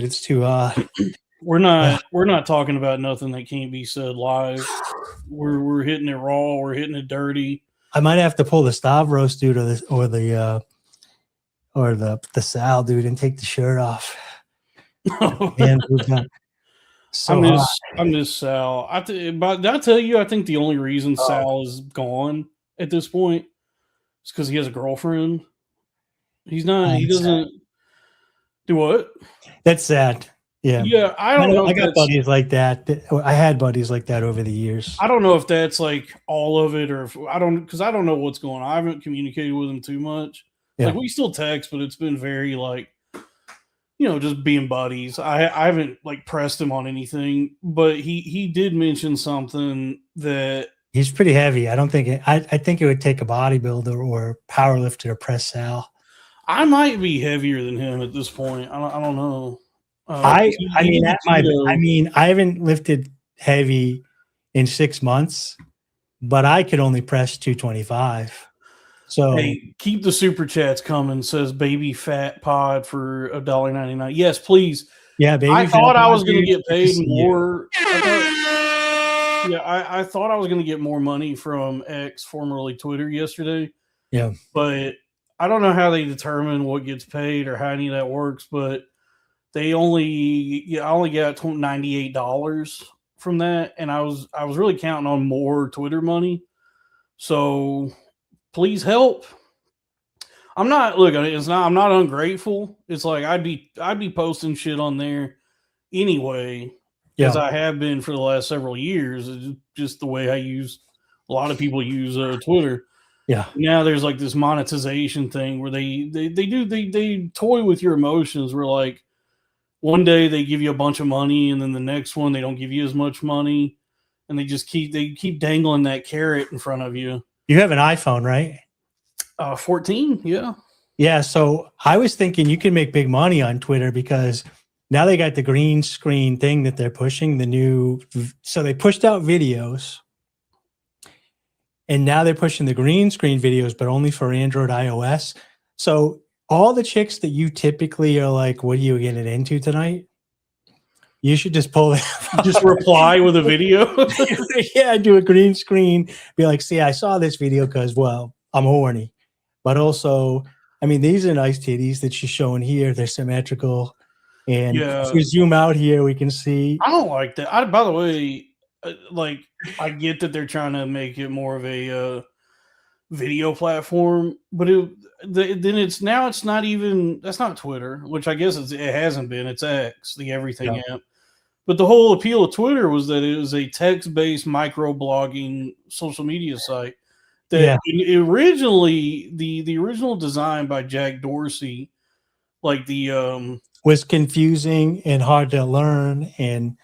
It's too We're not talking about nothing that can't be said live. We're hitting it raw. We're hitting it dirty. I might have to pull the Stavros dude or the Sal dude and take the shirt off. And I miss Sal. But did I tell you? I think the only reason Sal is gone at this point is because he has a girlfriend. He's not. He doesn't do what? That's sad. Yeah. Yeah, I don't know. I got buddies like that. I had buddies like that over the years. I don't know if that's like all of it, or if I don't know what's going on. I haven't communicated with him too much. Yeah. Like we still text, but it's been very like, just being buddies. I haven't like pressed him on anything, but he did mention something that he's pretty heavy. I don't think I think it would take a bodybuilder or power lifter to press Sal. I might be heavier than him at this point. I don't know. I haven't lifted heavy in 6 months, but I could only press 225. So hey, keep the super chats coming. Says Baby Fat Pod for $1.99. Yes, please. Yeah, Baby. I thought I was going to get paid more. I thought I was going to get more money from X, formerly Twitter, yesterday. Yeah, but I don't know how they determine what gets paid or how any of that works. But I only got $98 from that, and I was really counting on more Twitter money. So please help. I'm not ungrateful. It's like I'd be posting shit on there anyway, as I have been for the last several years. It's just the way a lot of people use Twitter. Yeah. Now there's like this monetization thing where they toy with your emotions. Where like one day they give you a bunch of money, and then the next one they don't give you as much money, and they keep dangling that carrot in front of you. You have an iPhone, right? 14, yeah. Yeah, so I was thinking you can make big money on Twitter because now they got the green screen thing that they're pushing, so they pushed out videos, and now they're pushing the green screen videos, but only for Android, iOS. So all the chicks that you typically are like, what are you getting into tonight? You should just pull it. Just reply with a video. Yeah, do a green screen. Be like, see, I saw this video because, well, I'm horny. But also, I mean, these are nice titties that she's showing here. They're symmetrical. And if we zoom out here, we can see. I don't like that. By the way, like, I get that they're trying to make it more of a video platform, but it's not even, that's not Twitter, which I guess it hasn't been. It's X, the everything app. But the whole appeal of Twitter was that it was a text-based micro-blogging social media site. That originally, the original design by Jack Dorsey, like was confusing and hard to learn and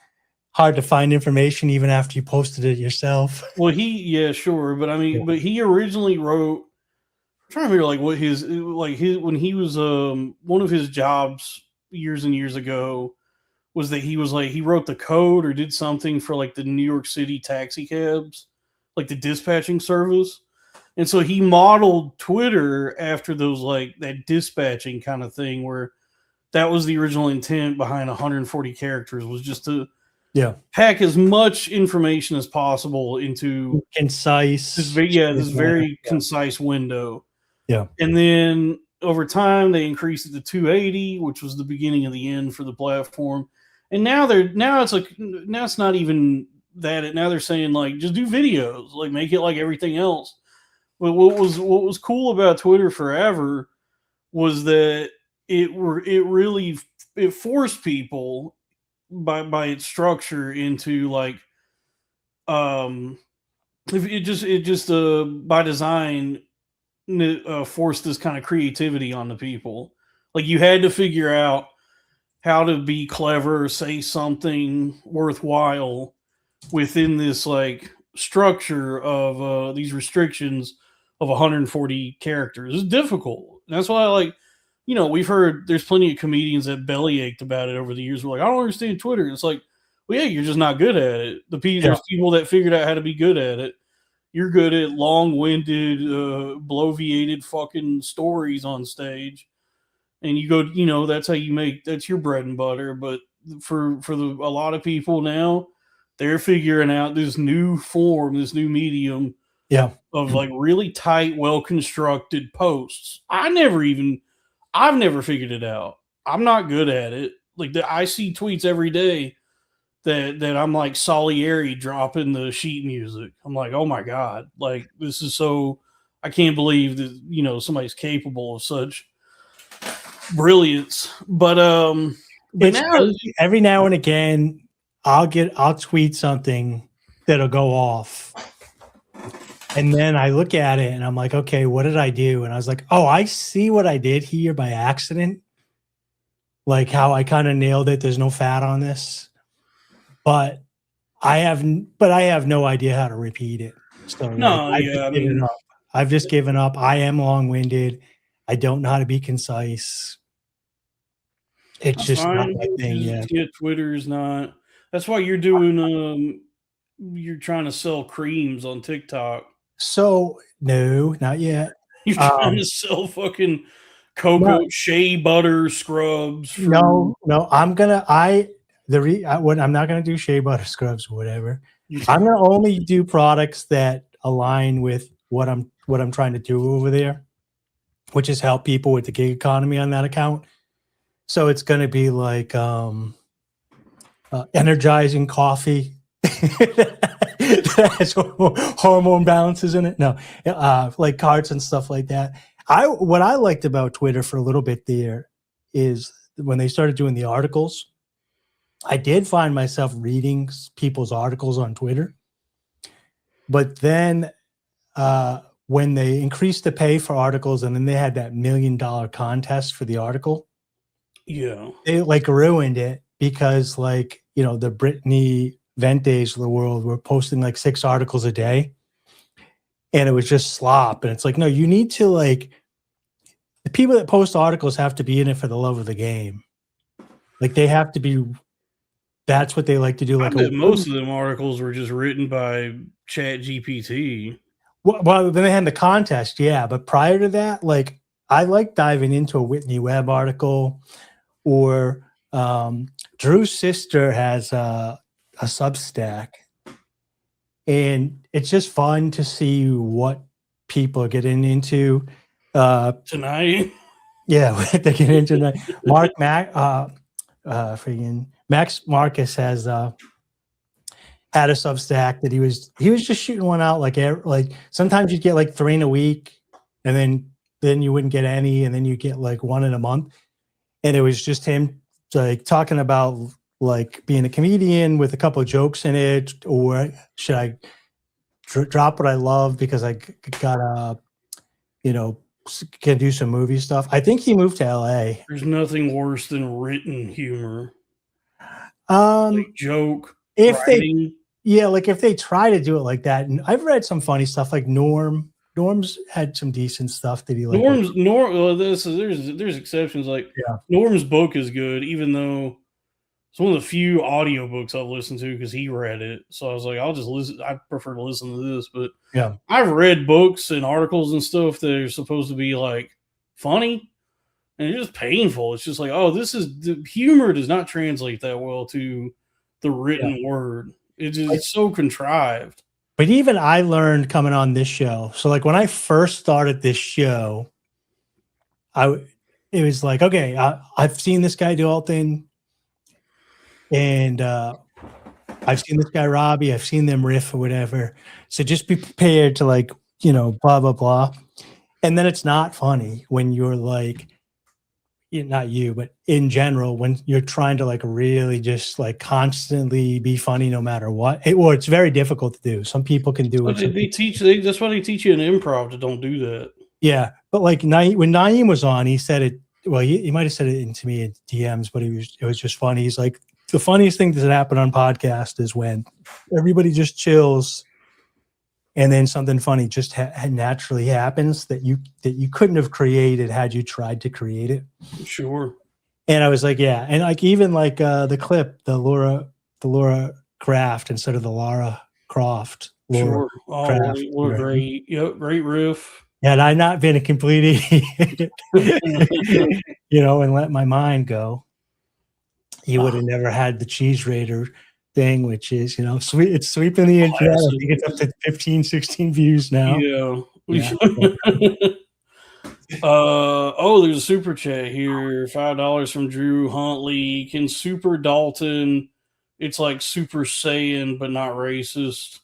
hard to find information even after you posted it yourself. Well, but I mean, but he originally wrote. I'm trying to remember when he was one of his jobs years and years ago was that he wrote the code or did something for like the New York City taxi cabs, like the dispatching service. And so he modeled Twitter after those, like that dispatching kind of thing, where that was the original intent behind 140 characters, was just to pack as much information as possible into concise, this very concise window. Yeah. And then over time they increased it to 280, which was the beginning of the end for the platform. And now it's not even that. Now they're saying like just do videos, like make it like everything else. But what was cool about Twitter forever was that it forced people by its structure into like it just by design forced this kind of creativity on the people. Like you had to figure out how to be clever, say something worthwhile within this like structure of these restrictions of 140 characters. It's difficult. That's why we've heard there's plenty of comedians that bellyached about it over the years. We're like, I don't understand Twitter. It's like, well, yeah, you're just not good at it. There's people that figured out how to be good at it. You're good at long-winded, bloviated fucking stories on stage. and you go, that's how you make, that's your bread and butter. But for a lot of people now, they're figuring out this new form, this new medium of like really tight, well-constructed posts. I've never figured it out. I'm not good at it. Like I see tweets every day that I'm like Salieri dropping the sheet music. I'm like, oh my God, like this is so, I can't believe that, somebody's capable of such brilliance. But now, every now and again, I'll tweet something that'll go off. And then I look at it and I'm like, okay, what did I do? And I was like, oh, I see what I did here by accident. Like how I kind of nailed it. There's no fat on this. But I have no idea how to repeat it. So I've just given up. I am long-winded. I don't know how to be concise. It's just not my thing. Yeah, Twitter's not. That's why you're doing. You're trying to sell creams on TikTok. So no, not yet. You're trying to sell fucking cocoa shea butter scrubs. No, I'm not gonna do shea butter scrubs or whatever. I'm gonna only do products that align with what I'm trying to do over there, which is help people with the gig economy on that account. So it's gonna be like energizing coffee that has hormone balances in it. No, like cards and stuff like that. What I liked about Twitter for a little bit there is when they started doing the articles. I did find myself reading people's articles on Twitter, but then when they increased the pay for articles and then they had that $1 million contest for the article, they like ruined it because like, the Brittany Vente's of the world were posting like 6 articles a day and it was just slop. And it's like, no, you need to like, the people that post articles have to be in it for the love of the game. Like they have to be. That's what they like to do. Like most of them articles were just written by Chat GPT. Well, then they had the contest, yeah. But prior to that, like I like diving into a Whitney Webb article, or Drew's sister has a Substack, and it's just fun to see what people are getting into tonight. Yeah, what they get into tonight. Max Marcus has had a Substack that he was just shooting one out like sometimes you'd get like 3 in a week and then you wouldn't get any and then you get like 1 in a month, and it was just him like talking about like being a comedian with a couple of jokes in it, or should I drop what I love because I gotta can do some movie stuff. I think he moved to LA. There's nothing worse than written humor. Like joke. If writing. if they try to do it like that, and I've read some funny stuff like Norm's had some decent stuff that he liked. There's exceptions. Like Norm's book is good, even though it's one of the few audiobooks I've listened to because he read it. So I was like, I'll just listen. I prefer to listen to this, but I've read books and articles and stuff that are supposed to be like funny. And it's just painful. It's just like, the humor does not translate that well to the written word. It's so contrived. But even I learned coming on this show. So like when I first started this show, it was like, okay, I've seen this guy Dalton, and I've seen this guy Robbie. I've seen them riff or whatever. So just be prepared to like, blah, blah, blah. And then it's not funny when you're like, not you, but in general, when you're trying to like really just like constantly be funny no matter what, it's very difficult to do. Some people can do it. That's why they teach you in improv to don't do that. Yeah, but like when Naeem was on, he said it. Well, he might have said it to me in DMs, but it was just funny. He's like, the funniest thing that happened on podcast is when everybody just chills, and then something funny just naturally happens that you couldn't have created had you tried to create it. Sure. And I was like, yeah, and like even like the clip, the Laura Craft instead of the Lara Croft. Sure. Craft, great. Yep. Great riff. Had I not been a complete idiot, and let my mind go, you would have never had the cheese raider thing, which is, it's sweeping the internet. I think it's up to 15, 16 views now. Yeah. There's a super chat here. $5 from Drew Huntley. Can Super Dalton? It's like Super Saiyan, but not racist.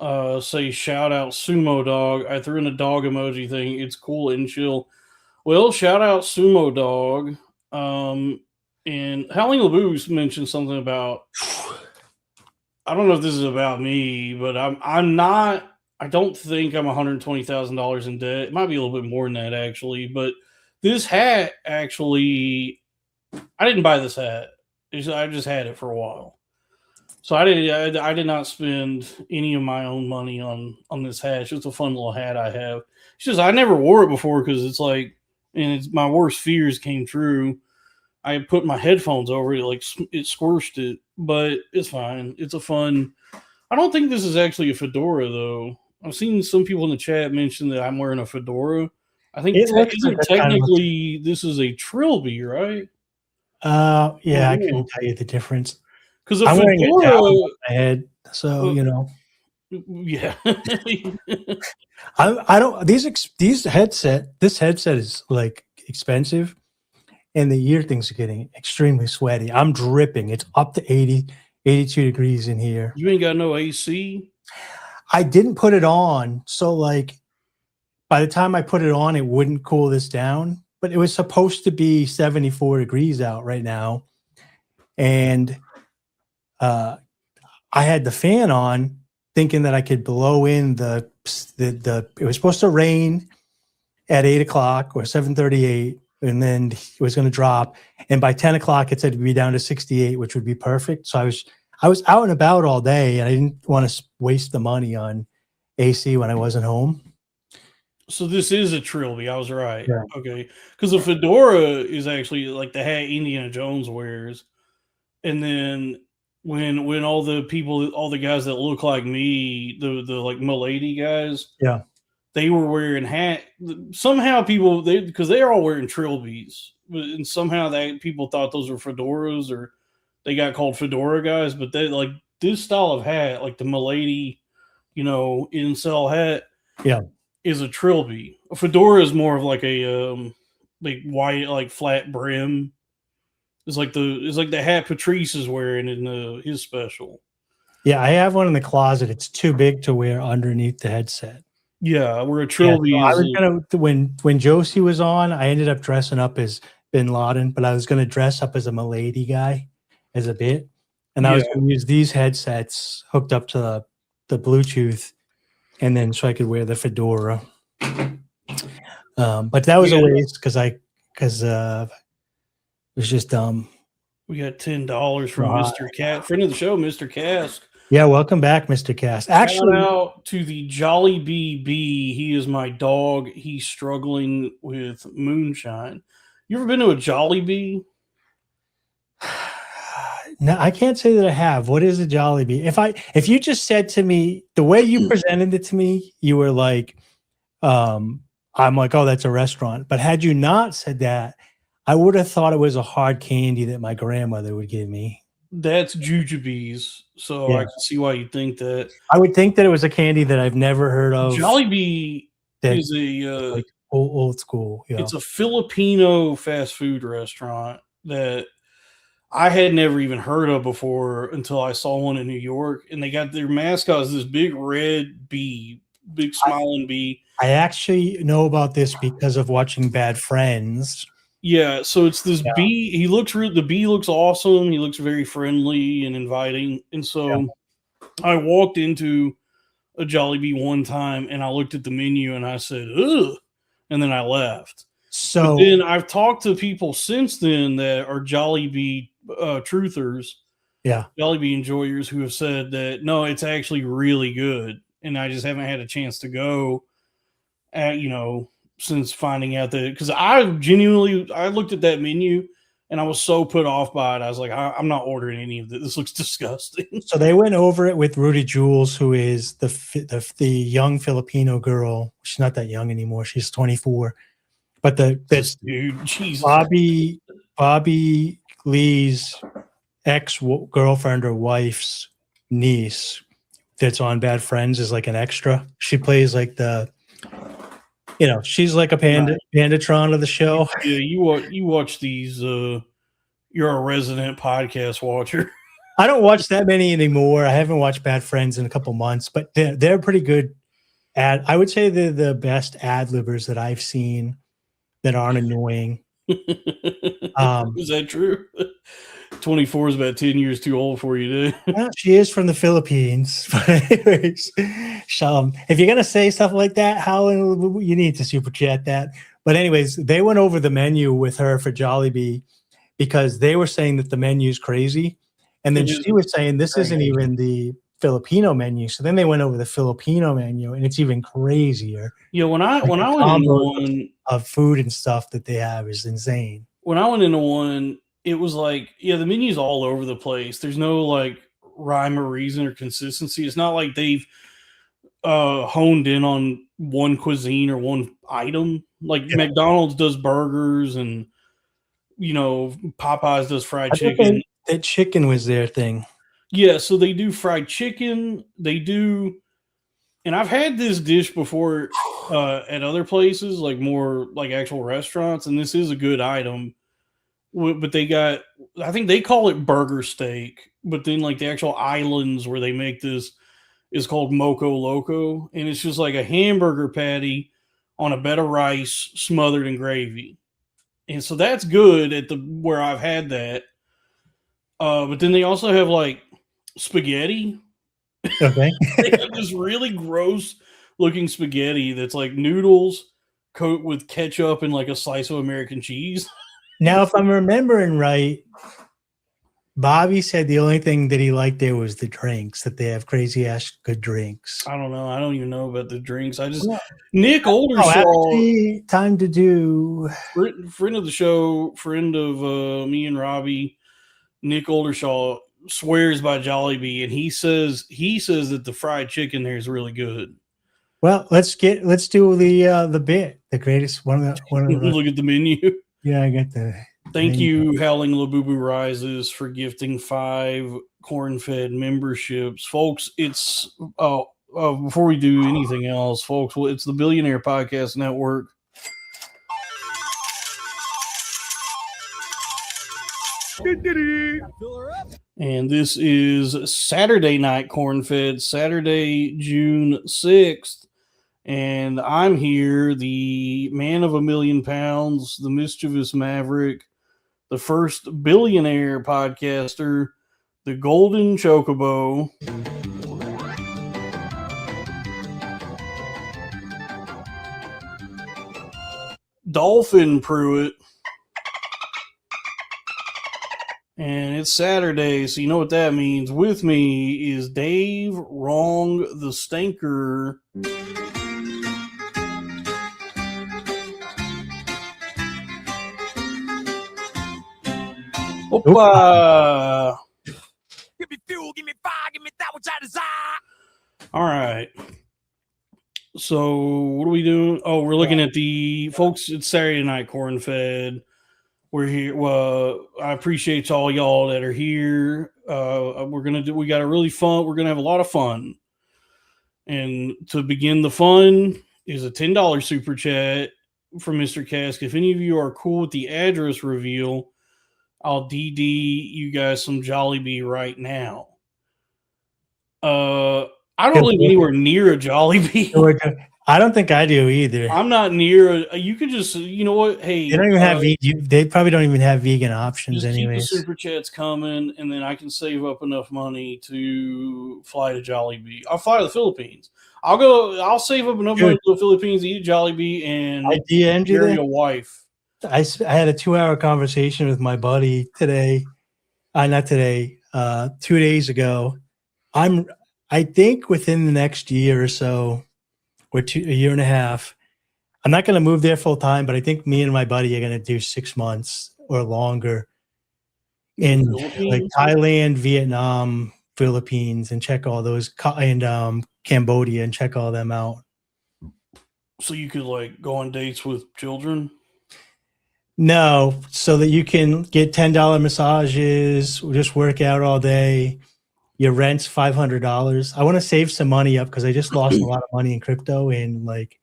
Say shout out Sumo Dog. I threw in a dog emoji thing. It's cool and chill. Well, shout out Sumo Dog. And Howling Laboose mentioned something about. I don't know if this is about me, but I'm not. I don't think I'm $120,000 in debt. It might be a little bit more than that, actually. But this hat, actually, I didn't buy this hat. I just had it for a while. So I did not spend any of my own money on this hat. It's just a fun little hat I have. It's just I never wore it before because it's like, and it's my worst fears came true. I put my headphones over it, like it squished it, but it's fine. It's a fun. I don't think this is actually a fedora though. I've seen some people in the chat mention that I'm wearing a fedora. I think technically this is a Trilby, right? Yeah, I couldn't tell you the difference because I'm wearing it down on my head, so Yeah, I don't. This headset is like expensive, and the ear things are getting extremely sweaty. I'm dripping. It's up to 80, 82 degrees in here. You ain't got no AC? I didn't put it on. So like by the time I put it on, it wouldn't cool this down, but it was supposed to be 74 degrees out right now. And I had the fan on thinking that I could blow in it was supposed to rain at 8 o'clock or 7:38. And then it was going to drop. And by 10 o'clock, it said to be down to 68, which would be perfect. So I was out and about all day, and I didn't want to waste the money on AC when I wasn't home. So this is a Trilby. I was right. Yeah. Okay. Because the fedora is actually like the hat Indiana Jones wears. And then when all the guys that look like me, the like milady guys, yeah, they were wearing hat. Somehow people because they're all wearing Trilbies, and somehow people thought those were fedoras or they got called fedora guys. But they like this style of hat, like the milady, incel hat, is a Trilby. A fedora is more of like a like white, like flat brim. It's like the hat Patrice is wearing in his special. Yeah, I have one in the closet. It's too big to wear underneath the headset. Yeah, we're a Trilby. Yeah, so I was gonna when Josie was on, I ended up dressing up as Bin Laden, but I was gonna dress up as a milady guy as a bit, and I was gonna use these headsets hooked up to the Bluetooth, and then so I could wear the fedora. But that was a waste because it was just dumb. We got $10 from Mr. Cat, friend of the show, Mr. Cask. Yeah, welcome back, Mr. Cask. Actually, shout out to the Jollibee B. He is my dog. He's struggling with moonshine. You ever been to a Jollibee? No, I can't say that I have. What is a Jollibee? If you just said to me the way you presented it to me, you were like, I'm like, oh, that's a restaurant. But had you not said that, I would have thought it was a hard candy that my grandmother would give me. That's Jujubees, so I can see why you think that. I would think that it was a candy that I've never heard of. Jollibee is a like old school. It's a Filipino fast food restaurant that I had never even heard of before until I saw one in New York, and they got their mascot is this big red bee, big smiling bee. I actually know about this because of watching Bad Friends. Yeah, so it's this bee. The bee looks awesome. He looks very friendly and inviting. And so I walked into a Jollibee one time and I looked at the menu and I said, ugh, and then I left. So but then I've talked to people since then that are Jollibee truthers, Jollibee enjoyers who have said that, no, it's actually really good. And I just haven't had a chance to go since finding out that, because I looked at that menu and I was so put off by it. I was like, I'm not ordering any of this. This looks disgusting. So they went over it with Rudy Jules, who is the young Filipino girl. She's not that young anymore. She's 24. But that's dude, Jesus. Bobby Lee's ex-girlfriend or wife's niece that's on Bad Friends is like an extra. She plays like she's like a Pandatron of the show. Yeah, you watch these. You're a resident podcast watcher. I don't watch that many anymore. I haven't watched Bad Friends in a couple months, but they're pretty good. I would say they're the best ad-libbers that I've seen that aren't annoying. Is that true? 24 is about 10 years too old for you, dude. Well, she is from the Philippines. But anyways, so if you're going to say stuff like that, you need to super chat that. But anyways, they went over the menu with her for Jollibee because they were saying that the menu's crazy. And then she was saying this isn't even the Filipino menu. So then they went over the Filipino menu and it's even crazier. Yeah, when I went into one of food and stuff that they have is insane. When I went into one, it was like, the menu's all over the place. There's no like rhyme or reason or consistency. It's not like they've honed in on one cuisine or one item. Like McDonald's does burgers and Popeyes does fried chicken. That chicken was their thing. Yeah, so they do fried chicken. They do, and I've had this dish before at other places, like more like actual restaurants, and this is a good item. But I think they call it burger steak, but then like the actual islands where they make this is called Moco Loco, and it's just like a hamburger patty on a bed of rice smothered in gravy. And so that's good at where I've had that. But then they also have like spaghetti. Okay. They have this really gross looking spaghetti that's like noodles coated with ketchup and like a slice of American cheese. Now, if I'm remembering right, Bobby said the only thing that he liked there was the drinks, that they have crazy ass good drinks. I don't know. I don't even know about the drinks. Nick Oldershaw. Oh, time to do. Friend of the show, friend of me and Robbie, Nick Oldershaw swears by Jollibee, and he says that the fried chicken there is really good. Well, let's do the bit, the greatest one of the Look at the menu. Yeah, I got the. Thank you, Howling Labubu Rises, for gifting 5 Cornfed memberships, folks. It's before we do anything else, folks. It's the Billionaire Podcast Network. And this is Saturday Night Cornfed, Saturday, June 6th. And I'm here, the man of 1,000,000 pounds, the mischievous maverick, the first billionaire podcaster, the golden chocobo. Dalton Pruitt. And it's Saturday, so you know what that means. With me is Dave Wrong the Stinker. Opa! Give me fuel, give me fire, give me that which I desire. All right. So what are we doing? Oh, we're looking at the folks. It's Saturday Night Cornfed. We're here. Well, I appreciate all y'all that are here. We got a really fun. We're gonna have a lot of fun. And to begin the fun is a $10 super chat from Mr. Cask. If any of you are cool with the address reveal, I'll DD you guys some Jollibee right now. I don't live anywhere near a Jollibee. I don't think I do either. I'm not near. You could just, you know what? Hey, they don't even have. They probably don't even have vegan options, anyways. Keep the super chats coming, and then I can save up enough money to fly to Jollibee. I'll fly to the Philippines. I'll save up enough money to the Philippines to eat Jollibee and marry a wife. I had a 2-hour conversation with my buddy today. Not today. 2 days ago. I think within the next year or so, or a year and a half, I'm not going to move there full time, but I think me and my buddy are going to do 6 months or longer in like Thailand, Vietnam, Philippines, and check all those, and Cambodia, and check all them out. So you could like go on dates with children? No, so that you can get $10 massages, just work out all day. Your rent's $500. I want to save some money up because I just lost a lot of money in crypto and like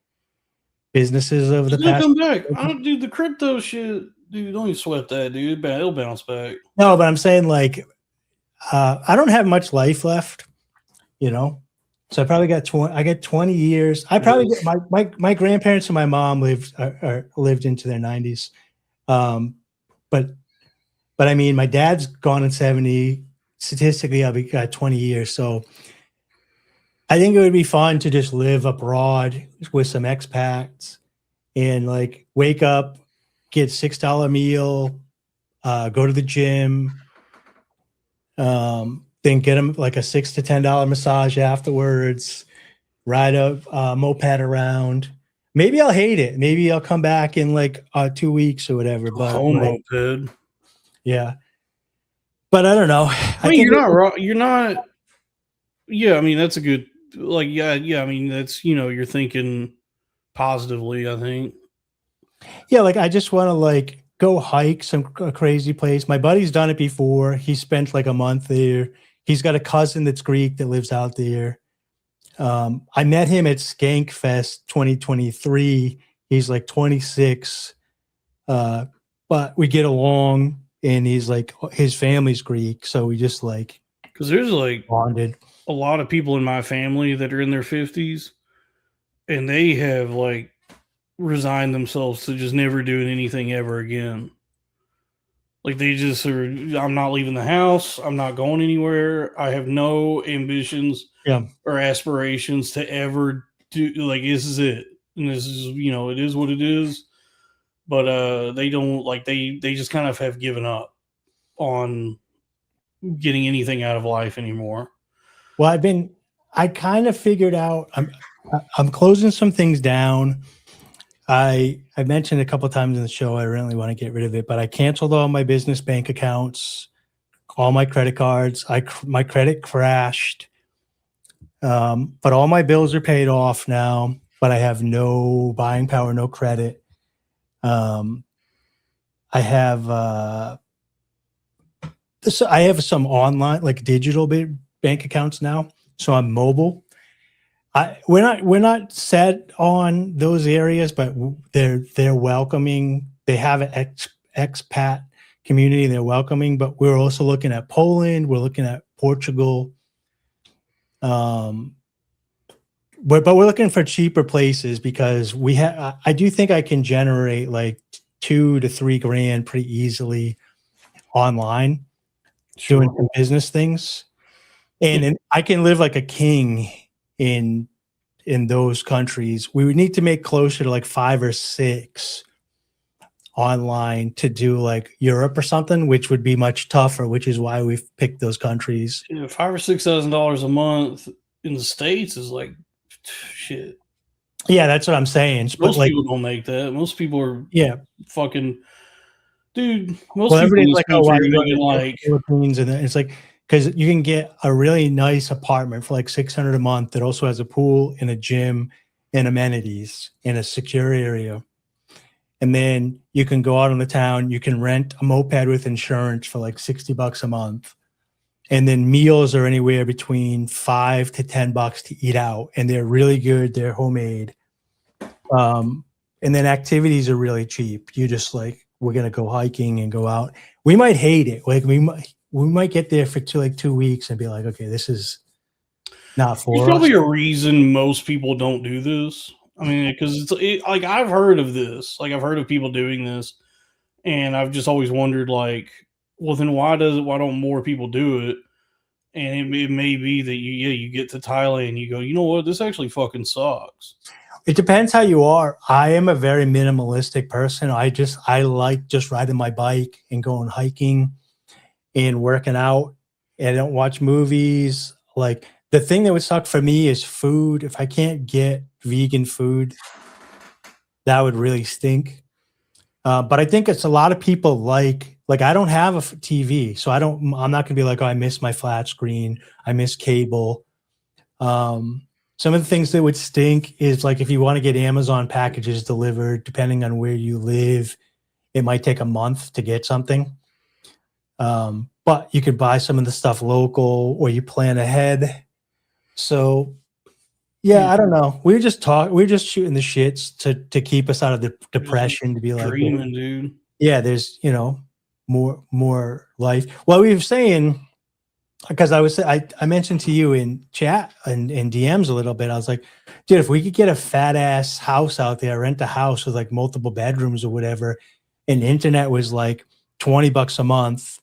businesses over the It's gonna past. come back. I don't do the crypto shit, dude. Don't even sweat that, dude. It'll bounce back. No, but I'm saying like I don't have much life left, you know. So I probably got 20. I get 20 years. I probably get my grandparents and my mom lived into their 90s. But I mean, my dad's gone in 70. Statistically, I'll be got 20 years. So I think it would be fun to just live abroad with some expats and like wake up, get $6 meal, go to the gym, then get them like a $6 to $10 massage afterwards, ride a moped around. Maybe I'll hate it. Maybe I'll come back in like 2 weeks or whatever. But moped. Yeah. But I don't know. I mean, you're not wrong. You're not. Yeah, I mean, that's a good. Like, yeah. I mean, that's you're thinking positively. I think. Yeah, like I just want to like go hike some crazy place. My buddy's done it before. He spent like a month there. He's got a cousin that's Greek that lives out there. I met him at Skank Fest 2023. He's like 26, but we get along. And he's like, his family's Greek, so we just like because there's like bonded. A lot of people in my family that are in their 50s, and they have like resigned themselves to just never doing anything ever again. Like they just are. I'm not leaving the house. I'm not going anywhere. I have no ambitions or aspirations to ever do. Like this is it, and this is it is what it is. But they don't like they just kind of have given up on getting anything out of life anymore. Well, I kind of figured out I'm closing some things down. I mentioned a couple of times in the show I really want to get rid of it, but I canceled all my business bank accounts, all my credit cards. My credit crashed, but all my bills are paid off now. But I have no buying power, no credit. I have some online, like digital bank accounts now, so I'm mobile. We're not set on those areas, but they're welcoming. They have an expat community. They're welcoming, but we're also looking at Poland. We're looking at Portugal. But we're looking for cheaper places because I do think I can generate like $2 to $3 grand pretty easily online doing some business things. And I can live like a king in those countries. We would need to make closer to like 5 or 6 online to do like Europe or something, which would be much tougher, which is why we've picked those countries. $5,000 or $6,000 a month in the States is like shit. Yeah, that's what I'm saying. Most people don't make that. Most people are fucking dude. Most people in this country are making like Philippines, and it's like because you can get a really nice apartment for like $600 a month that also has a pool and a gym and amenities in a secure area. And then you can go out on the town. You can rent a moped with insurance for like $60 a month. And then meals are anywhere between $5 to $10 to eat out. And they're really good. They're homemade. And then activities are really cheap. You just like, we're going to go hiking and go out. We might hate it. Like we might get there for 2 weeks and be like, okay, this is not for us. There's probably a reason most people don't do this. I mean, because like I've heard of this. Like I've heard of people doing this. And I've just always wondered like, well, then why don't more people do it? And it may be that you get to Thailand and you go, you know what, this actually fucking sucks. It depends how you are. I am a very minimalistic person. I like just riding my bike and going hiking and working out. And I don't watch movies. Like the thing that would suck for me is food. If I can't get vegan food, that would really stink. But I think it's a lot of people like I don't have a TV, so I'm not gonna be like, oh, I miss my flat screen. I miss cable. Some of the things that would stink is like if you want to get Amazon packages delivered, depending on where you live, it might take a month to get something. But you could buy some of the stuff local, or you plan ahead. So yeah, I don't know. We're just shooting the shits to keep us out of the depression, to be like, dreaming, dude. Yeah, there's more life. Well, we were saying, because I mentioned to you in chat and in DMs a little bit, I was like, dude, if we could get a fat ass house out there, rent a house with like multiple bedrooms or whatever, and internet was like $20 a month,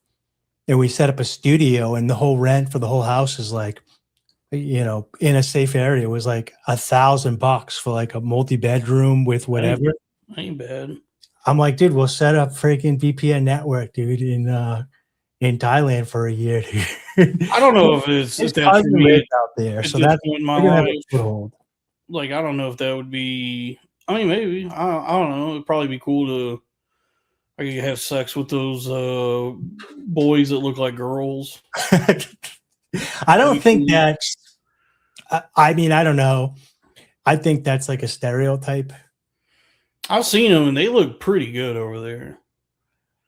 and we set up a studio, and the whole rent for the whole house is like, in a safe area, was like $1,000 for like a multi-bedroom with whatever. Ain't bad. I'm like, dude, we'll set up freaking VPN network, dude, in Thailand for a year. Dude. I don't know if it's It's that for me out there, at so this that's point in my life. Like, I don't know if that would be. I mean, maybe I don't know. It'd probably be cool to. I could have sex with those boys that look like girls. I don't think that's. I mean, I don't know. I think that's like a stereotype. I've seen them, and they look pretty good over there.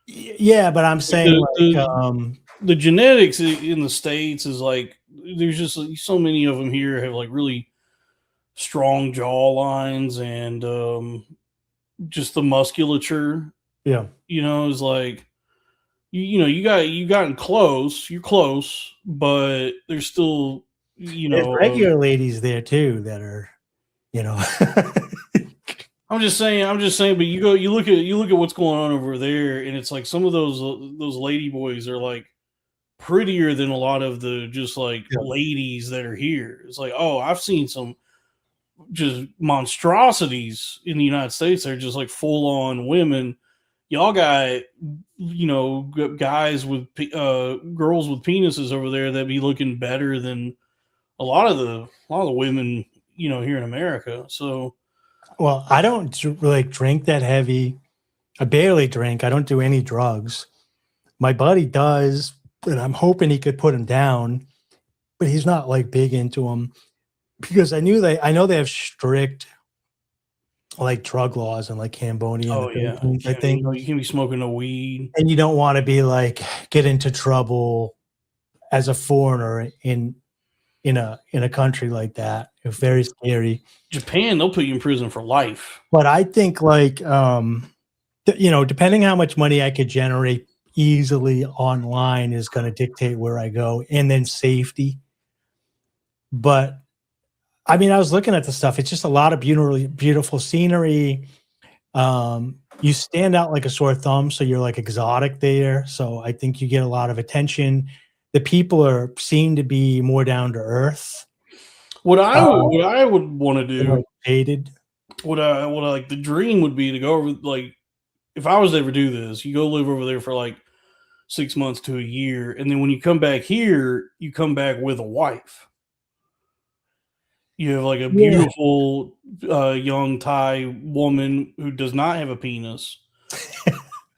Yeah, but I'm saying the genetics in the States is like, there's just so many of them here have like really strong jaw lines, and just the musculature. Yeah, is like, you gotten close. You're close, but there's still, there's regular ladies there too that are, I'm just saying, but you look at what's going on over there, and it's like some of those lady boys are like prettier than a lot of the just like ladies that are here. It's like, oh, I've seen some just monstrosities in the United States. They're just like full on women. Y'all got guys with girls with penises over there that be looking better than a lot of the women here in America. So, well, I don't really drink that heavy. I barely drink. I don't do any drugs. My buddy does, and I'm hoping he could put him down, but he's not like big into them, because I know they have strict like drug laws in like Cambodia. Oh yeah, I think you can be smoking a weed, and you don't want to be like get into trouble as a foreigner in a country like that. It's very scary. Japan, they'll put you in prison for life. But I think like depending how much money I could generate easily online is going to dictate where I go, and then safety. But I mean, I was looking at the stuff. It's just a lot of beautiful scenery. You stand out like a sore thumb, so you're like exotic there. So I think you get a lot of attention. The people seem to be more down to earth. What I would want to do, hated. What I like, the dream would be to go over, like, if I was to ever do this, you go live over there for like 6 months to a year, and then when you come back here, you come back with a wife. You have like a beautiful young Thai woman who does not have a penis.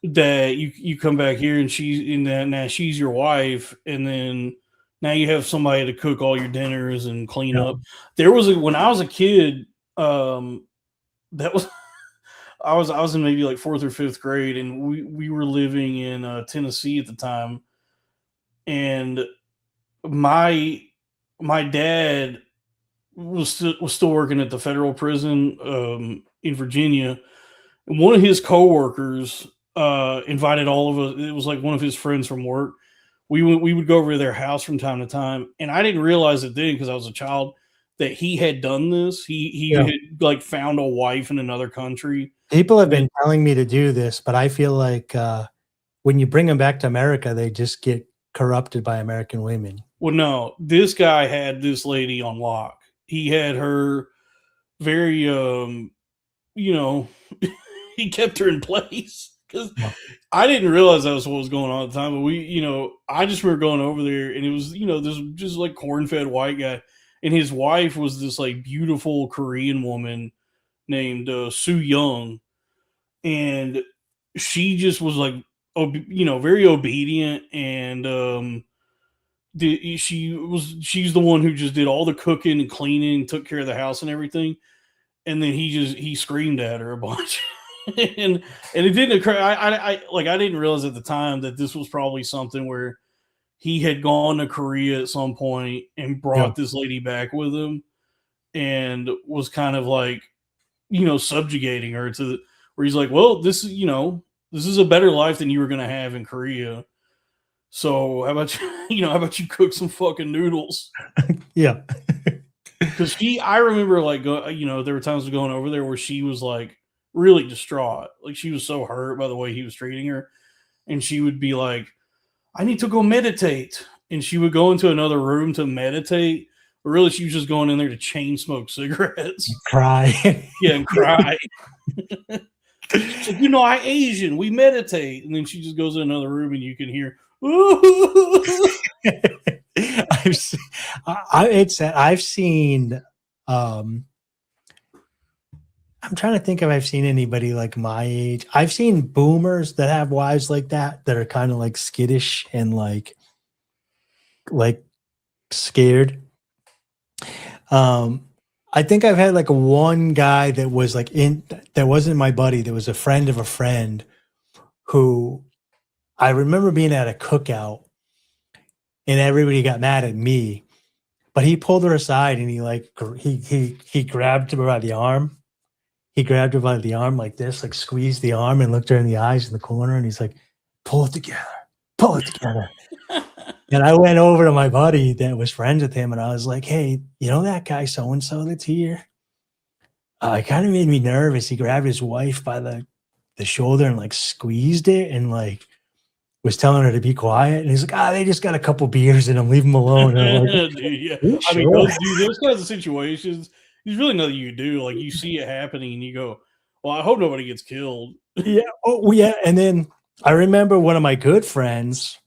That you come back here, and now she's your wife, and then now you have somebody to cook all your dinners and clean up. There was when I was a kid, that was I was in maybe like 4th or 5th grade, and we were living in Tennessee at the time, and my dad was still working at the federal prison in Virginia. And one of his coworkers invited all of us. It was like one of his friends from work. We would go over to their house from time to time, and I didn't realize it then because I was a child that he had done this. He had like found a wife in another country. People have been telling me to do this, but I feel like when you bring them back to America, they just get corrupted by American women. Well, no, this guy had this lady on lock. He had her very, he kept her in place because I didn't realize that was what was going on at the time. But I just remember going over there, and it was, this just like corn-fed white guy, and his wife was this like beautiful Korean woman named Soo Young, and she just was like, very obedient, and she's the one who just did all the cooking and cleaning, took care of the house and everything. And then he screamed at her a bunch. and it didn't occur. I didn't realize at the time that this was probably something where he had gone to Korea at some point and brought this lady back with him, and was kind of like, subjugating her to where he's like, well, this is a better life than you were going to have in Korea. So how about how about you cook some fucking noodles? Yeah. Because I remember there were times going over there where she was like really distraught. Like she was so hurt by the way he was treating her. And she would be like, I need to go meditate. And she would go into another room to meditate. But really, she was just going in there to chain smoke cigarettes. Cry. Yeah, and cry. She's like, I Asian, we meditate. And then she just goes in another room and you can hear, I've seen I'm trying to think if I've seen anybody like my age. I've seen boomers that have wives like that are kind of like skittish and like scared. I think I've had like one guy that was like that wasn't my buddy, that was a friend of a friend who I remember being at a cookout and everybody got mad at me, but he pulled her aside and he grabbed her by the arm. He grabbed her by the arm like this, like squeezed the arm and looked her in the eyes in the corner. And he's like, pull it together. And I went over to my buddy that was friends with him. And I was like, hey, that guy so-and-so that's here? It kind of made me nervous. He grabbed his wife by the shoulder and like squeezed it and like was telling her to be quiet. And he's like, they just got a couple beers in them. Leave them alone. And I'm like, dude, yeah. sure? I mean, those kinds of situations, there's really nothing you do. Like you see it happening and you go, well, I hope nobody gets killed. Yeah. Oh, yeah. And then I remember one of my good friends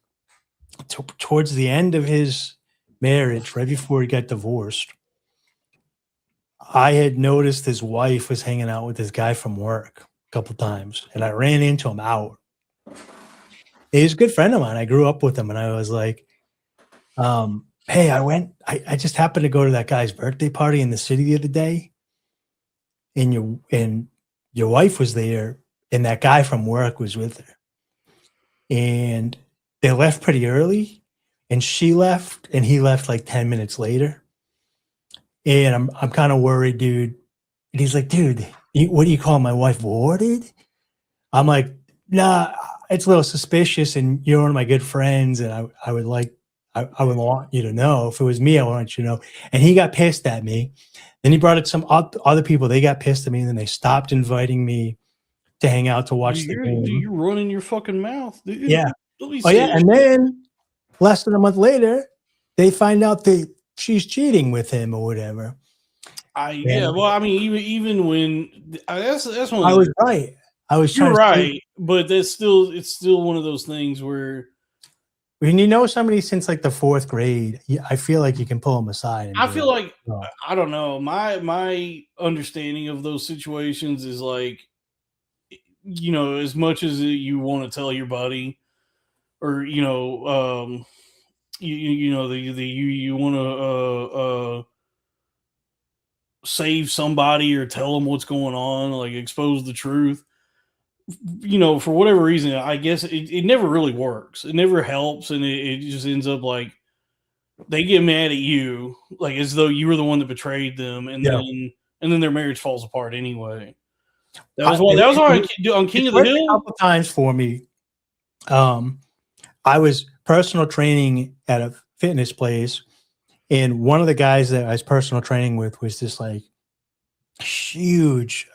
towards the end of his marriage, right before he got divorced, I had noticed his wife was hanging out with this guy from work a couple times, and I ran into him out. He's a good friend of mine. I grew up with him, and I was like, hey, I just happened to go to that guy's birthday party in the city the other day, and your wife was there, and that guy from work was with her. And they left pretty early, and she left, and he left like 10 minutes later. And I'm kind of worried, dude. And he's like, dude, what do you call my wife, boarded? I'm like, nah, it's a little suspicious, and you're one of my good friends, and I would want you to know. If it was me, I want you to know. And he got pissed at me. Then he brought it some other people. They got pissed at me, and then they stopped inviting me to hang out to watch the game. You're running your fucking mouth, dude. Yeah. Oh, yeah. And then less than a month later, they find out that she's cheating with him or whatever. Well, I mean, even when that's one. I was right. You're right, but it's still one of those things where when you know somebody since like the fourth grade, I feel like you can pull them aside. I feel like I don't know. My understanding of those situations is like, as much as you want to tell your buddy, or you want to save somebody or tell them what's going on, like expose the truth. For whatever reason, I guess it never really works. It never helps, and it just ends up like they get mad at you, like as though you were the one that betrayed them, and then their marriage falls apart anyway. That was why on King of the Hill. A couple times for me. I was personal training at a fitness place, and one of the guys that I was personal training with was this like huge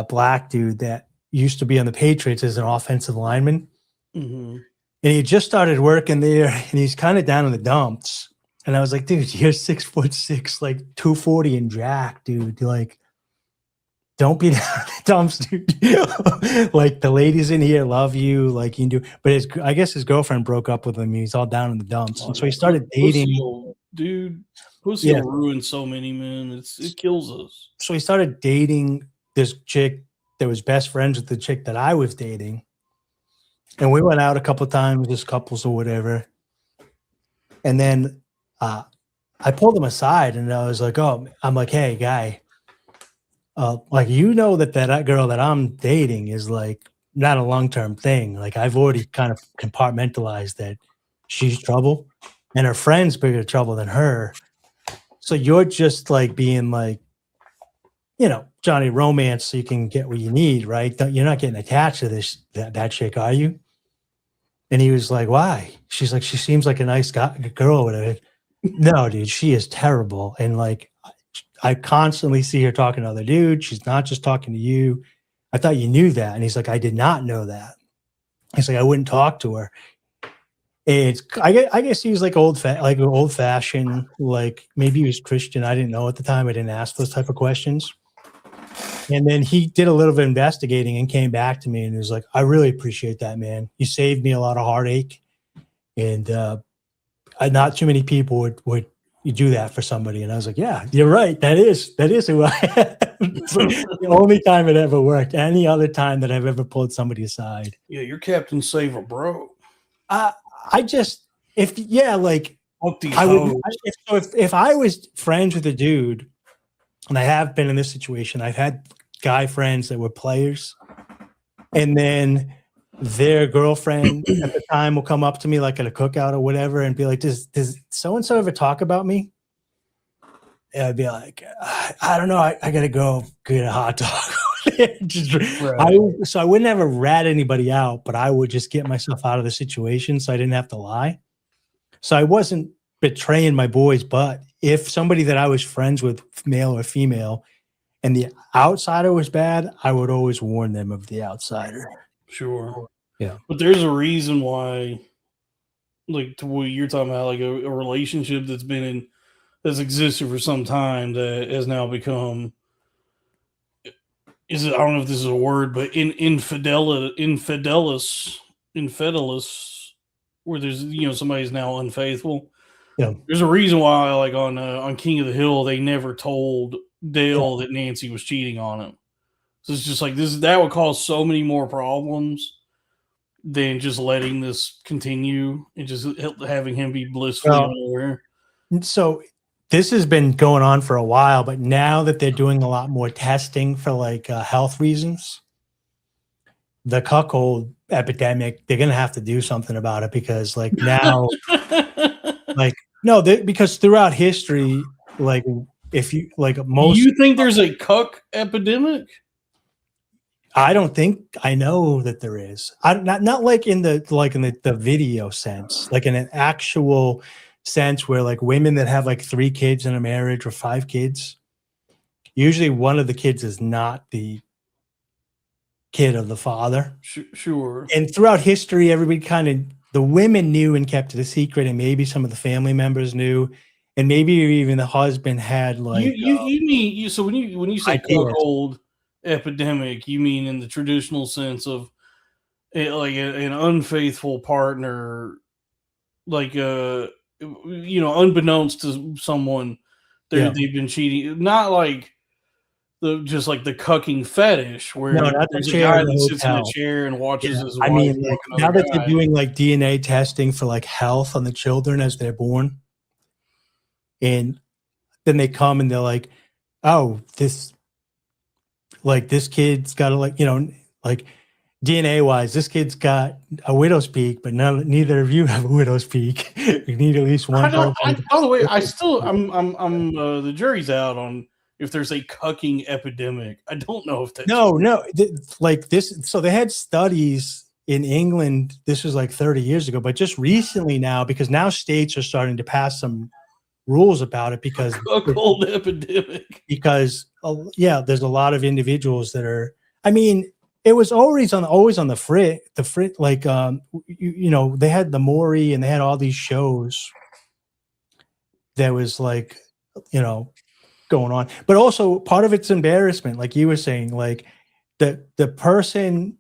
black dude that used to be on the Patriots as an offensive lineman. Mm-hmm. And he just started working there, and he's kind of down in the dumps. And I was like, dude, you're 6'6", like 240 and jack, dude. Like, don't be down in the dumps, dude. Like, the ladies in here love you, like you do. But I guess his girlfriend broke up with him. He's all down in the dumps. And so he started dating. Pussy will ruin so many men. It kills us. So he started dating this chick that was best friends with the chick that I was dating. And we went out a couple of times as couples or whatever. And then I pulled him aside and I was like, I'm like, hey, guy, like, you know, that girl that I'm dating is like not a long-term thing. Like, I've already kind of compartmentalized that she's trouble and her friend's bigger trouble than her. So you're just like being like, you know, Johnny Romance, so you can get what you need, right? You're not getting attached to that chick, are you? And he was like, why? She's like, she seems like a nice girl. Whatever. No, dude, she is terrible. And like, I constantly see her talking to other dudes. She's not just talking to you. I thought you knew that. And he's like, I did not know that. He's like, I wouldn't talk to her. I guess he was like old fashioned, like maybe he was Christian. I didn't know at the time. I didn't ask those type of questions. And then he did a little bit of investigating and came back to me and was like, I really appreciate that, man. You saved me a lot of heartache. And not too many people would do that for somebody. And I was like, yeah, you're right. That is who I am. It's like the only time it ever worked. Any other time that I've ever pulled somebody aside. Yeah, you're Captain Saver, bro. I just, if I would, if I was friends with a dude, and I have been in this situation, I've had guy friends that were players, and then their girlfriend at the time will come up to me like at a cookout or whatever and be like, does so-and-so ever talk about me? And I'd be like, I don't know. I got to go get a hot dog. So I would never rat anybody out, but I would just get myself out of the situation so I didn't have to lie. So I wasn't betraying my boys, but if somebody that I was friends with, male or female, and the outsider was bad, I would always warn them of the outsider. Sure. Yeah. But there's a reason why, like, to what you're talking about, like a relationship that's existed for some time that has now become, I don't know if this is a word, but infidelis, where there's, you know, somebody's now unfaithful. Yeah. There's a reason why, like on King of the Hill, they never told Dale that Nancy was cheating on him. So it's just like that would cause so many more problems than just letting this continue and just having him be blissfully unaware. So this has been going on for a while, but now that they're doing a lot more testing for like health reasons, the cuckold epidemic, they're going to have to do something about it because like now, like, no, because throughout history, like if you like most, you think there's a cuck epidemic? I don't think I know that there is. Not like in the video sense, like in an actual sense where like women that have like 3 kids in a marriage or 5 kids, usually one of the kids is not the kid of the father. Sure. And throughout history, everybody kind of, the women knew and kept it a secret, and maybe some of the family members knew, and maybe even the husband had like. So when you say cuckold epidemic, you mean in the traditional sense of like an unfaithful partner, like unbeknownst to someone, they've been cheating, not like just like the cucking fetish where there's a guy that sits in a chair and watches his wife. I mean, like, now that they're doing like DNA testing for like health on the children as they're born, and then they come and they're like, oh, this kid's got like DNA wise, this kid's got a widow's peak, but neither of you have a widow's peak. You need at least one. By the way, I'm the jury's out on if there's a cucking epidemic. I don't know if that's like this. So they had studies in England. This was like 30 years ago, but just recently now, because now states are starting to pass some rules about it because cuckold epidemic. Because there's a lot of individuals that are. I mean, it was always on the frit. Like they had the Maury and they had all these shows that was like going on, but also part of it's embarrassment, like you were saying, like the person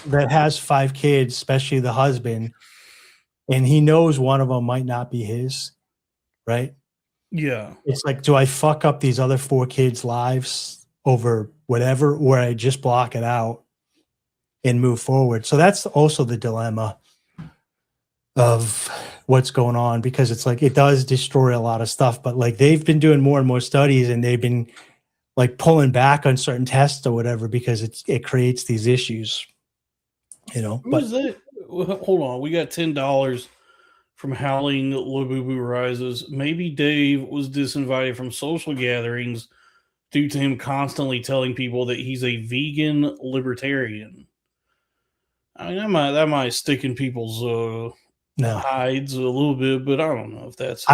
that has 5 kids, especially the husband, and he knows one of them might not be his, right? Yeah, it's like, do I fuck up these other 4 kids' lives over whatever, or I just block it out and move forward? So that's also the dilemma of what's going on, because it's like it does destroy a lot of stuff, but like they've been doing more and more studies, and they've been like pulling back on certain tests or whatever because it creates these issues. Who's that? Hold on, we got $10 from Howling Labubu Rises. Maybe Dave was disinvited from social gatherings due to him constantly telling people that he's a vegan libertarian. I mean, that might stick in people's hides a little bit, but I don't know if that's.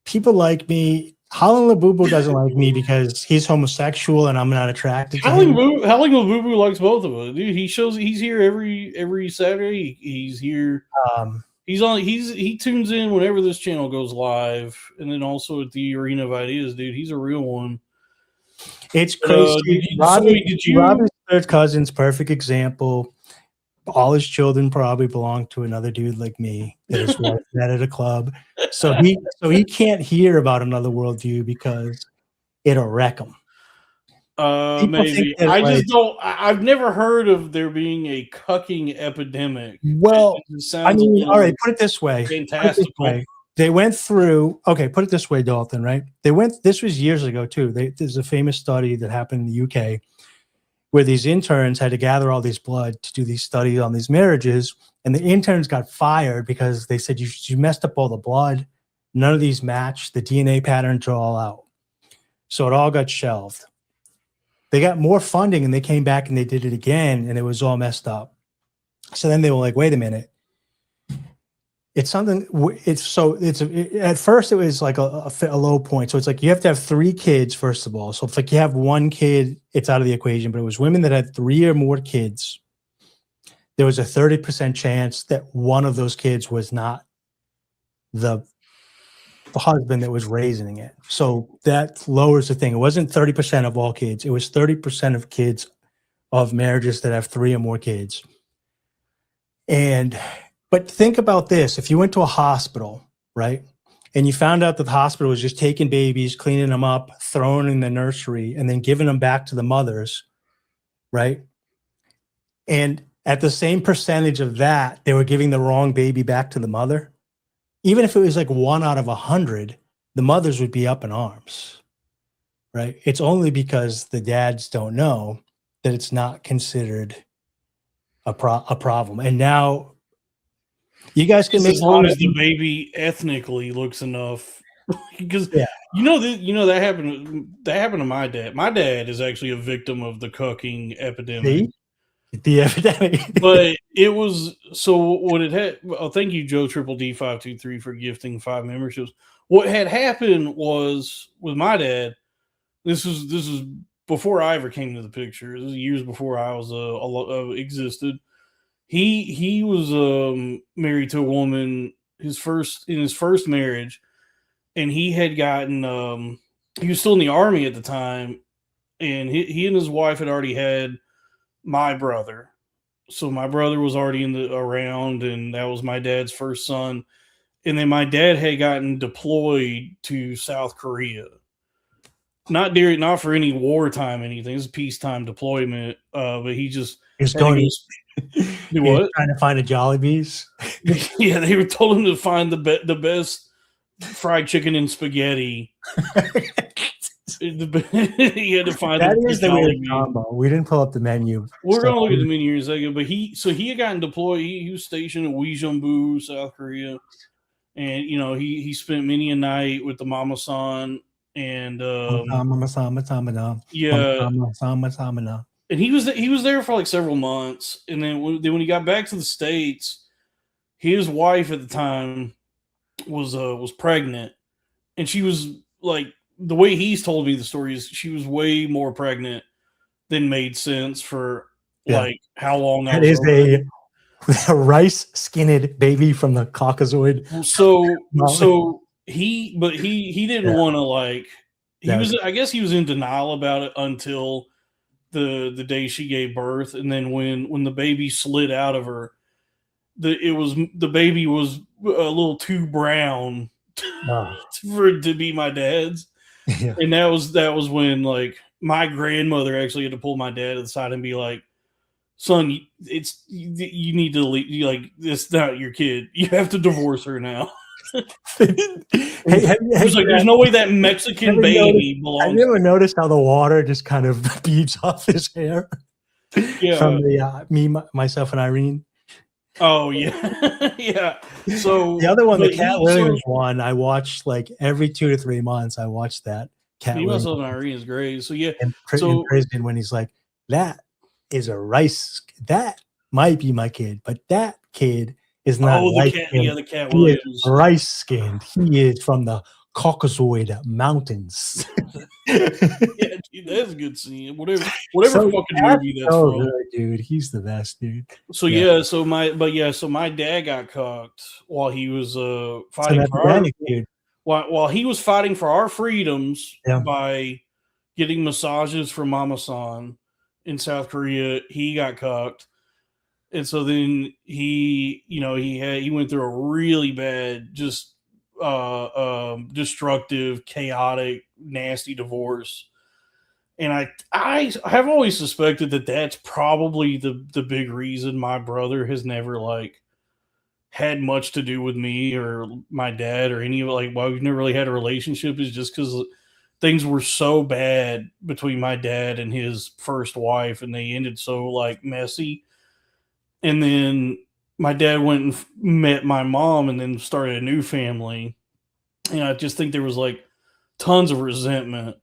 People like me. Howling Labubu doesn't like me because he's homosexual and I'm not attracted to him. Howling Labubu likes both of us, dude. He's here every Saturday. He's here. He tunes in whenever this channel goes live, and then also at the Arena of Ideas, dude. He's a real one. It's crazy. Robbie's third cousin's perfect example. All his children probably belong to another dude like me that his wife met at a club. So he can't hear about another worldview because it'll wreck him. Maybe I've never heard of there being a cucking epidemic. Well, I mean, all right. Put it this way. Fantastic. They went through. Okay, put it this way, Dalton. Right? This was years ago too. There's a famous study that happened in the UK where these interns had to gather all these blood to do these studies on these marriages, and the interns got fired because they said you messed up all the blood. None of these match. The DNA patterns are all out, so it all got shelved. They got more funding and they came back and they did it again and it was all messed up. So then they were like, wait a minute. At first it was like a low point. So it's like you have to have 3 kids, first of all. So if like you have 1 kid, it's out of the equation. But it was women that had 3 or more kids. There was a 30% chance that one of those kids was not the husband that was raising it. So that lowers the thing. It wasn't 30% of all kids. It was 30% of kids of marriages that have 3 or more kids. But think about this. If you went to a hospital, right, and you found out that the hospital was just taking babies, cleaning them up, throwing them in the nursery, and then giving them back to the mothers, right? And at the same percentage of that, they were giving the wrong baby back to the mother. Even if it was like 1 out of 100, the mothers would be up in arms, right? It's only because the dads don't know that it's not considered a problem. And now you guys can make as long as the baby ethnically looks enough, because that happened to my dad. My dad is actually a victim of the cucking epidemic. The epidemic. But it was so what it had. Oh, thank you, Joe Triple D523 for gifting 5 memberships. What had happened was with my dad. This is before I ever came to the picture. This is years before I was existed. He was married to a woman in his first marriage, and he had gotten he was still in the Army at the time, and he and his wife had already had my brother. So my brother was already around, and that was my dad's first son. And then my dad had gotten deployed to South Korea. Not for any wartime anything. It was a peacetime deployment. But he was going what? Trying to find a Jollibees. Yeah, they told him to find the best fried chicken and spaghetti. He had to find that is the weird combo. We didn't pull up the menu. We're gonna look at the menu in a second. But he had gotten deployed. He was stationed in Uijeongbu, South Korea, and he spent many a night with the mama-san and and he was there for like several months. And then when he got back to the States, his wife at the time was pregnant, and she was like, the way he's told me the story is she was way more pregnant than made sense for like how long that is a rice-skinned baby from the Caucasoid. So he didn't want to I guess he was in denial about it until the day she gave birth, and then when the baby slid out of her, the baby was a little too brown for it to be my dad's. Yeah. And that was when like my grandmother actually had to pull my dad to the side and be like, "Son, you need to leave. It's not your kid. You have to divorce her now." He's like, there's no way that Mexican baby Have belongs. you ever noticed how the water just kind of beads off his hair? Yeah. From the myself, and Irene. Oh yeah, yeah. So The other one, the but Cat he- Williams so- one, I watched like every 2 to 3 months. I watched that Cat He Williams myself and Irene is great. So yeah, in so prison when he's like, "That is a rice. That might be my kid, but that kid is not like him. the Cat He Williams. is rice skinned. He is from the Caucasoid Mountains." Yeah, dude, that's a good scene. Whatever So fucking movie that's so from. good, dude. He's the best, dude. So Yeah. so my dad got cocked while he was So fighting that for our dude. while he was fighting for our freedoms Yeah. by getting massages from Mama San in South Korea. He got cocked. And so then he went through a really bad, just destructive, chaotic, nasty divorce. And I have always suspected that that's probably the big reason my brother has never like had much to do with me or my dad or any of like why we've never really had a relationship is just because things were so bad between my dad and his first wife and they ended so like messy. And then my dad went and met my mom and then started a new family. And I just think there was like tons of resentment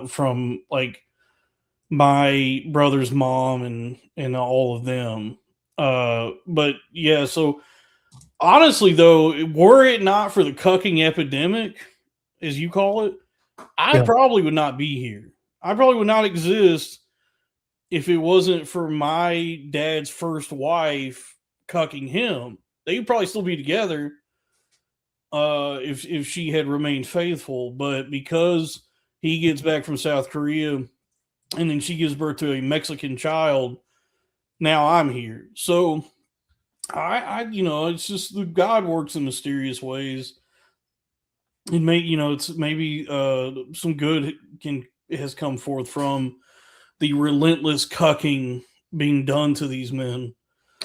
from like my brother's mom and all of them. But yeah, so honestly though, were it not for the cucking epidemic, as you call it, I probably would not be here. I probably would not exist if it wasn't for my dad's first wife cucking him. They'd probably still be together if she had remained faithful. But because he gets back from South Korea and then she gives birth to a Mexican child, now I'm here. So I it's just God works in mysterious ways. And it's maybe some good has come forth from the relentless cucking being done to these men.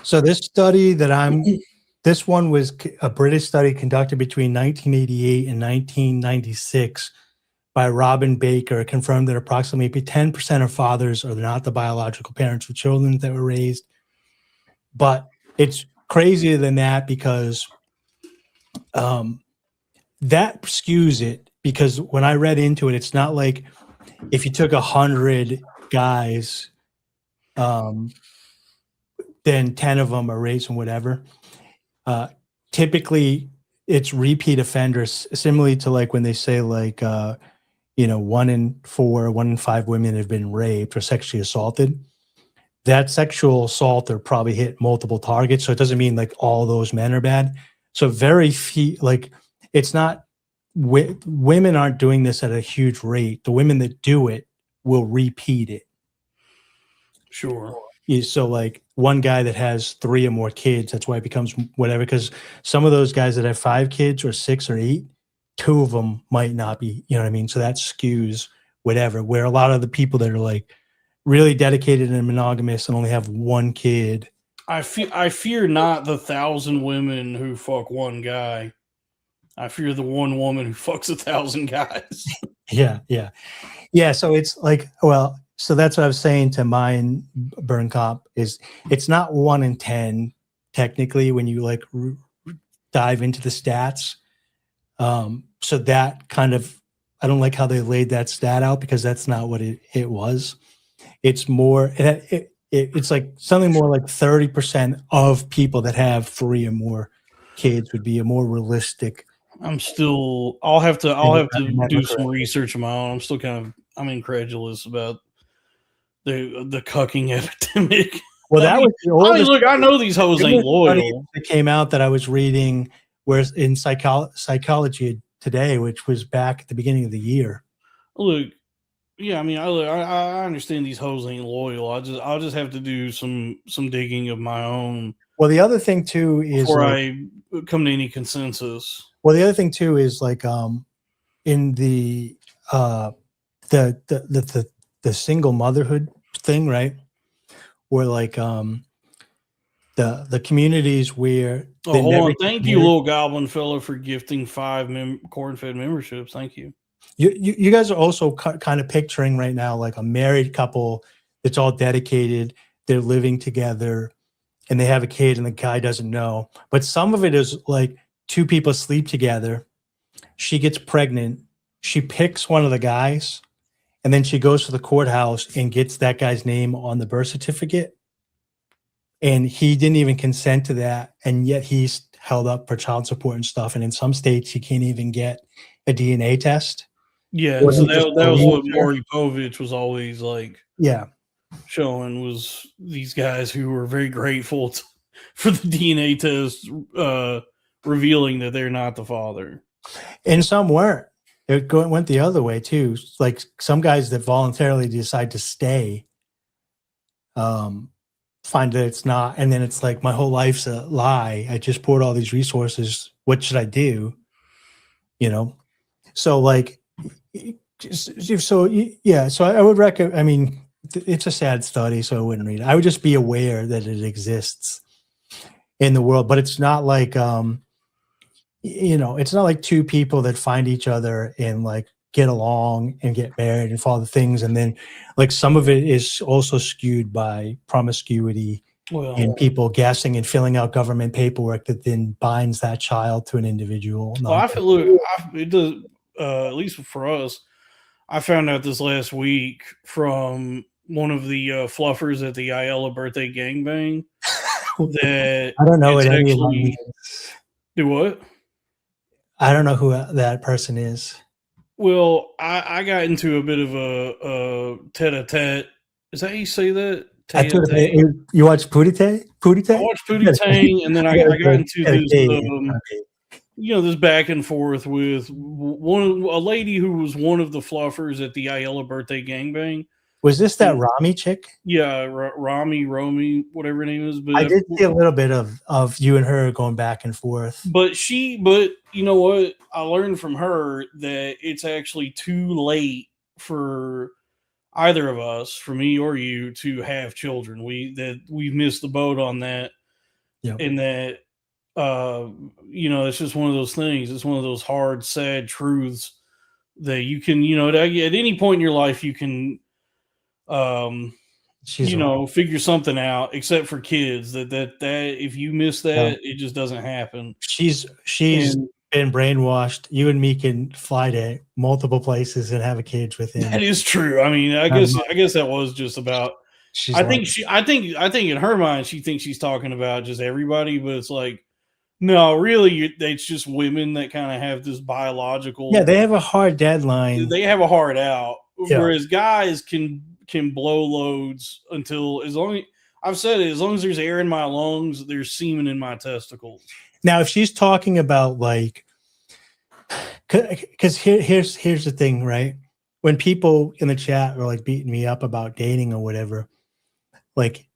So this study this one was a British study conducted between 1988 and 1996 by Robin Baker. It confirmed that approximately 10% of fathers are not the biological parents of children that were raised. But it's crazier than that because that skews it, because when I read into it, it's not like if you took 100 guys, then 10 of them are raised and whatever. Typically, it's repeat offenders, similarly to like when they say like, 1 in 4, 1 in 5 women have been raped or sexually assaulted. That sexual assaulter probably hit multiple targets. So it doesn't mean like all those men are bad. So very few, like it's not, women aren't doing this at a huge rate. The women that do it will repeat it. Sure. So like one guy that has 3 or more kids, that's why it becomes whatever, because some of those guys that have 5 kids or 6 or 8, 2 of them might not be, you know what I mean? So that skews whatever, where a lot of the people that are like really dedicated and monogamous and only have 1 kid. I fear not the 1,000 women who fuck one guy. I fear the one woman who fucks 1,000 guys. Yeah. So it's like, well, so that's what I was saying to mine, Burn Cop, is it's not 1 in 10 technically when you like dive into the stats. So that kind of, I don't like how they laid that stat out because that's not what it was. It's more, it's like something more like 30% of people that have 3 or more kids would be a more realistic. I'll have to do some research of my own. I'm still I'm incredulous about the cucking epidemic. Well, that was the oldest. Look, I know these hoes ain't loyal. It came out that I was reading, whereas in Psychology Today, which was back at the beginning of the year. Look, yeah, I mean, I understand these hoes ain't loyal. I'll just have to do some digging of my own. Well, the other thing too is before I come to any consensus. Well, the other thing too is like in the single motherhood thing, right? Where like the communities where Oh, they hold never on. Thank you, little goblin fella, for gifting 5 Cornfed memberships. Thank you. You guys are also kind of picturing right now like a married couple that's all dedicated. They're living together and they have a kid and the guy doesn't know. But some of it is like 2 people sleep together. She gets pregnant. She picks one of the guys and then she goes to the courthouse and gets that guy's name on the birth certificate. And he didn't even consent to that. And yet he's held up for child support and stuff. And in some states, he can't even get a DNA test. Yeah, Or so he just that was what believes her. Maury Povich was always like Yeah. showing, was these guys who were very grateful for the DNA test revealing that they're not the father. And some weren't. It went the other way too. Like some guys that voluntarily decide to stay find that it's not. And then it's like, my whole life's a lie. I just poured all these resources. What should I do? You know? So like, so yeah, so I would recommend, I mean, it's a sad study, so I wouldn't read it. I would just be aware that it exists in the world, but it's not like, it's not like 2 people that find each other and like get along and get married and follow the things. And then like some of it is also skewed by promiscuity and people guessing and filling out government paperwork that then binds that child to an individual. Well, I feel it does, at least for us. I found out this last week from one of the fluffers at the Ayala birthday gangbang that I don't know what any of actually them means. do what? I don't know who that person is. Well, I got into a bit of a tete-a-tete. Is that how you say that? Tete-a-tete? You watch Pootie? I watched Pootie Tang, and then I got into this, this back and forth with a lady who was one of the fluffers at the Ayala birthday gangbang. Was this that Rami chick? Yeah, Romy, whatever her name is. But I did see a little bit of you and her going back and forth. But you know what? I learned from her that it's actually too late for either of us, for me or you, to have children. We've missed the boat on that. Yeah. And that it's just one of those things. It's one of those hard, sad truths that you can, at any point in your life you can figure something out, except for kids, that if you miss that, it just doesn't happen. She's been brainwashed. You and me can fly to multiple places and have a kids with him. That is true. I mean, I guess that was just about. I think in her mind she thinks she's talking about just everybody, but it's like, no, really, it's just women that kind of have this biological. Yeah, they have a hard deadline. They have a hard out, whereas guys can blow loads until as long as there's air in my lungs, there's semen in my testicles. Now, if she's talking about like, because here's the thing, right? When people in the chat are like beating me up about dating or whatever, like,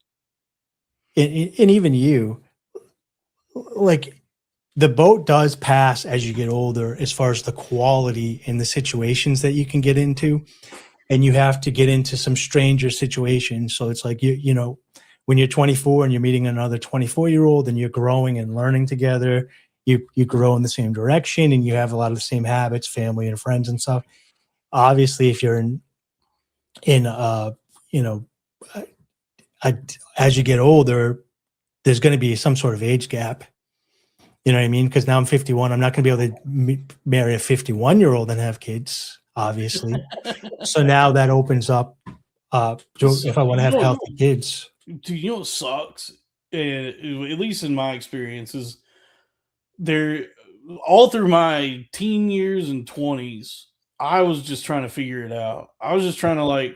and even you, like, the boat does pass as you get older as far as the quality and the situations that you can get into. And you have to get into some stranger situations. So it's like, when you're 24 and you're meeting another 24-year-old and you're growing and learning together, you grow in the same direction and you have a lot of the same habits, family and friends and stuff. Obviously, if you're as you get older, there's going to be some sort of age gap. You know what I mean? Because now I'm 51. I'm not going to be able to marry a 51-year-old and have kids, obviously. So now that opens up if I want to have healthy kids. Do you know what sucks? At least in my experience, is there all through my teen years and 20s, I was just trying to figure it out. I was just trying to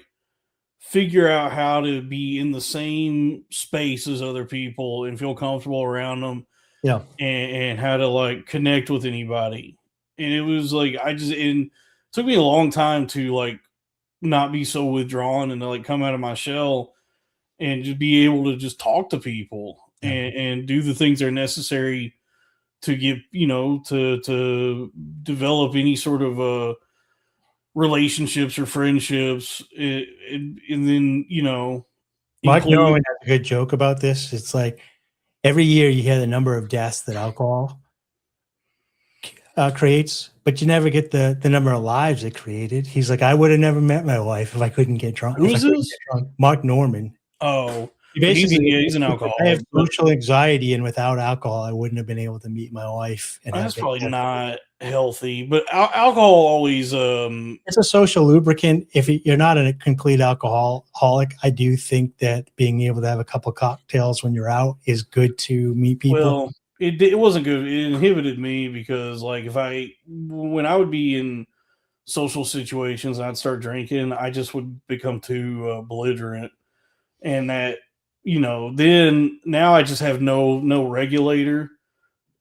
figure out how to be in the same space as other people and feel comfortable around them. Yeah. And how to connect with anybody. And it was it took me a long time to not be so withdrawn and to come out of my shell and just be able to just talk to people and do the things that are necessary to get, to develop any sort of relationships or friendships. And then, Mike Norman has a good joke about this. It's like, every year you hear the number of deaths that alcohol creates, but you never get the number of lives it created. He's like, I would have never met my wife if I couldn't get drunk. Who is this? Mark Norman. Oh, He basically, he's an alcoholic. I have social anxiety, and without alcohol, I wouldn't have been able to meet my wife. And that's probably not healthy. But alcohol always it's a social lubricant. If you're not a complete alcoholic, I do think that being able to have a couple cocktails when you're out is good to meet people. Well, it wasn't good. It inhibited me because, like, when I would be in social situations and I'd start drinking, I just would become too belligerent, and that, then now I just have no regulator.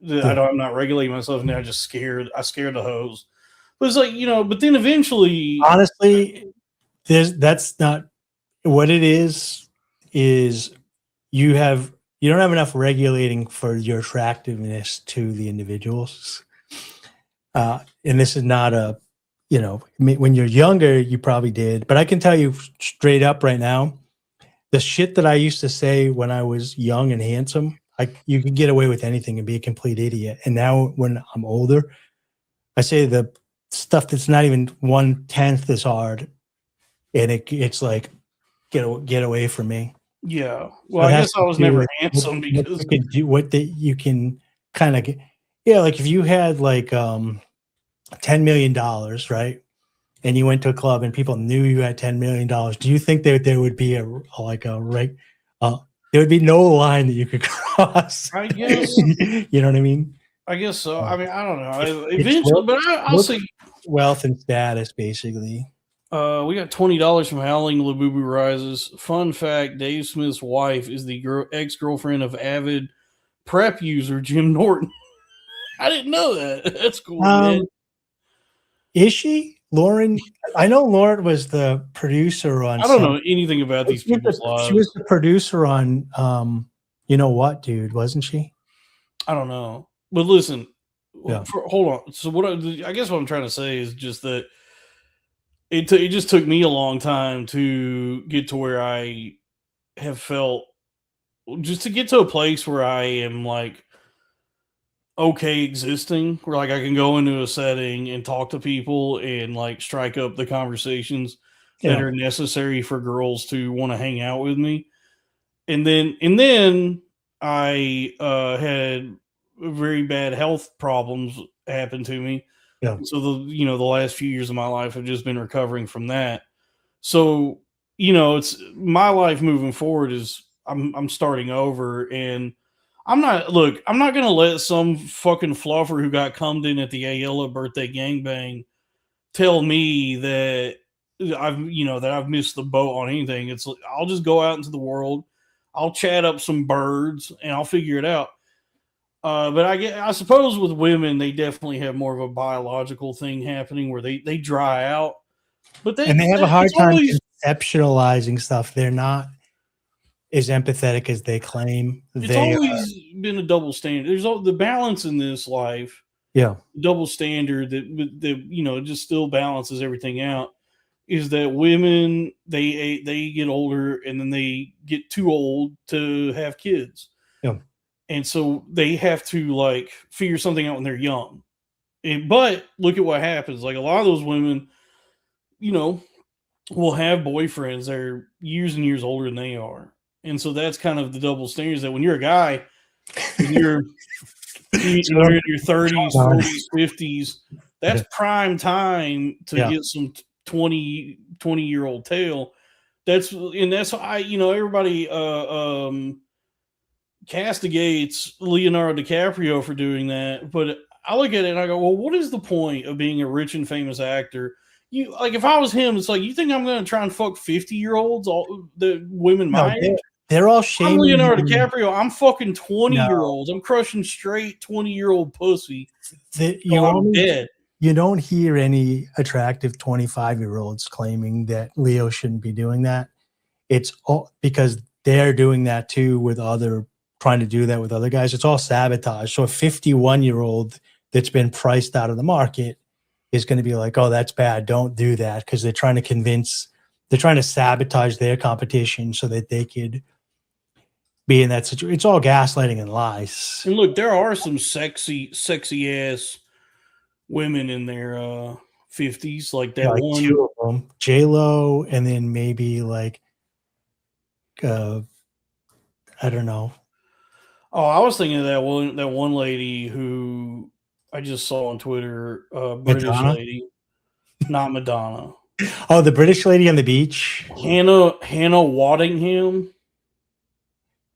I'm not regulating myself, and I just scared the hose. But it's like, but then eventually, honestly, that's not what it is. Is you don't have enough regulating for your attractiveness to the individuals. And this is not when you're younger, you probably did. But I can tell you straight up right now, the shit that I used to say when I was young and handsome, you could get away with anything and be a complete idiot. And now when I'm older, I say the stuff that's not even 1/10 as hard. And it's like, get away from me. Yeah. Well, I guess I was never handsome because you can kind of get, like if you had like $10 million, right? And you went to a club and people knew you had $10 million. Do you think that there would be there would be no line that you could cross? I guess. You know what I mean? I guess so. I mean, I don't know. Eventually, but I'll say wealth and status, basically. We got $20 from Howling Labubu Rises. Fun fact: Dave Smith's wife is the ex-girlfriend of avid prep user Jim Norton. I didn't know that. That's cool. Man. Is she? Lauren, I know Lauren was the producer on. I don't know anything about these people's lives. She was the producer on, you know what, dude, wasn't she? I don't know, but listen, yeah. Hold on. So I guess what I'm trying to say is just that it just took me a long time to get to where I have felt, just to get to a place where I am like okay existing, where like I can go into a setting and talk to people and like strike up the conversations that are necessary for girls to want to hang out with me. And then I had very bad health problems happen to me. Yeah. So the last few years of my life have just been recovering from that. So, it's my life moving forward is I'm starting over, and I'm not going to let some fucking fluffer who got cummed in at the Ayala birthday gangbang tell me that I've missed the boat on anything. It's like, I'll just go out into the world. I'll chat up some birds and I'll figure it out. But I suppose with women, they definitely have more of a biological thing happening where they dry out. But they have a hard time conceptualizing stuff. They're not as empathetic as they claim. It's always been a double standard. There's the balance in this life. Yeah. Double standard that just still balances everything out. Is that women, they get older and then they get too old to have kids. Yeah. And so they have to like figure something out when they're young. But look at what happens. Like a lot of those women, will have boyfriends that are years and years older than they are. And so that's kind of the double standards, that when you're a guy, when you're in your 30s, 40s, 50s, that's prime time to get some 20-year-old tail. That's why everybody castigates Leonardo DiCaprio for doing that. But I look at it and I go, well, what is the point of being a rich and famous actor? If I was him, it's like, you think I'm going to try and fuck 50-year-olds, all the women my age? They're all shaming. I'm Leonardo DiCaprio. I'm fucking 20-year-olds. I'm crushing straight 20-year-old pussy. I'm dead. You don't hear any attractive 25-year-olds claiming that Leo shouldn't be doing that. It's all because they're doing that too trying to do that with other guys. It's all sabotage. So a 51-year-old that's been priced out of the market is going to be like, oh, that's bad. Don't do that. Because they're trying to sabotage their competition so that they could be in that situation. It's all gaslighting and lies. And look, there are some sexy ass women in their 50s, like that Like one. 2 of them, J-Lo, and then maybe like, I don't know. Oh, I was thinking of that one lady who I just saw on Twitter, British Madonna? lady, not Madonna. Oh, the British lady on the beach. Hannah Waddingham.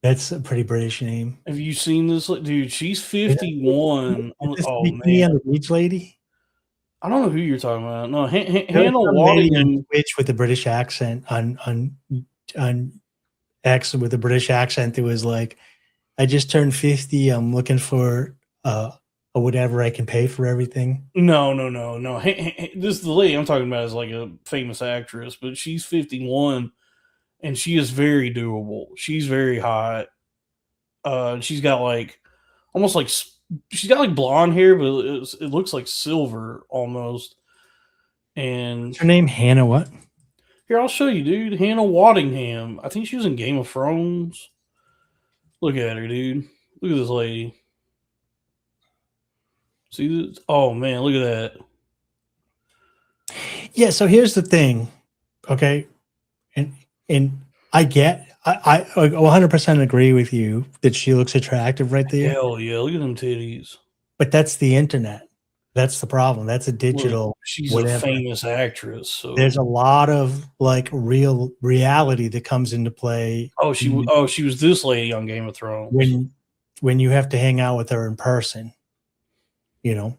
That's a pretty British name. Have you seen this dude? She's 51. Is this Oh bikini man, on the beach lady? I don't know who you're talking about. No, There was Hannah some lady on Waddingham. Twitch with a British accent on X with a British accent. It was like, I just turned 50. I'm looking for whatever I can pay for everything. No. This is the lady I'm talking about is like a famous actress, but she's 51 and she is very doable. She's very hot. She's got like almost like she's got like blonde hair, but it looks like silver almost. And What's her name? Hannah what? here, I'll show you, dude. Hannah Waddingham. I think she was in Game of Thrones. Look at her, dude. Look at this lady. See this? Oh man, look at that. Yeah, so here's the thing. Okay. And I 100% agree with you that she looks attractive right there. Hell yeah, look at them titties. But that's the internet. That's the problem. That's a digital. Look, she's whatever. a famous actress. So There's a lot of like real reality that comes into play. she was this lady on Game of Thrones. When you have to hang out with her in person, you know.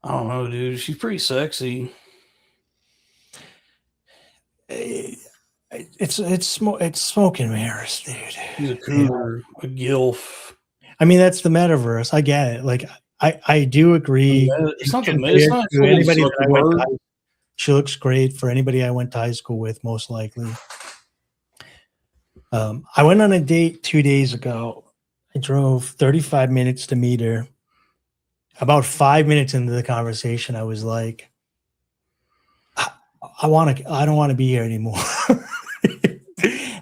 I don't know, dude. She's pretty sexy. It's smoke and mirrors, dude. She's a cougar, a gilf. I mean, that's the metaverse. I get it. Like, I do agree. It's not anybody that I went to, she looks great for anybody I went to high school with, most likely. I went on a date 2 days ago. I drove 35 minutes to meet her. About 5 minutes into the conversation, I was like, I don't want to be here anymore.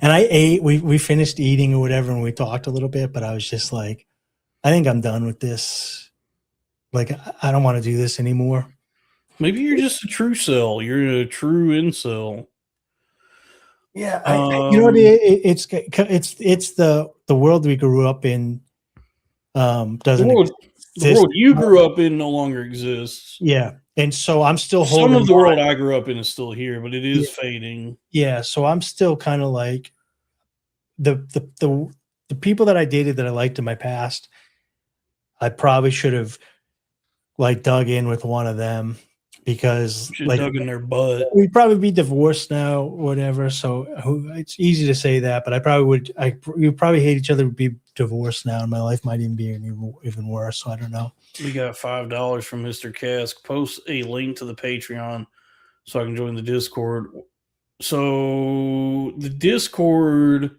And I ate, we finished eating or whatever, and we talked a little bit, but I was just like, I think I'm done with this. Like, I don't want to do this anymore. Maybe you're just a true cell. You're a true incel. Yeah, you know what? It's the world we grew up in. Doesn't the world you grew up in no longer exists. Yeah, and so I'm still holding. Some of the world I grew up in is still here, but it is fading. Yeah, so I'm still kind of like the people that I dated that I liked in my past. I probably should have like dug in with one of them because like dug in their butt. We'd probably be divorced now, whatever. So it's easy to say that, but I probably would. We probably hate each other. Would be divorced now, and my life might even be even worse. So I don't know. We got $5 from Mr. Cask. Post a link to the Patreon so I can join the Discord. So the Discord.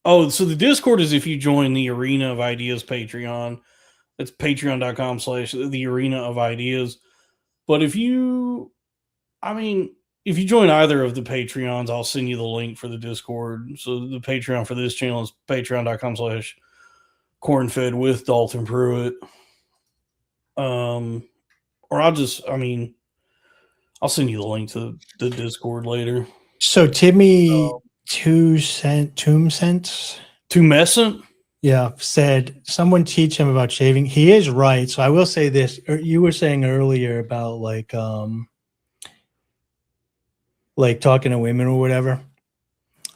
Oh, so the Discord is if you join the Arena of Ideas Patreon. It's patreon.com/the Arena of Ideas. But if you join either of the Patreons, I'll send you the link for the Discord. So the Patreon for this channel is patreon.com/Cornfed with Dalton Pruitt. Or I'll send you the link to the Discord later. So Timmy Tumescent, yeah, said someone teach him about shaving. He is right. So I will say this. You were saying earlier about like talking to women or whatever.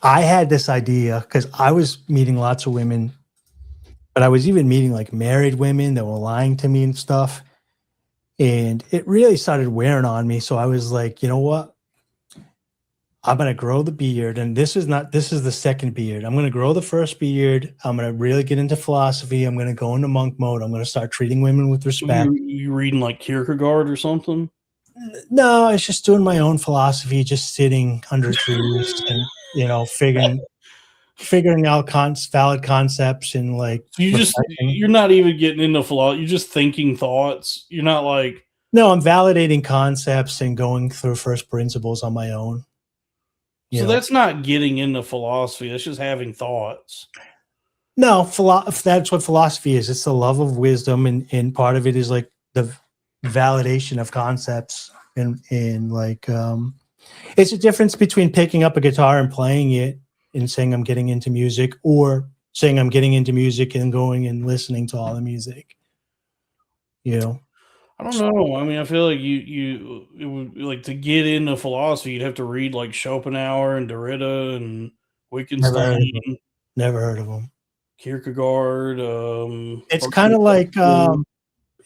I had this idea because I was meeting lots of women, but I was even meeting like married women that were lying to me and stuff. And it really started wearing on me. So I was like, you know what? I'm going to grow the beard. And this is the second beard. I'm going to grow the first beard. I'm going to really get into philosophy. I'm going to go into monk mode. I'm going to start treating women with respect. You reading like Kierkegaard or something? No, it's just doing my own philosophy, just sitting under trees and, you know, figuring out valid concepts and like. So you're not even getting into philosophy. You're just thinking thoughts. You're not like. No, I'm validating concepts and going through first principles on my own. So know? that's not getting into philosophy. That's just having thoughts. No, that's what philosophy is. It's the love of wisdom, and part of it is like the validation of concepts, and like it's a difference between picking up a guitar and playing it and saying I'm getting into music, or saying I'm getting into music and going and listening to all the music. You know, I don't know. I mean, I feel like it would like to get into philosophy, you'd have to read like Schopenhauer and Derrida and never heard of them. Wittgenstein, Never heard of them. Kierkegaard. It's kind of like oh,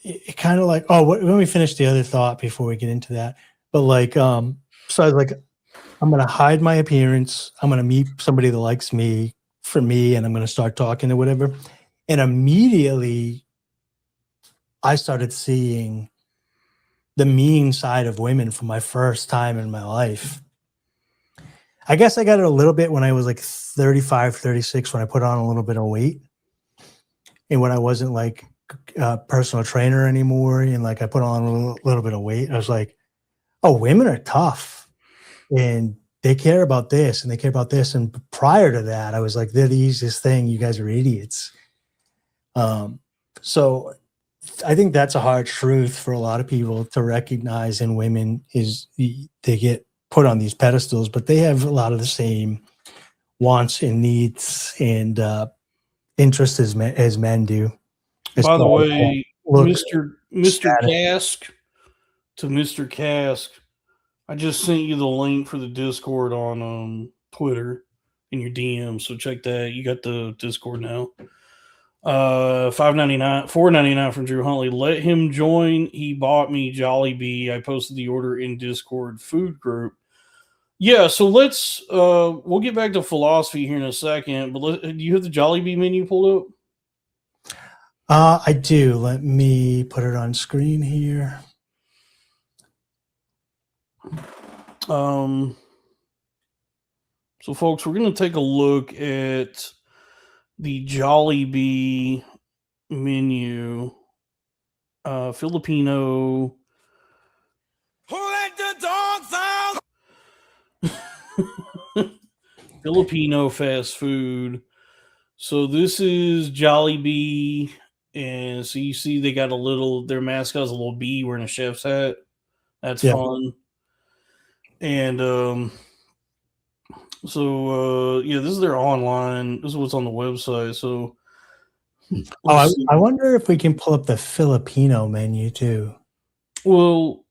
let me finish the other thought before we get into that. But like, so I was like, I'm gonna hide my appearance. I'm gonna meet somebody that likes me for me, and I'm gonna start talking or whatever. And immediately, I started seeing the mean side of women for my first time in my life. I guess I got it a little bit when I was like 35, 36, when I put on a little bit of weight. And when I wasn't like a personal trainer anymore, and like I put on a little bit of weight, I was like, oh, women are tough. And they care about this and they care about this. And prior to that, I was like, they're the easiest thing. You guys are idiots. So I think that's a hard truth for a lot of people to recognize in women, is they get put on these pedestals, but they have a lot of the same wants and needs and interests as men do. By the way, Mr. Cask to Mr. Cask, I just sent you the link for the Discord on Twitter in your DM, so check that. You got the Discord now. $5.99, $4.99 from Drew Huntley. Let him join. He bought me Jollibee. I posted the order in Discord food group. Yeah, so let's we'll get back to philosophy here in a second. But do you have the Jollibee menu pulled up? I do. Let me put it on screen here. So folks, we're going to take a look at the Jollibee menu. Filipino. Who let the dogs out? Filipino fast food. So this is Jollibee, and so you see they got their mascot is a little bee wearing a chef's hat. That's fun. And yeah, this is their online. This is what's on the website. So I wonder if we can pull up the Filipino menu too. Well,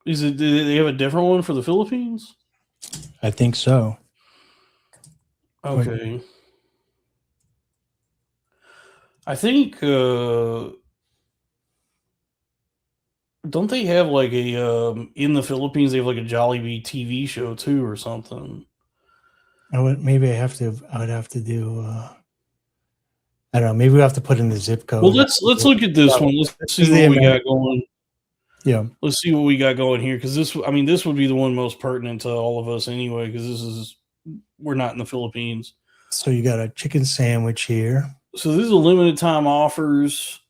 do they have a different one for the Philippines? I think so. Okay. I think don't they have like a in the Philippines they have like a Jollibee TV show too or something? Maybe I would have to do I don't know, maybe we have to put in the zip code. Well, let's look at this one. Let's see what we got going. Yeah. Let's see what we got going here, because this would be the one most pertinent to all of us anyway, because we're not in the Philippines. So you got a chicken sandwich here. So this is a limited time offers.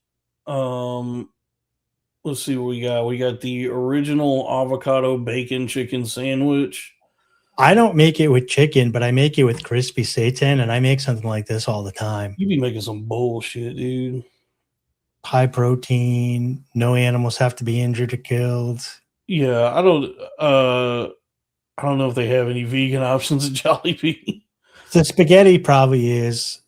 Let's see what we got. We got the original avocado bacon chicken sandwich. I don't make it with chicken, but I make it with crispy seitan, and I make something like this all the time. You be making some bullshit, dude. High protein, no animals have to be injured or killed. Yeah, I don't know if they have any vegan options at Jollibee. The spaghetti probably is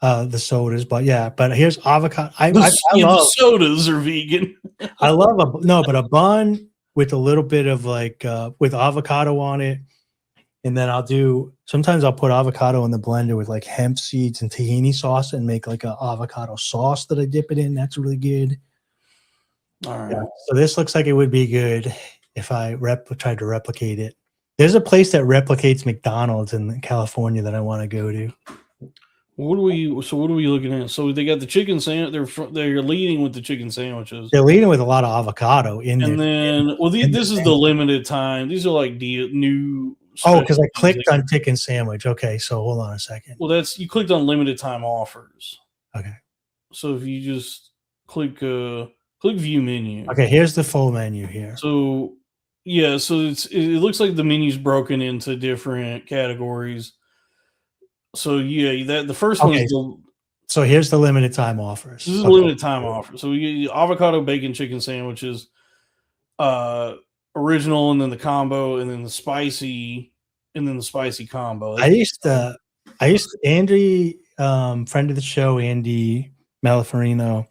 the sodas, but yeah. But here's avocado. I love the sodas are vegan. I love a bun with a little bit of like with avocado on it, and then sometimes I'll put avocado in the blender with like hemp seeds and tahini sauce and make like an avocado sauce that I dip it in. That's really good. All right. Yeah, so this looks like it would be good if I tried to replicate it. There's a place that replicates McDonald's in California that I want to go to. What are we looking at? So they got the chicken sandwich. They're leading with the chicken sandwiches. They're leading with a lot of avocado in there. And then, this is the limited time. These are like new. Oh, because I clicked on chicken sandwich. Okay, so hold on a second. Well, you clicked on limited time offers. Okay. So if you just click view menu. Okay, here's the full menu here. So Yeah, so it looks like the menu's broken into different categories. So yeah, that the first one Okay, is the so here's the limited time offers. this is a Okay. limited time offer. So we get avocado bacon chicken sandwiches, original, and then the combo, and then the spicy, and then the spicy combo. I used to Andy, friend of the show, Andy Malafarino,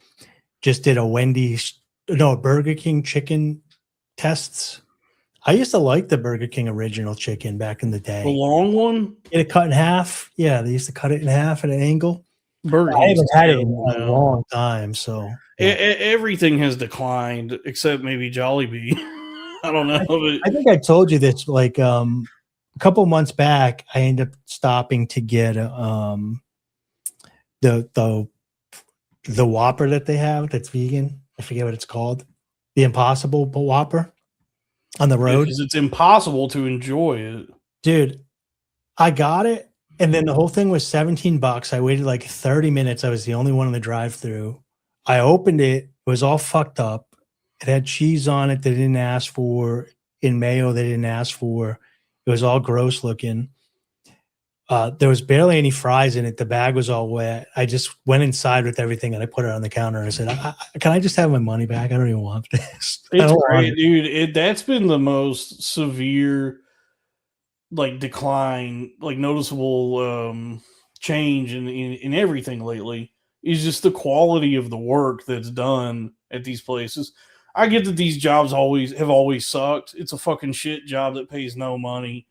just did a Burger King chicken tests. I used to like the Burger King original chicken back in the The day. long one, Get it cut in half. Yeah, they used to cut it in half at an angle. Burger I King's haven't had it in terrible a now. long time, so yeah. Everything has declined except maybe Jollibee. I don't know, but I think I told you this like a couple months back. I ended up stopping to get the Whopper that they have that's vegan. I forget what it's called. The Impossible Whopper on the road. because it's impossible to enjoy it. Dude, I got it. And then the whole thing was $17. I waited like 30 minutes. I was the only one in the drive-thru. I opened it. It was all fucked up. It had cheese on it they didn't ask for, in mayo they didn't ask for. It was all gross looking. There was barely any fries in it. The bag was all wet. I just went inside with everything and I put it on the counter. I said, can I just have my money back? I don't even want this. I It's don't want great, it. dude. That's been the most severe, like, decline, like, noticeable change in everything lately. Is just the quality of the work that's done at these places. I get that these jobs have always sucked. It's a fucking shit job that pays no money.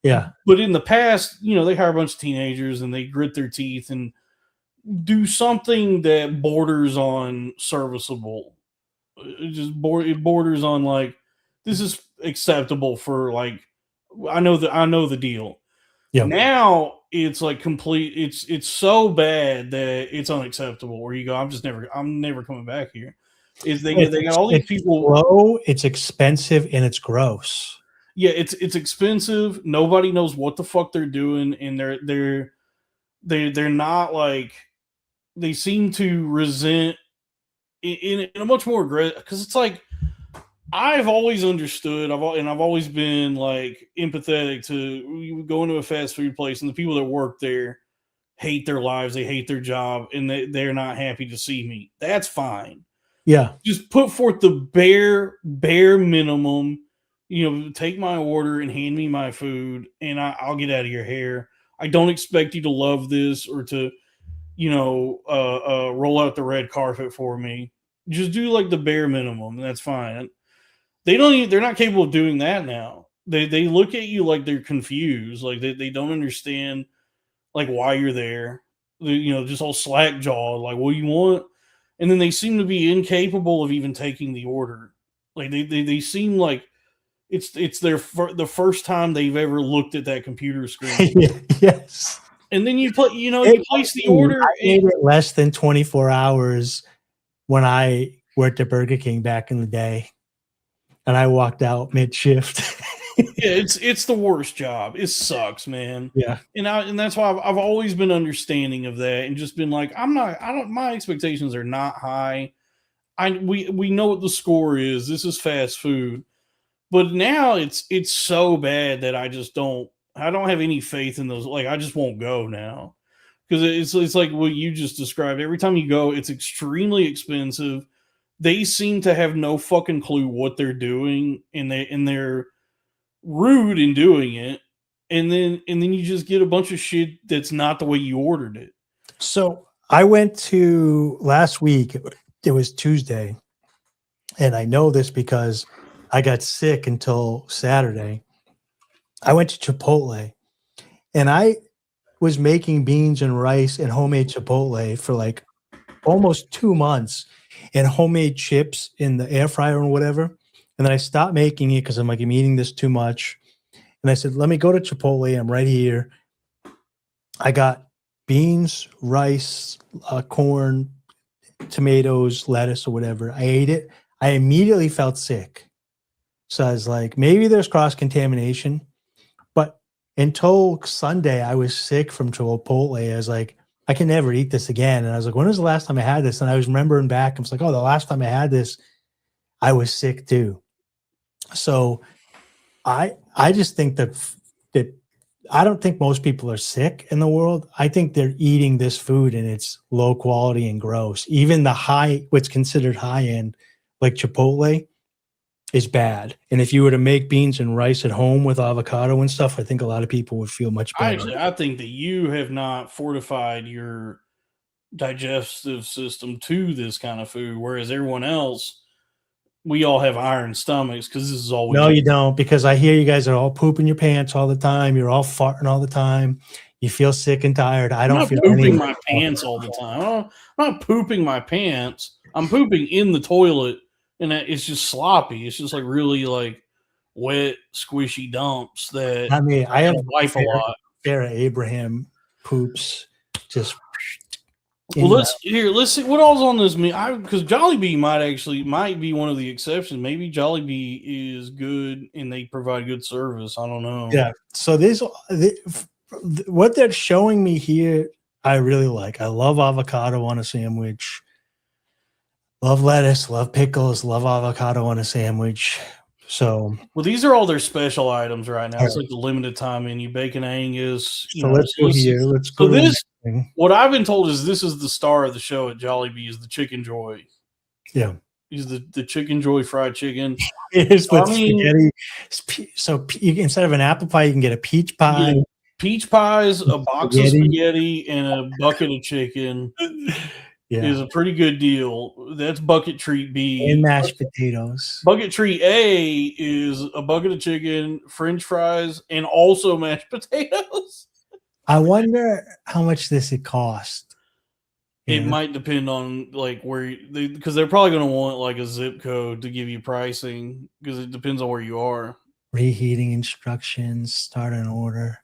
Yeah. But in the past, they hire a bunch of teenagers and they grit their teeth and do something that borders on serviceable. It borders on, like, this is acceptable for, like, I know the deal. Yeah. Now it's like complete. It's so bad that it's unacceptable. Where you go, I'm never coming back here. They got all these It's people. low, it's expensive, and it's gross. Yeah, it's expensive. Nobody knows what the fuck they're doing, and they're not, like, they seem to resent in a much more aggressive, because it's like, I've always understood. I've always been, like, empathetic to, you go into a fast food place and the people that work there hate their lives, they hate their job, and they're not happy to see me. That's fine. Yeah. Just put forth the bare minimum. Take my order and hand me my food, and I'll get out of your hair. I don't expect you to love this or to, roll out the red carpet for me. Just do, like, the bare minimum, and that's fine. They're not capable of doing that now. They look at you like they're confused, like they don't understand, like, why you're there. Just all slack jawed, like, what do you want? And then they seem to be incapable of even taking the order. Like they seem like it's the first time they've ever looked at that computer screen. Yes. And then you place the order. I made it less than 24 hours when I worked at Burger King back in the day. And I walked out mid-shift. Yeah, it's the worst job. It sucks, man. Yeah. And that's why I've always been understanding of that and just been like, my expectations are not high. We know what the score is. This is fast food. But now it's so bad that I don't have any faith in those. Like, I just won't go now. Because it's like what you just described. Every time you go, it's extremely expensive. They seem to have no fucking clue what they're doing, and they're rude in doing it. And then you just get a bunch of shit that's not the way you ordered it. So I went to last week. It was Tuesday, and I know this because I got sick until Saturday. I went to Chipotle, and I was making beans and rice and homemade Chipotle for like almost 2 months, and homemade chips in the air fryer or whatever. And then I stopped making it because I'm like, I'm eating this too much. And I said, let me go to Chipotle. I'm right here. I got beans, rice, corn, tomatoes, lettuce, or whatever. I ate it. I immediately felt sick. So I was like, maybe there's cross-contamination. But until Sunday, I was sick from Chipotle. I was like, I can never eat this again. And I was like, when was the last time I had this? And I was remembering back. I was like, oh, the last time I had this, I was sick too. So I just think that I don't think most people are sick in the world. I think they're eating this food and it's low quality and gross. Even the what's considered high end, like Chipotle, is bad. And if you were to make beans and rice at home with avocado and stuff, I think a lot of people would feel much better. I think that you have not fortified your digestive system to this kind of food, whereas everyone else, we all have iron stomachs because this is all we No, eat. you don't, because I hear you guys are all pooping your pants all the time. You're all farting all the time. You feel sick and tired. I I'm don't not feel pooping my pants all the time. I'm not pooping my pants. I'm pooping in the toilet, and it's just sloppy. It's just like really like wet, squishy dumps that I mean, I have wipe a lot. Sarah Abraham poops just. Well, let's see what else on this because Jollibee might be one of the exceptions. Maybe Jollibee is good and they provide good service. I don't know. Yeah. So what they're showing me here, I really like. I love avocado on a sandwich. Love lettuce. Love pickles. Love avocado on a sandwich. So, well, these are all their special items right now. It's like the limited time menu, bacon Angus. So let's go here. Let's go. So this, what I've been told is this is the star of the show at Jollibee is the Chicken Joy. Yeah, is the Chicken Joy fried chicken. Here's with spaghetti. So instead of an apple pie, you can get a peach pie. Peach pies, a box of spaghetti, and a bucket of chicken. Is a pretty good deal. That's bucket treat B. And mashed potatoes. Bucket treat A is a bucket of chicken, French fries, and also mashed potatoes. I wonder how much this would cost. It might depend on like because they're probably going to want like a zip code to give you pricing because it depends on where you are. Reheating instructions, start an order.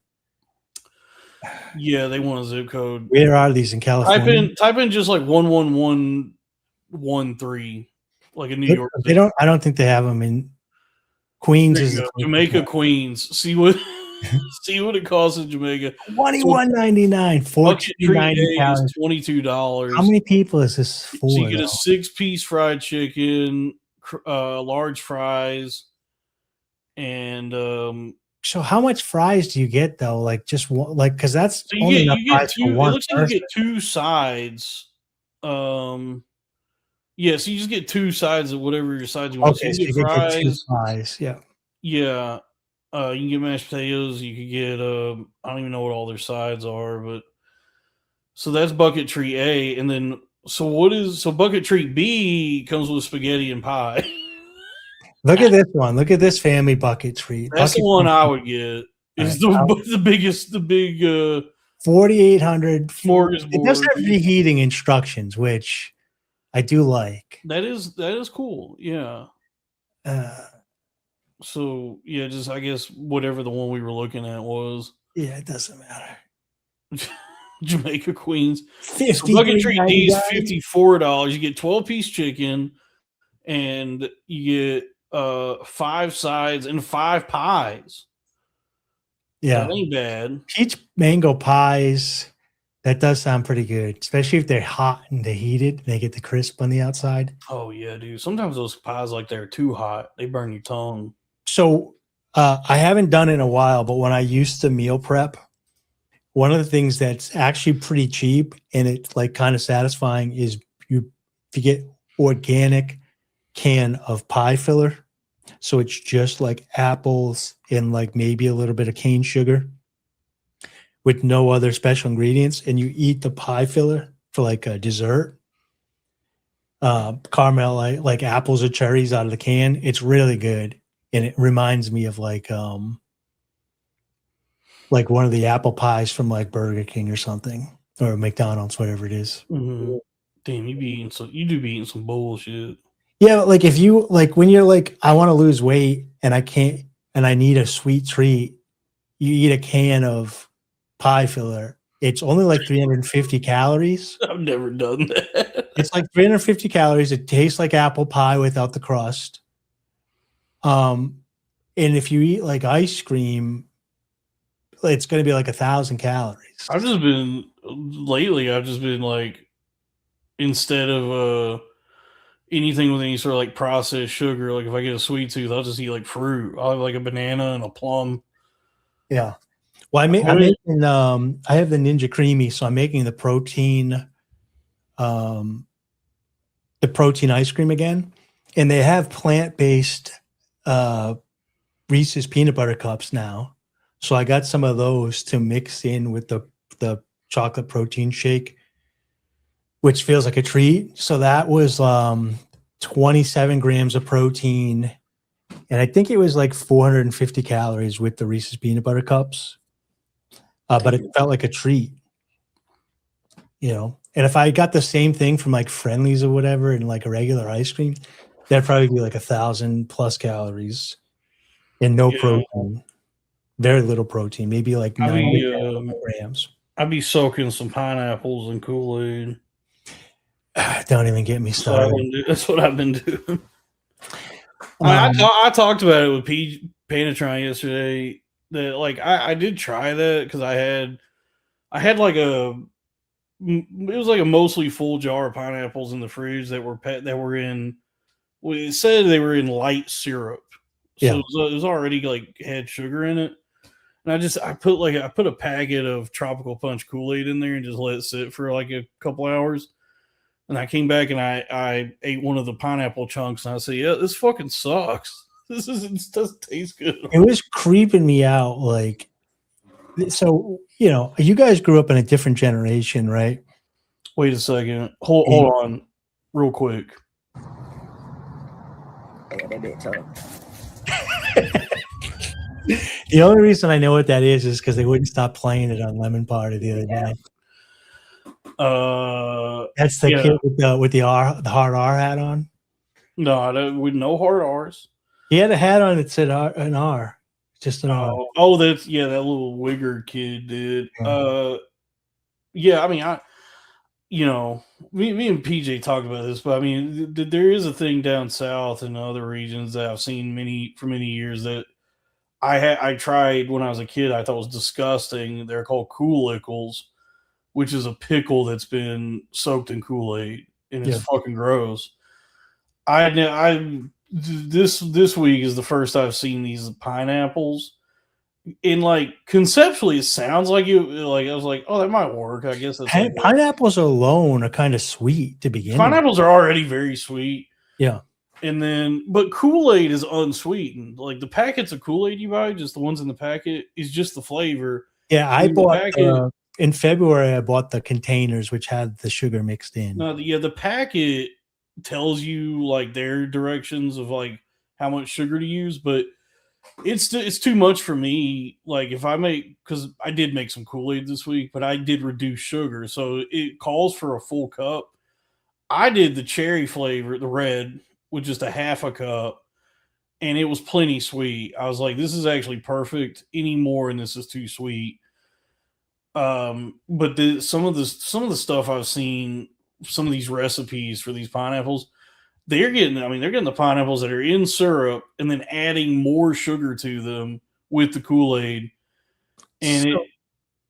Yeah, they want a zip code. Where are these in California? Type in just like 11113, like in New York. They don't. I don't think they have them in Queens. Is Jamaica, Queens. See what it costs in Jamaica. $21.99. $14.90. $22. How many people is this for? So you get a 6-piece fried chicken, large fries, and so how much fries do you get though? Like just one, like because that's so you get two. It looks like you get 2 sides. So you just get 2 sides of whatever your sides you want. Okay, so you get fries. 2 fries. Yeah. Yeah. You can get mashed potatoes. You could get I don't even know what all their sides are, but so that's bucket treat A, and then so bucket treat B comes with spaghetti and pie. Look at this one. Look at this family bucket treat. That's the one I would get. Is the biggest, the big 4,800 smorgasbord. It does have reheating instructions, which I do like. That is cool. Yeah. So yeah, just I guess whatever the one we were looking at was. Yeah, it doesn't matter. Jamaica, Queens. So bucket treat D is $54. You get 12-piece chicken, and you get 5 sides and 5 pies. Yeah, that ain't bad. Peach mango pies. That does sound pretty good, especially if they're hot and they're heated. They get the crisp on the outside. Oh yeah, dude. Sometimes those pies like they're too hot. They burn your tongue. So I haven't done it in a while, but when I used to meal prep, one of the things that's actually pretty cheap and it's like kind of satisfying is if you get organic can of pie filler. So it's just like apples and like maybe a little bit of cane sugar with no other special ingredients. And you eat the pie filler for like a dessert. Caramel, like apples or cherries out of the can. It's really good. And it reminds me of like one of the apple pies from like Burger King or something, or McDonald's, whatever it is. Mm-hmm. Damn, you do be eating some bullshit. Yeah, but like if you like when you're like, I want to lose weight and I can't, and I need a sweet treat, you eat a can of pie filler. It's only like 350 calories. I've never done that. It's like 350 calories. It tastes like apple pie without the crust. And if you eat like ice cream, it's going to be like 1,000 calories. I've just been like, instead of anything with any sort of like processed sugar. Like if I get a sweet tooth, I'll just eat like fruit. I'll have like a banana and a plum. Yeah. Well, I'm making I have the Ninja Creamy, so I'm making the protein ice cream again. And they have plant-based Reese's peanut butter cups now. So I got some of those to mix in with the chocolate protein shake, which feels like a treat. So that was 27 grams of protein. And I think it was like 450 calories with the Reese's peanut butter cups. But it felt like a treat, you know. And if I got the same thing from like Friendlies or whatever and like a regular ice cream, that'd probably be like 1,000+ calories and no protein. Very little protein, maybe like 90 grams. I'd be soaking some pineapples in Kool-Aid. Don't even get me started. That's what I've been doing. I talked about it with Panatron yesterday. That like I did try that because I had like it was like a mostly full jar of pineapples in the fridge that were in. Well, it said they were in light syrup, so it was already like had sugar in it. And I put a packet of tropical punch Kool-Aid in there and just let it sit for like a couple hours. And I came back and I ate one of the pineapple chunks and I said, "Yeah, this fucking sucks. This doesn't taste good." It was creeping me out. Like, so, you know, you guys grew up in a different generation, right? Wait a second. Hold on real quick. The only reason I know what that is because they wouldn't stop playing it on Lemon Party the other day. That's the kid with the hard R hat on. No, with no hard R's. He had a hat on that said an R, just an R. Oh, that little wigger kid did. I mean, me and PJ talked about this, but I mean, there is a thing down south and other regions that I've seen for many years that I tried when I was a kid. I thought was disgusting. They're called Kool-Ickles, which is a pickle that's been soaked in Kool-Aid, and it's fucking gross. This week is the first I've seen these pineapples, and like conceptually, it sounds like you. Like I was like, oh, that might work. I guess that's pineapples alone are kind of sweet to begin. Pineapples are already very sweet. Yeah. And then, but Kool-Aid is unsweetened. Like the packets of Kool-Aid you buy, just the ones in the packet, is just the flavor. Yeah, I bought in February. I bought the containers which had the sugar mixed in. No, the packet tells you like their directions of like how much sugar to use, but it's too much for me. Like if because I did make some Kool-Aid this week, but I did reduce sugar, so it calls for a full cup. I did the cherry flavor, the red, with just a half a cup, and it was plenty sweet. I was like, this is actually perfect. Any more and this is too sweet. But some of the stuff I've seen, some of these recipes for these pineapples, they're getting the pineapples that are in syrup and then adding more sugar to them with the Kool-Aid. And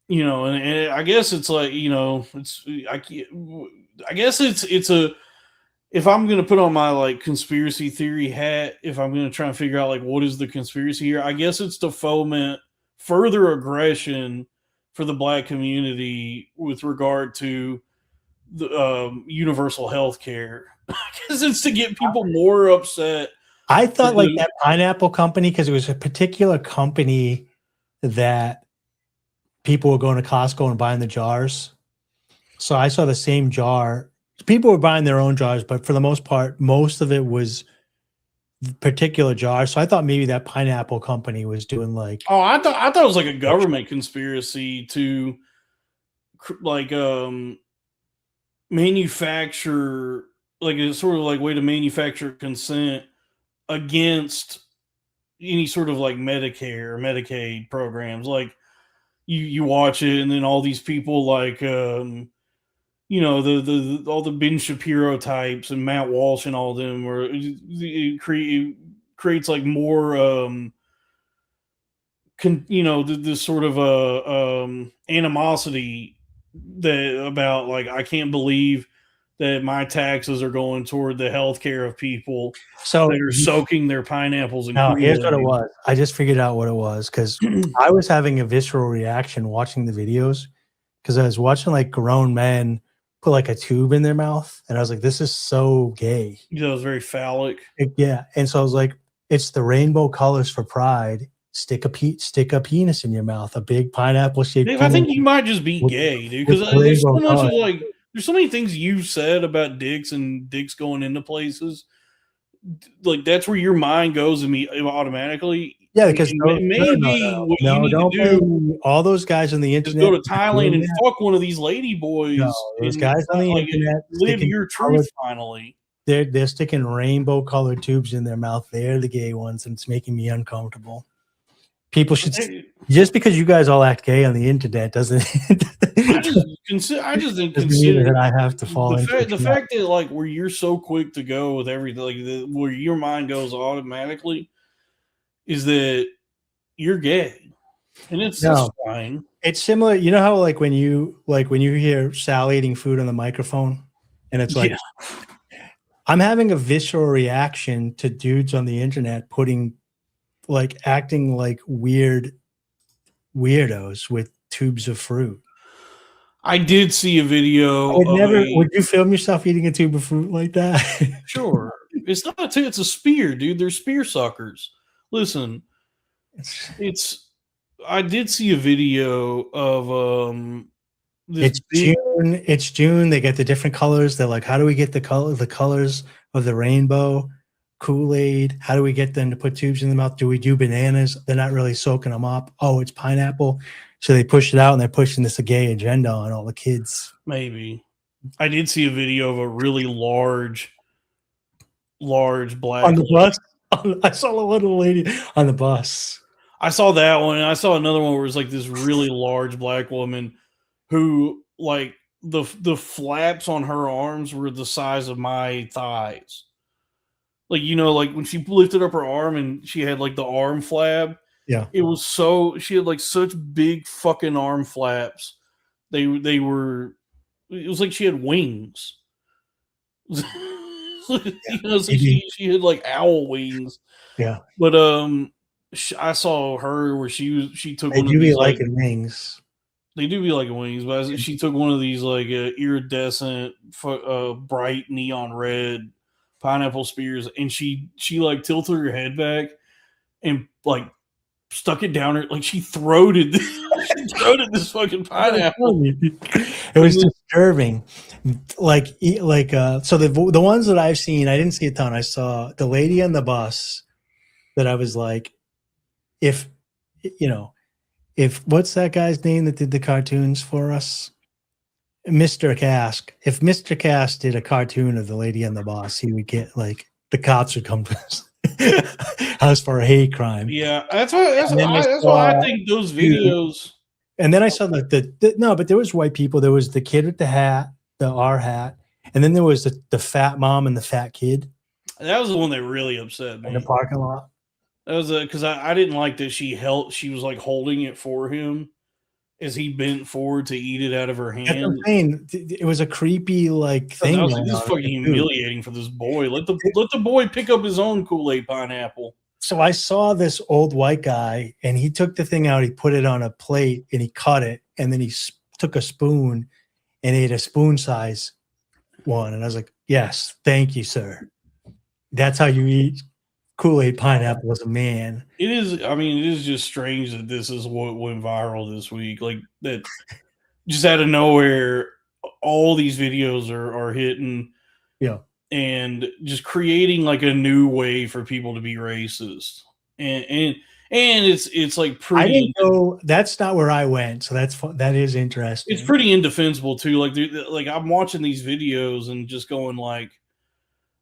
and I guess it's like, I guess it's a, if I'm going to put on my like conspiracy theory hat, if I'm going to try and figure out like what is the conspiracy here, I guess it's to foment further aggression for the black community with regard to the universal health care. Because it's to get people more upset. I thought like that pineapple company, because it was a particular company that people were going to Costco and buying the jars. So I saw the same jar. People were buying their own jars, but for the most part, most of it was particular jars. So I thought maybe that pineapple company was doing like. Oh, I thought it was like a government conspiracy to like manufacture, like a sort of like way to manufacture consent against any sort of like Medicare or Medicaid programs. Like you watch it, and then all these people like all the Ben Shapiro types and Matt Walsh and all of them, where it creates like more this sort of animosity that about like, I can't believe that my taxes are going toward the health care of people So that are soaking their pineapples in no, here's what it Kool-Aid. was. I just figured out what it was because I was having a visceral reaction watching the videos because I was watching like grown men put like a tube in their mouth, and I was like, "This is so gay." You know, it's very phallic. Yeah, and so I was like, "It's the rainbow colors for pride. Stick a penis in your mouth, a big pineapple shaped." Dave, I think you might just be gay, dude. Because there's so much of like, there's so many things you've said about dicks and dicks going into places. Like that's where your mind goes automatically. Yeah, because don't do all those guys on the is internet. go to Thailand and fuck one of these lady boys. No, those guys on the internet live your truth finally. They're sticking rainbow colored tubes in their mouth. They're the gay ones, and it's making me uncomfortable. People should just because you guys all act gay on the internet doesn't. I just didn't consider that I have to fall into the fact that like where you're so quick to go with everything, like where your mind goes automatically, is that you're gay, and it's fine. It's similar. You know how like when you hear Sal eating food on the microphone, and it's like I'm having a visceral reaction to dudes on the internet acting like weirdos with tubes of fruit. I did see a video. Would you film yourself eating a tube of fruit like that? Sure. It's not a tube, it's a spear, dude. They're spear suckers. Listen, I did see a video of it's June. They get the different colors. They're like, how do we get the colors of the rainbow? Kool-Aid. How do we get them to put tubes in the mouth? Do we do bananas? They're not really soaking them up. Oh, it's pineapple. So they push it out and they're pushing this gay agenda on all the kids. Maybe. I did see a video of a really large black on the bus. I saw a little lady on the bus. I saw that one, and I saw another one where it was like this really large black woman who like the flaps on her arms were the size of my thighs. Like, you know, like when she lifted up her arm and she had like the arm flap. Yeah. It was she had like such big fucking arm flaps. It was like she had wings. You know, so she had like owl wings. Yeah. But I saw her where she took they one do of these liking wings. They do be like wings, but she took one of these like iridescent, bright neon red pineapple spears, and she like tilted her head back and like stuck it down her, like she throated this fucking pineapple. It was disturbing. So the ones that I've seen, I didn't see a ton. I saw the lady on the bus that I was like, if what's that guy's name that did the cartoons for us? Mr. Cask. If Mr. Cask did a cartoon of the lady on the bus, he would get like the cops would come to his house for a hate crime. Yeah, that's why I think those videos. And then I saw but there was white people. There was the kid with the hat, our hat, and then there was the fat mom and the fat kid. That was the one that really upset me in the parking lot. That was because I didn't like that she was like holding it for him as he bent forward to eat it out of her hand. It was a creepy like thing. I was like, this is fucking humiliating for this boy. Let the boy pick up his own Kool-Aid pineapple. So I saw this old white guy, and he took the thing out. He put it on a plate, and he cut it, and then he took a spoon and ate a spoon size one. And I was like, "Yes, thank you, sir. That's how you eat Kool-Aid pineapple as a man." It is. I mean, it is just strange that this is what went viral this week. Like that, just out of nowhere, all these videos are hitting. Yeah. And just creating like a new way for people to be racist, and it's like pretty. I didn't go. That's not where I went. So that is interesting. It's pretty indefensible too. Like I'm watching these videos and just going like,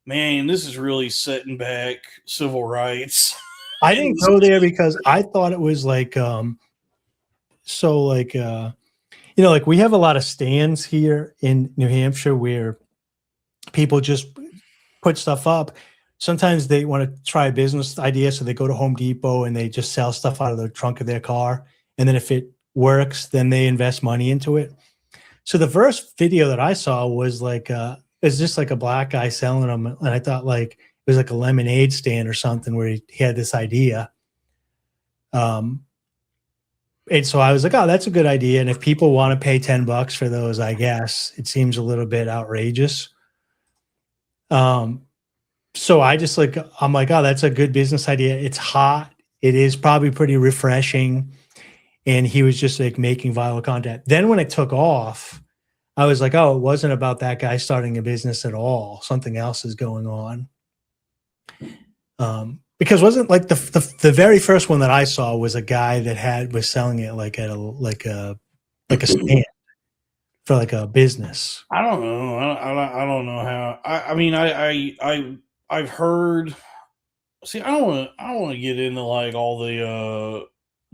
man, this is really setting back civil rights. I didn't go there because I thought it was like, like we have a lot of stands here in New Hampshire where people just put stuff up. Sometimes they want to try a business idea, so they go to Home Depot and they just sell stuff out of the trunk of their car. And then if it works, then they invest money into it. So the first video that I saw was like it was just like a black guy selling them, and I thought like it was like a lemonade stand or something where he had this idea. And so I was like, oh, that's a good idea. And if people want to pay $10 for those, I guess it seems a little bit outrageous. So I'm like, oh, that's a good business idea. It's hot. It is probably pretty refreshing. And he was just like making viral content. Then when it took off, I was like, oh, it wasn't about that guy starting a business at all. Something else is going on. Because wasn't like the very first one that I saw was a guy that was selling it like at a stand for like a business. I don't know. I don't know how. I mean, I've heard. See, I don't want to get into like all the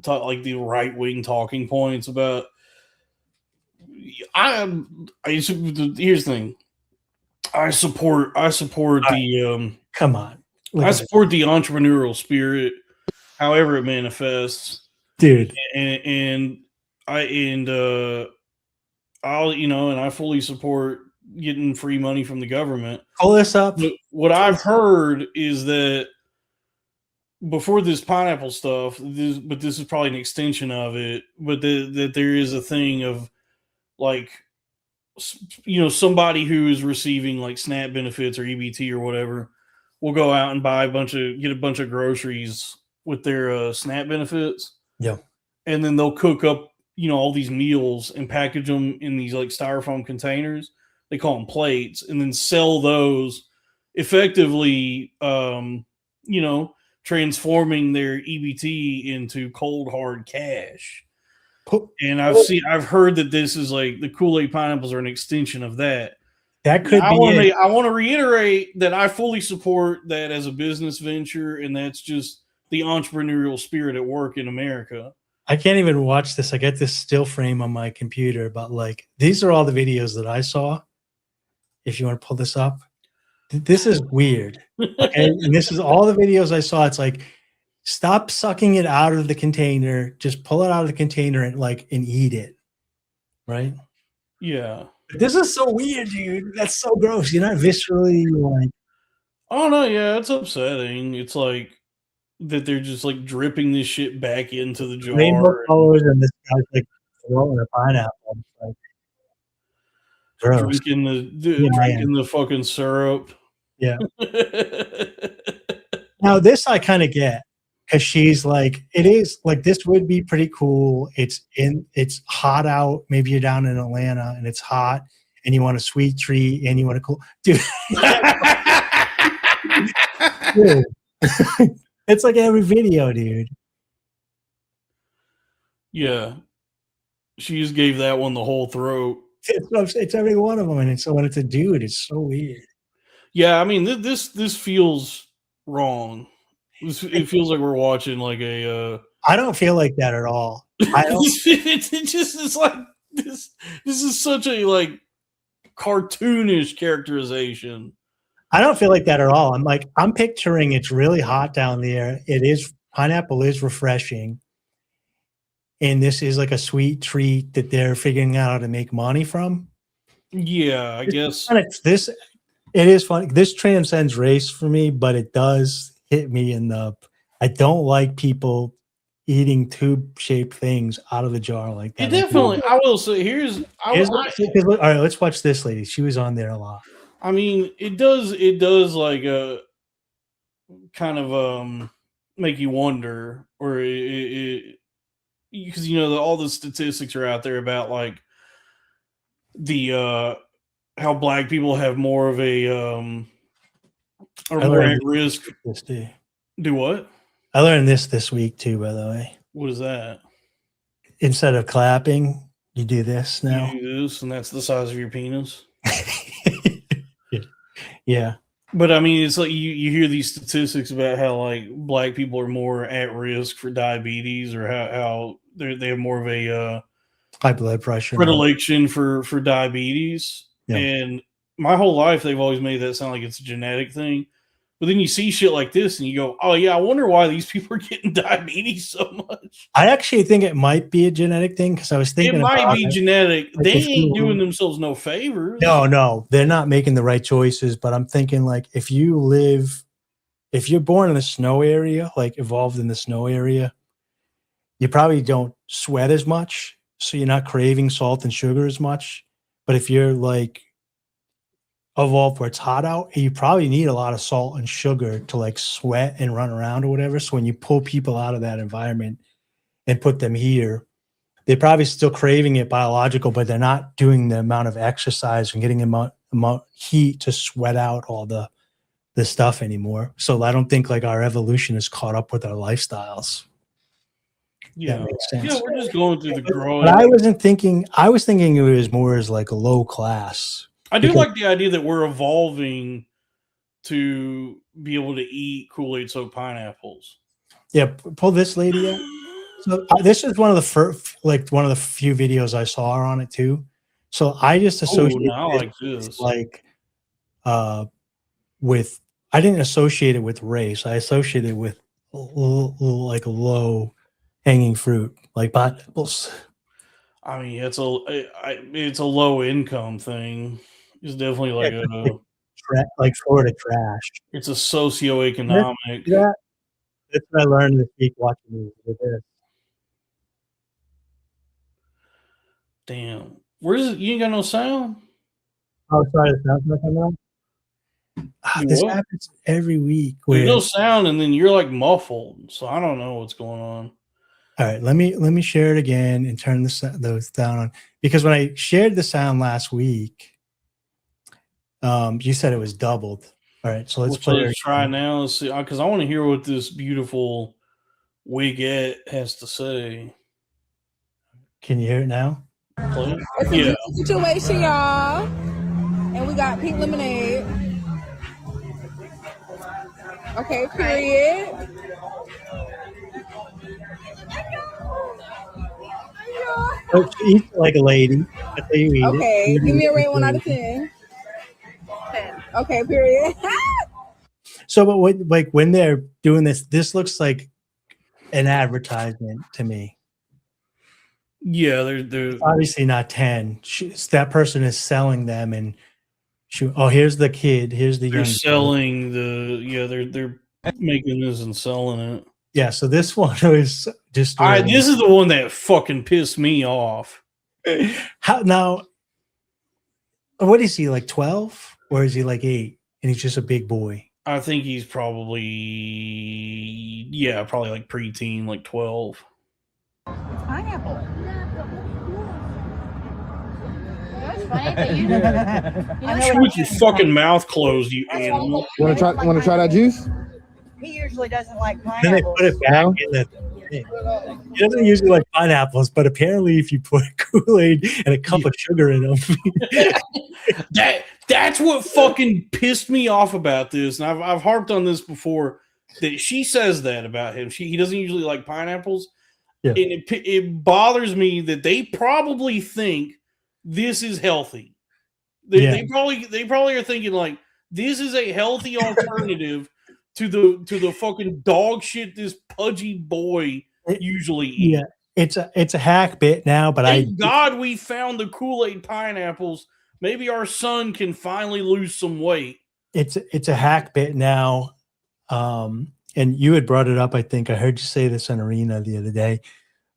like the right wing talking points about. Here's the thing. I support the Come on. I support the entrepreneurial spirit, however it manifests, dude. And I fully support getting free money from the government. Pull this up. But what I've heard is that before this pineapple stuff, this is probably an extension of it, but that there is a thing of like, somebody who is receiving like SNAP benefits or EBT or whatever will go out and get a bunch of groceries with their SNAP benefits. Yeah. And then they'll cook up, all these meals and package them in these like styrofoam containers. They call them plates, and then sell those effectively, transforming their EBT into cold hard cash. And I've heard that this is like the Kool-Aid pineapples are an extension of that. That could be. I want to reiterate that I fully support that as a business venture, and that's just the entrepreneurial spirit at work in America. I can't even watch this. I get this still frame on my computer, but like these are all the videos that I saw. If you want to pull this up, this is weird. Okay, and this is all the videos I saw. It's like, stop sucking it out of the container. Just pull it out of the container and eat it. Right? Yeah. This is so weird, dude. That's so gross. You're not viscerally like. Oh no, yeah, it's upsetting. It's like that they're just like dripping this shit back into the jar. Rainbow colors, and this guy's like throwing a pineapple. Like, gross. Drinking the fucking syrup. Yeah. Now this I kind of get, because she's like, it is like, this would be pretty cool. It's hot out. Maybe you're down in Atlanta and it's hot and you want a sweet treat and you want a cool dude. Dude. It's like every video, dude. Yeah. She just gave that one the whole throat. It's every one of them. And so when it's a dude, it's so weird. Yeah. I mean, this feels wrong. It feels like we're watching like a. I don't feel like that at all. It just is like this. This is such a like cartoonish characterization. I don't feel like that at all. I'm picturing it's really hot down there. Pineapple is refreshing. And this is like a sweet treat that they're figuring out how to make money from. Yeah, I guess. It is funny. This transcends race for me, but it does hit me I don't like people eating tube-shaped things out of the jar like that. It definitely, I will say, all right, let's watch this lady. She was on there a lot. I mean, it does like a kind of make you wonder, or because all the statistics are out there about like the how black people have more of a are more at risk. Do what? I learned this week too, by the way. What is that? Instead of clapping, you do this now. You do this, and that's the size of your penis. Yeah. But I mean, it's like you hear these statistics about how like black people are more at risk for diabetes, or how they have more of a high blood pressure predilection for diabetes. Yeah. And my whole life, they've always made that sound like it's a genetic thing. But then you see shit like this and you go, oh, yeah, I wonder why these people are getting diabetes so much. I actually think it might be a genetic thing because I was thinking It might about be it. genetic. Like, They if you- ain't doing themselves no favors. No, they're not making the right choices. But I'm thinking, like, if you're born in a snow area, like evolved in the snow area, you probably don't sweat as much. So you're not craving salt and sugar as much. But if you're like evolved where it's hot out, you probably need a lot of salt and sugar to like sweat and run around or whatever. So when you pull people out of that environment and put them here, they're probably still craving it biological, but they're not doing the amount of exercise and getting amount heat to sweat out all the stuff anymore. So I don't think like our evolution is caught up with our lifestyles. Yeah. That makes sense. Yeah, we're just going through the growing. But I was thinking it was more as like a low class. I do because- like the idea that we're evolving to be able to eat Kool-Aid soaked pineapples. Yeah, pull this lady up. So this is one of the few videos I saw on it too. So I just associate I like this. like with I didn't associate it with race. I associated it with like low hanging fruit, like pineapples. I mean, it's a low income thing. It's definitely like Like Florida trash. it's a socioeconomic. Yeah, that's what I learned this week watching these with this. Damn, where's it? You ain't got no sound. Oh, sorry, the sound's not coming out. This What? happens every week. There's no sound, and then you're like muffled. So I don't know what's going on. All right, let me share it again and turn those down on, because when I shared the sound last week, you said it was doubled. All right, so let's try now. Let's see, because I want to hear what this beautiful wigette has to say. Can you hear it now? Play? It's a Yeah. good situation, y'all. And we got pink lemonade. Okay, period. Oh, she eats like a lady. That's how you eat it. Okay, give me a rate 1 out of 10. 10. Okay, period. So, but when they're doing this looks like an advertisement to me. Yeah, they're Obviously not 10. That person is selling them, and here's the kid. Here's the they're young selling they're making this and selling it. Yeah, so this one was just This is the one that fucking pissed me off. how now. What is he, like 12 or is he like 8 and he's just a big boy? I think he's probably like preteen, like 12. Pineapple. That's funny, but you know With your fucking mouth closed, you animal. Want to try that juice? he usually doesn't like Then they pineapples. put it back in the thing. He doesn't usually like pineapples, but apparently if you put Kool-Aid and a cup of sugar in them, That's what fucking pissed me off about this, and I've harped on this before. That she says that about him. He doesn't usually like pineapples, Yeah. and it bothers me that they probably think this is healthy. They probably are thinking like this is a healthy alternative to the fucking dog shit this pudgy boy usually eats. yeah, it's a hack bit now, but Thank God we found the Kool-Aid pineapples. Maybe our son can finally lose some weight. it's a hack bit now. And you had brought it up. I think I heard you say this on Arena the other day,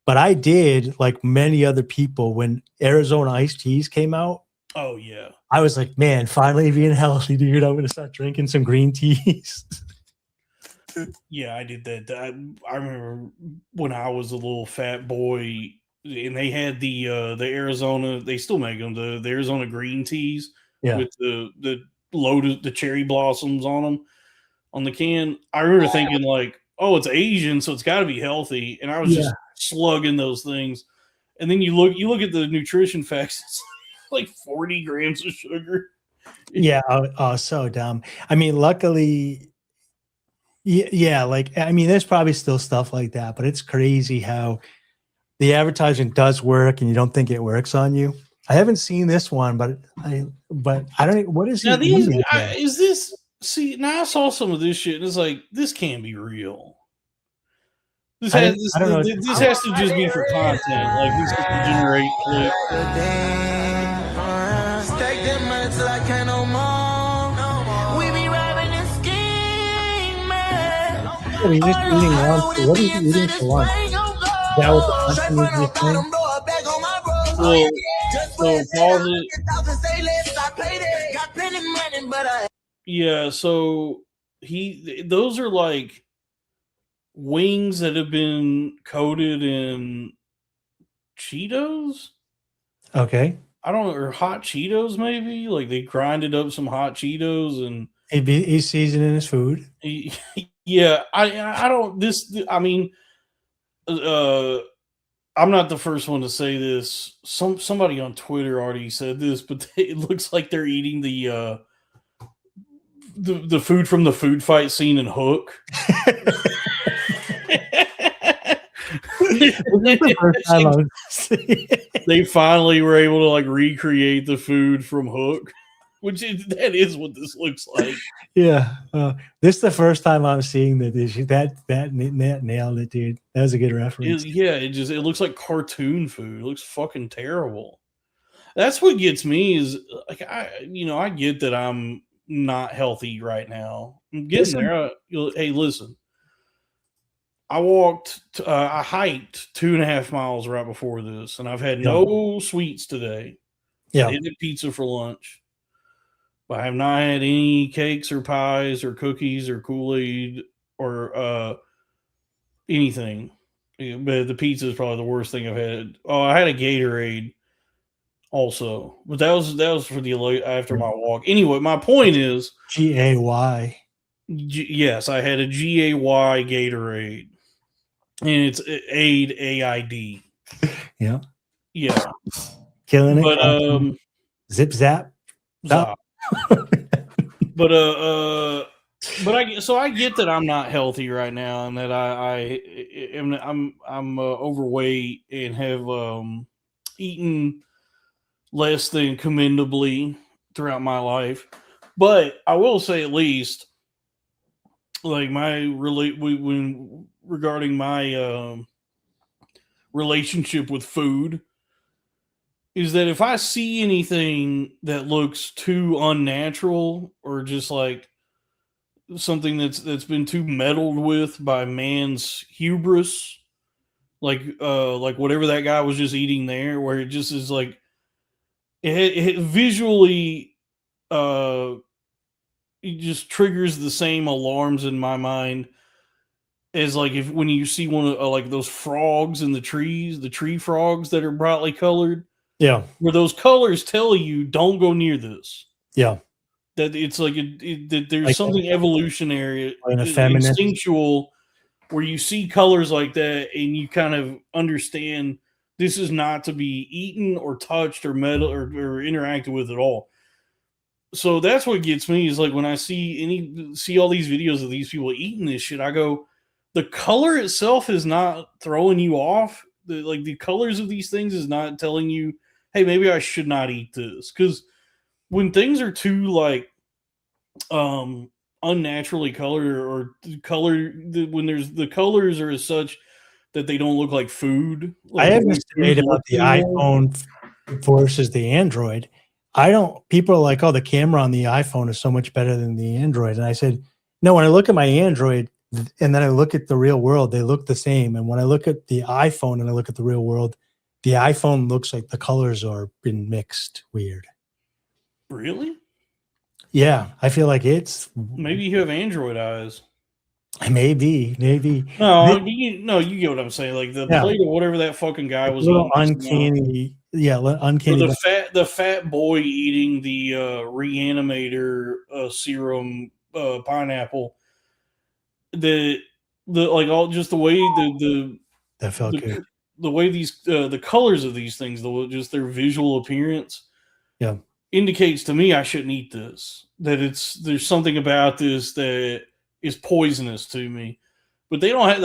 but I did, like many other people, when Arizona iced teas came out. Oh yeah, I was like, man, finally being healthy, dude. I'm gonna start drinking some green teas. yeah, I did that. I remember when I was a little fat boy, and they had the Arizona. They still make them the Arizona green teas with the loaded the cherry blossoms on them on the can. I remember thinking like, oh, it's Asian, so it's got to be healthy, and I was just slugging those things. And then you look at the nutrition facts. It's like 40 grams of sugar. Yeah. Oh, so dumb. I mean, luckily, yeah. Like, I mean, there's probably still stuff like that, but it's crazy how the advertising does work, and you don't think it works on you. I haven't seen this one, but I don't. What is he? Now, eating? is this see, now I saw some of this shit, and it's like, this can't be real. This I has don't know. this has to just be for content. Like, this is to generate clips. Stack them money till I can't no more. We be robbing and scheming. Oh, he's just eating lunch. What is he eating for lunch? Is that what the company is just saying? Well, so pause it. Yeah, so those are like wings that have been coated in Cheetos. Okay. I don't know, or hot Cheetos maybe. Like they grinded up some hot Cheetos and He's seasoning his food. yeah. I don't. I mean, I'm not the first one to say this. Somebody on Twitter already said this, but it looks like they're eating the food from the food fight scene in Hook. They finally were able to like recreate the food from Hook, that is what this looks like. Yeah, this is the first time I'm seeing that that nailed it, dude. That was a good reference. It looks like cartoon food. It looks fucking terrible. That's what gets me is like I get that I'm not healthy right now. I'm getting there. Hey, listen. I hiked 2.5 miles right before this, and I've had no sweets today. Yeah. I did have pizza for lunch, but I have not had any cakes or pies or cookies or Kool-Aid or anything. But the pizza is probably the worst thing I've had. Oh, I had a Gatorade also, but that was for the after my walk. Anyway, my point is GAY. Yes, I had a GAY Gatorade. And it's AID, AID. Yeah. Yeah. Killing it. But zip zap. But I get that I'm not healthy right now, and that I'm overweight and have eaten less than commendably throughout my life. But I will say at least, like regarding my relationship with food, is that if I see anything that looks too unnatural or just like something that's been too meddled with by man's hubris, like whatever that guy was just eating there, where it just is like it visually it just triggers the same alarms in my mind as like when you see one of like those frogs in the trees, the tree frogs that are brightly colored. Yeah. Where those colors tell you don't go near this. Yeah. That it's like that there's like something evolutionary, instinctual, where you see colors like that and you kind of understand this is not to be eaten or touched or meddled or interacted with at all. So that's what gets me is like when I see all these videos of these people eating this shit, I go, the color itself is not throwing you off. The colors of these things is not telling you, hey, maybe I should not eat this. Because when things are too like unnaturally colored or when there's the colors are as such that they don't look like food. Like I have this debate about the iPhone versus the Android. People are like, oh, the camera on the iPhone is so much better than the Android. And I said, no, when I look at my Android and then I look at the real world, they look the same. And when I look at the iPhone and I look at the real world, the iPhone looks like the colors are been mixed weird. Really? Yeah. I feel like maybe you have Android eyes. Maybe. No, you get what I'm saying. Like the plate of whatever that fucking guy was. Uncanny. Yeah, uncanny. Or the fat boy eating the Reanimator serum pineapple. That felt good. The way these the colors of these things, just their visual appearance, indicates to me I shouldn't eat this. That there's something about this that is poisonous to me. But they don't have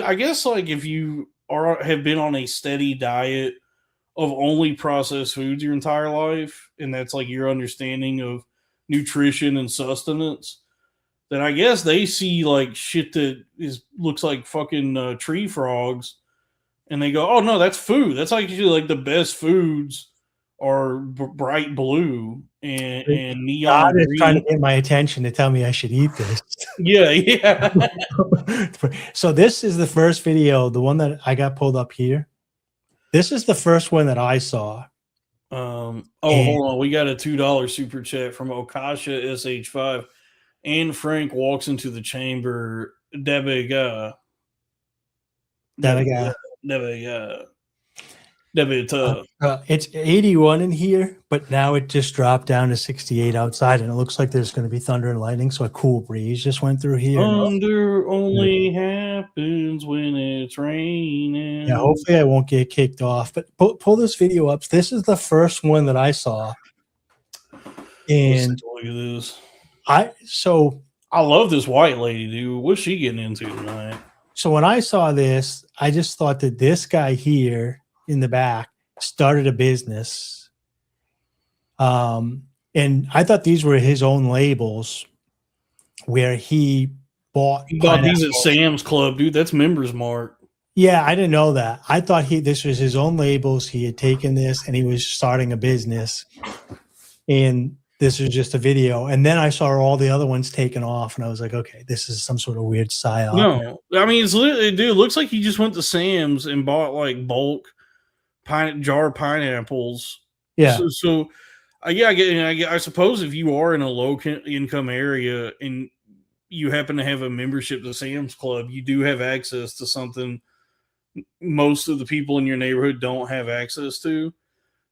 I guess like if you have been on a steady diet of only processed foods your entire life, and that's like your understanding of nutrition and sustenance, that I guess they see like shit that looks like fucking tree frogs, and they go, "Oh no, that's food. That's actually like the best foods are bright blue and neon God is green." trying to get my attention to tell me I should eat this. Yeah. So this is the first video, the one that I got pulled up here. This is the first one that I saw. Hold on. We got a $2 super chat from Okasha SH5. And Frank walks into the chamber. It's 81 in here, but now it just dropped down to 68 outside, and it looks like there's going to be thunder and lightning. So a cool breeze just went through here. Thunder only happens when it's raining. Yeah, hopefully I won't get kicked off. But pull this video up. This is the first one that I saw, and look at this. I love this white lady, dude. What's she getting into tonight? So when I saw this, I just thought that this guy here in the back started a business. And I thought these were his own labels where he bought these at Sam's Club, dude. That's Members Mark. Yeah, I didn't know that. I thought this was his own labels. He had taken this and he was starting a business. And this was just a video. And then I saw all the other ones taken off, and I was like, okay, this is some sort of weird psyop. No, I mean, it's literally, dude, it looks like he just went to Sam's and bought like bulk jar pineapples. Yeah. So I suppose if you are in a low income area and you happen to have a membership to Sam's Club, you do have access to something most of the people in your neighborhood don't have access to.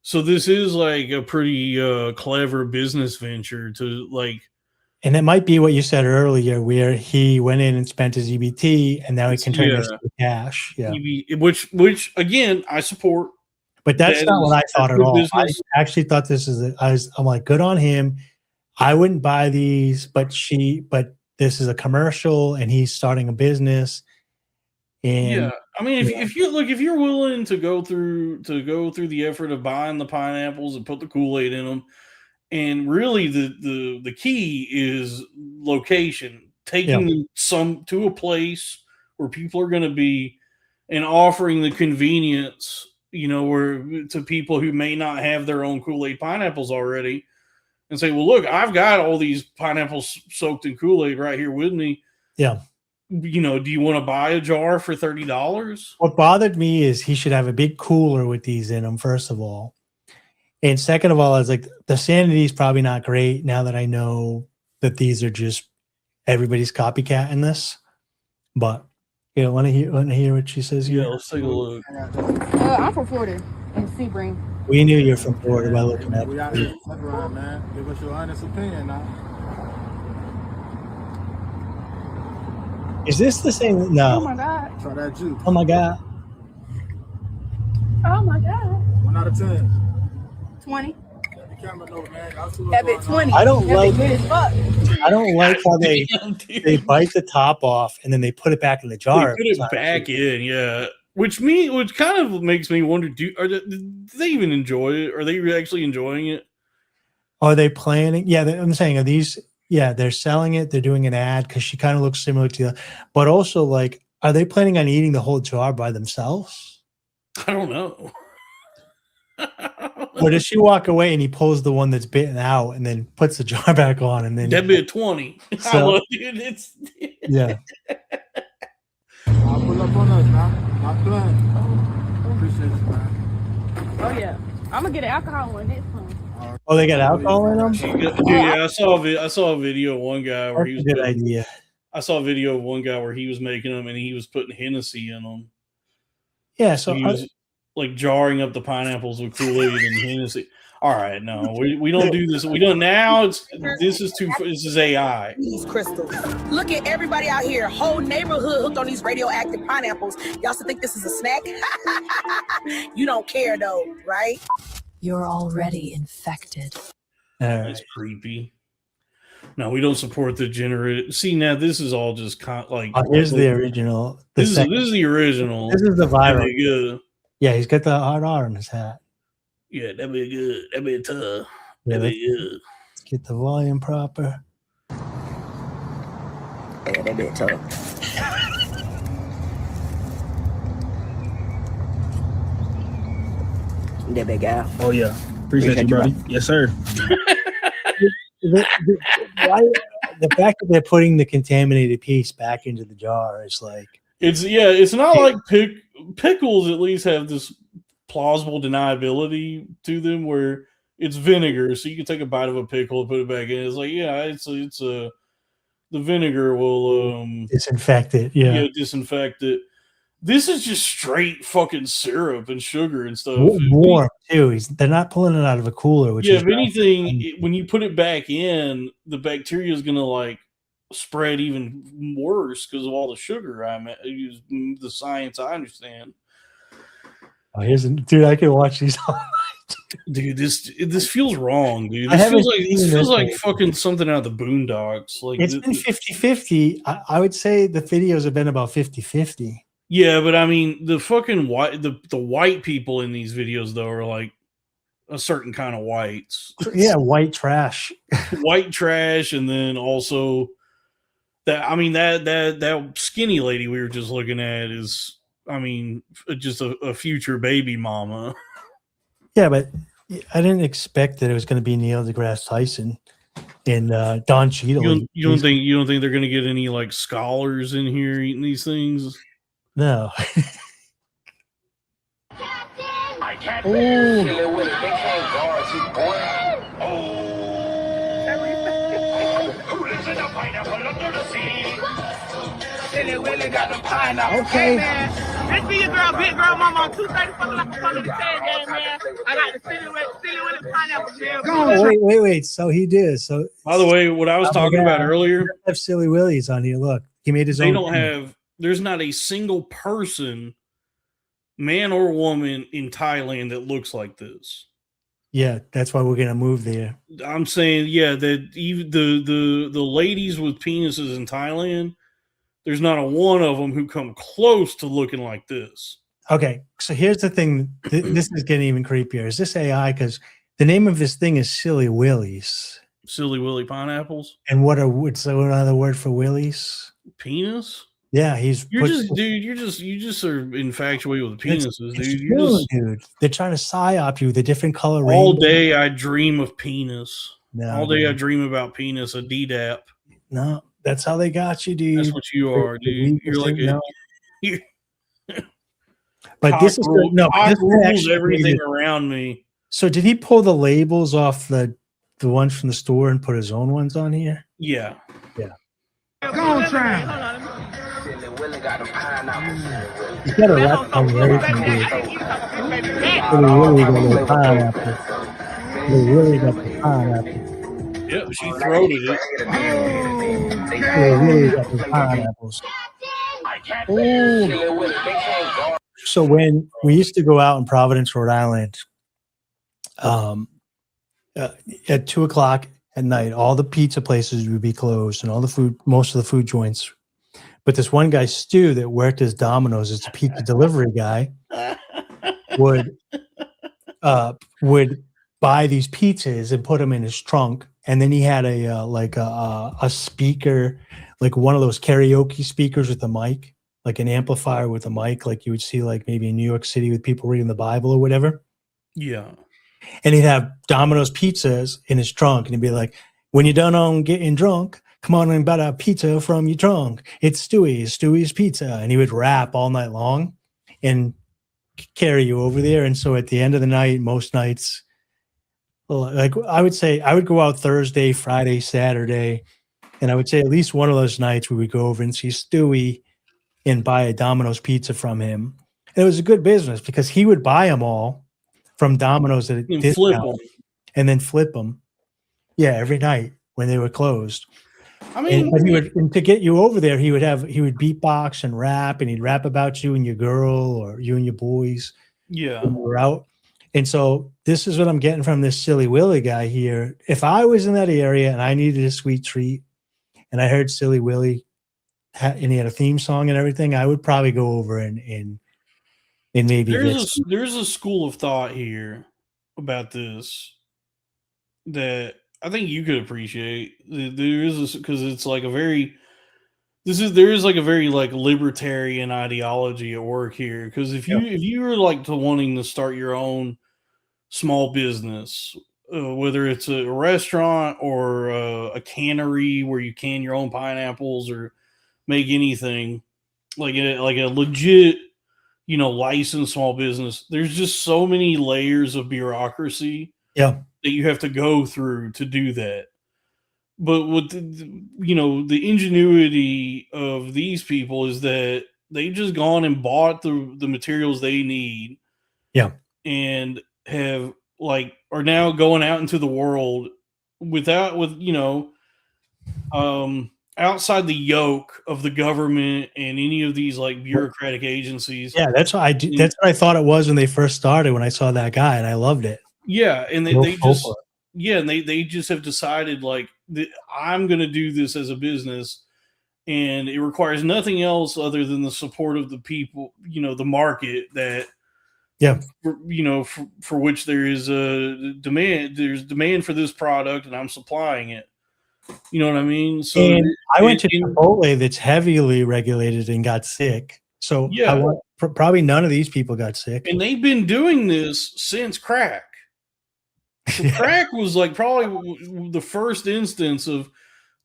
So this is like a pretty clever business venture to like. And it might be what you said earlier, where he went in and spent his EBT, and now he can turn this into cash. Yeah, which again I support. But that's not what I thought at all. I actually thought this is. I'm like, good on him. I wouldn't buy these, but this is a commercial, and he's starting a business. And yeah, I mean, if you're willing to go through the effort of buying the pineapples and put the Kool-Aid in them, and really the key is location, taking them to a place where people are going to be, and offering the convenience, where to people who may not have their own Kool-Aid pineapples already, and say, well, look, I've got all these pineapples soaked in Kool-Aid right here with me. Yeah. Do you want to buy a jar for $30? What bothered me is he should have a big cooler with these in them, first of all. And second of all, I was like, the sanity is probably not great now that I know that these are just everybody's copycatting this. But want to hear what she says here? Yeah, let's take a look. I'm from Florida in Sebring. We knew you're from Florida by looking at it. We out here around, man. Give us your honest opinion now. Is this the same? No. Oh my God. Try that juice. Oh my God. Oh my God. 1 out of 10. 20. The camera knows, man. That bit 20. I don't That like. bit good as fuck. I don't like how they bite the top off and then they put it back in the jar. They put it back in, yeah. Which kind of makes me wonder: do they even enjoy it? Are they actually enjoying it? Are they planning? Yeah, I'm saying, are these? Yeah, they're selling it. They're doing an ad because she kind of looks similar to the. But also, like, are they planning on eating the whole jar by themselves? I don't know. Or does she walk away and he pulls the one that's bitten out and then puts the jar back on and then That'd be a 20. So, I love it. It's yeah. I'll pull up on us, man. Not playing. Appreciate it, man. Oh yeah. I'm gonna get an alcohol one this time. Oh, they got alcohol in them? Yeah, I saw a video of one guy where he was That's a good idea. I saw a video of one guy where he was making them and he was putting Hennessy in them. Yeah, so He was like jarring up the pineapples with Kool-Aid and Hennessy. All right, no, we don't do this. We don't now. This is AI. These crystals. Look at everybody out here. Whole neighborhood hooked on these radioactive pineapples. Y'all still think this is a snack? You don't care though, right? You're already infected. That's creepy. No, we don't support the degenerate. See, now this is all just here's the original. This is the original. This is the viral. That'd be good. Yeah, he's got the hard R on his hat. Yeah, that'd be good. That'd be tough. Yeah, That'd be good. Let's get the volume proper. Yeah, that bit tough. That big guy. Oh yeah, appreciate you, buddy. Yes, sir. Why, the fact that they're putting the contaminated piece back into the jar is like it's not like pickles. At least have this plausible deniability to them where it's vinegar, so you can take a bite of a pickle and put it back in. It's like the vinegar will disinfect it. Yeah, disinfect it. This is just straight fucking syrup and sugar and stuff. Warm too. They're not pulling it out of a cooler. Which is if anything, when you put it back in, the bacteria is gonna like spread even worse because of all the sugar. Use the science I understand. Oh, dude, I can watch these all night. Dude, this feels wrong, dude. This feels like fucking something out of the Boondocks. Like it's been 50-50. I would say the videos have been about 50-50. Yeah, but I mean the fucking the white people in these videos though are like a certain kind of whites. Yeah, white trash. White trash, and then also that skinny lady we were just looking at is just a future baby mama. Yeah, but I didn't expect that it was going to be Neil deGrasse Tyson and Don Cheeto. You don't think they're going to get any like scholars in here eating these things? No. I can't with it. They can't guard you, boy. Who lives in a pineapple under the sea? Silly Willy got the pineapple. Okay. Hey, man. This be your girl, big girl mama on 230 fucking like a fucking game, man. I got the Silly Willy pineapple, man. Oh, wait. So he did. So by the way, what I was talking about earlier, have Silly Willy's on here. Look, he made his own. They don't have. There's not a single person, man or woman, in Thailand that looks like this. Yeah, that's why we're gonna move there. I'm saying, that even the ladies with penises in Thailand, there's not a one of them who come close to looking like this. Okay, so here's the thing. This is getting even creepier. Is this AI? Because the name of this thing is Silly Willies. Silly Willy pineapples. And what's another word for Willies? Penis. Yeah, you just are infatuated with penises, dude. Dude, they're trying to psyop you with a different color. All day I dream of penis. No, all day I dream about penis, a DDAP. No, that's how they got you, dude. That's what you are, dude. You're like but this is no. This rules everything around me. So did he pull the labels off the ones from the store and put his own ones on here? Yeah. Go on, try. You got a rap on everything, dude. They really got the pineapple. Yep, she throated it. They really got the pineapples. Oh. So when we used to go out in Providence, Rhode Island, at 2:00 at night, all the pizza places would be closed and most of the food joints. But this one guy, Stu, that worked as Domino's as a pizza delivery guy, would buy these pizzas and put them in his trunk. And then he had a speaker, like one of those karaoke speakers with a mic, like an amplifier with a mic, like you would see like maybe in New York City with people reading the Bible or whatever. Yeah. And he'd have Domino's pizzas in his trunk, and he'd be like, when you're done on getting drunk, come on and buy a pizza from your trunk. It's Stewie's Pizza. And he would rap all night long and carry you over there. And so at the end of the night, most nights, like I would say, I would go out Thursday, Friday, Saturday. And I would say at least one of those nights we would go over and see Stewie and buy a Domino's pizza from him. And it was a good business because he would buy them all from Domino's at a discount and then flip them. Yeah, every night when they were closed. I mean, and to get you over there, he would beatbox and rap, and he'd rap about you and your girl or you and your boys. Yeah, when we were out. And so this is what I'm getting from this Silly Willy guy here. If I was in that area and I needed a sweet treat, and I heard Silly Willy, and he had a theme song and everything, I would probably go over and maybe there's a school of thought here about this that I think you could appreciate. There is because it's like a very there is like a very like libertarian ideology at work here, because if you were like to wanting to start your own small business, whether it's a restaurant or a cannery where you can your own pineapples or make anything like a legit, licensed small business, there's just so many layers of bureaucracy that you have to go through to do that. But what the likely of these people is that they've just gone and bought the materials they need, and are now going out into the world outside the yoke of the government and any of these like bureaucratic agencies. Yeah, that's what I do. That's what I thought it was when they first started, when I saw that guy, and I loved it. Yeah, and they just have decided like I'm going to do this as a business, and it requires nothing else other than the support of the people, the market that for which there is a demand. There's demand for this product, and I'm supplying it. You know what I mean? So I went to Chipotle that's heavily regulated and got sick. So probably none of these people got sick. And they've been doing this since crack. So crack was like probably the first instance of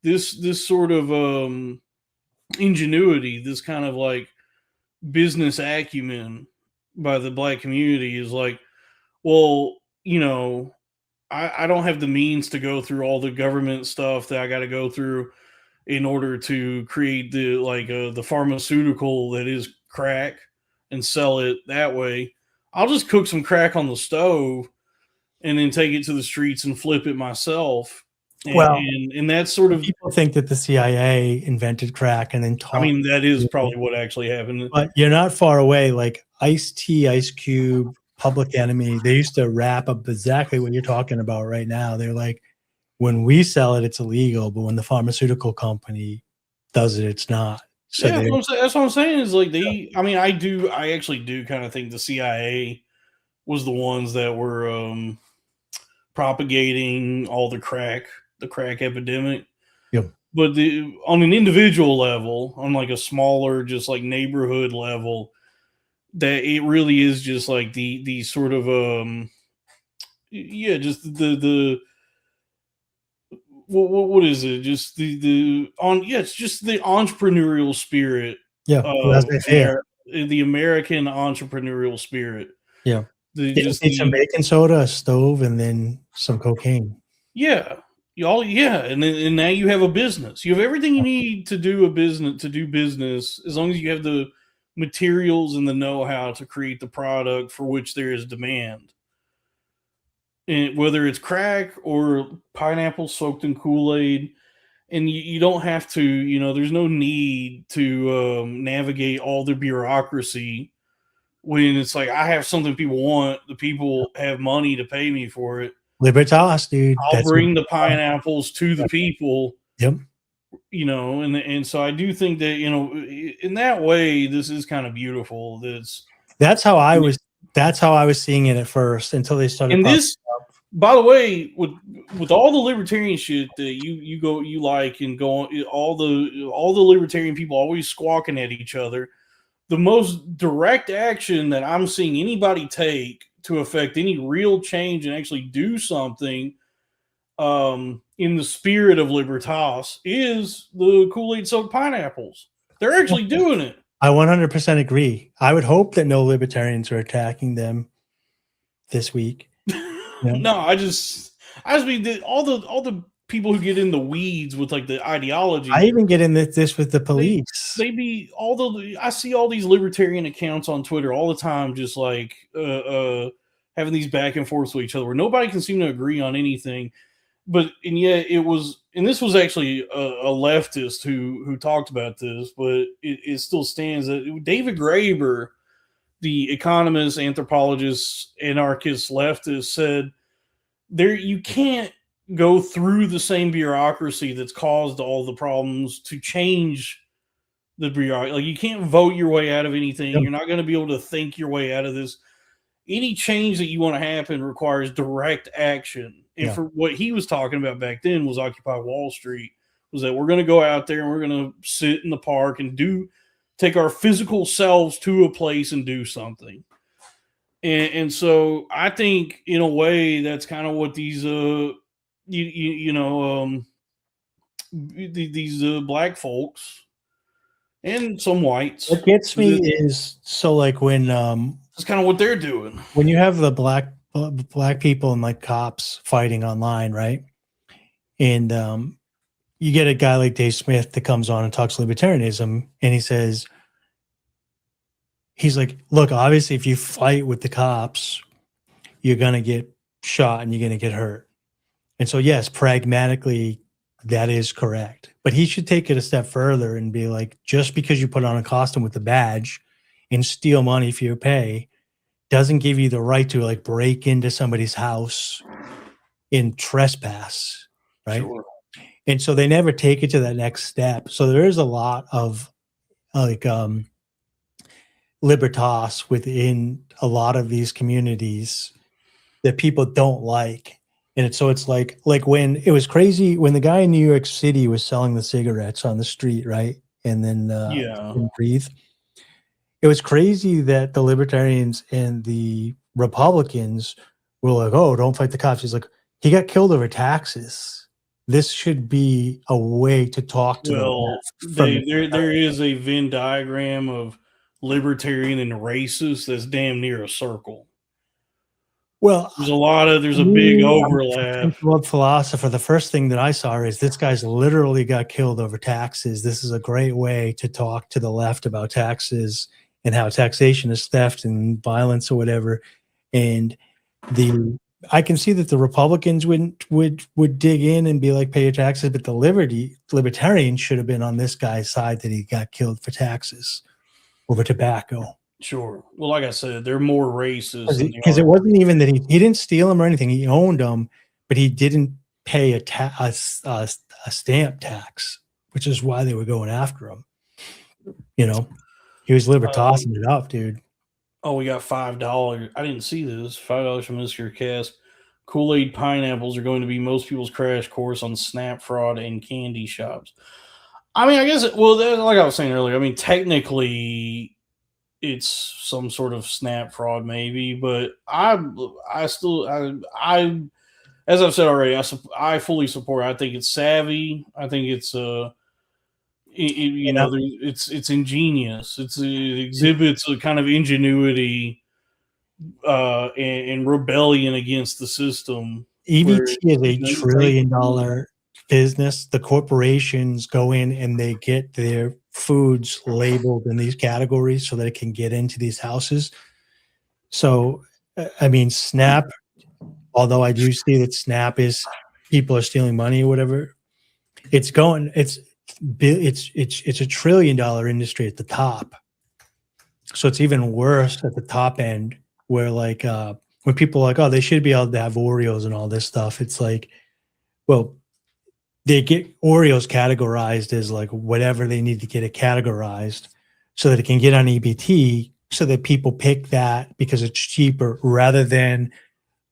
this sort of ingenuity, this kind of like business acumen by the black community is like, well, I don't have the means to go through all the government stuff that I got to go through in order to create the pharmaceutical that is crack and sell it that way. I'll just cook some crack on the stove and then take it to the streets and flip it myself. And that's sort of, people think that the CIA invented crack and then that is probably what actually happened. But you're not far away. Like Ice-T, Ice Cube, Public Enemy, they used to wrap up exactly what you're talking about right now. They're like, when we sell it, it's illegal, but when the pharmaceutical company does it, it's not. So that's what I'm saying is like I actually do kind of think the CIA was the ones that were propagating all the crack epidemic. But on an individual level, on like a smaller, just like neighborhood level, that it really is just like the sort of just the what is it? Just it's just the entrepreneurial spirit. The American entrepreneurial spirit. Yeah. Just need some baking soda, a stove, and then some cocaine. Yeah. And now you have a business. You have everything you need to do business, as long as you have the materials and the know-how to create the product for which there is demand. And whether it's crack or pineapple soaked in Kool-Aid, and you don't have to, there's no need to navigate all the bureaucracy when it's like, I have something people want, the people have money to pay me for it. Libertas, dude. I'll bring the pineapples to the people. Yep. And so I do think that, in that way, this is kind of beautiful. That's how I was seeing it at first until they started. And this, by the way, with all the libertarian shit that you like and go on, all the libertarian people always squawking at each other, the most direct action that I'm seeing anybody take to affect any real change and actually do something in the spirit of Libertas is the Kool-Aid soaked pineapples. They're actually doing it. I 100% agree. I would hope that no libertarians are attacking them this week. No, I just mean all the people who get in the weeds with like the ideology. I even get in this with the police. I see all these libertarian accounts on Twitter all the time, just like having these back and forths with each other where nobody can seem to agree on anything. And yet this was actually a leftist who talked about this, but it still stands that David Graeber, the economist, anthropologist, anarchist, leftist, said you can't go through the same bureaucracy that's caused all the problems to change the bureaucracy. Like, you can't vote your way out of anything. Yep. You're not going to be able to think your way out of this. Any change that you want to happen requires direct action. And for what he was talking about back then was Occupy Wall Street, was that we're going to go out there and we're going to sit in the park and take our physical selves to a place and do something. And so I think in a way that's kind of what these these black folks and some whites. What gets me is so like when that's kind of what they're doing. When you have the black people and like cops fighting online, right? And you get a guy like Dave Smith that comes on and talks libertarianism, and he's like, look, obviously if you fight with the cops, you're gonna get shot and you're gonna get hurt. And so yes, pragmatically, that is correct. But he should take it a step further and be like, just because you put on a costume with a badge and steal money for your pay doesn't give you the right to like break into somebody's house and trespass, right? Sure. And so they never take it to that next step. So there is a lot of like libertas within a lot of these communities that people don't like. And so it's like when it was crazy when the guy in New York City was selling the cigarettes on the street, right? And then couldn't breathe. It was crazy that the libertarians and the Republicans were like, oh, don't fight the cops. He's like, he got killed over taxes. This should be a way to talk to them. There is a Venn diagram of libertarian and racist that's damn near a circle. Well, there's a big overlap. Philosopher, the first thing that I saw is this guy's literally got killed over taxes. This is a great way to talk to the left about taxes and how taxation is theft and violence or whatever. And I can see that the Republicans would dig in and be like, pay your taxes, but the libertarians should have been on this guy's side that he got killed for taxes over tobacco. Sure. Well, like I said, they're more racist because it wasn't even that he didn't steal them or anything. He owned them, but he didn't pay a stamp tax, which is why they were going after him. You know, he was libertossing it up, dude. Oh, we got $5. I didn't see this. $5 from Mr. Cast. Kool-Aid pineapples are going to be most people's crash course on snap fraud and candy shops. I mean, I guess, like I was saying earlier, I mean, technically it's some sort of snap fraud maybe, but I still, as I've said already, I fully support it. I think it's savvy. I think it's, it's ingenious. It exhibits a kind of ingenuity and rebellion against the system. EBT is a $1 trillion business. The corporations go in and they get their foods labeled in these categories so that it can get into these houses. So, I mean, Snap, although I do see that Snap is people are stealing money or whatever, it's a $1 trillion industry at the top. So it's even worse at the top end where like when people are like, oh, they should be able to have Oreos and all this stuff. It's like, well, they get Oreos categorized as like whatever they need to get it categorized so that it can get on EBT so that people pick that because it's cheaper rather than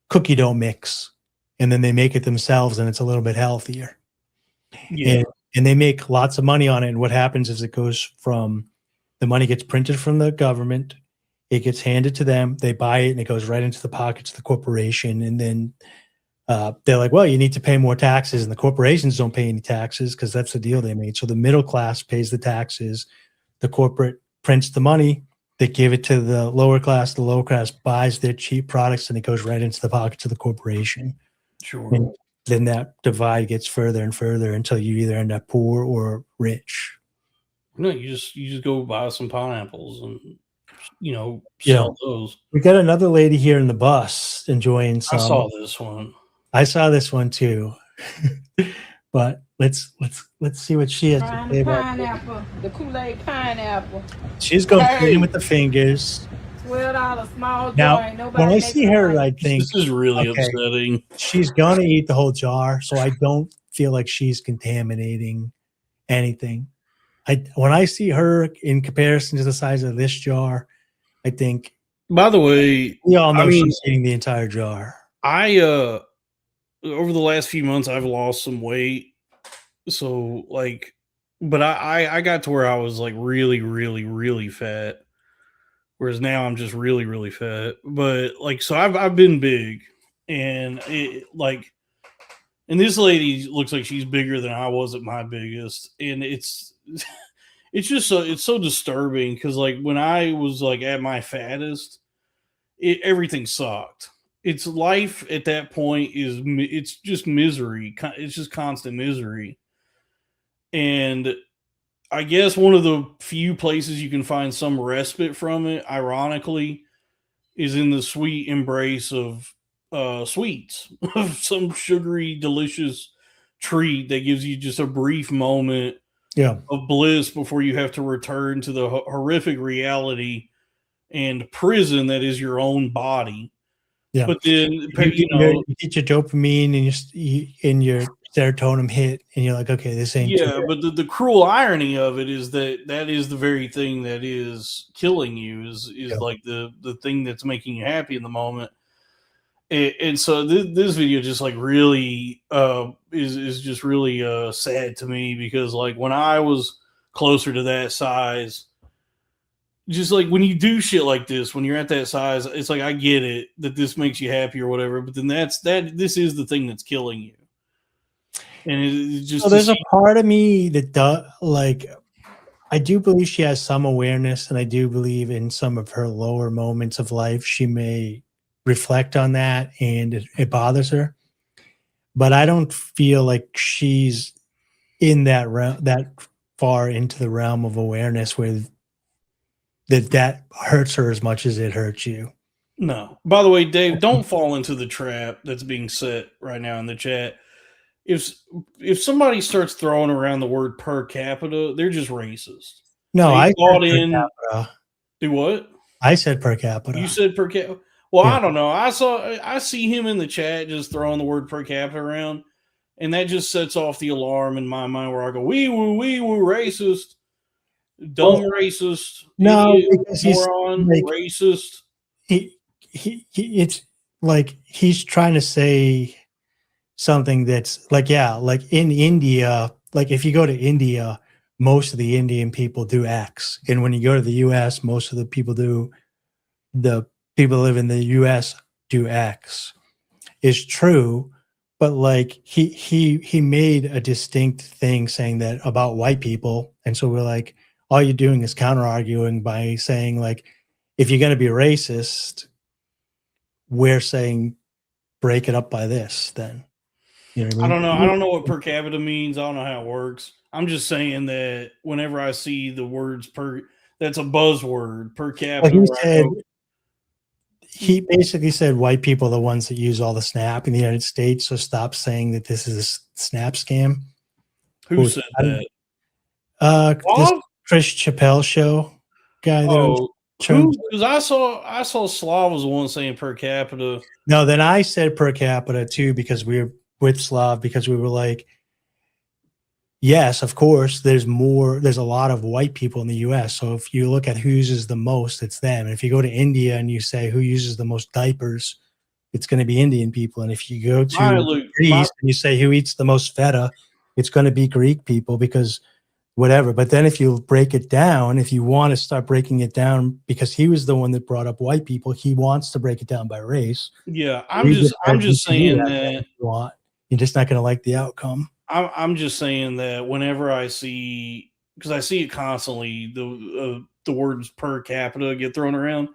cookie dough mix. And then they make it themselves and it's a little bit healthier. Yeah. And they make lots of money on it. And what happens is it goes from the money gets printed from the government. It gets handed to them. They buy it and it goes right into the pockets of the corporation. And then they're like, well, you need to pay more taxes, and the corporations don't pay any taxes because that's the deal they made. So the middle class pays the taxes, the corporate prints the money, they give it to the lower class buys their cheap products, and it goes right into the pockets of the corporation. Sure. And then that divide gets further and further until you either end up poor or rich. No, you just go buy some pineapples and sell those. We got another lady here in the bus enjoying some. I saw this one. I saw this one too, but let's see what she has to say about pineapple, the Kool-Aid pineapple. She's going in with the fingers. $12 small Now, joint. when I see her, I think this is really upsetting. She's gonna eat the whole jar, so I don't feel like she's contaminating anything. When I see her in comparison to the size of this jar, I think. By the way, we all know she's eating the entire jar. Over the last few months, I've lost some weight, So like, but I got to where I was like really, really, really fat. Whereas now I'm just really, really fat. But like, so I've been big, and it like, and this lady looks like she's bigger than I was at my biggest, and it's it's just so disturbing because like when I was like at my fattest, everything sucked. It's life at that point it's just misery. It's just constant misery, and I guess one of the few places you can find some respite from it, ironically, is in the sweet embrace of sweets, of some sugary, delicious treat that gives you just a brief moment of bliss before you have to return to the horrific reality and prison that is your own body. Yeah. But then, you get your dopamine and your serotonin hit, and you're like, okay, this ain't. Yeah, but the cruel irony of it is that is the very thing that is killing you. Is like the thing that's making you happy in the moment. And so this video just like really is just really sad to me because like when I was closer to that size, just like when you do shit like this, when you're at that size, it's like I get it that this makes you happy or whatever, but then this is the thing that's killing you. And it just there's a part of me that does like I do believe she has some awareness, and I do believe in some of her lower moments of life she may reflect on that and it bothers her, but I don't feel like she's in that that far into the realm of awareness where that hurts her as much as it hurts you. No. By the way, Dave, don't fall into the trap that's being set right now in the chat. If somebody starts throwing around the word per capita, they're just racist. No, I thought do what? I said per capita. You said per capita. Well, yeah. I don't know. I see him in the chat just throwing the word per capita around, and that just sets off the alarm in my mind where I go, wee woo, racist, dumb racist, no, idiot, because moron, like, racist. It's like he's trying to say something that's like, yeah, like in India, like if you go to India, most of the Indian people do X. And when you go to the US, most of the people who live in the US do X. Is true, but like he made a distinct thing saying that about white people. And so we're like, all you're doing is counter arguing by saying like, if you're gonna be racist, we're saying break it up by this then. You know what I mean? I don't know. I don't know what per capita means. I don't know how it works. I'm just saying that whenever I see the words that's a buzzword, per capita. Well, he basically said white people are the ones that use all the SNAP in the United States, so stop saying that this is a SNAP scam. Who said that? This Chris Chappelle show guy. Because I saw Slav was the one saying per capita. No, then I said per capita too because we were with Slav because we were like, yes, of course, there's a lot of white people in the US. So if you look at who uses the most, it's them. And if you go to India and you say who uses the most diapers, it's going to be Indian people. And if you go to Greece and you say who eats the most feta, it's going to be Greek people because whatever. But then if you break it down, if you want to start breaking it down, because he was the one that brought up white people, he wants to break it down by race. Yeah, I'm just saying that you're just not going to like the outcome. I'm just saying that whenever I see, because I see it constantly, the words per capita get thrown around,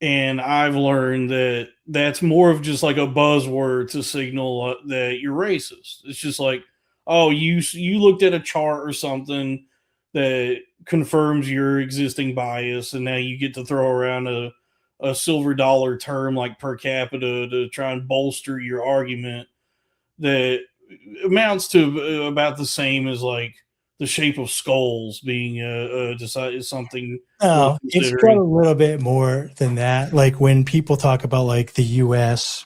and I've learned that that's more of just like a buzzword to signal that you're racist. It's just like, oh, you looked at a chart or something that confirms your existing bias, and now you get to throw around a silver dollar term like per capita to try and bolster your argument that amounts to about the same as like the shape of skulls being decided something. No, it's got a little bit more than that. Like when people talk about like the US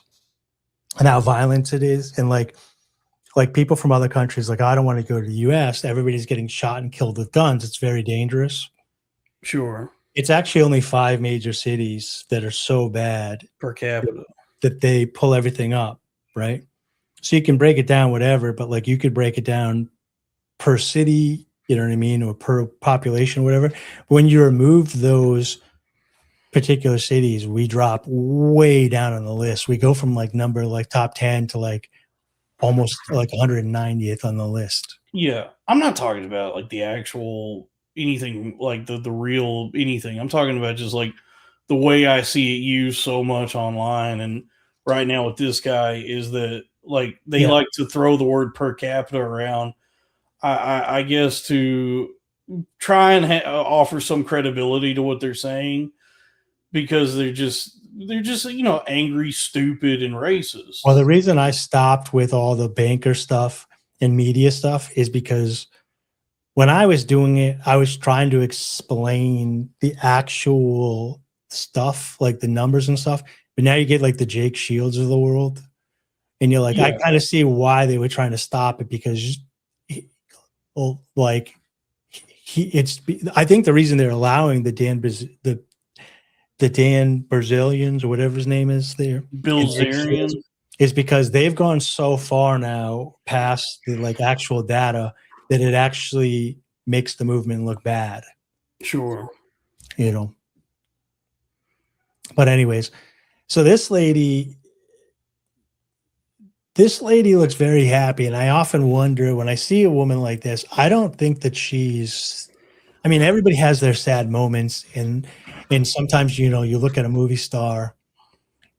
and how violent it is, and like people from other countries, like I don't want to go to the US. Everybody's getting shot and killed with guns. It's very dangerous. Sure. It's actually only 5 major cities that are so bad per capita that they pull everything up, right? So you can break it down, whatever, but like you could break it down per city, you know what I mean, or per population or whatever. But when you remove those particular cities, we drop way down on the list. We go from like number like top 10 to like almost like 190th on the list. Yeah, I'm not talking about like the actual anything, like the real anything. I'm talking about just like the way I see it used so much online. And right now with this guy is that like they like to throw the word per capita around. I guess to try and offer some credibility to what they're saying, because they're just angry, stupid, and racist. Well, the reason I stopped with all the banker stuff and media stuff is because when I was doing it, I was trying to explain the actual stuff, like the numbers and stuff. But now you get like the Jake Shields of the world, and you're like, I kind of see why they were trying to stop it, because I think the reason they're allowing the Dan Brazilians or whatever his name is there, Bilzerian, is because they've gone so far now past the like actual data that it actually makes the movement look bad. Sure. You know. But anyways, so this lady looks very happy, and I often wonder when I see a woman like this, I don't think that I mean, everybody has their sad moments, and sometimes, you know, you look at a movie star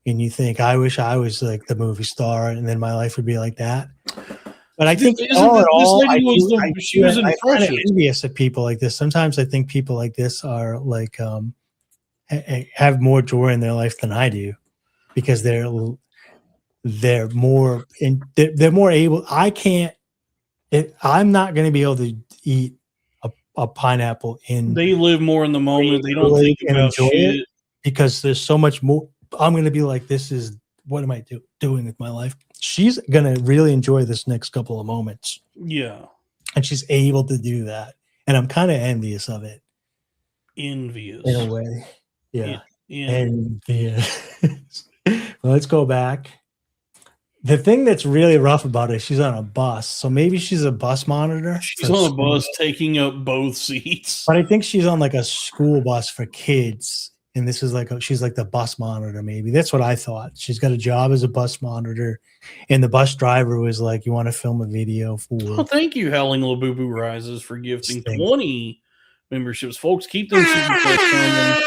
and you think, I wish I was like the movie star and then my life would be like that. But I think all in all, I'm kind of envious of people like this. Sometimes I think people like this are like have more joy in their life than I do, because they're more able. I'm not going to be able to eat a pineapple they live more in the moment. They don't think about shit because there's so much more. I'm going to be like, this is what am I doing with my life? She's going to really enjoy this next couple of moments. Yeah. And she's able to do that. And I'm kind of envious of it. Envious. In a way. Yeah. Envious. Well, let's go back. The thing that's really rough about it, she's on a bus. So maybe she's a bus monitor. She's on a bus taking up both seats. But I think she's on like a school bus for kids. And this is like, she's like the bus monitor, maybe. That's what I thought. She's got a job as a bus monitor. And the bus driver was like, you want to film a video for... Well, thank you, Howling Labubu Rises, for gifting 20 memberships. Folks, keep them coming.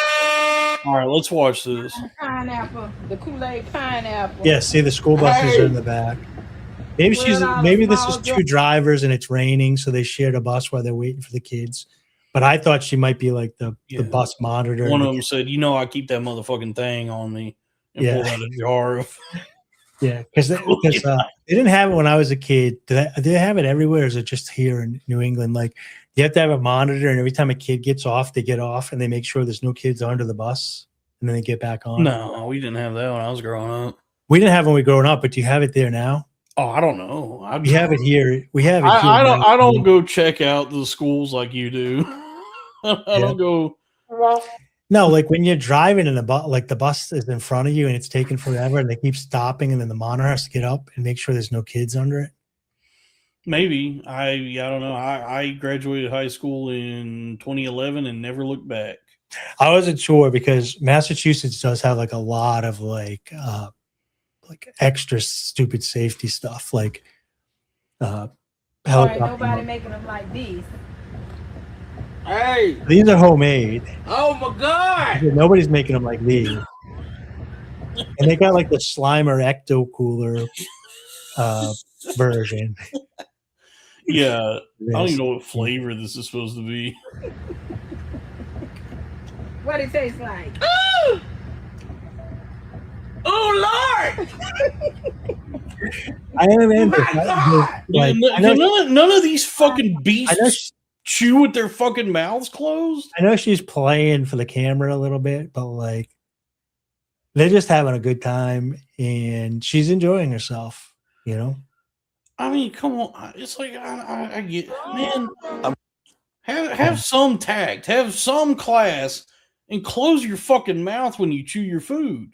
All right, let's watch this. Pineapple, the Kool-Aid pineapple. Yeah, see, the school buses are in the back. Maybe this is two drivers and it's raining, so they shared a bus while they're waiting for the kids. But I thought she might be like the bus monitor. One of them said, I keep that motherfucking thing on me, and pulled out a jar of... Yeah, because they didn't have it when I was a kid. Do they have it everywhere, or is it just here in New England? Like, you have to have a monitor, and every time a kid gets off, they get off, and they make sure there's no kids under the bus, and then they get back on. No, we didn't have that when I was growing up. We didn't have it when we were growing up, but do you have it there now? Oh, I don't know. We have it here. We have it here. I don't go check out the schools like you do. I don't go... No, like when you're driving in a bus, like the bus is in front of you and it's taking forever and they keep stopping and then the monitor has to get up and make sure there's no kids under it. Maybe. I don't know. I graduated high school in 2011 and never looked back. I wasn't sure because Massachusetts does have like a lot of like extra stupid safety stuff. Like nobody making them like these. Hey, these are homemade. oh my God. Nobody's making them like these. And they got like the Slimer Ecto Cooler version. Yeah. I don't even know what flavor this is supposed to be. What it tastes like? Ooh! Oh Lord! I am in this. None of these fucking beasts chew with their fucking mouths closed. I know she's playing for the camera a little bit, but like they're just having a good time and she's enjoying herself, you know? I mean, come on. It's like I get, man. Have some tact, have some class, and close your fucking mouth when you chew your food.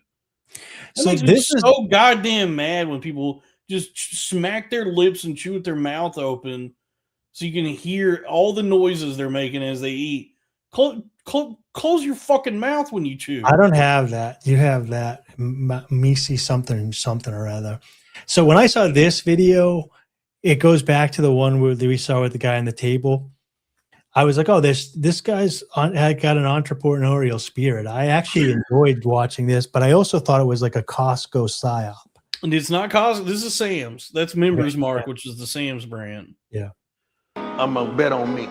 So this is so goddamn mad when people just smack their lips and chew with their mouth open so you can hear all the noises they're making as they eat. Close your fucking mouth when you chew. I don't have that. You have that. Me see something or other. So when I saw this video, it goes back to the one where we saw with the guy on the table. I was like, oh, this guy's had got an entrepreneurial spirit. I actually enjoyed watching this, but I also thought it was like a Costco psyop. And it's not Costco. This is Sam's. That's Members Mark, which is the Sam's brand. Yeah. I'm going to bet on me.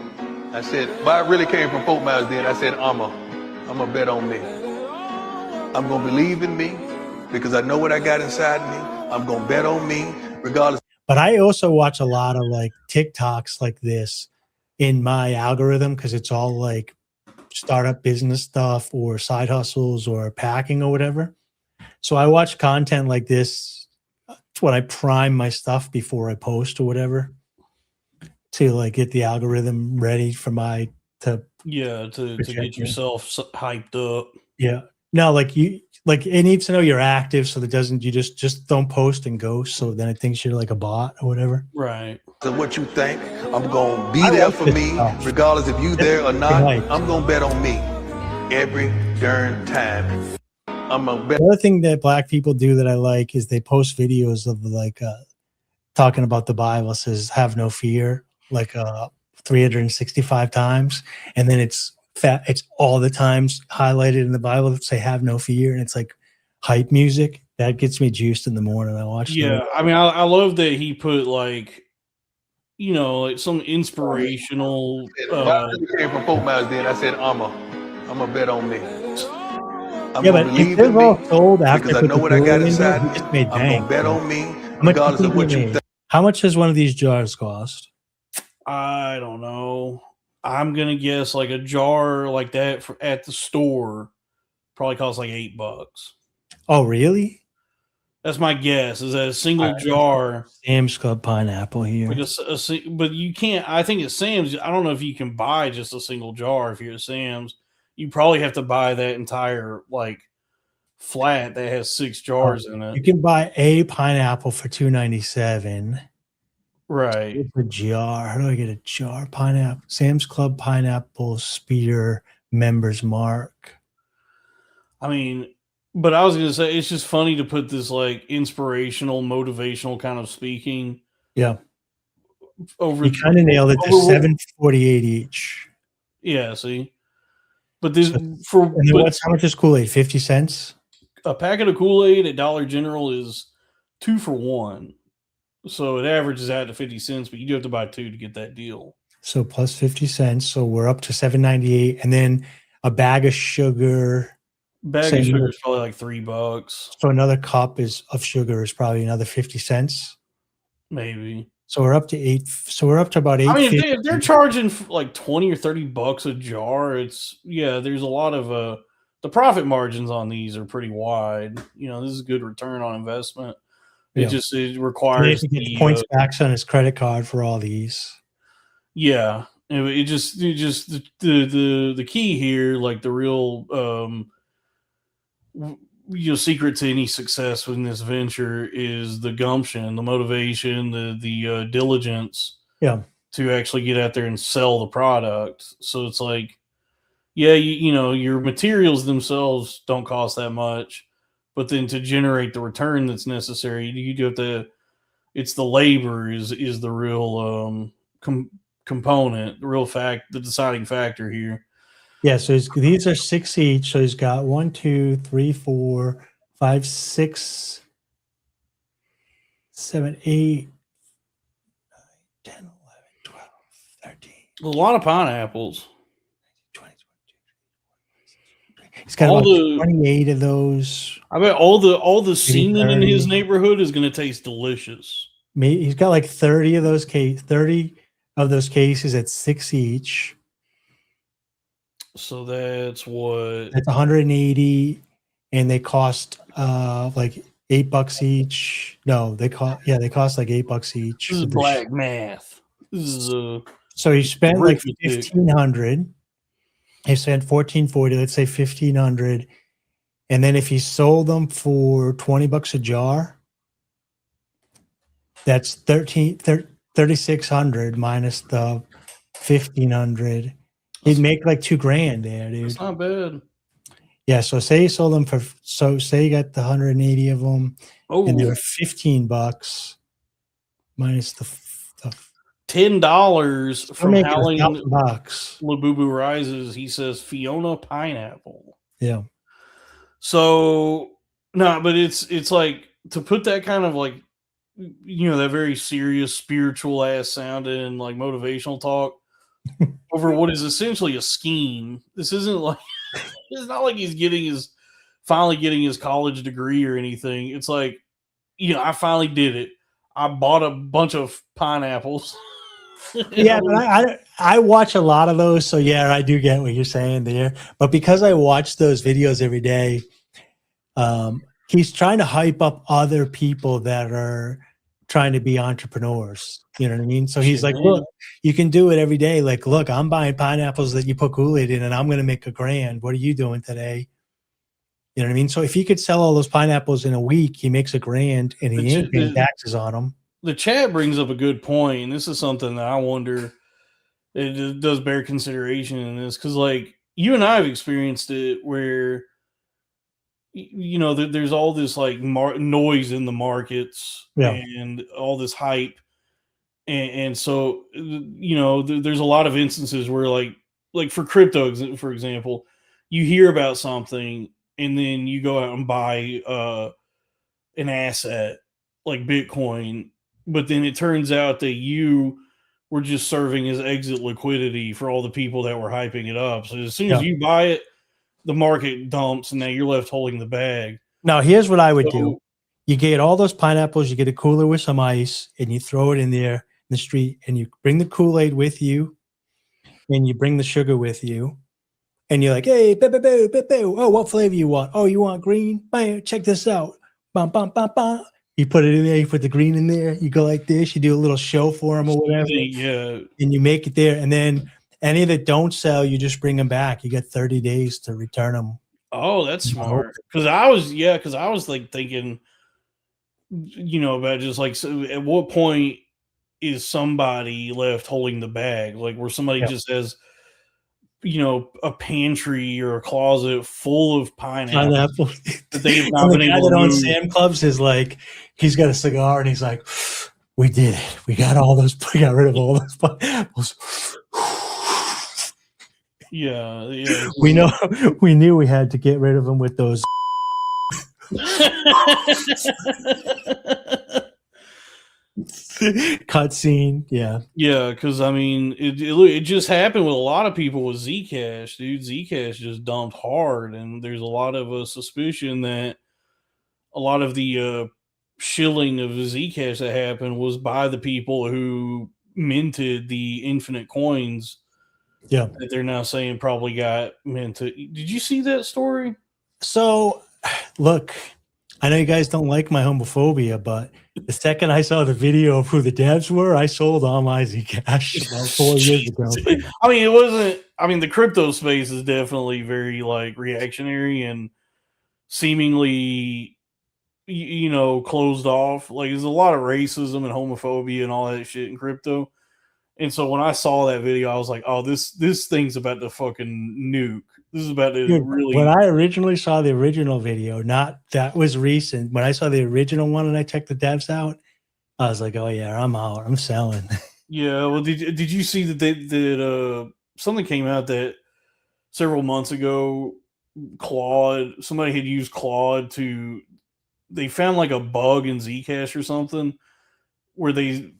I said, but I really came from Fort Myers then. I said, I'm going to bet on me. I'm going to believe in me because I know what I got inside me. I'm going to bet on me regardless. But I also watch a lot of like TikToks like this in my algorithm because it's all like startup business stuff or side hustles or packing or whatever. So I watch content like this. It's when I prime my stuff before I post or whatever to like get the algorithm ready for my to get yourself hyped up. Yeah. No, like it needs to know you're active so that doesn't you just don't post and ghost so then it thinks you're like a bot or whatever. Right. So what you think, I'm going to be there for me regardless if you there or not. I'm going to bet on me every darn time. I'm going to bet. The other thing that black people do that I like is they post videos of like talking about the Bible. It says have no fear like 365 times and then it's all the times highlighted in the Bible that say have no fear and it's like hype music that gets me juiced in the morning. I watch. Yeah, I mean, I love that he put like, you know, like some inspirational. I came from Fort Myers then. I said I'm a bet on me. I'm yeah, but if they're all sold after because I know what I got inside me, I'm gonna bet on me regardless of what you think. How much does one of these jars cost? I don't know. I'm gonna guess like a jar like that at the store probably costs like $8. Oh, really? That's my guess. Is that a single jar? Sam's Club pineapple here. But you can't. I think at Sam's. I don't know if you can buy just a single jar. If you're at Sam's, you probably have to buy that entire like flat that has 6 jars in it. You can buy a pineapple for $2.97. Right. It's a jar. How do I get a jar? Pineapple. Sam's Club pineapple spear Members Mark. I mean, but I was going to say, it's just funny to put this like inspirational, motivational kind of speaking. Yeah. Over you kind of nailed it. They're $7.48 each. Yeah. See, but this how much is Kool-Aid? 50 cents. A packet of Kool-Aid at Dollar General is 2 for $1. So it averages out to 50 cents, but you do have to buy 2 to get that deal. So plus 50 cents. So we're up to $7.98. And then a bag of sugar. Bag of sugar is probably like $3. So another cup of sugar is probably another 50 cents. Maybe. So we're up to 8. So we're up to about 8. I mean, if they're charging like $20 or $30 a jar, there's a lot of the profit margins on these are pretty wide. You know, this is a good return on investment. It requires to get the points back on his credit card for all these. Yeah, the key here, like the real secret to any success in this venture is the gumption, the motivation, the diligence. Yeah, to actually get out there and sell the product. So it's like, yeah, you know, your materials themselves don't cost that much. But then to generate the return that's necessary, you do have to. It's the labor is the real component, the deciding factor here. Yeah, so these are 6 each. So he's got 1, 2, 3, 4, 5, 6, 7, 8, 9, 10, 11, 12, 13. A lot of pineapples. 20, 22, he's got about 28 of those. I bet all the semen in his neighborhood is going to taste delicious. He's got like 30 of those cases at 6 each. So that's what? That's 180, and they cost like $8 each. No, they cost like $8 each. This is black math. So he spent like $1,500. He spent $1,440. Let's say $1,500, and then if he sold them for $20 a jar, that's $3,600 minus the $1,500. He'd make like $2,000 there, dude. It's not bad. Yeah. So say you sold them for, so say you got the 180 of them, and they Oh, were $15 minus the $10 I'm from making Howling $1,000. Labubu Rises. He says Fiona Pineapple. Yeah. So no, but it's like to put that kind of like, you know, that very serious spiritual ass sounding like motivational talk over what is essentially a scheme. This isn't like it's not like he's finally getting his college degree or anything. It's like, you know, I finally did it. I bought a bunch of pineapples. Yeah, but I watch a lot of those, so yeah, I do get what you're saying there. But because I watch those videos every day, he's trying to hype up other people that are trying to be entrepreneurs. You know what I mean? So he's like, look, you can do it every day. Like, look, I'm buying pineapples that you put Kool-Aid in, and I'm going to make $1,000. What are you doing today? You know what I mean? So if he could sell all those pineapples in a week, he makes $1,000, and he ain't paying taxes on them. The chat brings up a good point, and this is something that I wonder it does bear consideration in this, because like you and I have experienced it where, you know, there's all this like noise in the markets and all this hype, and so, you know, there's a lot of instances where like for crypto, for example, you hear about something and then you go out and buy an asset like Bitcoin. But then it turns out that you were just serving as exit liquidity for all the people that were hyping it up. So as soon as you buy it, the market dumps, and now you're left holding the bag. Now, here's what I would do. You get all those pineapples, you get a cooler with some ice, and you throw it in there in the street, and you bring the Kool-Aid with you, and you bring the sugar with you, and you're like, hey, oh, what flavor you want? Oh, you want green? Bam, check this out. Bum, bum, bum, bum. You put it in there, you put the green in there, you go like this, you do a little show for them or whatever. Yeah. And you make it there. And then any that don't sell, you just bring them back. You get 30 days to return them. Oh, that's smart. Because I was like thinking, you know, about just like, so at what point is somebody left holding the bag? Like where somebody just has, you know, a pantry or a closet full of pineapples that they have not been able to move. Sam Clubs is like, he's got a cigar and he's like, we did it. We got rid of all those pineapples. Yeah. We knew we had to get rid of them with those. Cutscene, yeah, because I mean, it just happened with a lot of people with Zcash, dude. Zcash just dumped hard, and there's a lot of suspicion that a lot of the shilling of Zcash that happened was by the people who minted the infinite coins. Yeah, that they're now saying probably got minted. Did you see that story? So, look, I know you guys don't like my homophobia, but the second I saw the video of who the devs were, I sold all my Zcash about 4 years ago. I mean, it wasn't. I mean, the crypto space is definitely very like reactionary and seemingly, you know, closed off. Like, there's a lot of racism and homophobia and all that shit in crypto. And so when I saw that video, I was like, "Oh, this thing's about to fucking nuke. This is about to really." When I originally saw the original video, that was recent. When I saw the original one and I checked the devs out, I was like, "Oh yeah, I'm out. I'm selling." Yeah. Well, did you see that something came out that several months ago? Somebody had used Claude they found like a bug in Zcash or something where the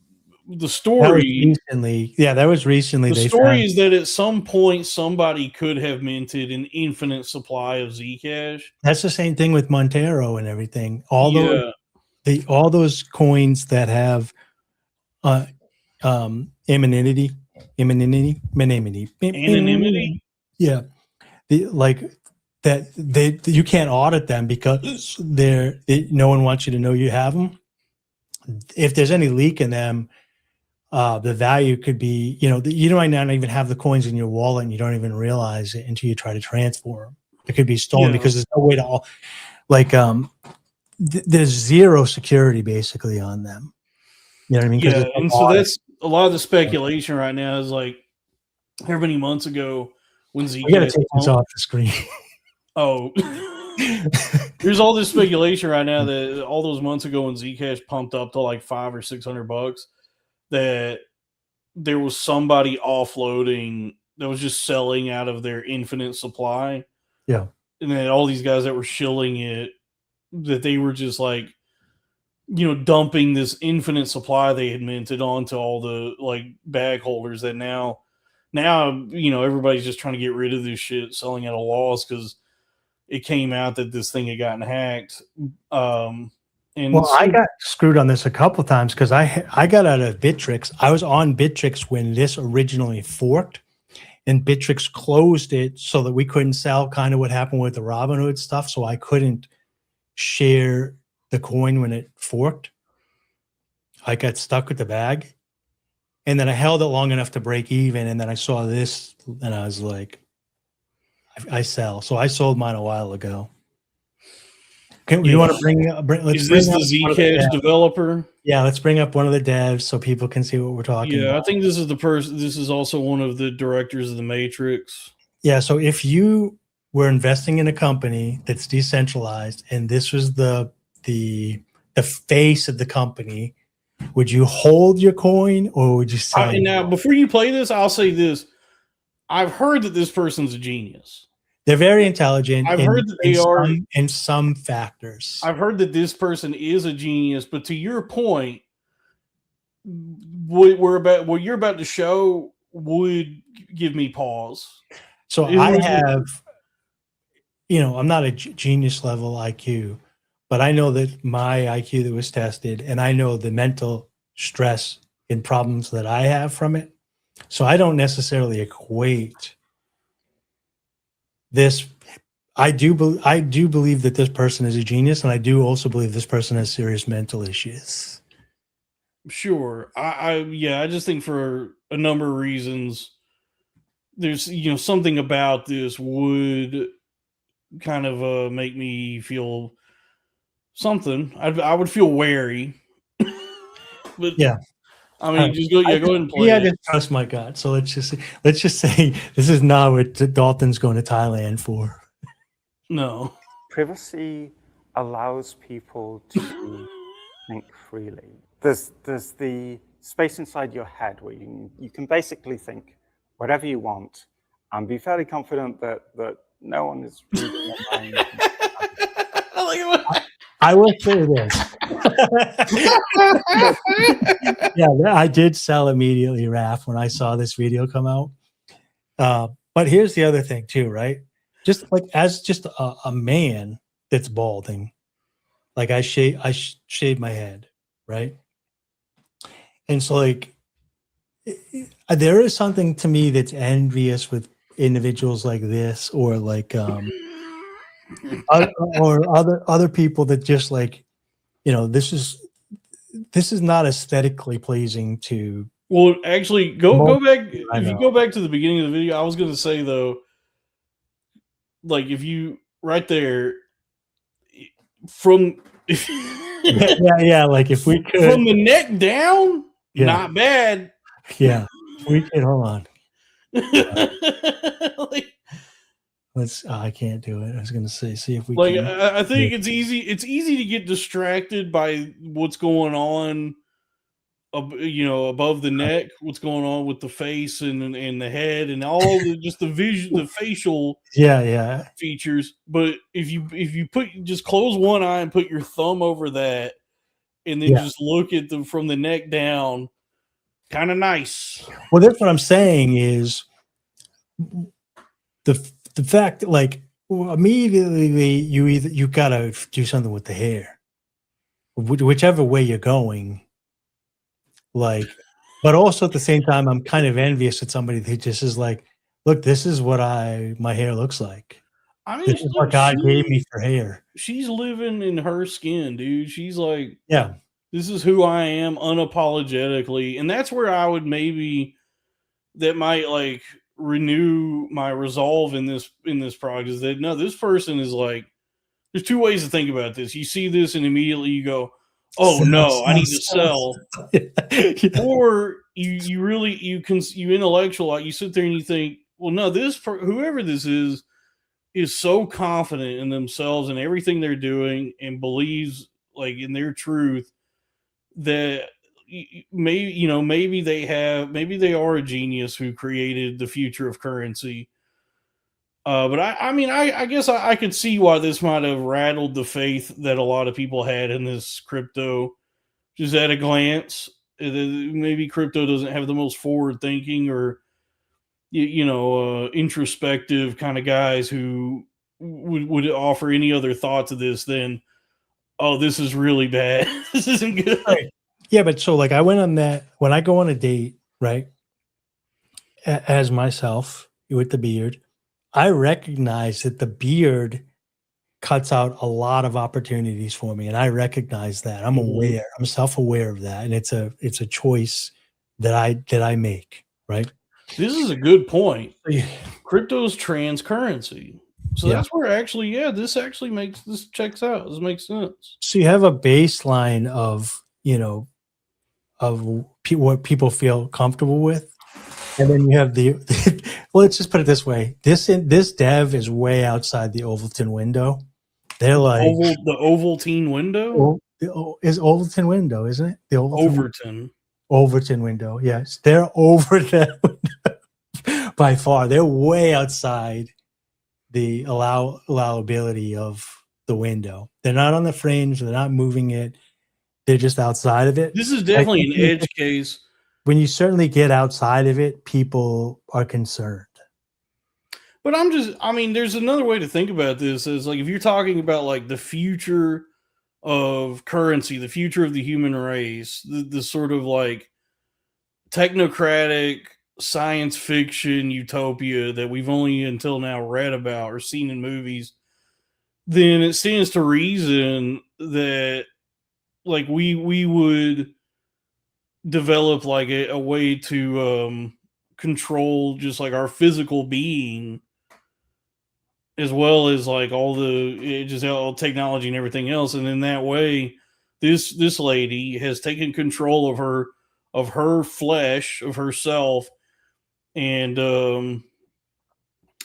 story that was recently. The story is that at some point somebody could have minted an infinite supply of Zcash. That's the same thing with Montero and everything. All those coins that have anonymity. Yeah, you can't audit them because no one wants you to know you have them. If there's any leak in them, the value could be, you might not even have the coins in your wallet and you don't even realize it until you try to transfer them. It could be stolen because there's no way to, there's zero security basically on them. You know what I mean? Yeah, and so that's a lot of the speculation right now is like, how many months ago when Zcash? We got to take this off the screen. Oh, there's all this speculation right now that all those months ago when Zcash pumped up to like $500 or $600, that there was somebody offloading that was just selling out of their infinite supply. Yeah, and then all these guys that were shilling it, that they were just like, dumping this infinite supply they had minted onto all the like bag holders that now, everybody's just trying to get rid of this shit, selling at a loss because it came out that this thing had gotten hacked. I got screwed on this a couple times because I got out of Bittrex. I was on Bittrex when this originally forked, and Bittrex closed it so that we couldn't sell, kind of what happened with the Robinhood stuff. So I couldn't share the coin when it forked. I got stuck with the bag, and then I held it long enough to break even, and then I saw this and I was like, I sell. So I sold mine a while ago. You want to bring let's is bring this up the one of the Zcash devs. developer? Yeah, let's bring up one of the devs so people can see what we're talking about. Yeah, I think this is the person. This is also one of the directors of the Matrix. Yeah, so if you were investing in a company that's decentralized and this was the face of the company, would you hold your coin or would you sell it? Now, before you play this, I'll say this. I've heard that this person's a genius. They're very intelligent. I've heard that they are in some factors. I've heard that this person is a genius, but to your point, what you're about to show would give me pause. So I have, I'm not a genius level IQ, but I know that my IQ that was tested, and I know the mental stress and problems that I have from it. So I don't necessarily equate this. I do believe that this person is a genius, and I do also believe this person has serious mental issues. Sure. I just think for a number of reasons, there's, something about this would kind of make me feel something. I would feel wary. But yeah. I mean, just go ahead and play. Yeah, I just trust my gut. So let's just say this is not what Dalton's going to Thailand for. No. Privacy allows people to think freely. There's the space inside your head where you can basically think whatever you want and be fairly confident that no one is reading your mind. I will say this. Yeah, I did sell immediately, Raph, when I saw this video come out. But here's the other thing too, right? Just like as just a man that's balding, like I shave my head, right? And so like there is something to me that's envious with individuals like this, or like or other people that just like, this is not aesthetically pleasing to. Well, actually, go back. If you go back to the beginning of the video, I was going to say though, like if you right there from yeah, like if we could from the neck down, not bad. Yeah, we could. Hold on. I can't do it. I was going to see if we can. I think it's easy. It's easy to get distracted by what's going on, above the neck, what's going on with the face and the head and all the facial features. But if you just close one eye and put your thumb over that, and then just look at them from the neck down, kind of nice. Well, that's what I'm saying is the fact that like immediately you gotta do something with the hair, whichever way you're going. Like, but also at the same time, I'm kind of envious at somebody that just is like, look, this is what my hair looks like. I mean, this is what God gave me for hair. She's living in her skin, dude. She's like, yeah, this is who I am unapologetically. And that's where I would that might like renew my resolve in this project, is that no, this person is like, there's two ways to think about this. You see this and immediately you go, Oh no, I need to sell. sell. Or you really you intellectualize. You sit there and you think, well, no, whoever this is so confident in themselves and everything they're doing and believes like in their truth that maybe they are a genius who created the future of currency. But I guess I could see why this might have rattled the faith that a lot of people had in this crypto. Just at a glance, maybe crypto doesn't have the most forward thinking or introspective kind of guys who would offer any other thought to this than, oh, this is really bad. This isn't good. Right. Yeah, but so like I went on that when I go on a date, right? As myself with the beard, I recognize that the beard cuts out a lot of opportunities for me, and I recognize that. I'm aware. I'm self-aware of that, and it's a choice that I make, right? This is a good point. Crypto's trans currency. So Yeah. that's where this checks out. This makes sense. So you have a baseline of, what people feel comfortable with. And then you have well, let's just put it this way. This dev is way outside the Ovaltine window. They're like the Ovaltine window? Is Ovaltine window, isn't it? The Overton window. Yes. They're over that window by far. They're way outside the allowability of the window. They're not on the fringe. They're not moving it. They're just outside of it. This is definitely an edge case. When you certainly get outside of it, people are concerned. But there's another way to think about this is like if you're talking about like the future of currency, the future of the human race, the sort of like technocratic science fiction utopia that we've only until now read about or seen in movies, then it stands to reason that like we would develop like a way to control just like our physical being as well as like all technology and everything else. And in that way, this lady has taken control of her flesh, of herself, and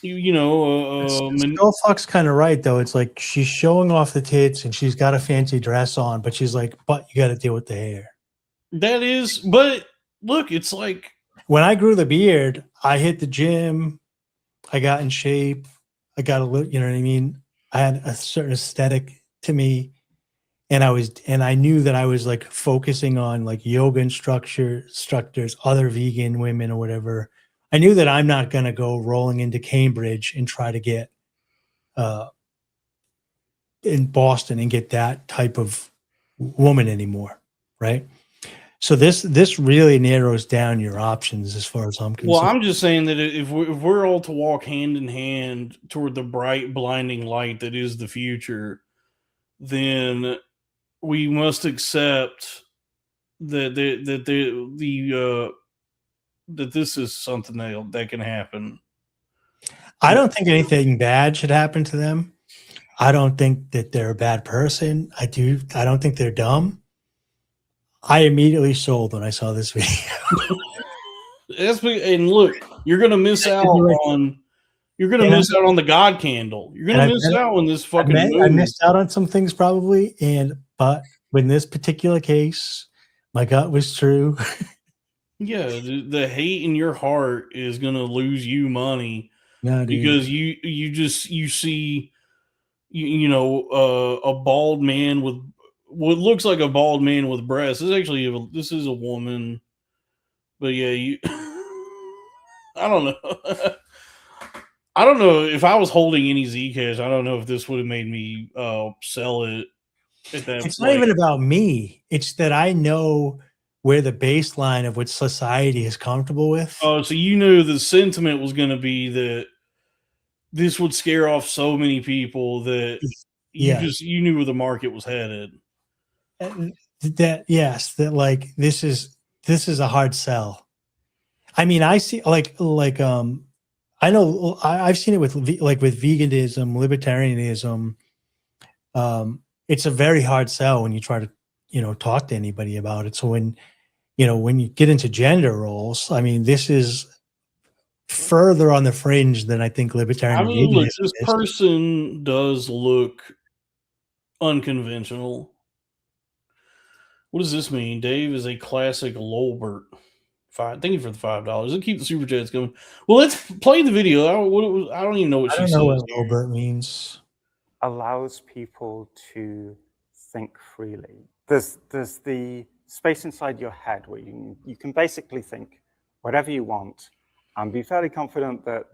Skull Fuck's kind of right though. It's like she's showing off the tits and she's got a fancy dress on, but she's like, but you got to deal with the hair. That is, but look, it's like when I grew the beard, I hit the gym, I got in shape, I got a little, you know what I mean? I had a certain aesthetic to me, and I knew that I was like focusing on like yoga instructors, other vegan women or whatever. I knew that I'm not going to go rolling into Cambridge and try to get in Boston and get that type of woman anymore, right? So this really narrows down your options as far as I'm concerned. Well, I'm just saying that if we're all to walk hand in hand toward the bright, blinding light that is the future, then we must accept that that this is something that can happen. I don't think anything bad should happen to them. I don't think that they're a bad person. I don't think they're dumb. I immediately sold when I saw this video. And look, you're gonna miss out on the God candle. You're gonna miss out on this fucking I missed out on some things probably, but in this particular case, my gut was true. Yeah, the hate in your heart is gonna lose you money because you see a bald man with what looks like a bald man with breasts. This is a woman, but yeah, I don't know. I don't know if I was holding any Zcash. I don't know if this would have made me sell it at that. It's not even about me. It's that I know where the baseline of what society is comfortable with. Oh, so you knew the sentiment was going to be that this would scare off so many people that you knew where the market was headed. That like this is a hard sell. I mean, I see like I know I've seen it with veganism, libertarianism. It's a very hard sell when you try to talk to anybody about it. So when you get into gender roles, I mean, this is further on the fringe than I think libertarian. I mean, look, veganism this is. person does look unconventional. What does this mean? Dave is a classic Lolbert. Thank you for the $5. Let's keep the super chats going. Well, let's play the video. I don't even know what she says. What Lolbert means. Allows people to think freely. There's the space inside your head where you can basically think whatever you want and be fairly confident that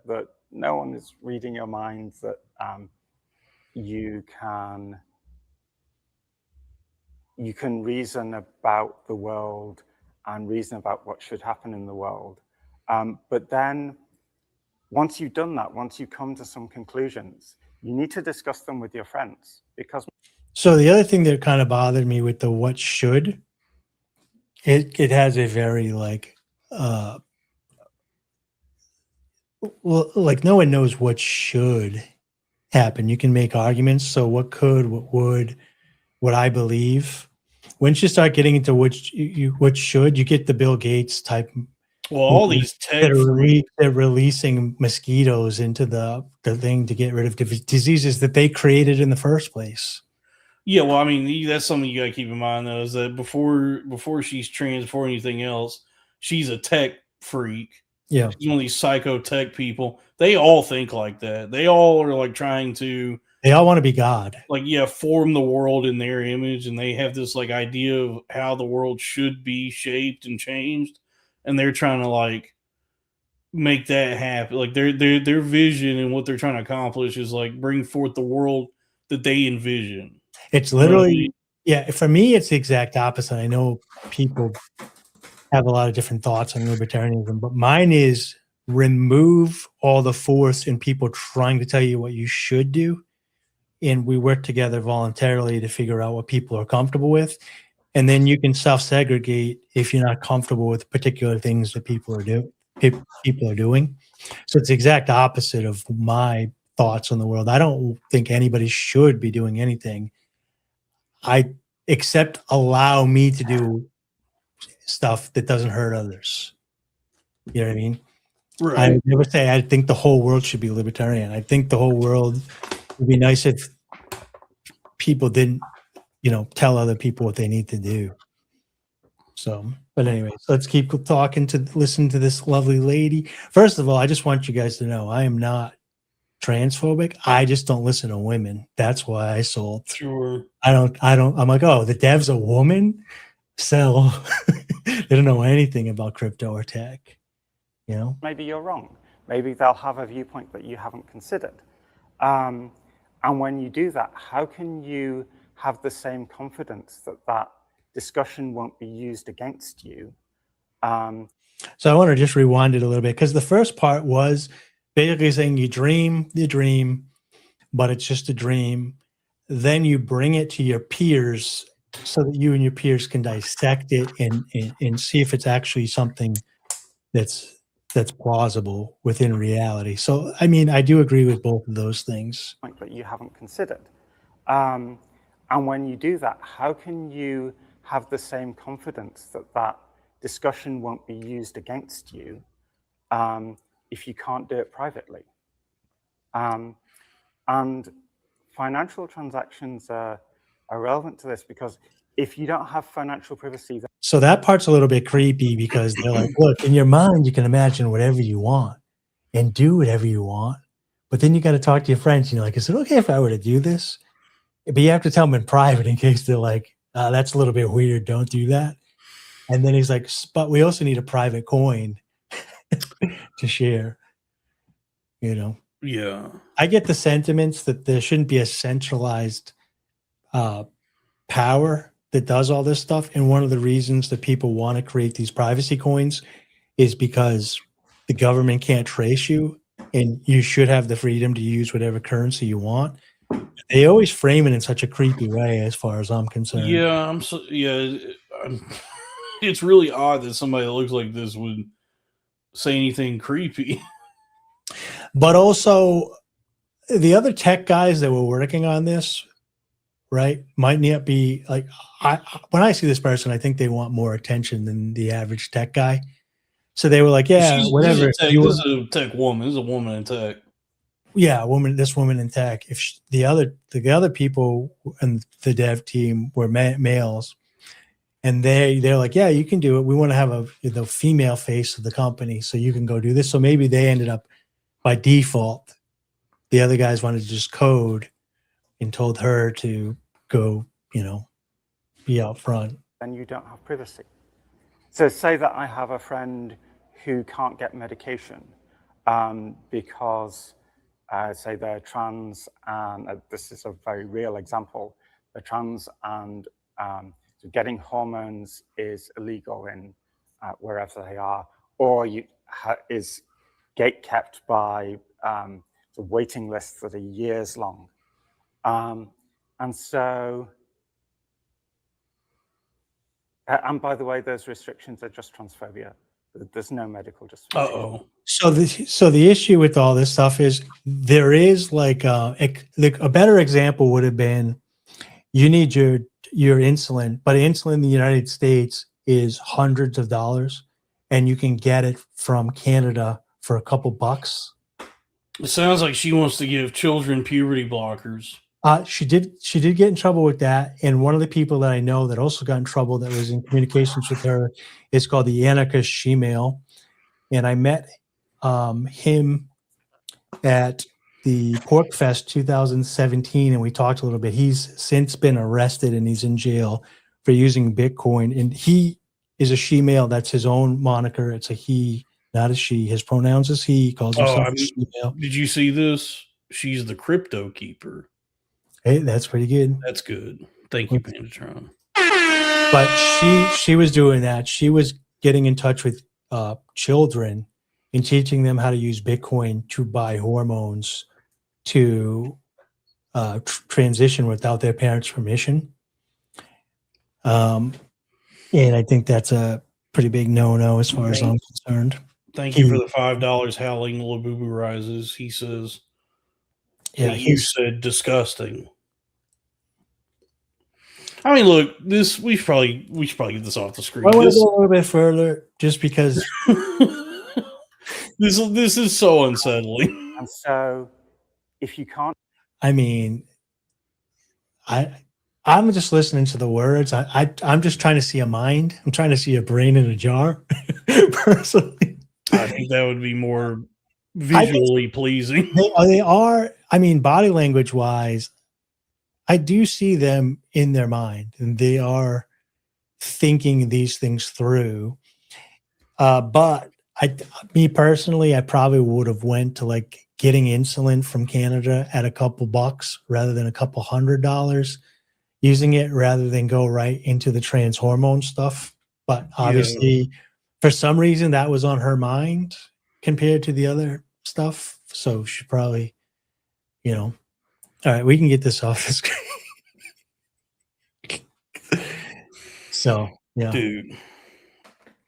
no one is reading your mind, that you can reason about the world and reason about what should happen in the world. But then once you've done that, once you come to some conclusions, you need to discuss them with your friends. Because so the other thing that kind of bothered me with the what should, it has a very like no one knows what should happen. You can make arguments. So what could, what would, what I believe. Once you start getting into what should, you get the Bill Gates type. Well, all these tech they're releasing mosquitoes into the thing to get rid of diseases that they created in the first place. Yeah, well, I mean, that's something you got to keep in mind, though, is that before she's trans, before anything else, she's a tech freak. Yeah. She's one of these psycho tech people. They all think like that. They all are like trying to. They all want to be God. Like, yeah, form the world in their image, and they have this like idea of how the world should be shaped and changed, and they're trying to like make that happen. Like their vision and what they're trying to accomplish is like bring forth the world that they envision. It's literally, yeah, for me, it's the exact opposite. I know people have a lot of different thoughts on libertarianism, but mine is remove all the force in people trying to tell you what you should do. And we work together voluntarily to figure out what people are comfortable with. And then you can self-segregate if you're not comfortable with particular things that people are doing. So it's the exact opposite of my thoughts on the world. I don't think anybody should be doing anything. Except allow me to do stuff that doesn't hurt others. You know what I mean? Right. I would never say I think the whole world should be libertarian. I think the whole world would be nice if people didn't, tell other people what they need to do. So, but anyways, let's keep talking to listen to this lovely lady. First of all, I just want you guys to know I am not transphobic. I just don't listen to women. That's why I sold. Sure. I'm like, oh, the dev's a woman? So they don't know anything about crypto or tech, Maybe you're wrong. Maybe they'll have a viewpoint that you haven't considered. And when you do that, how can you have the same confidence that discussion won't be used against you? So I want to just rewind it a little bit, because the first part was basically saying you dream the dream, but it's just a dream. Then you bring it to your peers so that you and your peers can dissect it and see if it's actually something that's plausible within reality. So, I mean, I do agree with both of those things. That you haven't considered. And when you do that, how can you have the same confidence that discussion won't be used against you if you can't do it privately? And financial transactions are relevant to this, because if you don't have financial privacy... So that part's a little bit creepy, because they're like, look, in your mind, you can imagine whatever you want and do whatever you want. But then you got to talk to your friends and you're like, is it okay if I were to do this? But you have to tell them in private in case they're like, that's a little bit weird. Don't do that. And then he's like, but we also need a private coin to share, Yeah. I get the sentiments that there shouldn't be a centralized power that does all this stuff. And one of the reasons that people want to create these privacy coins is because the government can't trace you, and you should have the freedom to use whatever currency you want. They always frame it in such a creepy way, as far as I'm concerned. Yeah, it's really odd that somebody that looks like this would say anything creepy. But also, the other tech guys that were working on this right? Might not be like when I see this person, I think they want more attention than the average tech guy. So they were like, yeah, whatever. This is a tech woman. This is a woman in tech. Yeah, this woman in tech. If the other people and the dev team were males, and they're like, yeah, you can do it. We want to have the female face of the company, so you can go do this. So maybe they ended up by default. The other guys wanted to just code and told her to go, be out front. Then you don't have privacy. So say that I have a friend who can't get medication because, say, they're trans, and this is a very real example, they're trans and so getting hormones is illegal in wherever they are, or is gate kept by the waiting lists that are years long. And so, and by the way, those restrictions are just transphobia. There's no medical justification. So the issue with all this stuff is there is like a better example would have been you need your insulin, but insulin in the United States is hundreds of dollars, and you can get it from Canada for a couple bucks. It sounds like she wants to give children puberty blockers. She did get in trouble with that, and one of the people that I know that also got in trouble that was in communications with her is called the anarchist she-male, and I met him at the Pork Fest 2017, and we talked a little bit. He's since been arrested and he's in jail for using Bitcoin, and he is a she-male. That's his own moniker. It's a he, not a she. His pronouns is he. He calls himself a she-male. Did you see this? She's the crypto keeper. Hey, that's pretty good. That's good. Thank you, Pandatron. But she was doing that. She was getting in touch with children and teaching them how to use Bitcoin to buy hormones to transition without their parents' permission. And I think that's a pretty big no-no as far as I'm concerned. Thank you for the $5 howling Labubu rises. He says, yeah, you said disgusting. I mean, look, we should probably get this off the screen. I want to go a little bit further, just because this is so unsettling. And so, if you can't, I mean, I'm just listening to the words. I'm just trying to see a mind. I'm trying to see a brain in a jar. Personally, I think that would be more visually pleasing. They are. I mean, body language wise, I do see them in their mind, and they are thinking these things through. But me personally, I probably would have went to like getting insulin from Canada at a couple bucks rather than a couple $100, using it rather than go right into the trans hormone stuff. But obviously, for some reason, that was on her mind compared to the other stuff. So she probably, all right, we can get this off the screen. So, yeah. Dude.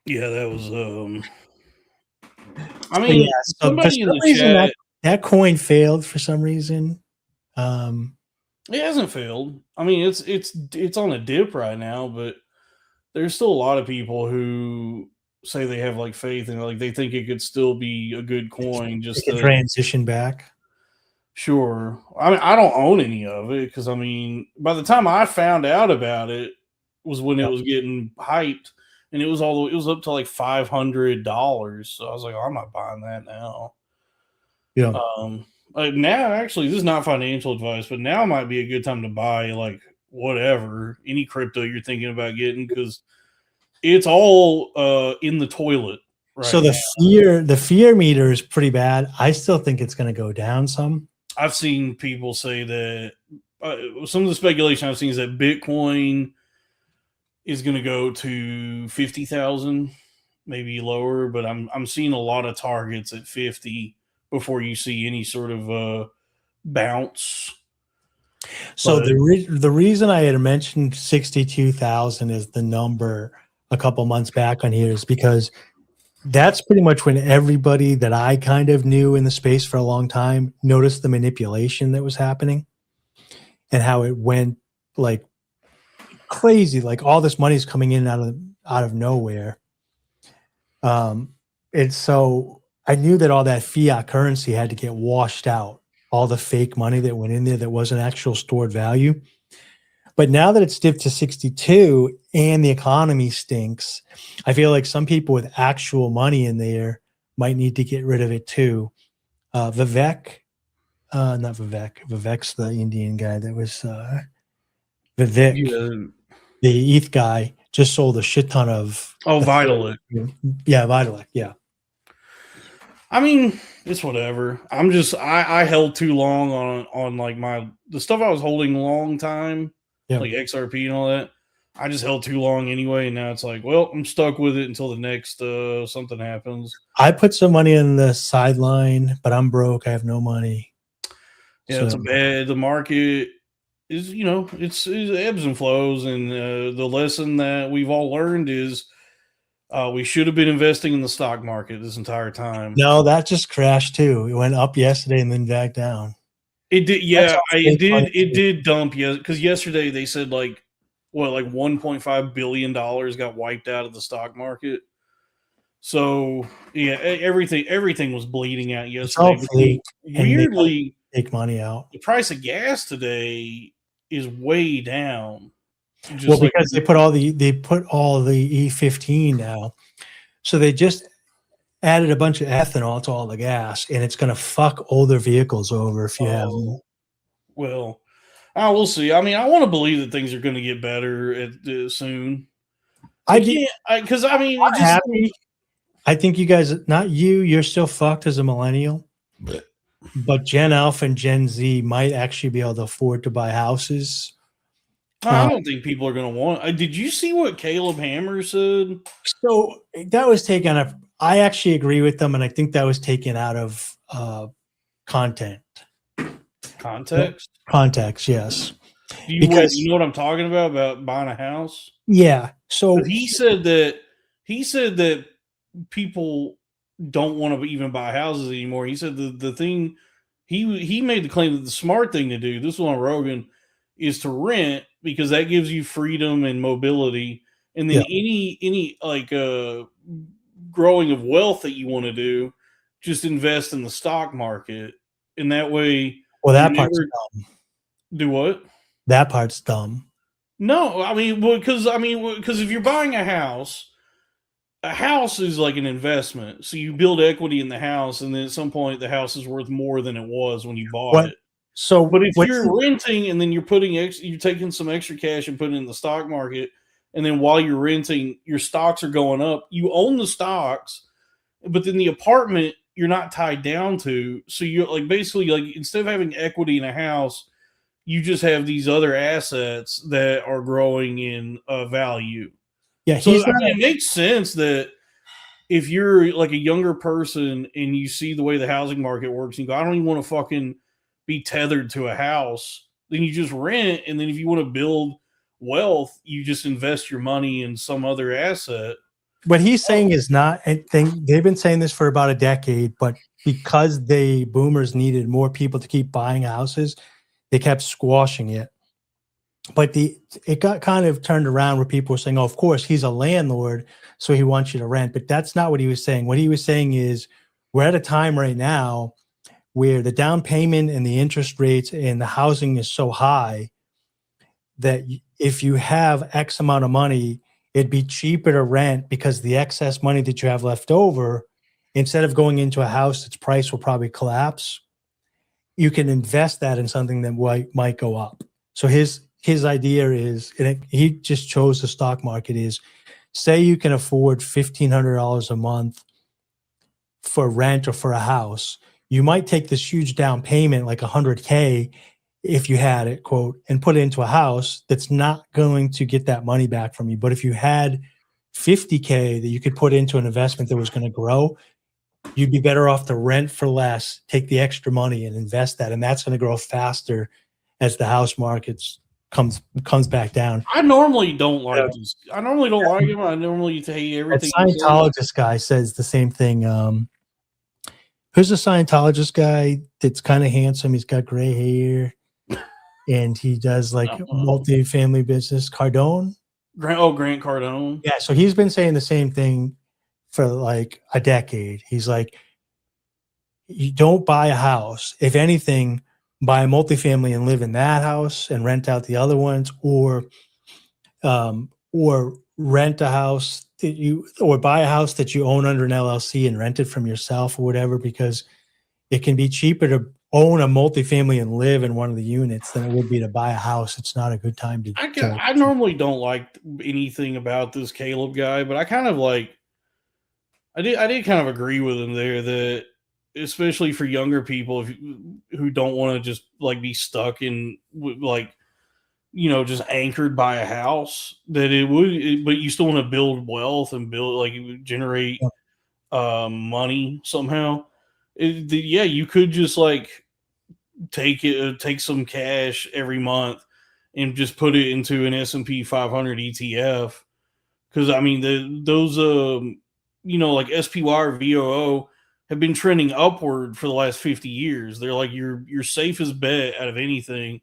Yeah, that was, I mean, somebody in the chat, that coin failed for some reason. It hasn't failed. I mean, it's on a dip right now, but there's still a lot of people who say they have like faith and like they think it could still be a good coin just to transition back. Sure. I mean, I don't own any of it because I mean, by the time I found out about it was when it was getting hyped, and it was up to like $500. So I was like, oh, I'm not buying that now. Yeah. Now, actually, this is not financial advice, but now might be a good time to buy like whatever, any crypto you're thinking about getting, because it's all in the toilet. Right so the fear meter is pretty bad. I still think it's going to go down some. I've seen people say that some of the speculation I've seen is that Bitcoin is going to go to 50,000, maybe lower, but I'm seeing a lot of targets at 50 before you see any sort of bounce. So the reason I had mentioned 62,000 is the number a couple months back on here is because that's pretty much when everybody that I kind of knew in the space for a long time noticed the manipulation that was happening and how it went like crazy. Like all this money is coming in out of nowhere. And so I knew that all that fiat currency had to get washed out, all the fake money that went in there that wasn't actual stored value. But now that it's dipped to 62 and the economy stinks, I feel like some people with actual money in there might need to get rid of it too. Not Vivek's the Indian guy that was Vivek, the ETH guy, just sold a shit ton of. Oh, Vitalik. Yeah, Vitalik. Yeah. I mean, it's whatever. I held too long on like the stuff I was holding a long time, like XRP and all that. I just held too long anyway, and now it's like, well, I'm stuck with it until the next something happens. I put some money in the sideline, but I'm broke. I have no money. Yeah, so. It's a bad. The market is, it's ebbs and flows, and the lesson that we've all learned is we should have been investing in the stock market this entire time. No, that just crashed too. It went up yesterday and then back down. It did, yeah. It did dump, because yesterday they said like $1.5 billion got wiped out of the stock market. So yeah, everything was bleeding out yesterday. Weirdly, take money out. The price of gas today is way down. Well, because they put all the E15 now, so they just added a bunch of ethanol to all the gas, and it's going to fuck older vehicles over if you have them. Well, we'll see. I mean, I want to believe that things are going to get better soon. I think you guys, not you, you're still fucked as a millennial, but Gen Alpha and Gen Z might actually be able to afford to buy houses. I don't think people are going to want. Did you see what Caleb Hammer said? So that was taken out of. I actually agree with them, and I think that was taken out of content. Context, yes. Because you know what I'm talking about buying a house. Yeah. So he said that people don't want to even buy houses anymore. He said the thing he made the claim that the smart thing to do, this was on Rogan, is to rent, because that gives you freedom and mobility. And then any like growing of wealth that you want to do, just invest in the stock market. And that way, well, that part's dumb. Do what? That part's dumb. No, I mean, because if you're buying a house is like an investment. So you build equity in the house, and then at some point the house is worth more than it was when you bought it. So, but if you're renting and then you're taking some extra cash and putting it in the stock market, and then while you're renting, your stocks are going up. You own the stocks, but then the apartment you're not tied down to. So you're like basically like, instead of having equity in a house, you just have these other assets that are growing in value. Yeah, so it makes sense that if you're like a younger person and you see the way the housing market works, and you go, I don't even want to fucking be tethered to a house, then you just rent. And then if you want to build wealth, you just invest your money in some other asset. What he's saying is not, I think they've been saying this for about a decade, but because boomers needed more people to keep buying houses, they kept squashing it. But it got kind of turned around where people were saying, oh, of course, he's a landlord, so he wants you to rent. But that's not what he was saying. What he was saying is, we're at a time right now where the down payment and the interest rates and the housing is so high that if you have X amount of money, it'd be cheaper to rent, because the excess money that you have left over, instead of going into a house that's price will probably collapse, you can invest that in something that might go up. So his idea is, and he just chose the stock market, is say you can afford $1,500 a month for rent or for a house. You might take this huge down payment, like $100K, if you had it, quote, and put it into a house that's not going to get that money back from you. But if you had $50K that you could put into an investment that was going to grow, you'd be better off to rent for less, take the extra money and invest that. And that's going to grow faster as the house markets comes back down. I normally don't like this. I normally don't like him. I normally say everything. That Scientologist guy says the same thing. Who's the Scientologist guy that's kind of handsome? He's got gray hair. and he does like multi-family business. Cardone. Grant Cardone. Yeah, so he's been saying the same thing for like a decade. He's like, you don't buy a house. If anything, buy a multifamily and live in that house and rent out the other ones, or rent a house or buy a house that you own under an LLC and rent it from yourself or whatever, because it can be cheaper to own a multifamily and live in one of the units than it would be to buy a house. It's not a good time to. I normally don't like anything about this Caleb guy, but I kind of like. I did kind of agree with him there that, especially for younger people who don't want to just like be stuck in like, just anchored by a house, that it would, but you still want to build wealth and generate money somehow. You could just like take some cash every month and just put it into an S&P 500 ETF. Because I mean, those like SPY or VOO have been trending upward for the last 50 years. They're like your safest bet out of anything.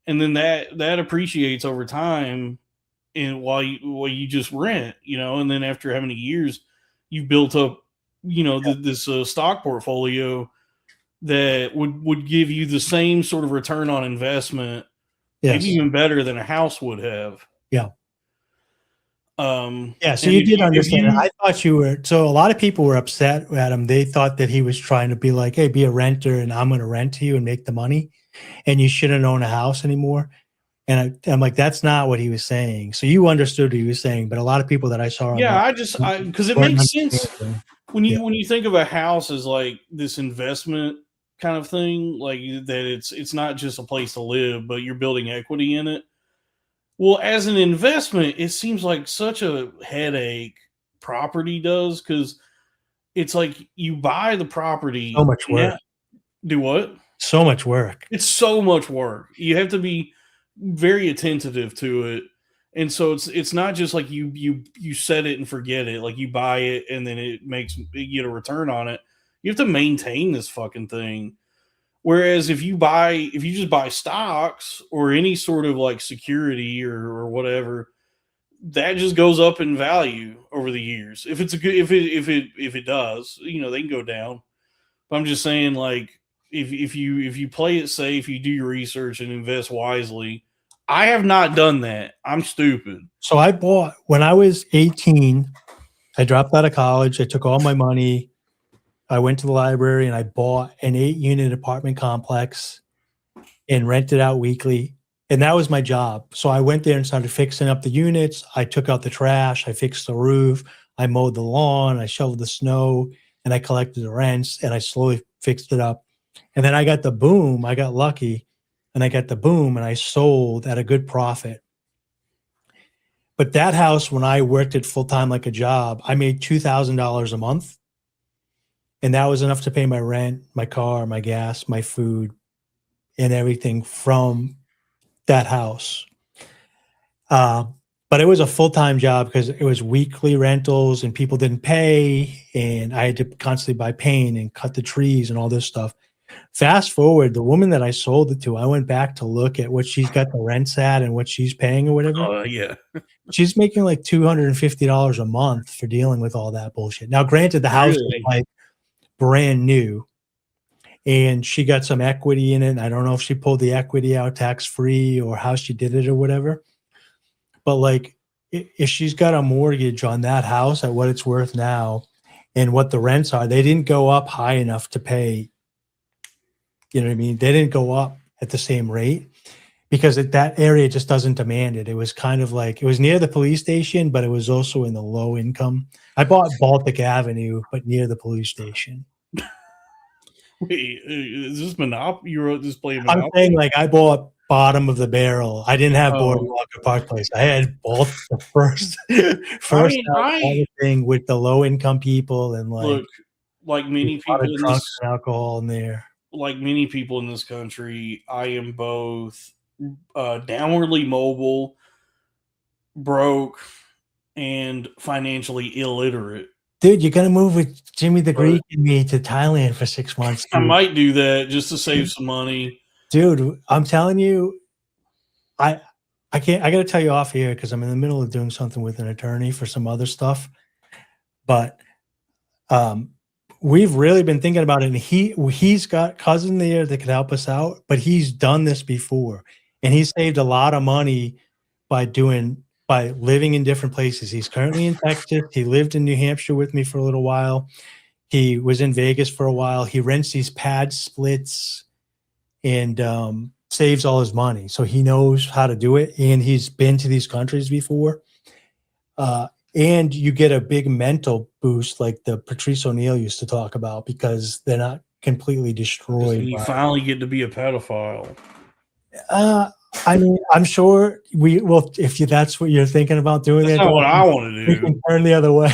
And then that appreciates over time, and while you just rent, and then after how many years you've built up, this stock portfolio that would give you the same sort of return on investment, maybe even better than a house would have. Yeah. So you did understand it. I thought you were. So a lot of people were upset at him. They thought that he was trying to be like, hey, be a renter and I'm going to rent to you and make the money, and you shouldn't own a house anymore. And I'm like, that's not what he was saying. So you understood what he was saying, but a lot of people that I saw. Because it makes sense when you think of a house as like this investment kind of thing, like that it's not just a place to live, but you're building equity in it. Well, as an investment, it seems like such a headache property does, because it's like you buy the property. So much work. Do what? So much work. It's so much work. You have to be very attentive to it. And so it's not just like you set it and forget it. Like you buy it and then you get a return on it. You have to maintain this fucking thing. Whereas if you just buy stocks or any sort of like security or whatever, that just goes up in value over the years. If it's if it does, they can go down. But I'm just saying, like, if you play it safe, you do your research and invest wisely. I have not done that. I'm stupid. So I bought, when I was 18, I dropped out of college. I took all my money. I went to the library and I bought an 8-unit apartment complex and rented out weekly. And that was my job. So I went there and started fixing up the units. I took out the trash. I fixed the roof. I mowed the lawn. I shoveled the snow, and I collected the rents, and I slowly fixed it up. And then I got the boom. I got lucky, and I got the boom, and I sold at a good profit. But that house, when I worked it full-time like a job, I made $2,000 a month. And that was enough to pay my rent, my car, my gas, my food, and everything from that house. But it was a full-time job because it was weekly rentals and people didn't pay. And I had to constantly buy paint and cut the trees and all this stuff. Fast forward, the woman that I sold it to, I went back to look at what she's got the rents at and what she's paying or whatever. Yeah. She's making like $250 a month for dealing with all that bullshit. Now, granted, the house is like brand new and she got some equity in it. I don't know if she pulled the equity out tax-free or how she did it or whatever. But like, if she's got a mortgage on that house at what it's worth now and what the rents are, they didn't go up high enough to pay. You know what I mean? They didn't go up at the same rate because that area just doesn't demand it. It was kind of like, it was near the police station, but it was also in the low income. I bought Baltic Avenue, but near the police station. Wait, is this Monopoly? You wrote this play Monopoly? I'm saying like I bought bottom of the barrel. I didn't have Boardwalk or Park Place. I had both the first thing with the low income people and like, look, like many people in this, alcohol in there. Like many people in this country, I am both downwardly mobile, broke, and financially illiterate. Dude, you're gonna move with Jimmy the Greek and me to Thailand for 6 months. I might do that just to save some money. Dude, I'm telling you, I can't. I got to tell you off here because I'm in the middle of doing something with an attorney for some other stuff. But we've really been thinking about it. And he's got cousin there that could help us out, but he's done this before, and he saved a lot of money by living in different places. He's currently in Texas. He lived in New Hampshire with me for a little while. He was in Vegas for a while. He rents these pad splits and saves all his money. So he knows how to do it. And he's been to these countries before. And you get a big mental boost like the Patrice O'Neill used to talk about because they're not completely destroyed. You finally get to be a pedophile. I mean, I'm sure we will. If that's what you're thinking about doing, that's not what I want to do. We can turn the other way,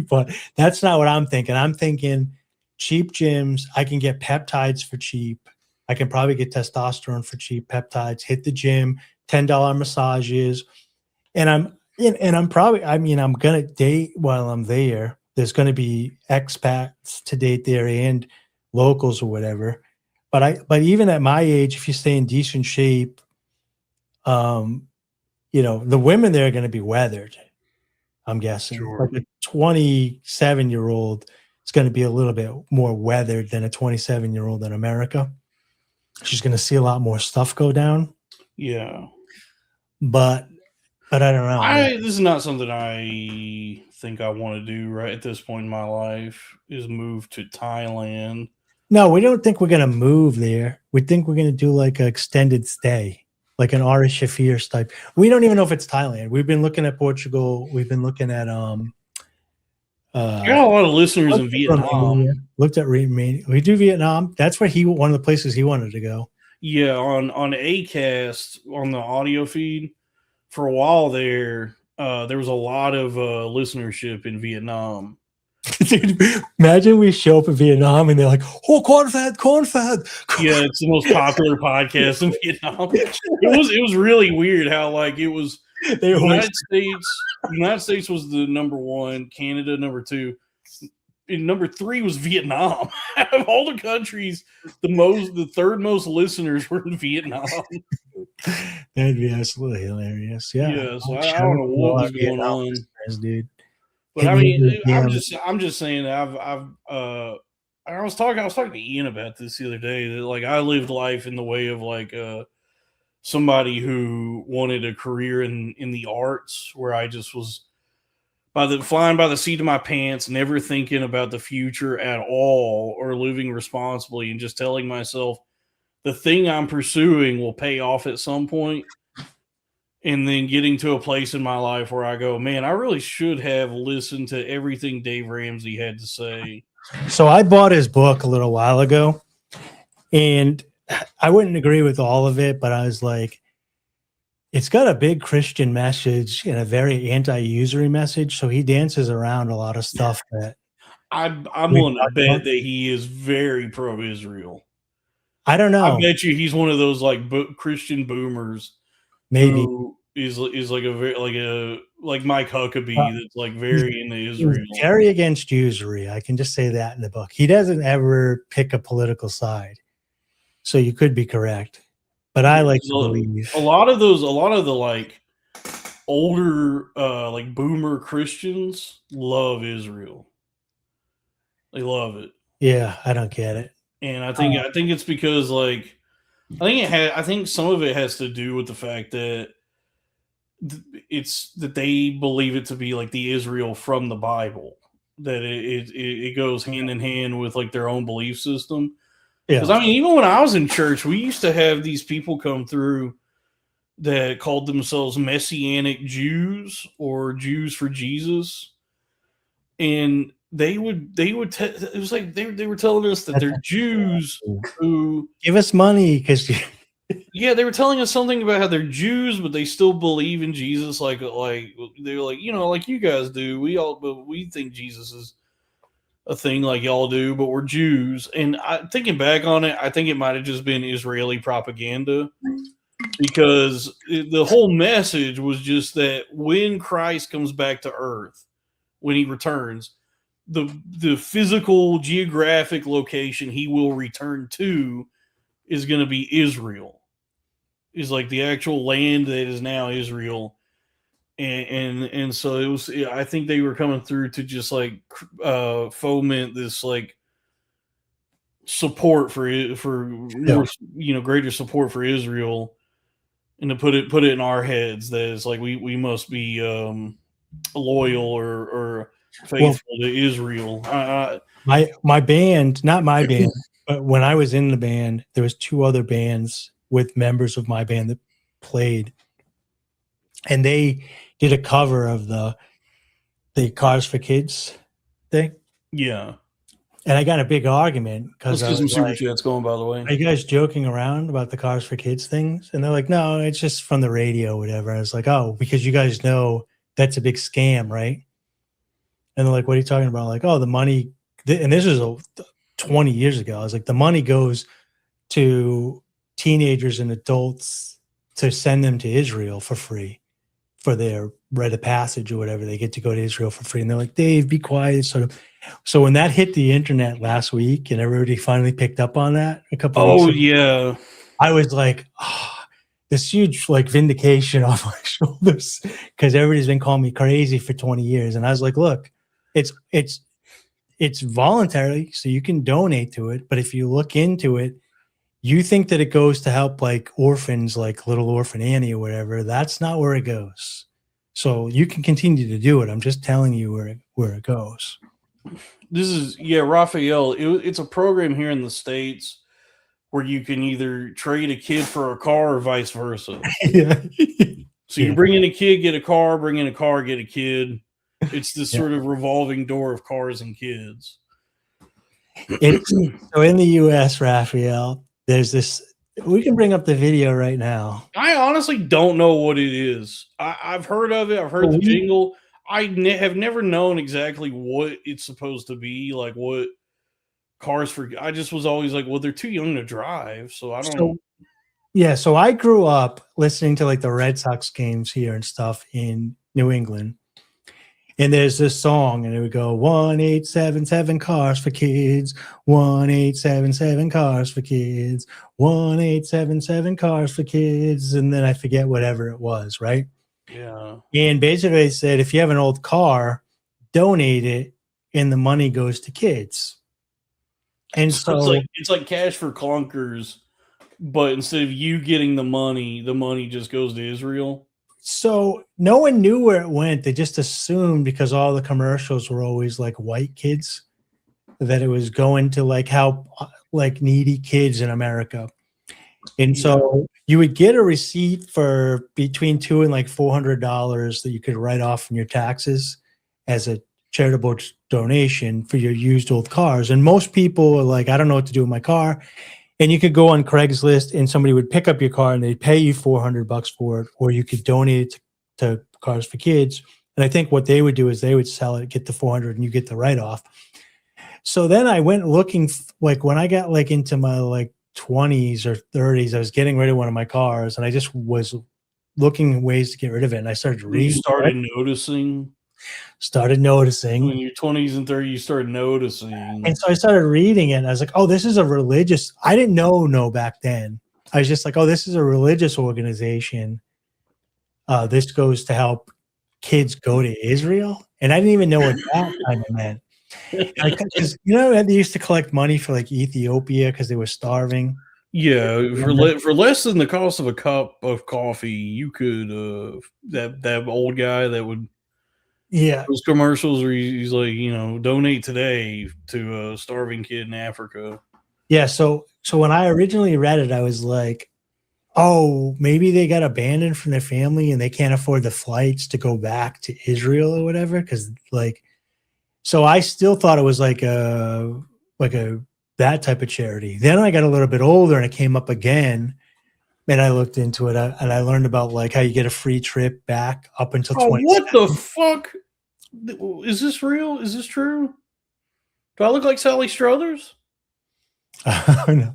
but that's not what I'm thinking. I'm thinking cheap gyms. I can get peptides for cheap. I can probably get testosterone for cheap. Peptides. Hit the gym. $10 massages, and I'm probably. I mean, I'm gonna date while I'm there. There's gonna be expats to date there and locals or whatever. But even at my age, if you stay in decent shape. The women there are going to be weathered. I'm guessing like a 27-year-old is going to be a little bit more weathered than a 27-year-old in America. She's going to see a lot more stuff go down. Yeah. But I don't know. This is not something I think I want to do right at this point in my life is move to Thailand. No, we don't think we're going to move there. We think we're going to do like an extended stay. Like an Ari Shafir type. We don't even know if it's Thailand. We've been looking at Portugal. We've been looking at I got a lot of listeners in Vietnam. Looked at Romania. We do Vietnam. That's where one of the places he wanted to go. Yeah, on Acast on the audio feed for a while there was a lot of listenership in Vietnam. Dude, imagine we show up in Vietnam and they're like, "Oh, Cornfed." Yeah, it's the most popular podcast in Vietnam. It was really weird how like it was. The United States was the number one, Canada number two, and number three was Vietnam. Out of all the countries, the third most listeners were in Vietnam. That'd be absolutely hilarious. Yeah. Yeah. So I don't know what was going on, dude. But I mean, I'm just saying. I was talking to Ian about this the other day. That like I lived life in the way of like somebody who wanted a career in the arts, where I just was flying by the seat of my pants, never thinking about the future at all or living responsibly, and just telling myself the thing I'm pursuing will pay off at some point. And then getting to a place in my life where I go, man, I really should have listened to everything Dave Ramsey had to say. So I bought his book a little while ago, and I wouldn't agree with all of it, but I was like, it's got a big Christian message and a very anti-usury message. So he dances around a lot of stuff that I'm willing to bet that he is very pro-Israel. I don't know. I bet you he's one of those like Christian boomers. Maybe who is like like Mike Huckabee that's like very into Israel. Very against usury. I can just say that in the book. He doesn't ever pick a political side, so you could be correct. But I like to believe a lot of the like older like boomer Christians love Israel. They love it. Yeah, I don't get it, and I think it's because like. I think some of it has to do with the fact that that they believe it to be like the Israel from the Bible, that it goes hand in hand with like their own belief system. Because I mean, even when I was in church, we used to have these people come through that called themselves Messianic Jews or Jews for Jesus, and it was like they were telling us that they're Jews who give us money because yeah, they were telling us something about how they're Jews, but they still believe in Jesus. Like they were like, like you guys do. But we think Jesus is a thing like y'all do, but we're Jews. And thinking back on it, I think it might have just been Israeli propaganda, because the whole message was just that when Christ comes back to earth, when he returns, the physical geographic location he will return to is going to be Israel. Is like the actual land that is now Israel. And so it was, I think they were coming through to just like foment this like support for more, greater support for Israel, and to put it in our heads that it's like we must be loyal or faithful to Israel. My band, not my band, but when I was in the band, there was 2 other bands with members of my band that played, and they did a cover of the Cars for Kids thing. Yeah. And I got a big argument because let's get some super chats going, by the way. Are you guys joking around about the Cars for Kids things? And they're like, no, it's just from the radio or whatever. I was like, oh, because you guys know that's a big scam, right? And they're like, what are you talking about? Like, oh, the money, and this was 20 years ago. I was like, the money goes to teenagers and adults to send them to Israel for free for their rite of passage or whatever. They get to go to Israel for free. And they're like, Dave, be quiet. So when that hit the internet last week and everybody finally picked up on that a couple of weeks ago, I was like, this huge like vindication off my shoulders because everybody's been calling me crazy for 20 years. And I was like, look, it's voluntary, so you can donate to it. But if you look into it, you think that it goes to help like orphans, like Little Orphan Annie or whatever. That's not where it goes. So you can continue to do it. I'm just telling you where it goes. This is, Raphael. It's a program here in the States where you can either trade a kid for a car or vice versa. So you bring in a kid, get a car, bring in a car, get a kid. It's this sort of revolving door of cars and kids. So in the U.S., Raphael, there's this. We can bring up the video right now. I honestly don't know what it is. I've heard of it. I've heard the jingle. I have never known exactly what it's supposed to be. Like what cars for. I just was always like, well, they're too young to drive, so I don't know. Yeah, so I grew up listening to like the Red Sox games here and stuff in New England. And there's this song, and it would go 1877 cars for kids, 1877 cars for kids, 1877 cars for kids, and then I forget whatever it was, right? Yeah. And basically it said if you have an old car, donate it, and the money goes to kids. And so it's like cash for clunkers, but instead of you getting the money just goes to Israel. So no one knew where it went. They just assumed because all the commercials were always like white kids that it was going to like help like needy kids in America. And so you would get a receipt for between $200 and like $400 that you could write off from your taxes as a charitable donation for your used old cars. And most people are like, I don't know what to do with my car. And you could go on Craigslist and somebody would pick up your car and they'd pay you $400 for it, or you could donate it to Cars for Kids. And I think what they would do is they would sell it, get the $400 and you get the write-off. So then I went looking, like when I got like into my like 20s or 30s, I was getting rid of one of my cars and I just was looking ways to get rid of it. And I started reading. You started noticing. In your 20s and 30s, you started noticing. And so I started reading it and I was like, oh, this is a religious. I didn't know back then. I was just like, oh, this is a religious organization. This goes to help kids go to Israel. And I didn't even know what that kind of meant. Because they used to collect money for like Ethiopia because they were starving. Yeah, for less than the cost of a cup of coffee, you could that old guy that would. Yeah, those commercials where he's like, donate today to a starving kid in Africa. Yeah, so when I originally read it, I was like, oh, maybe they got abandoned from their family and they can't afford the flights to go back to Israel or whatever. Because so I still thought it was like a that type of charity. Then I got a little bit older and it came up again. And I looked into it and I learned about like how you get a free trip back up until 20. What the fuck? Is this real? Is this true? Do I look like Sally Struthers? No.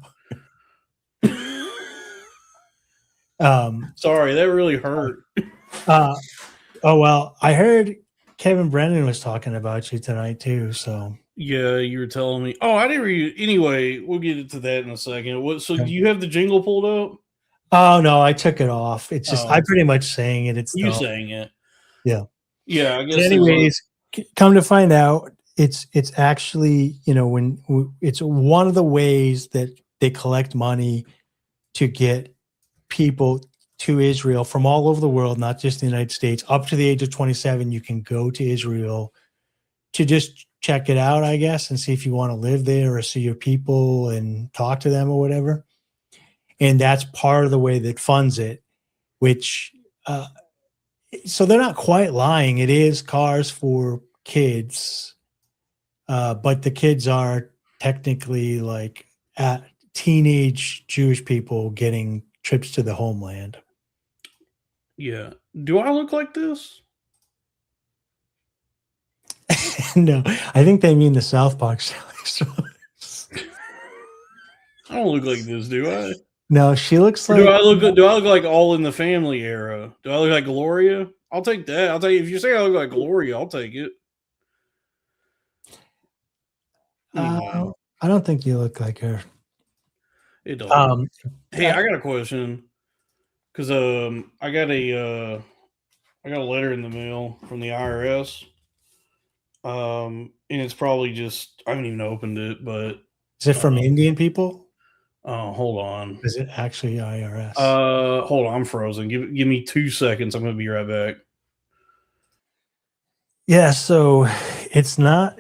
Sorry, that really hurt. Oh well, I heard Kevin Brennan was talking about you tonight too. So Yeah, you were telling me. Oh, I didn't read it. Anyway, we'll get into that in a second. What? So, do you have the jingle pulled up? Oh no, I took it off. It's just I Oh. pretty much saying it. It's You dumb. saying it? Yeah. Yeah, I guess. But anyways, come to find out, it's actually, you know, when it's one of the ways that they collect money to get people to Israel from all over the world, not just the United States. Up to the age of 27, you can go to Israel to just check it out, I guess, and see if you want to live there or see your people and talk to them or whatever. And that's part of the way that funds it, which, so they're not quite lying. It is cars for kids, but the kids are technically like teenage Jewish people getting trips to the homeland. Yeah. Do I look like this? No, I think they mean the South Park. I don't look like this, do I? No, she looks like. Do I look like All in the Family era? Do I look like Gloria? I'll take that. I'll take if you say I look like Gloria, I'll take it. I don't think you look like her. It does. Hey, I got a question because I got a letter in the mail from the IRS. And it's probably just I haven't even opened it, but is it from Indian people? Oh, hold on. Is it actually IRS? Hold on, I'm frozen. Give me 2 seconds. I'm gonna be right back. Yeah, so it's not.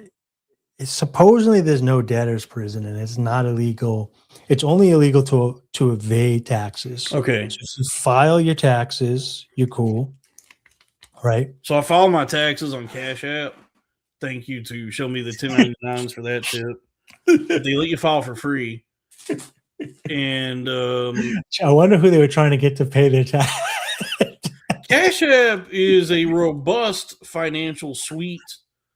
It's supposedly there's no debtor's prison, and it's not illegal. It's only illegal to evade taxes. Okay, so if you file your taxes, you're cool, right? So I filed my taxes on Cash App. Thank you to show me the 1099s for that shit. They let you file for free. And I wonder who they were trying to get to pay their tax. Cash App is a robust financial suite.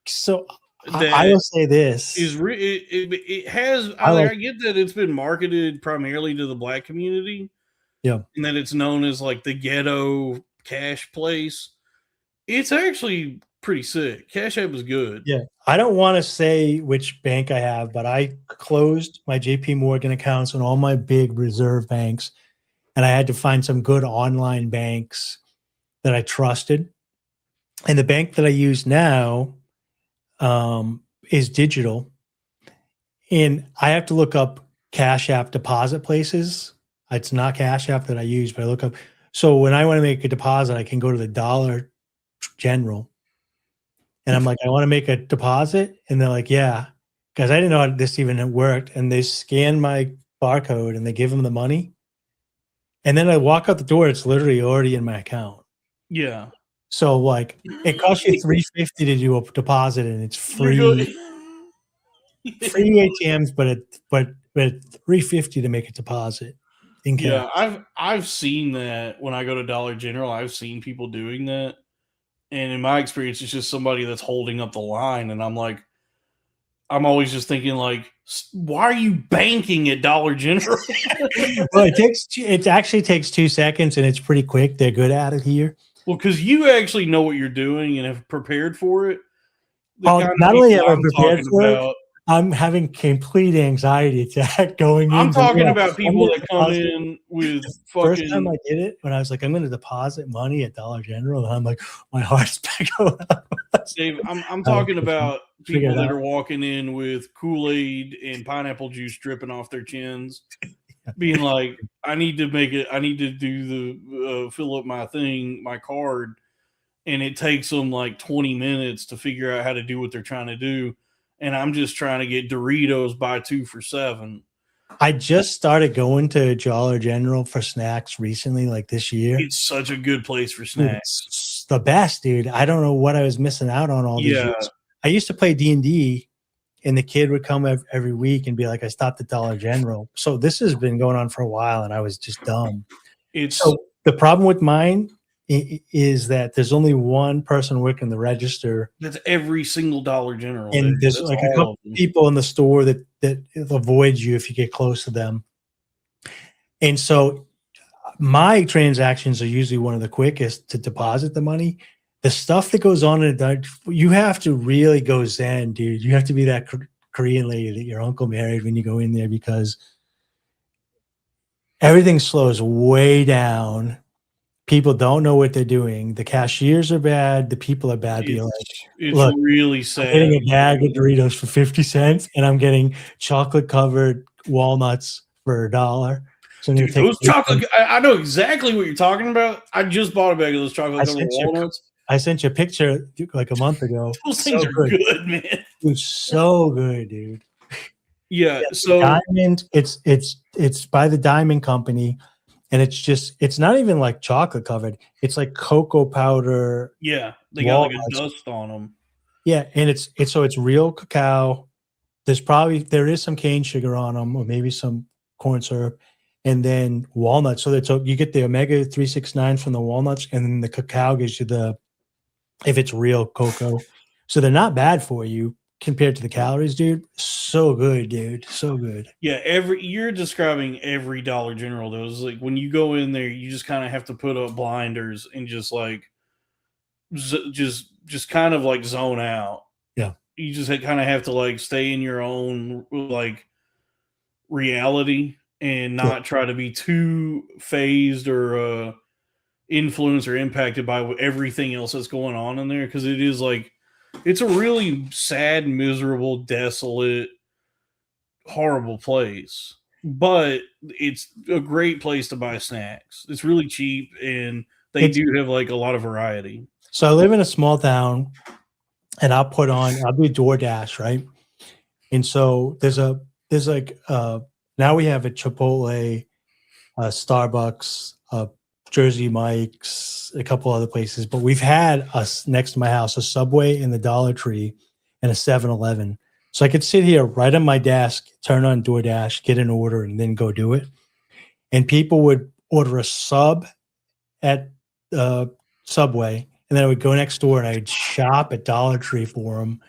So I will say this is it has. I get that it's been marketed primarily to the Black community. Yeah, and that it's known as like the ghetto cash place. It's actually pretty sick. Cash App is good. Yeah. I don't want to say which bank I have, but I closed my JP Morgan accounts and all my big reserve banks. And I had to find some good online banks that I trusted. And the bank that I use now is digital. And I have to look up Cash App deposit places. It's not Cash App that I use, but I look up. So when I want to make a deposit, I can go to the Dollar General. And I'm like, I want to make a deposit. And they're like, yeah, because I didn't know how this even worked. And they scan my barcode and they give them the money. And then I walk out the door. It's literally already in my account. Yeah. So like it costs you $3.50 to do a deposit and it's free. Free ATMs, but $3.50 to make a deposit. Yeah, I've seen that when I go to Dollar General. I've seen people doing that. And in my experience, it's just somebody that's holding up the line. And I'm like, I'm always just thinking like, why are you banking at Dollar General? Well, it actually takes 2 seconds and it's pretty quick. They're good at it here. Well, because you actually know what you're doing and have prepared for it. Not only have I prepared for it, I'm having complete anxiety attack going in. I'm talking about people that come in with fucking. First time I did it, when I was like, I'm going to deposit money at Dollar General, and I'm like, my heart's going up. Dave, I'm talking about people that are walking in with Kool-Aid and pineapple juice dripping off their chins, being like, I need to do the fill up my card, and it takes them like 20 minutes to figure out how to do what they're trying to do. And I'm just trying to get Doritos buy 2 for $7. I just started going to Dollar General for snacks recently, like this year. It's such a good place for snacks. It's the best, dude. I don't know what I was missing out on all these years. I used to play D&D, and the kid would come every week and be like, I stopped at Dollar General. So this has been going on for a while, and I was just dumb. So the problem with mine is that there's only one person working the register. That's every single Dollar General. And there's like a couple people in the store that avoid you if you get close to them. And so my transactions are usually one of the quickest to deposit the money. The stuff that goes on in it, you have to really go zen, dude. You have to be that Korean lady that your uncle married when you go in there, because everything slows way down. People don't know what they're doing. The cashiers are bad. The people are bad. It's Look, really I'm sad. getting a bag of Doritos for 50 cents, and I'm getting chocolate covered walnuts for $1. So I'm gonna Dude, take those chocolate, I know exactly what you're talking about. I just bought a bag of those chocolate covered walnuts. I sent you a picture like a month ago. Those things are good, man. Dude, so good, dude. Yeah, so Diamond, it's by the Diamond Company, and it's not even like chocolate covered. It's like cocoa powder. Yeah, they got walnuts. like a dust on them. Yeah, and it's real cacao. There is some cane sugar on them, or maybe some corn syrup, and then walnuts. So you get the omega 369 from the walnuts, and then the cacao gives you if it's real cocoa. So they're not bad for you compared to the calories, dude. So good, dude. So good. Yeah, you're describing every Dollar General. Those like when you go in there, you just kind of have to put up blinders and just like just kind of like zone out. Yeah. You just kind of have to like stay in your own like reality and not try to be too phased or influenced or impacted by everything else that's going on in there, because it is like it's a really sad, miserable, desolate, horrible place, but it's a great place to buy snacks. It's really cheap, and they do have like a lot of variety. So I live in a small town, and I'll do DoorDash, right? And so there's like now we have a Chipotle, Starbucks, Jersey Mike's, a couple other places, but we've had next to my house a Subway and the Dollar Tree and a 7-Eleven. So I could sit here right on my desk, turn on DoorDash, get an order, and then go do it. And people would order a sub at Subway, and then I would go next door and I would shop at Dollar Tree for them,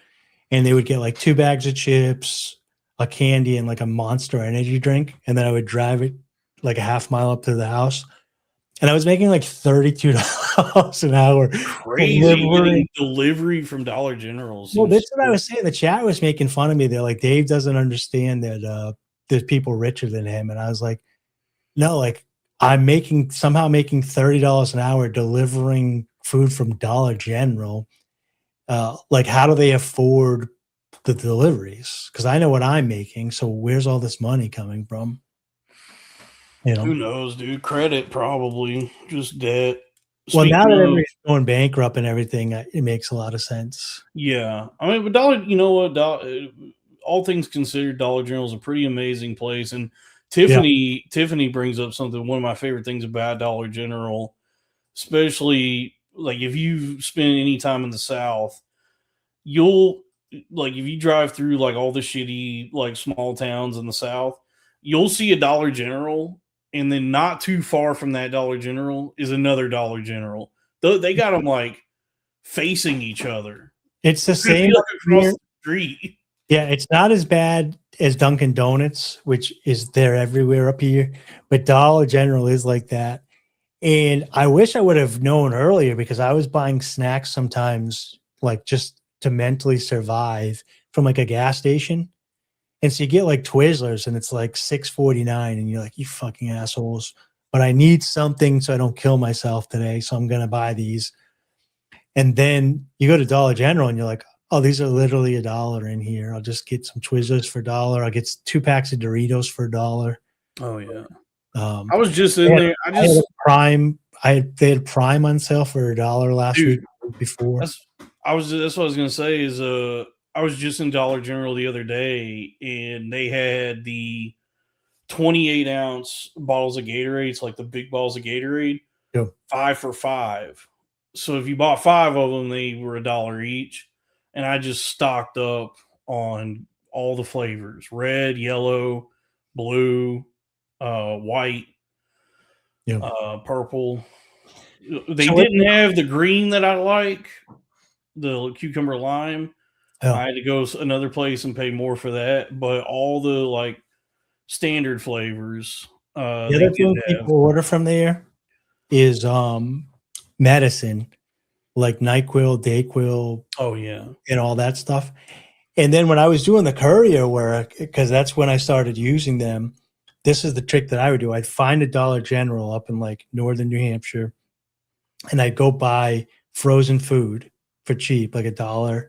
and they would get like 2 bags of chips, a candy, and like a Monster energy drink, and then I would drive it like a half mile up to the house. And I was making like $32 an hour. Crazy delivery from Dollar General. Well, that's what I was saying. The chat was making fun of me. They're like, Dave doesn't understand that there's people richer than him. And I was like, no, like I'm somehow making $30 an hour delivering food from Dollar General. Like, how do they afford the deliveries? Because I know what I'm making. So where's all this money coming from? You know? Who knows, dude? Credit, probably. Just debt. Well, now that everybody's going bankrupt and everything, it makes a lot of sense. Yeah. I mean, but Dollar, you know what? All things considered, Dollar General is a pretty amazing place. And Tiffany brings up something, one of my favorite things about Dollar General, especially like if you spend any time in the South, you'll like if you drive through like all the shitty like small towns in the South, you'll see a Dollar General. And then not too far from that Dollar General is another Dollar General. They got them like facing each other. It's the same across the street. Yeah, it's not as bad as Dunkin' Donuts, which is there everywhere up here, but Dollar General is like that. And I wish I would have known earlier, because I was buying snacks sometimes, like just to mentally survive, from like a gas station. And so you get like Twizzlers and it's like $6.49 and you're like, you fucking assholes. But I need something so I don't kill myself today. So I'm going to buy these. And then you go to Dollar General and you're like, oh, these are literally $1 in here. I'll just get some Twizzlers for $1. I'll get 2 packs of Doritos for $1. Oh, yeah. I was just in there. They had Prime on sale for $1 last week before. That's what I was going to say is I was just in Dollar General the other day, and they had the 28-ounce bottles of Gatorade. It's like the big bottles of Gatorade, 5 for $5. So if you bought 5 of them, they were $1 each. And I just stocked up on all the flavors: red, yellow, blue, white, purple. They didn't have the green that I like, the cucumber lime. I had to go another place and pay more for that, but all the like standard flavors. The other thing people order from there is medicine, like NyQuil, DayQuil. Oh yeah, and all that stuff. And then when I was doing the courier work, because that's when I started using them, this is the trick that I would do. I'd find a Dollar General up in like northern New Hampshire, and I'd go buy frozen food for cheap, like $1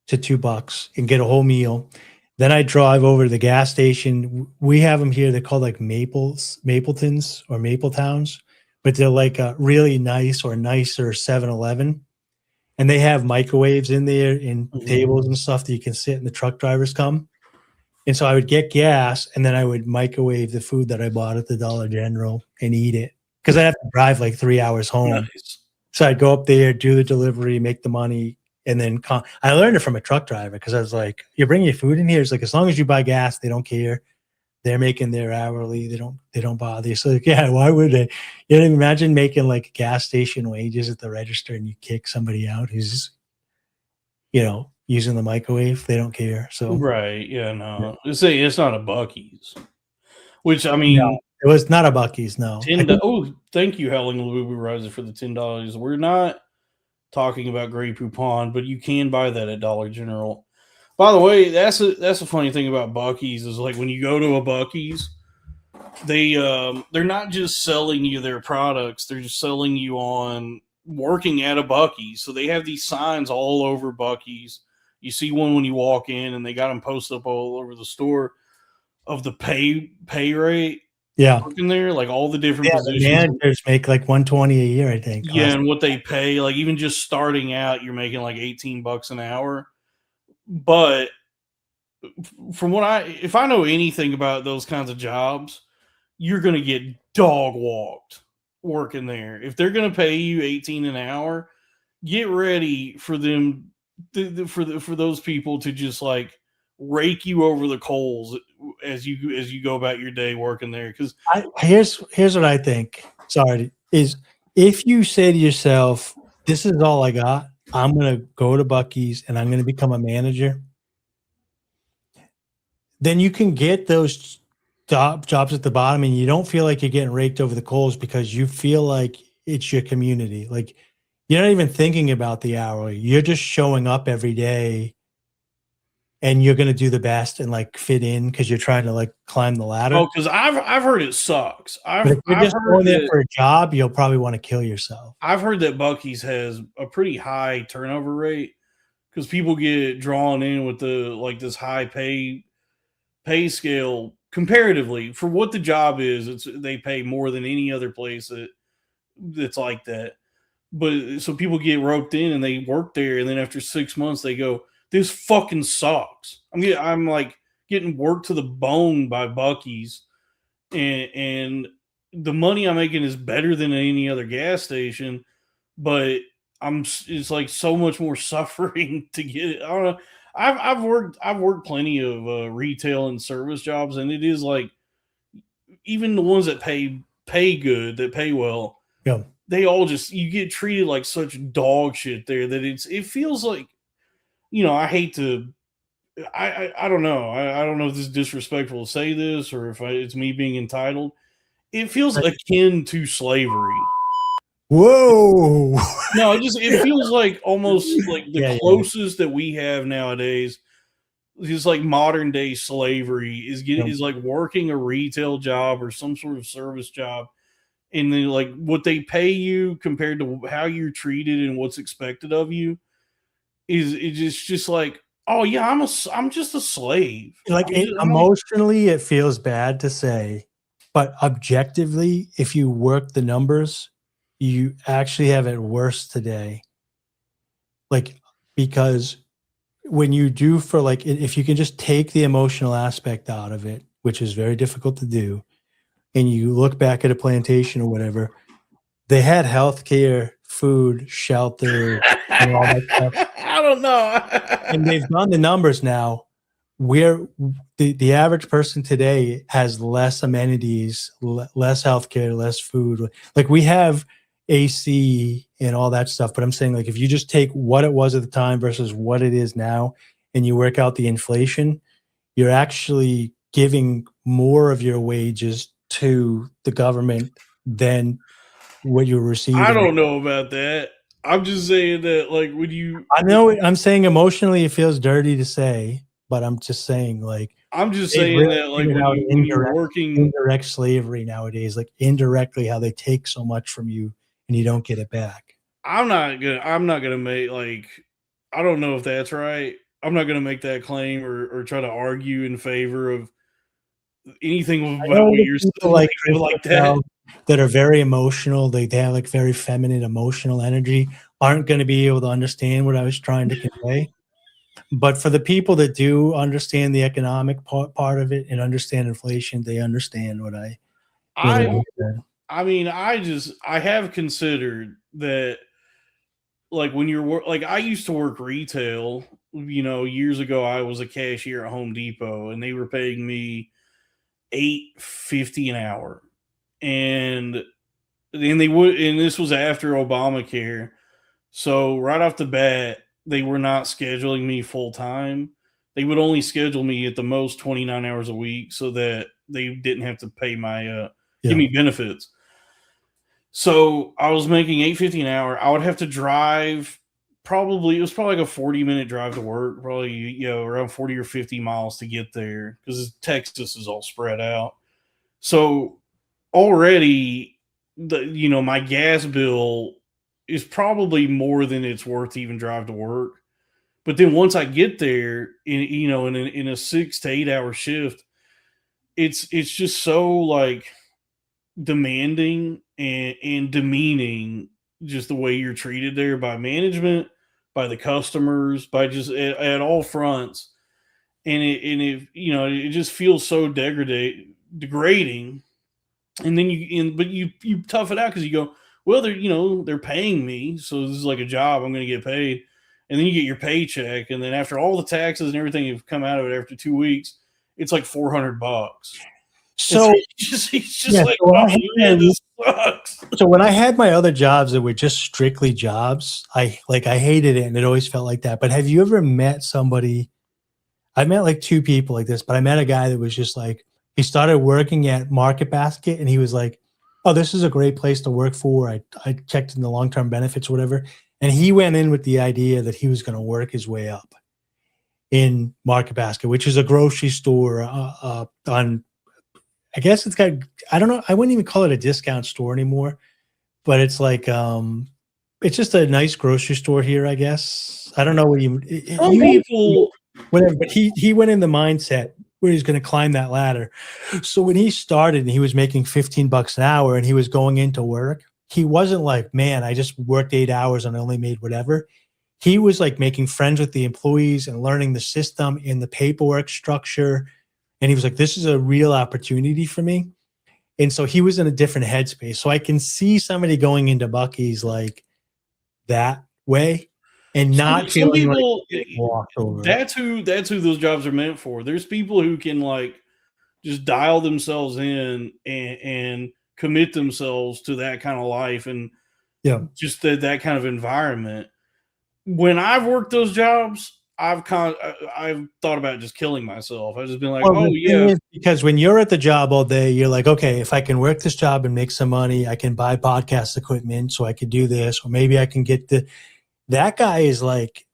to $2, and get a whole meal. Then I drive over to the gas station. We have them here. They're called like Mapletons or Mapletowns, but they're like a really nice or nicer 7-Eleven. And they have microwaves in there and tables and stuff that you can sit and the truck drivers come. And so I would get gas and then I would microwave the food that I bought at the Dollar General and eat it. Because I have to drive like 3 hours home. Nice. So I'd go up there, do the delivery, make the money, and then I learned it from a truck driver because I was like, "You're bringing your food in here." It's like, as long as you buy gas, they don't care. They're making their hourly. They don't bother you. So like, yeah, why would they? You know, imagine making like gas station wages at the register and you kick somebody out who's, you know, using the microwave. They don't care. So Right. Yeah. No. It's not a Buc-ees. Which I mean, no, it was not a Buc-ees. No. Oh, thank you, Howling Lubu Riser, for the $10. We're not talking about Grey Poupon, but you can buy that at Dollar General. By the way, that's a funny thing about Buc-ees is like when you go to a Buc-ees, they're not just selling you their products; they're just selling you on working at a Buc-ees. So they have these signs all over Buc-ees. You see one when you walk in, and they got them posted up all over the store of the pay rate. Yeah, working there, like all the different positions. The managers make like $120 a year, I think. Yeah, and what they pay, like even just starting out, you're making like $18 an hour. But from if I know anything about those kinds of jobs, you're going to get dog walked working there. If they're going to pay you $18 an hour, get ready for them for those people to just like rake you over the coals as you go about your day working there. Because here's what I think. Sorry, is if you say to yourself, "This is all I got. I'm gonna go to Buc-ees and I'm gonna become a manager," then you can get those jobs at the bottom, and you don't feel like you're getting raked over the coals because you feel like it's your community. Like you're not even thinking about the hourly. You're just showing up every day. And you're going to do the best and like fit in because you're trying to like climb the ladder. Oh, because I've heard it sucks. If you're just going there for a job, you'll probably want to kill yourself. I've heard that Buc-ees has a pretty high turnover rate because people get drawn in with this high pay scale comparatively for what the job is. They pay more than any other place that's like that. But so people get roped in and they work there, and then after 6 months they go, "This fucking sucks." I'm like getting worked to the bone by Buc-ees, and the money I'm making is better than any other gas station, but it's like so much more suffering to get it. I don't know. I've worked plenty of retail and service jobs, and it is like even the ones that pay good, that pay well, yeah, they all just you get treated like such dog shit there that it feels like. You know, I hate to. I don't know. I don't know if this is disrespectful to say this or if it's me being entitled. It feels akin to slavery. Whoa! No, it feels like almost like the closest that we have nowadays is like modern day slavery is like working a retail job or some sort of service job, and then like what they pay you compared to how you're treated and what's expected of you. It's just like, oh yeah, I'm just a slave. Like emotionally, it feels bad to say, but objectively, if you work the numbers, you actually have it worse today. Like because when you do for like, if you can just take the emotional aspect out of it, which is very difficult to do, and you look back at a plantation or whatever, they had healthcare, food, shelter, and all that stuff. I don't know. And they've done the numbers now where the average person today has less amenities, less healthcare, less food. Like we have AC and all that stuff, but I'm saying like if you just take what it was at the time versus what it is now and you work out the inflation, you're actually giving more of your wages to the government than what you're receiving. I don't know about that. I'm just saying that, like, when you, I know I'm saying emotionally it feels dirty to say, but I'm just saying like I'm just they've saying really that, like, figured out when you're working, indirect slavery nowadays, like indirectly how they take so much from you and you don't get it back. I'm not gonna make, like, I don't know if that's right. I'm not gonna make that claim or try to argue in favor of anything I about know what the you're people saying, like that. that are very emotional, they have like very feminine emotional energy, aren't going to be able to understand what I was trying to convey. But for the people that do understand the economic part of it and understand inflation, they understand what I said. I mean, I have considered that, like, when you're like, I used to work retail, years ago. I was a cashier at Home Depot, and they were paying me $8.50 an hour, and then they would, and this was after Obamacare. So right off the bat, they were not scheduling me full time. They would only schedule me at the most 29 hours a week, so that they didn't have to pay my give me benefits. So I was making $8.50 an hour. I would have to drive, it was probably like a 40-minute drive to work, probably, around 40 or 50 miles to get there, because Texas is all spread out. So already my gas bill is probably more than it's worth to even drive to work. But then once I get there in a 6 to 8 hour shift, it's just so, like, demanding and demeaning, just the way you're treated there by management, by the customers, by just at all fronts. And it just feels so degrading. And then you tough it out, because you go, well, they're paying me, so this is like a job, I'm going to get paid. And then you get your paycheck, and then after all the taxes and everything have come out of it, after 2 weeks, it's like $400. So it's just like, oh, man, this sucks. So when I had my other jobs that were just strictly jobs, I hated it, and it always felt like that. But have you ever met somebody? I met like 2 people like this, but I met a guy that was just like, he started working at Market Basket, and he was like, oh, this is a great place to work for. I checked in the long-term benefits or whatever. And he went in with the idea that he was going to work his way up in Market Basket, which is a grocery store on, I guess it's got, I don't know, I wouldn't even call it a discount store anymore, but it's like, it's just a nice grocery store here, I guess. I don't know what people, whatever, but he went in the mindset where he's going to climb that ladder. So when he started and he was making $15 an hour and he was going into work, he wasn't like, man, I just worked 8 hours and I only made whatever. He was like making friends with the employees and learning the system and the paperwork structure. And he was like, this is a real opportunity for me. And so he was in a different headspace. So I can see somebody going into Buc-ees like that way and not feeling people, like walked over. That's who those jobs are meant for. There's people who can, like, just dial themselves in and commit themselves to that kind of life and just that kind of environment. When I've worked those jobs, I've thought about just killing myself. I've just been like, because when you're at the job all day, you're like, okay, if I can work this job and make some money, I can buy podcast equipment so I could do this, or maybe I can get that guy is like,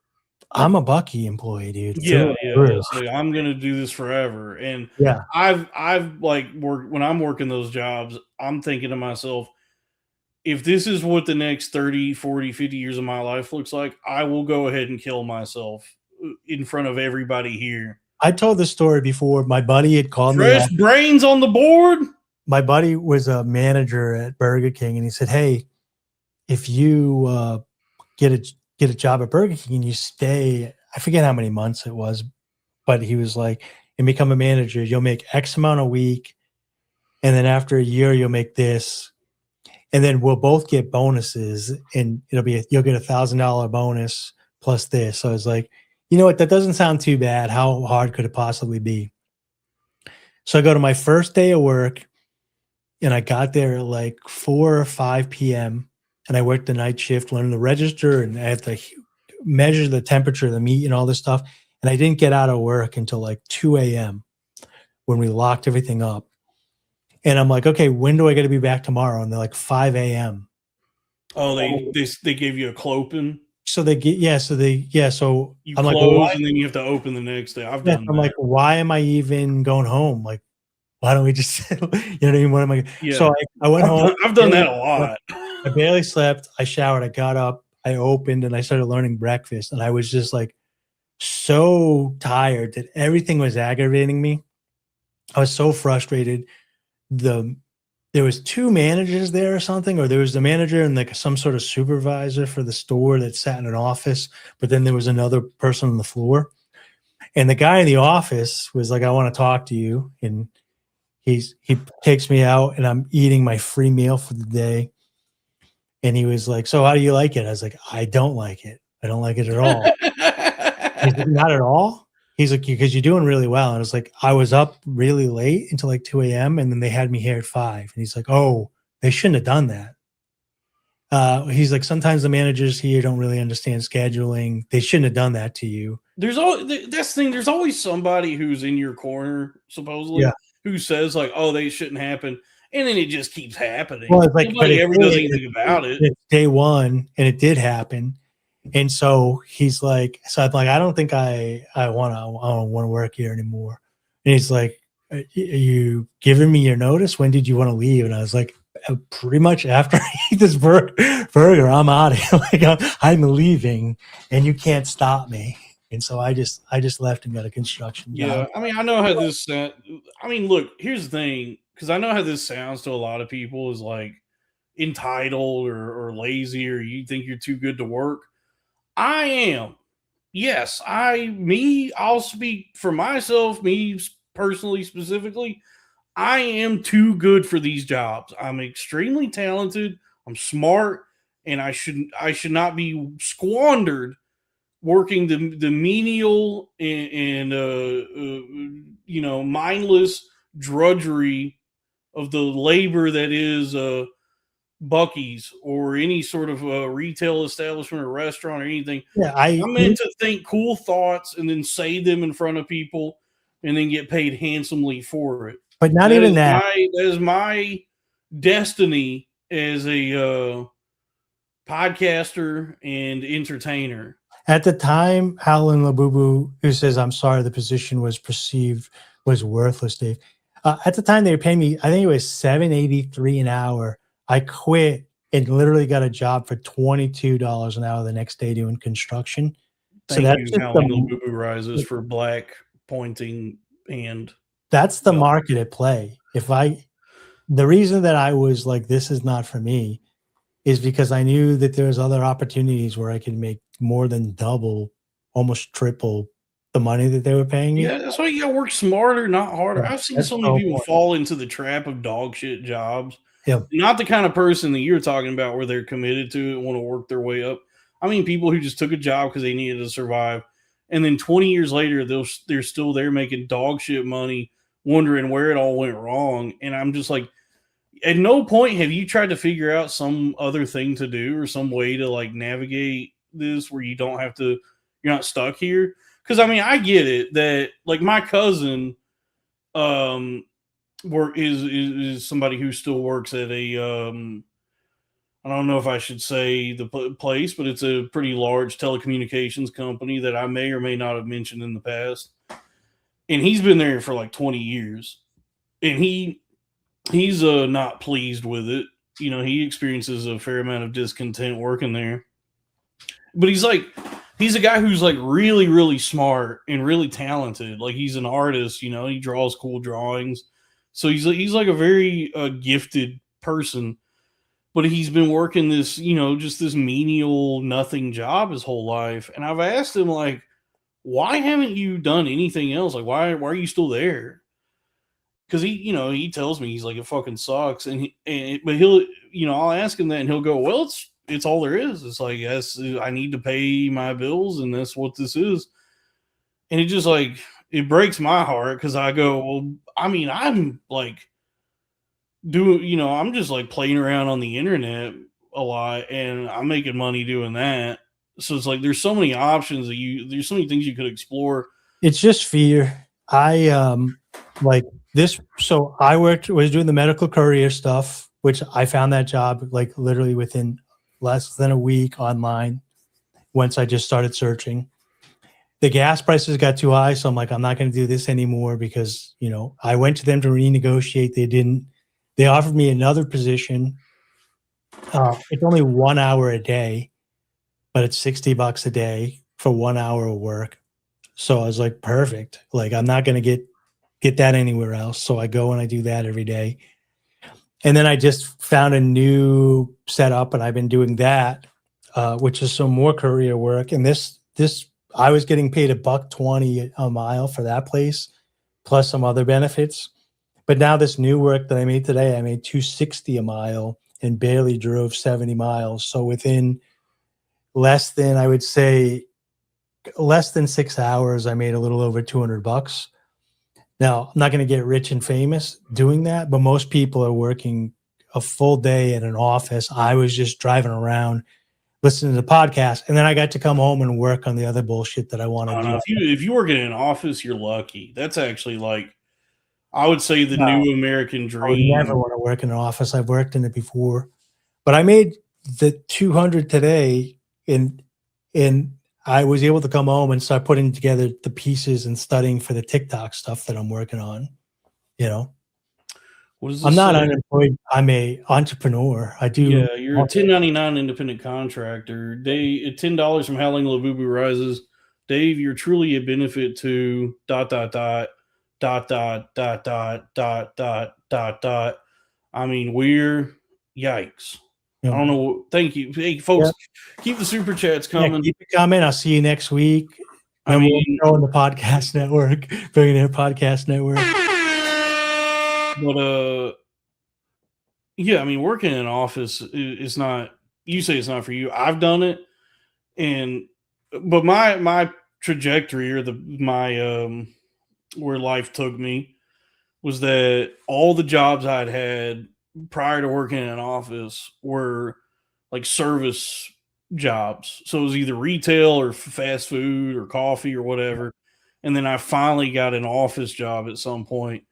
I'm a Buc-ee employee, dude. It's like, I'm gonna do this forever. And I've like worked, when I'm working those jobs, I'm thinking to myself, if this is what the next 30, 40, 50 years of my life looks like, I will go ahead and kill myself in front of everybody here. I told this story before. My buddy had called me. Fresh brains on the board. My buddy was a manager at Burger King, and he said, hey, if you get a job at Burger King and you stay, I forget how many months it was, but he was like, and become a manager, you'll make X amount a week. And then after a year, you'll make this. And then we'll both get bonuses, and you'll get $1,000 bonus plus this. So I was like, you know what? That doesn't sound too bad. How hard could it possibly be? So I go to my first day of work, and I got there at like 4 or 5 p.m. and I worked the night shift, learning the register, and I had to measure the temperature of the meat and all this stuff. And I didn't get out of work until like 2 a.m. when we locked everything up. And I'm like, okay, when do I got to be back tomorrow? And they're like 5 a.m. Oh, they gave you a clopen. So they get so You I'm close like, well, why? and then you have to open the next day. I've Yeah, done I'm that. like, why am I even going home? Like, why don't we just, you know what I mean? What am I? Yeah. So I went home. I've done that a lot. I barely slept. I showered. I got up. I opened and I started learning breakfast. And I was just like so tired that everything was aggravating me. I was so frustrated. There was 2 managers there or something, or there was the manager and like some sort of supervisor for the store that sat in an office, but then there was another person on the floor. And the guy in the office was like, I want to talk to you. And he takes me out and I'm eating my free meal for the day. And he was like, so how do you like it? I was like, I don't like it. I don't like it at all. He's like, not at all? He's like, because you're doing really well. And I was like, I was up really late until like 2 a.m. And then they had me here at 5. And he's like, oh, they shouldn't have done that. He's like, sometimes the managers here don't really understand scheduling. They shouldn't have done that to you. That's the thing. There's always somebody who's in your corner, supposedly, who says like, "Oh, they shouldn't happen," and then it just keeps happening. Well, it's like, nobody ever does anything about it. It's day 1, and it did happen. And so he's like, so I'm like, I don't think I want to work here anymore. And he's like, are you giving me your notice? When did you want to leave? And I was like, pretty much after I eat this burger, I'm out of here. Like I'm leaving, and you can't stop me. And so I just left and got a construction job. Yeah, I mean, I know how this. I mean, look, here's the thing, because I know how this sounds to a lot of people is like entitled or lazy, or you think you're too good to work. I am. Yes, I'll speak for myself, me personally, specifically. I am too good for these jobs. I'm extremely talented. I'm smart, and I should not be squandered working the menial and mindless drudgery of the labor that is Buc-ees or any sort of retail establishment or restaurant or anything. Yeah, I'm meant to think cool thoughts and then say them in front of people and then get paid handsomely for it. But not even that. That is my destiny as a podcaster and entertainer. At the time, Howlin' Labubu, who says, I'm sorry, the position was perceived was worthless, Dave. At the time, they were paying me, I think it was $7.83 an hour. I quit and literally got a job for $22 an hour the next day doing construction. Thank you, Howlin' Labubu Rises, for black pointing and. That's the market at play. The reason that I was like, this is not for me, is because I knew that there was other opportunities where I could make more than double, almost triple the money that they were paying me. Yeah, that's why you gotta work smarter, not harder. Yeah, I've seen so many people fall into the trap of dog shit jobs. Yeah. Not the kind of person that you're talking about where they're committed to it and want to work their way up. I mean, people who just took a job because they needed to survive. And then 20 years later, they're still there making dog shit money, wondering where it all went wrong. And I'm just like, at no point have you tried to figure out some other thing to do or some way to like navigate this where you don't have to, you're not stuck here. Because I mean, I get it that like my cousin is somebody who still works at a I don't know if I should say the place, but it's a pretty large telecommunications company that I may or may not have mentioned in the past. And he's been there for like 20 years. And he's not pleased with it. You know, he experiences a fair amount of discontent working there. But he's a guy who's like really, really smart and really talented. Like he's an artist, you know, he draws cool drawings. So he's like a very gifted person. But he's been working this, you know, just this menial nothing job his whole life. And I've asked him, like, why haven't you done anything else? Like, why are you still there? Because he tells me, he's like, it fucking sucks. But he'll, you know, I'll ask him that and he'll go, well, it's all there is. It's like, yes, I need to pay my bills and that's what this is. And it just like, it breaks my heart because I go, well, I mean, I'm like, I'm just like playing around on the internet a lot and I'm making money doing that. So it's like, there's so many options there's so many things you could explore. It's just fear. I like this. So I was doing the medical courier stuff, which I found that job like literally within less than a week online once I just started searching. The gas prices got too high, so I'm like, I'm not going to do this anymore because, you know, I went to them to renegotiate. They didn't. They offered me another position. It's only 1 hour a day, but it's $60 a day for 1 hour of work. So I was like, perfect. Like, I'm not going to get that anywhere else. So I go and I do that every day. And then I just found a new setup, and I've been doing that, which is some more courier work. And this I was getting paid $1.20 a mile for that place, plus some other benefits. But now this new work that I made today, I made $2.60 a mile and barely drove 70 miles. So within less than 6 hours, I made a little over $200. Now, I'm not going to get rich and famous doing that, but most people are working a full day in an office. I was just driving around, listening to the podcast, and then I got to come home and work on the other bullshit that I want to do. If you work in an office, you're lucky. That's actually like, I would say, the new American dream. I would never want to work in an office. I've worked in it before, but I made the 200 today, and I was able to come home and start putting together the pieces and studying for the TikTok stuff that I'm working on. You know, I'm not unemployed. I'm a entrepreneur. I do. Yeah, you're a 1099 independent contractor. Dave, at $10 from Howling Labubu Rises. Dave, you're truly a benefit to ... I mean, we're yikes. I don't know. Thank you. Hey, folks, keep the super chats coming. Yeah, keep it coming. I'll see you next week. And we'll go on the podcast network, Billionaire Podcast Network. But yeah, I mean, working in an office is not. You say it's not for you. I've done it, but my trajectory or my where life took me was that all the jobs I'd had prior to working in an office were like service jobs. So it was either retail or fast food or coffee or whatever. And then I finally got an office job at some point.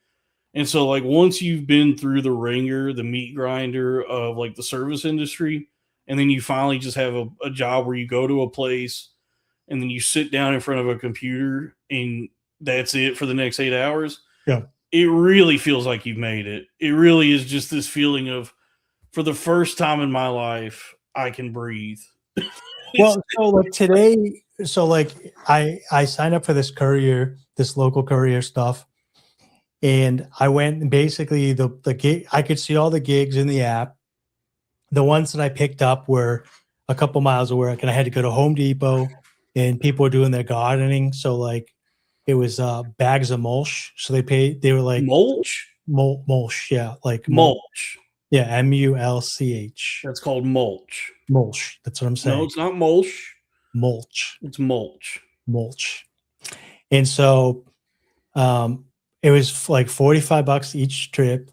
And so like once you've been through the ringer, the meat grinder of like the service industry, and then you finally just have a job where you go to a place and then you sit down in front of a computer and that's it for the next 8 hours. Yeah. It really feels like you've made it. It really is just this feeling of, for the first time in my life, I can breathe. Well, so like today, I signed up for this local courier stuff. And I went and basically the gig, I could see all the gigs in the app. The ones that I picked up were a couple miles of work, and I had to go to Home Depot, and people were doing their gardening. So like it was bags of mulch. So they were like mulch? Mulch, yeah. Like mulch. Yeah, MULCH. That's called mulch. Mulch. That's what I'm saying. No, it's not mulch. Mulch. It's mulch. Mulch. And so it was like $45 each trip.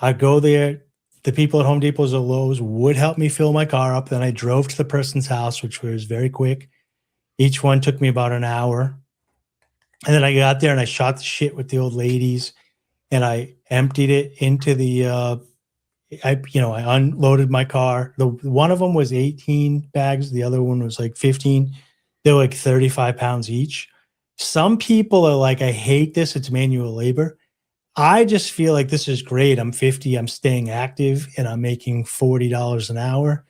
I'd go there. The people at Home Depot's or Lowe's would help me fill my car up. Then I drove to the person's house, which was very quick. Each one took me about an hour. And then I got there and I shot the shit with the old ladies, and I emptied it into the, I unloaded my car. One of them was 18 bags. The other one was like 15. They were like 35 pounds each. Some people are like, I hate this. It's manual labor. I just feel like this is great. I'm 50. I'm staying active, and I'm making $40 an hour,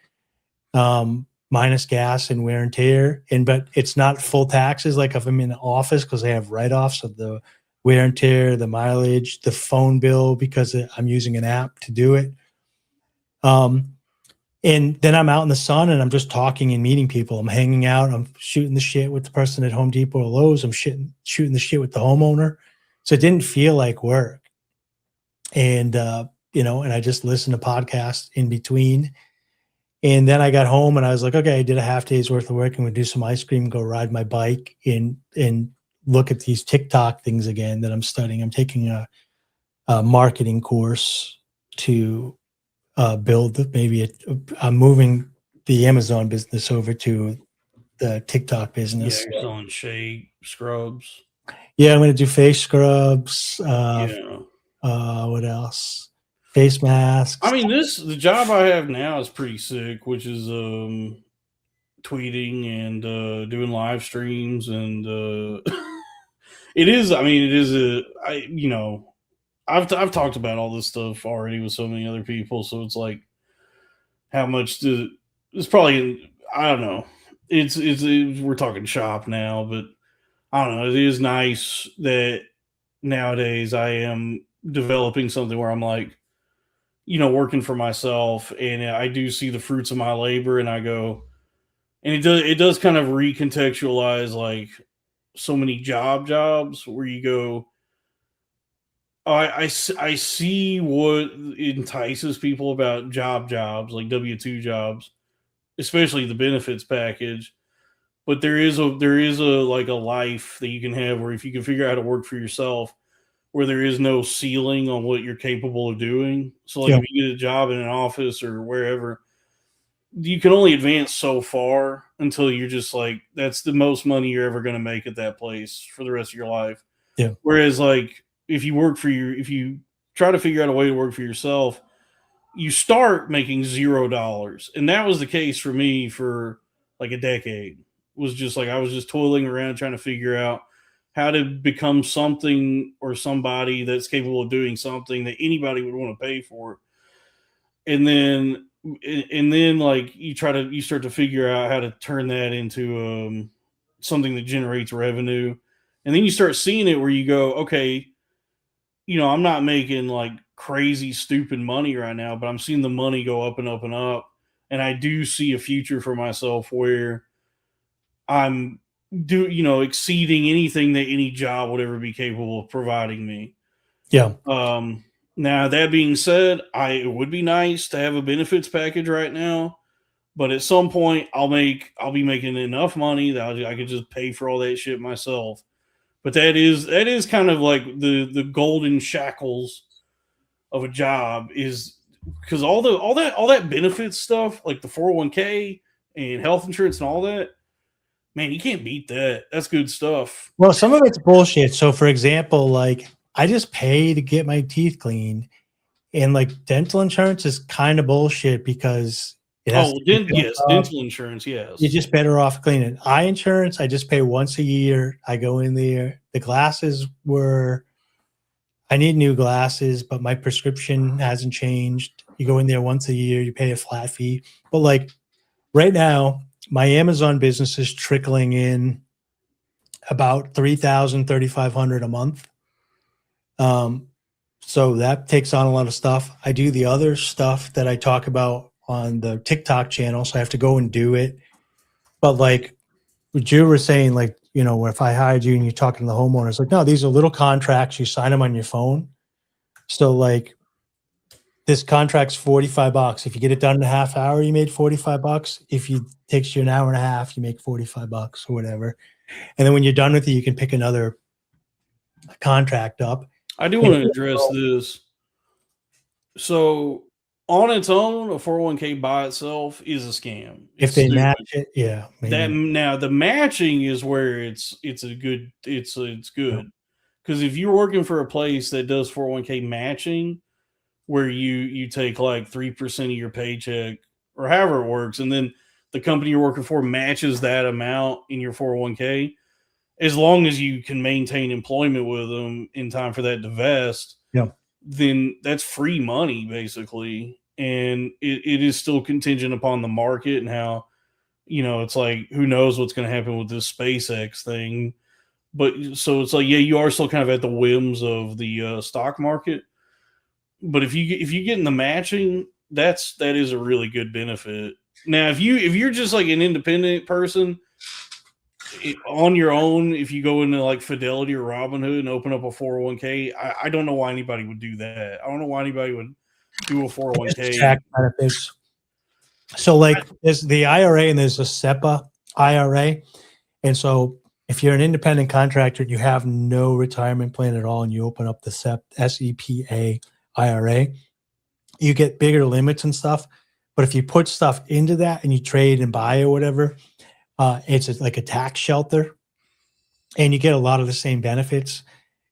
minus gas and wear and tear. But it's not full taxes like if I'm in the office, because I have write-offs of the wear and tear, the mileage, the phone bill, because I'm using an app to do it. And then I'm out in the sun and I'm just talking and meeting people. I'm hanging out. I'm shooting the shit with the person at Home Depot or Lowe's. I'm shooting the shit with the homeowner. So it didn't feel like work. And, and I just listened to podcasts in between. And then I got home and I was like, okay, I did a half day's worth of work. I'm going to do some ice cream, go ride my bike and look at these TikTok things again that I'm studying. I'm taking a marketing course to build I'm moving the Amazon business over to the TikTok business. Yeah, you're selling shea scrubs. Yeah, I'm going to do face scrubs. What else? face masks. I mean, the job I have now is pretty sick, which is tweeting and doing live streams, and it is. I mean, it is I've talked about all this stuff already with so many other people, so it's like how much it's probably, I don't know. It's we're talking shop now, but I don't know. It is nice that nowadays I am developing something where I'm like, working for myself, and I do see the fruits of my labor, and I go, and it does kind of recontextualize like so many jobs where you go, I see what entices people about jobs like W-2 jobs, especially the benefits package. But there is a like a life that you can have where if you can figure out how to work for yourself, where there is no ceiling on what you're capable of doing. So like if you get a job in an office or wherever, you can only advance so far until you're just like, that's the most money you're ever going to make at that place for the rest of your life. Yeah. Whereas like if you try to figure out a way to work for yourself, you start making $0. And that was the case for me for like a decade. It was just like I was just toiling around trying to figure out how to become something or somebody that's capable of doing something that anybody would want to pay for. And then like you start to figure out how to turn that into something that generates revenue. And then you start seeing it where you go, okay, I'm not making like crazy stupid money right now, but I'm seeing the money go up and up and up. And I do see a future for myself where I'm exceeding anything that any job would ever be capable of providing me. Yeah. Now that being said, it would be nice to have a benefits package right now, but at some point I'll be making enough money that I could just pay for all that shit myself. But that is kind of like the golden shackles of a job, is because all that benefits stuff, like the 401k and health insurance and all that, man, you can't beat that. That's good stuff. Well, some of it's bullshit. So, for example, like I just pay to get my teeth cleaned, and like dental insurance is kind of bullshit because dental insurance, yes. You're just better off cleaning. Eye insurance, I just pay once a year. I go in there. The glasses I need new glasses, but my prescription hasn't changed. You go in there once a year, you pay a flat fee. But like right now, my Amazon business is trickling in about $3,000, $3,500 a month. So that takes on a lot of stuff. I do the other stuff that I talk about on the TikTok channel, so I have to go and do it. But like what you were saying, like, if I hired you and you're talking to the homeowners, like, no, these are little contracts. You sign them on your phone. So like this contract's $45. If you get it done in a half hour, you made $45. If it takes you an hour and a half, you make $45 or whatever. And then when you're done with it, you can pick another contract up. I do want to address this. So on its own, a 401k by itself is a scam. If they match it, yeah. Now the matching is where it's good. Because if you're working for a place that does 401k matching, where you take like 3% of your paycheck or however it works, and then the company you're working for matches that amount in your 401k, as long as you can maintain employment with them in time for that to vest, then that's free money basically. And it is still contingent upon the market and how, it's like, who knows what's going to happen with this SpaceX thing. But so it's like, yeah, you are still kind of at the whims of the stock market. But if you get in the matching, that is a really good benefit. Now, if you're just like an independent person on your own, if you go into like Fidelity or Robinhood and open up a 401k, I don't know why anybody would do that. I don't know why anybody would do a 401k. So like there's the IRA and there's a SEPA IRA. And so if you're an independent contractor and you have no retirement plan at all and you open up the SEPA IRA, you get bigger limits and stuff. But if you put stuff into that and you trade and buy or whatever, it's like a tax shelter and you get a lot of the same benefits.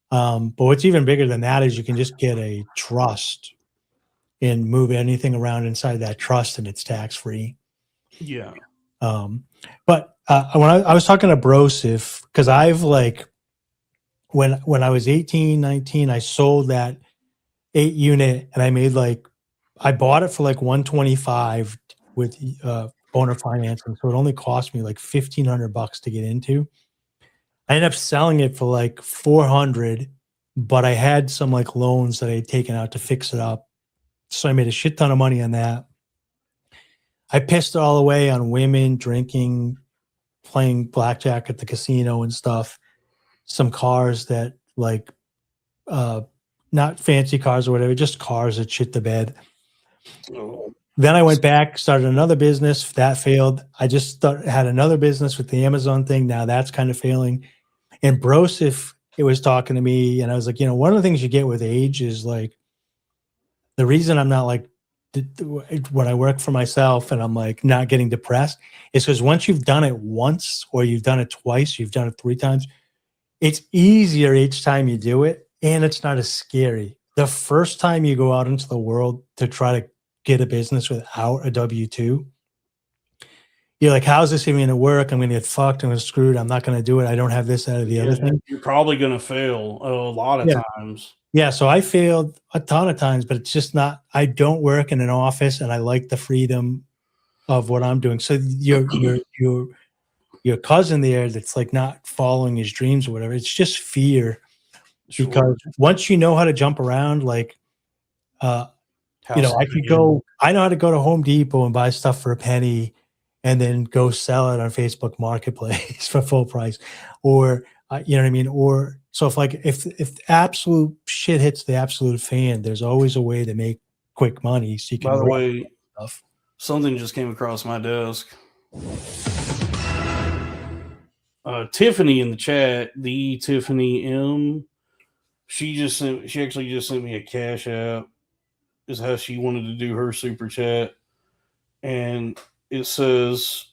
But what's even bigger than that is you can just get a trust and move anything around inside that trust, and it's tax free. Yeah. But when I was talking to Brosif, because I've like when I was 18, 19, I sold that 8 unit and I made like, I bought it for like 125 with owner financing. So it only cost me like $1,500 to get into. I ended up selling it for like 400, but I had some like loans that I had taken out to fix it up. So I made a shit ton of money on that. I pissed it all away on women, drinking, playing blackjack at the casino and stuff. Some cars that like, not fancy cars or whatever, just cars that shit the bed. Oh. Then I went back, started another business. That failed. I just had another business with the Amazon thing. Now that's kind of failing. And Brosif, it was talking to me, and I was like, you know, one of the things you get with age is like, the reason I'm not like, when I work for myself and I'm like not getting depressed is because once you've done it once or you've done it twice, you've done it 3 times, it's easier each time you do it, and it's not as scary. The first time you go out into the world to try to get a business without a W-2, you're like, how's this even going to work? I'm going to get fucked. I'm going to screwed. I'm not going to do it. I don't have this out of the other thing. You're probably going to fail a lot of times. Yeah, so I failed a ton of times, but it's just not, I don't work in an office and I like the freedom of what I'm doing. So your cousin there that's like not following his dreams or whatever, it's just fear. Sure. Because once you know how to jump around, like, you know, I know how to go to Home Depot and buy stuff for a penny and then go sell it on Facebook Marketplace for full price. Or, you know what I mean? Or, so if absolute shit hits the absolute fan, there's always a way to make quick money. So you can. By the way, something just came across my desk. Tiffany in the chat, the Tiffany M, she actually just sent me a Cash App. Is how she wanted to do her super chat, and it says,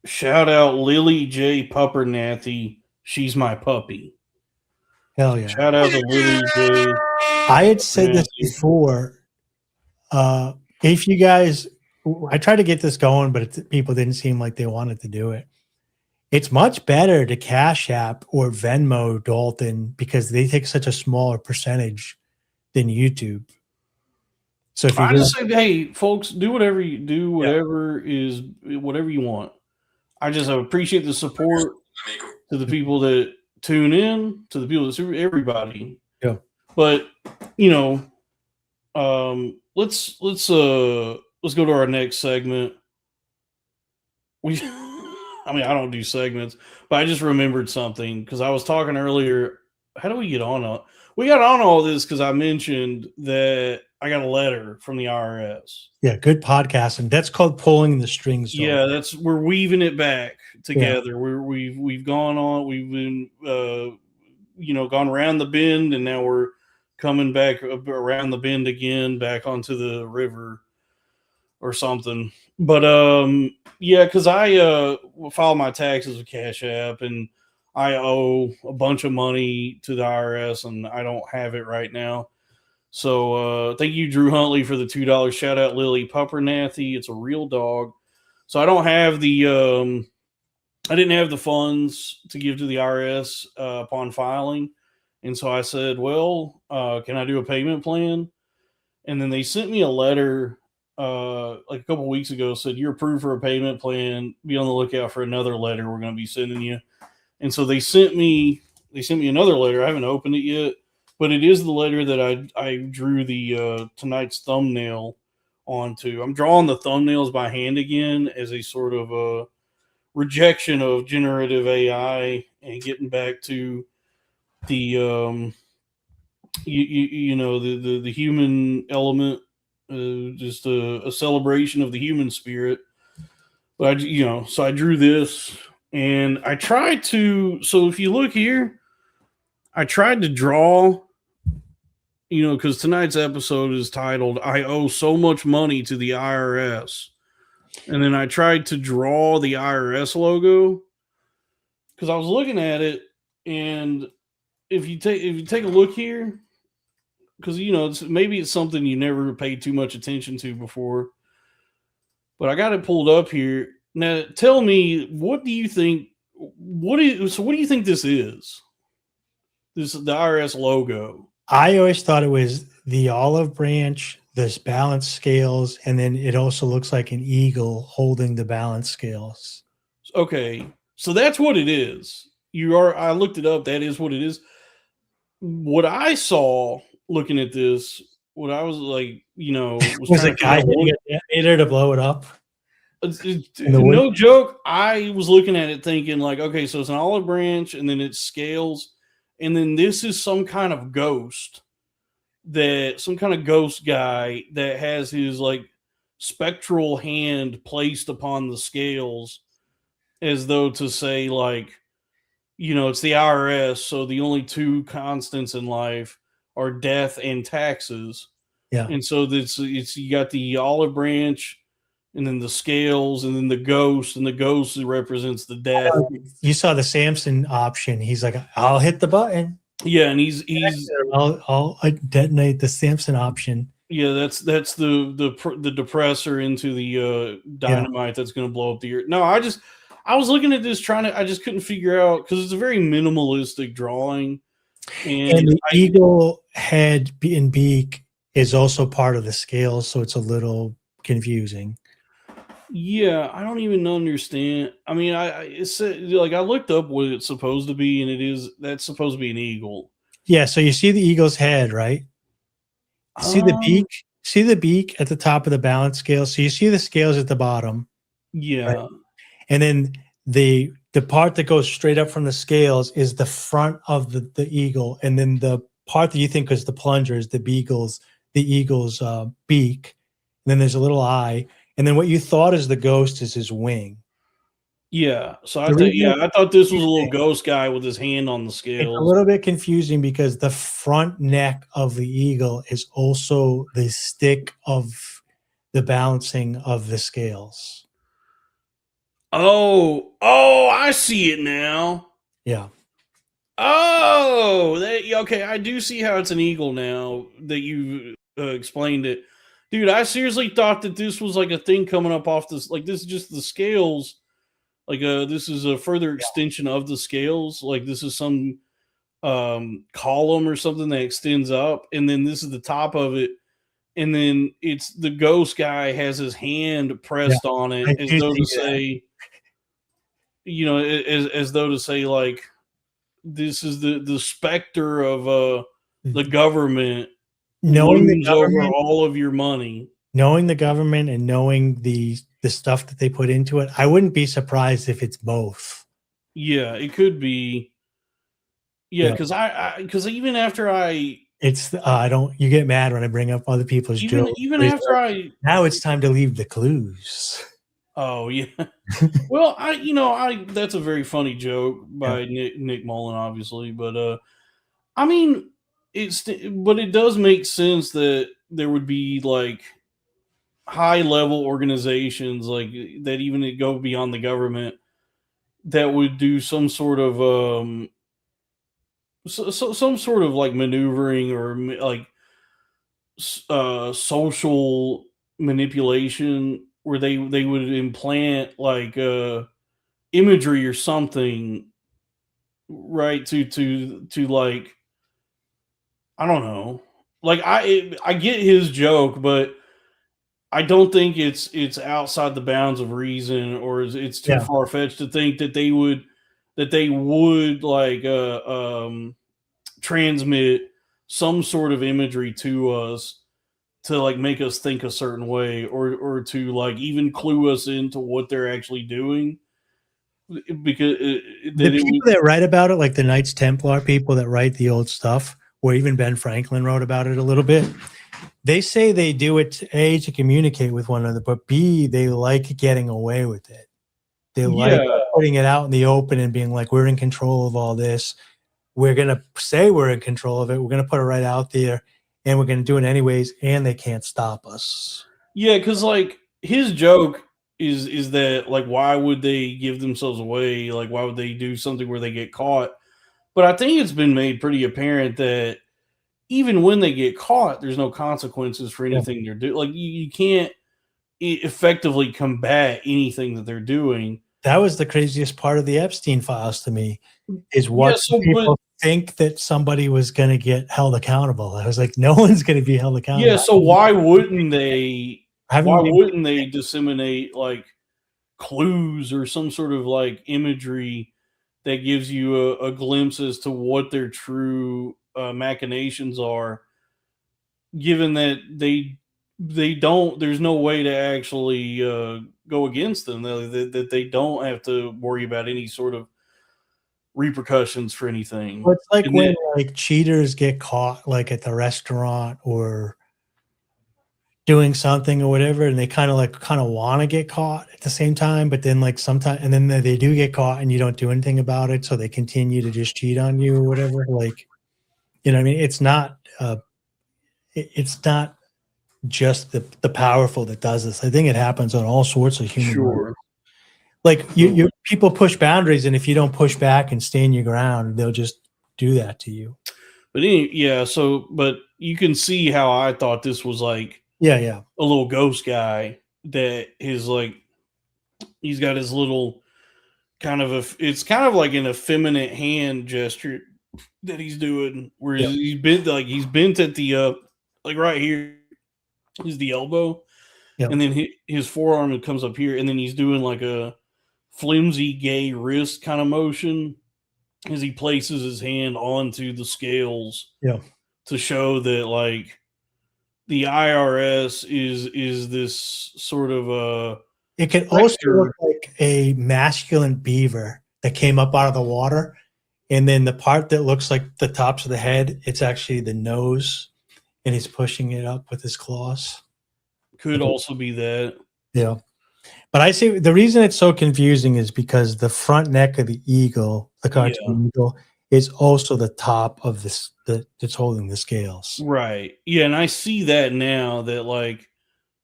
"Shout out Lily J. Puppernathy. She's my puppy." Hell yeah! Shout out to Lily J. I had said this before. If you guys, I tried to get this going, but people didn't seem like they wanted to do it. It's much better to Cash App or Venmo Dalton because they take such a smaller percentage than YouTube. So if I just say, hey, folks, do whatever you do, whatever you want. I just appreciate the support to the people that tune in, to the people that everybody. Yeah. But you know, let's go to our next segment. I mean, I don't do segments, but I just remembered something because I was talking earlier. How do we get on? We got on all this because I mentioned that I got a letter from the IRS. Yeah, good podcasting. That's called pulling the strings. Yeah, we're weaving it back together. Yeah. We've gone on. We've been gone around the bend, and now we're coming back around the bend again, back onto the river or something. But yeah, because I filed my taxes with Cash App, and I owe a bunch of money to the IRS, and I don't have it right now. So thank you, Drew Huntley, for the $2. Shout out Lily Puppernathy. It's a real dog. So I don't have I didn't have the funds to give to the IRS upon filing. And so I said, well, can I do a payment plan? And then they sent me a letter like a couple weeks ago, said you're approved for a payment plan. Be on the lookout for another letter we're going to be sending you. And so they sent me another letter. I haven't opened it yet, but it is the letter that I drew the tonight's thumbnail onto. I'm drawing the thumbnails by hand again as a sort of a rejection of generative AI and getting back to the the human element, just a celebration of the human spirit. But so I drew this, and I tried to. So if you look here, I tried to draw. Because tonight's episode is titled "I Owe So Much Money to the IRS," and then I tried to draw the IRS logo because I was looking at it, and if you take a look here, because maybe it's something you never paid too much attention to before. But I got it pulled up here now. Tell me, what do you think? What do you think this is? This is the IRS logo. I always thought it was the olive branch, this balance scales, and then it also looks like an eagle holding the balance scales. Okay, so that's what it is. I looked it up. That is what it is. What I saw looking at this, what I was like, was a guy hitting a detonator to blow it up. No joke. I was looking at it thinking like, okay, so it's an olive branch, and then it scales, and then this is some kind of ghost guy that has his like spectral hand placed upon the scales, as though to say like, it's the IRS, so the only two constants in life are death and taxes. Yeah. And so it's you got the olive branch, and then the scales, and then the ghost, and the ghost represents the death. You saw the Samson option. He's like, I'll hit the button. Yeah, and he's I'll detonate the Samson option. Yeah, that's the depressor into the dynamite that's going to blow up the earth. No, I was looking at this I just couldn't figure out, because it's a very minimalistic drawing. And the eagle head and beak is also part of the scales, so it's a little confusing. Yeah, I don't even understand. I mean, it's like I looked up what it's supposed to be, and that's supposed to be an eagle. Yeah, so you see the eagle's head, right? See the beak? See the beak at the top of the balance scale? So you see the scales at the bottom. Yeah. Right? And then the part that goes straight up from the scales is the front of the eagle, and then the part that you think is the plunger is the eagle's beak. And then there's a little eye, and then what you thought is the ghost is his wing. Yeah. So I thought this was a little ghost guy with his hand on the scales. It's a little bit confusing because the front neck of the eagle is also the stick of the balancing of the scales. Oh, I see it now. Yeah. Oh, okay. I do see how it's an eagle now that you explained it. Dude, I seriously thought that this was like a thing coming up off this. Like, this is just the scales. Like, this is a further extension of the scales. Like, this is some column or something that extends up. And then this is the top of it. And then it's the ghost guy has his hand pressed on it as though to say, as though to say, like, this is the specter of the government. Knowing the government, over all of your money. Knowing the government and knowing the stuff that they put into it, I wouldn't be surprised if it's both. Yeah, it could be. Yeah, because because even after you get mad when I bring up other people's jokes. Even after now it's time to leave the clues. Oh yeah. Well, that's a very funny joke by Nick Mullen, obviously, but I mean, but it does make sense that there would be like high level organizations like that, even go beyond the government, that would do some sort of some sort of like maneuvering or like social manipulation, where they would implant like imagery or something, right, to like, I don't know. Like, I get his joke, but I don't think it's outside the bounds of reason, or it's too far fetched to think that they would like transmit some sort of imagery to us to like make us think a certain way, or to like even clue us into what they're actually doing. Because the people that write about it, like the Knights Templar people that write the old stuff, or even Ben Franklin wrote about it a little bit, they say they do it A, to communicate with one another, but B, they like getting away with it. They like putting it out in the open and being like, we're in control of all this. We're going to say we're in control of it. We're going to put it right out there, and we're going to do it anyways, and they can't stop us. Yeah, because like his joke is that, like, why would they give themselves away? Like, why would they do something where they get caught? But I think it's been made pretty apparent that even when they get caught, there's no consequences for anything they're doing. Like you can't effectively combat anything that they're doing. That was the craziest part of the Epstein files to me, is what people think that somebody was going to get held accountable. I was like, no one's going to be held accountable. Yeah, so why wouldn't they? Why wouldn't they disseminate like clues or some sort of like imagery that gives you a glimpse as to what their true machinations are? Given that they don't, there's no way to actually go against them. That they don't have to worry about any sort of repercussions for anything. Well, it's like when like cheaters get caught like at the restaurant or doing something or whatever, and they kind of want to get caught at the same time, but then like sometimes, and then they do get caught and you don't do anything about it, so they continue to just cheat on you or whatever. Like, you know what I mean? It's not just the powerful that does this. I think it happens on all sorts of human rights. Like you people push boundaries, and if you don't push back and stand your ground, they'll just do that to you. But but you can see how I thought this was like a little ghost guy that is like, he's got his little it's kind of like an effeminate hand gesture that he's doing, where he's bent at the like right here is the elbow, and then his forearm comes up here, and then he's doing like a flimsy gay wrist kind of motion as he places his hand onto the scales to show that like the IRS is this sort of it can also look like a masculine beaver that came up out of the water, and then the part that looks like the tops of the head, it's actually the nose, and he's pushing it up with his claws. Could also be that. Yeah. But I see the reason it's so confusing is because the front neck of the eagle, the cartoon eagle, is also the top of this that's holding the scales. Right. Yeah, and I see that now, that like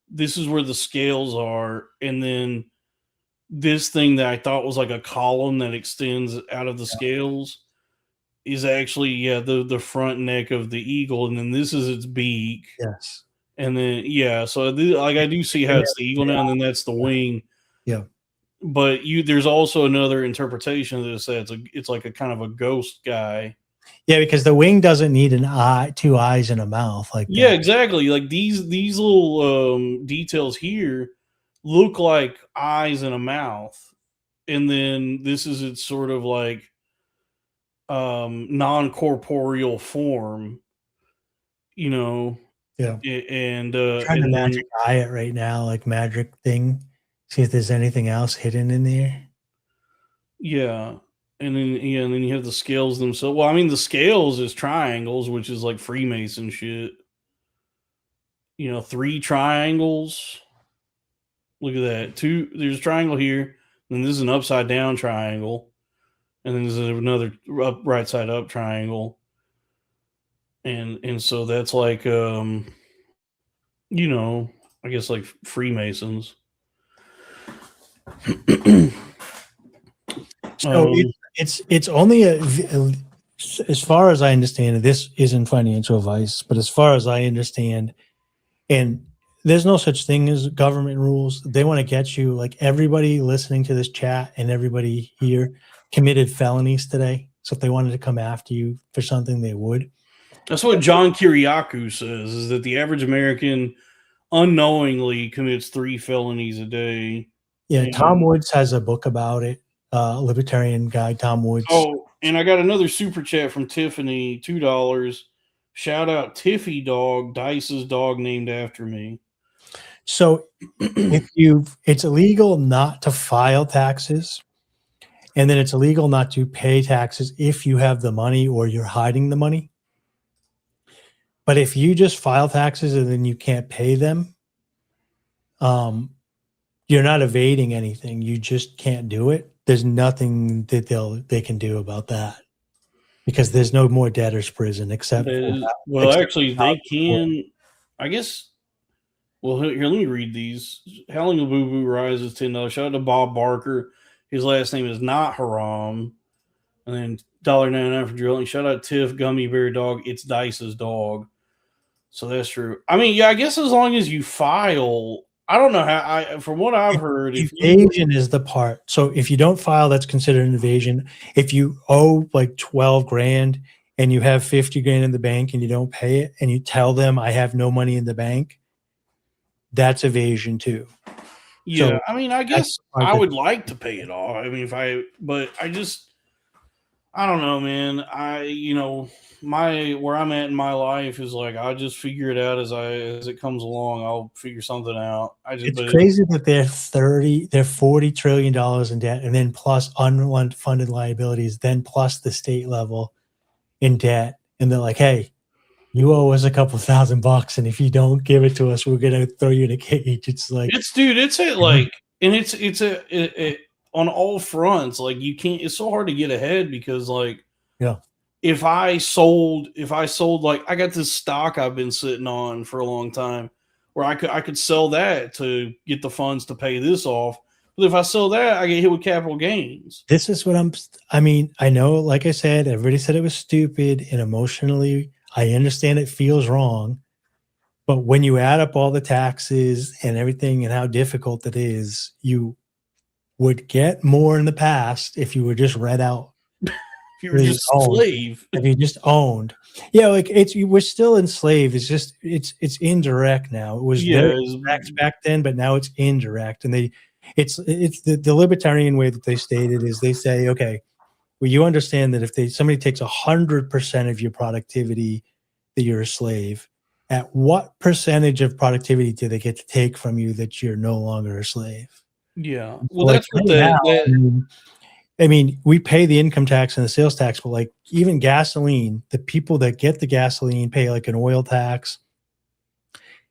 this is where the scales are, and then this thing that I thought was like a column that extends out of the scales is actually the front neck of the eagle, and then this is its beak. Yes. And then so I do see how it's the eagle now, and then that's the wing. Yeah. But there's also another interpretation of this that it's like a kind of a ghost guy. Yeah, because the wing doesn't need an eye, two eyes, and a mouth. Like that. Exactly. Like these little details here look like eyes and a mouth, and then this is its sort of like non-corporeal form, you know. Yeah. And trying to magic eye it right now, like magic thing. See if there's anything else hidden in there. Yeah. And then and then you have the scales themselves. Well, I mean, the scales is triangles, which is like Freemason shit. You know, 3 triangles. Look at that. There's a triangle here, then this is an upside down triangle, and then there's another right side up triangle. And so that's like you know, I guess like Freemasons. So it's only as far as I understand it, this isn't financial advice, but as far as I understand, and there's no such thing as government rules. They want to get you, like everybody listening to this chat and everybody here committed felonies today. So if they wanted to come after you for something, they would. That's what John Kiriakou says, is that the average American unknowingly commits 3 felonies a day. Yeah, Tom Woods has a book about it. Libertarian guy, Tom Woods. Oh, and I got another super chat from Tiffany, $2. Shout out Tiffy Dog, Dice's dog named after me. So it's illegal not to file taxes, and then it's illegal not to pay taxes if you have the money or you're hiding the money. But if you just file taxes and then you can't pay them, you're not evading anything. You just can't do it. There's nothing that they can do about that, because there's no more debtor's prison except. Actually, they can. I guess. Well, here, let me read these. Howling a Boo Boo rises $10. Shout out to Bob Barker. His last name is not Haram. And then $1.99 for drilling. Shout out Tiff, Gummy Bear Dog. It's Dice's dog. So that's true. I mean, yeah, I guess as long as you file, I don't know how. From what I've heard, evasion is the part. So if you don't file, that's considered an evasion. If you owe like 12 grand and you have 50 grand in the bank and you don't pay it, and you tell them I have no money in the bank, that's evasion too. Yeah, So I mean, I guess I would like to pay it off. I mean, but I don't know, man. Where I'm at in my life is like I'll just figure it out as it comes along. I'll figure something out. It's crazy that they're $40 trillion in debt, and then plus unfunded liabilities, then plus the state level in debt, and they're like, "Hey, you owe us a couple $1,000, and if you don't give it to us, we're gonna throw you in a cage." It's like it's on all fronts. Like you can't. It's so hard to get ahead because like if I sold like I got this stock I've been sitting on for a long time where I could sell that to get the funds to pay this off. But if I sell that, I get hit with capital gains. This is what I mean, I know, like I said, everybody said it was stupid and emotionally, I understand it feels wrong. But when you add up all the taxes and everything and how difficult it is, you would get more in the past if you were just read out. If you were just a slave. If you just owned. Yeah, like we're still enslaved. It's just it's indirect now. It was direct back then, but now it's indirect. And it's the libertarian way that they state it is they say, okay, well, you understand that if somebody takes 100% of your productivity, that you're a slave. At what percentage of productivity do they get to take from you that you're no longer a slave? Yeah. Well, that's what I mean, we pay the income tax and the sales tax, but like even gasoline, the people that get the gasoline pay like an oil tax,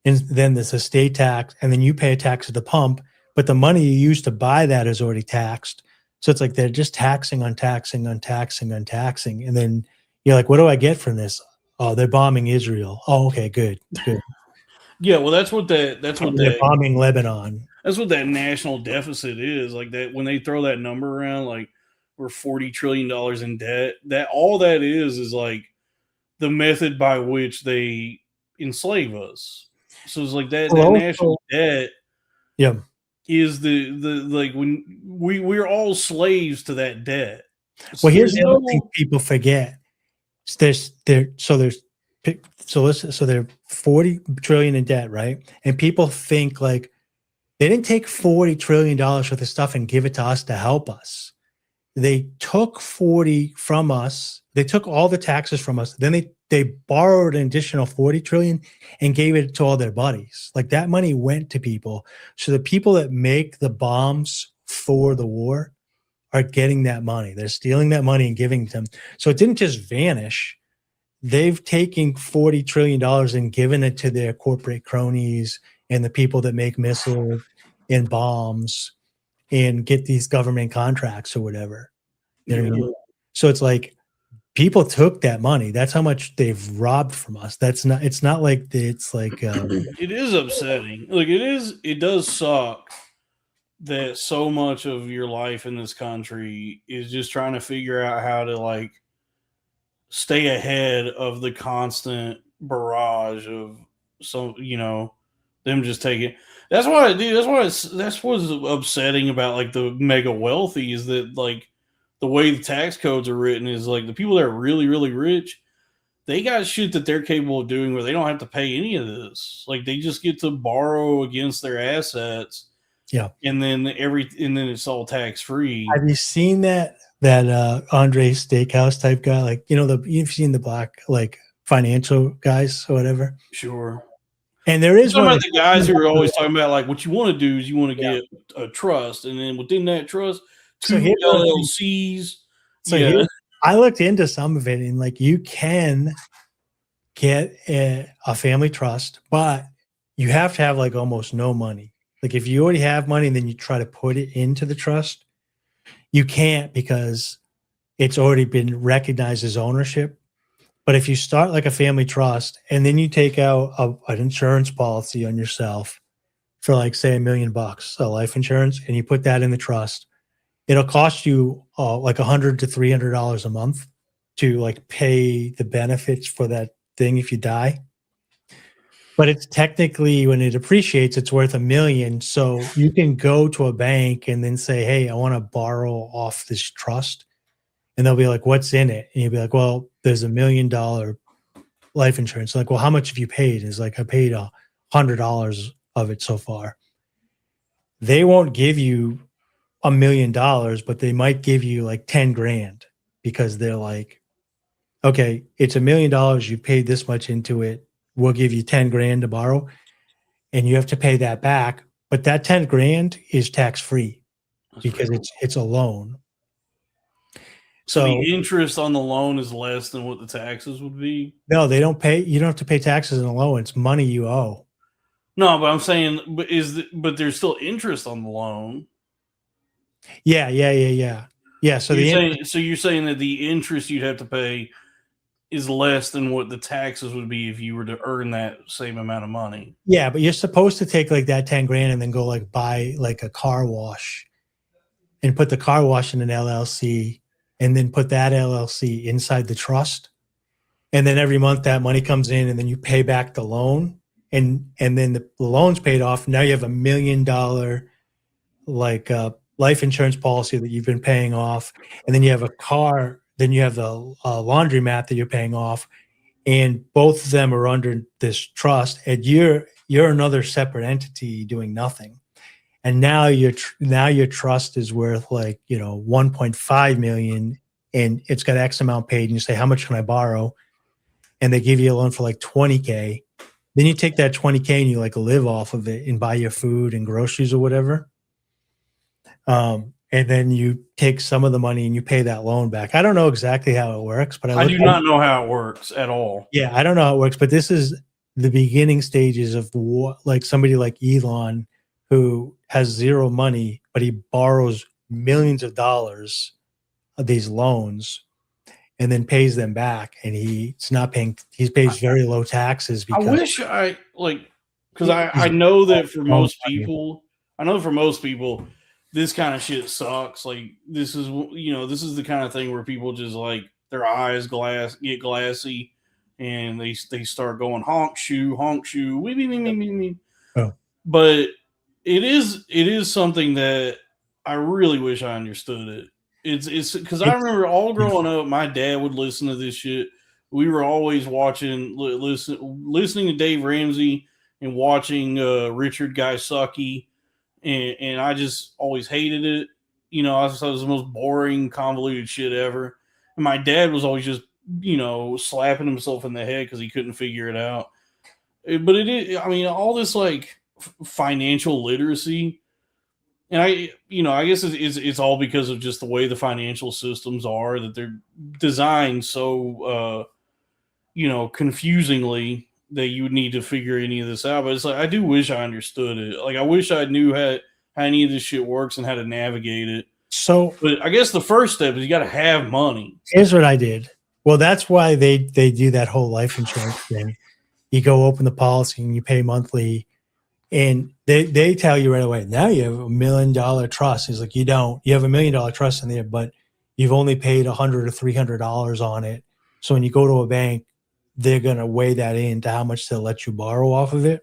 and then there's a state tax, and then you pay a tax at the pump, but the money you use to buy that is already taxed. So it's like they're just taxing on taxing on taxing on taxing. And then you're like, what do I get from this? Oh, they're bombing Israel. Oh, okay, good. Yeah, well, that's what they're bombing Lebanon. That's what that national deficit is. Like that when they throw that number around, like we're $40 trillion in debt. That all that is like the method by which they enslave us. So it's like that national debt. Yeah. Is the like when we're all slaves to that debt. Well, here's the other thing people forget. There's 40 trillion in debt, right? And people think like they didn't take $40 trillion worth of stuff and give it to us to help us. They took 40 from us. They took all the taxes from us. Then they borrowed an additional 40 trillion and gave it to all their buddies. Like that money went to people. So the people that make the bombs for the war are getting that money. They're stealing that money and giving it to them. So it didn't just vanish. They've taken $40 trillion and given it to their corporate cronies and the people that make missiles and bombs and get these government contracts or whatever. You know what I mean? So it's like people took that money. That's how much they've robbed from us. It's not like it's like it is upsetting. Like it does suck that so much of your life in this country is just trying to figure out how to like stay ahead of the constant barrage of them just taking. That's what's upsetting about like the mega wealthy is that like the way the tax codes are written is like the people that are really, really rich, they got shit that they're capable of doing where they don't have to pay any of this. Like they just get to borrow against their assets. Yeah. And then it's all tax free. Have you seen that Andre Steakhouse type guy? Like, you've seen the black like financial guys or whatever. Sure. And there is one of the guys who are always talking about like what you want to do is you want to get a trust, and then within that trust, two LLCs. So I looked into some of it, and like you can get a family trust, but you have to have like almost no money. Like if you already have money and then you try to put it into the trust, you can't because it's already been recognized as ownership. But if you start like a family trust and then you take out an insurance policy on yourself for like say $1 million, so life insurance, and you put that in the trust, it'll cost you like $100 to $300 a month to like pay the benefits for that thing if you die. But it's technically, when it appreciates, it's worth $1 million. So you can go to a bank and then say, hey, I want to borrow off this trust. And they'll be like, what's in it? And you'll be like, well, there's $1 million life insurance. Like, well, how much have you paid? It's like, I paid $100 of it so far. They won't give you $1 million, but they might give you like 10 grand because they're like, okay, it's $1 million. You've paid this much into it. We'll give you 10 grand to borrow, and you have to pay that back. But that 10 grand is tax free because it's a loan. So the interest on the loan is less than what the taxes would be? No, they don't pay. You don't have to pay taxes on the loan. It's money you owe. No, but I'm saying, but there's still interest on the loan. Yeah. So you're saying that the interest you'd have to pay is less than what the taxes would be if you were to earn that same amount of money. Yeah, but you're supposed to take like that 10 grand and then go like buy like a car wash and put the car wash in an LLC and then put that LLC inside the trust. And then every month that money comes in and then you pay back the loan and then the loan's paid off. Now you have $1 million like life insurance policy that you've been paying off. And then you have a car. Then you have the laundromat that you're paying off, and both of them are under this trust. And you're another separate entity doing nothing. And now your trust is worth like 1.5 million, and it's got X amount paid. And you say, how much can I borrow? And they give you a loan for like $20K. Then you take that $20K and you like live off of it and buy your food and groceries or whatever. And then you take some of the money and you pay that loan back. I don't know exactly how it works, but I do not know how it works at all. Yeah, I don't know how it works, but this is the beginning stages of like somebody like Elon who has zero money, but he borrows millions of dollars of these loans and then pays them back. And he's not paying, he pays very low taxes. Because I wish because I know that for most people, this kind of shit sucks. Like this is the kind of thing where people just like their eyes get glassy and they start going honk shoe, wee, wee, wee, wee, wee, wee. Oh. But it is something that I really wish I understood it. It's because I remember all growing up, my dad would listen to this shit. We were always listening to Dave Ramsey and watching Richard Guy-Sucky. And I just always hated it. I thought it was the most boring, convoluted shit ever. And my dad was always just, slapping himself in the head because he couldn't figure it out. But it is, all this like financial literacy. And I guess it's all because of just the way the financial systems are, that they're designed so, confusingly that you would need to figure any of this out. But it's like, I do wish I understood it. Like, I wish I knew how any of this shit works and how to navigate it. So, but I guess the first step is you got to have money. Here's what I did. Well, that's why they do that whole life insurance thing. You go open the policy and you pay monthly, and they tell you right away, now you have $1 million trust. It's like, you don't. You have $1 million trust in there, but you've only paid $100 or $300 on it. So when you go to a bank, they're going to weigh that into how much they'll let you borrow off of it.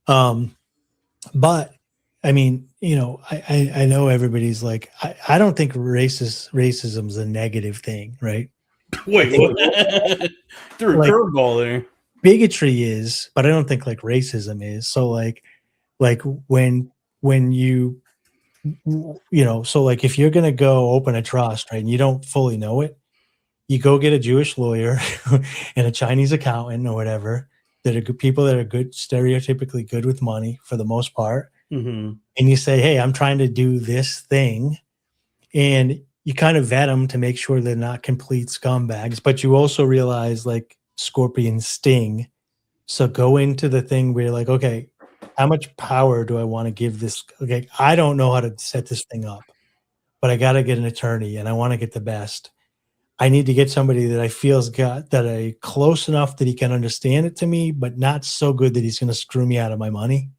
But I mean, I know everybody's like, I don't think racism's a negative thing, right? Wait, what? Threw a curveball there. Bigotry is, but I don't think like racism is. So like when you so like if you're going to go open a trust, right, and you don't fully know it, you go get a Jewish lawyer and a Chinese accountant or whatever that are good people that are good, stereotypically good with money for the most part. Mm-hmm. And you say, hey, I'm trying to do this thing. And you kind of vet them to make sure they're not complete scumbags. But you also realize like scorpions sting. So go into the thing where you're like, okay, how much power do I want to give this? Okay, I don't know how to set this thing up, but I got to get an attorney and I want to get the best. I need to get somebody that I feel's got that I close enough that he can understand it to me, but not so good that he's going to screw me out of my money.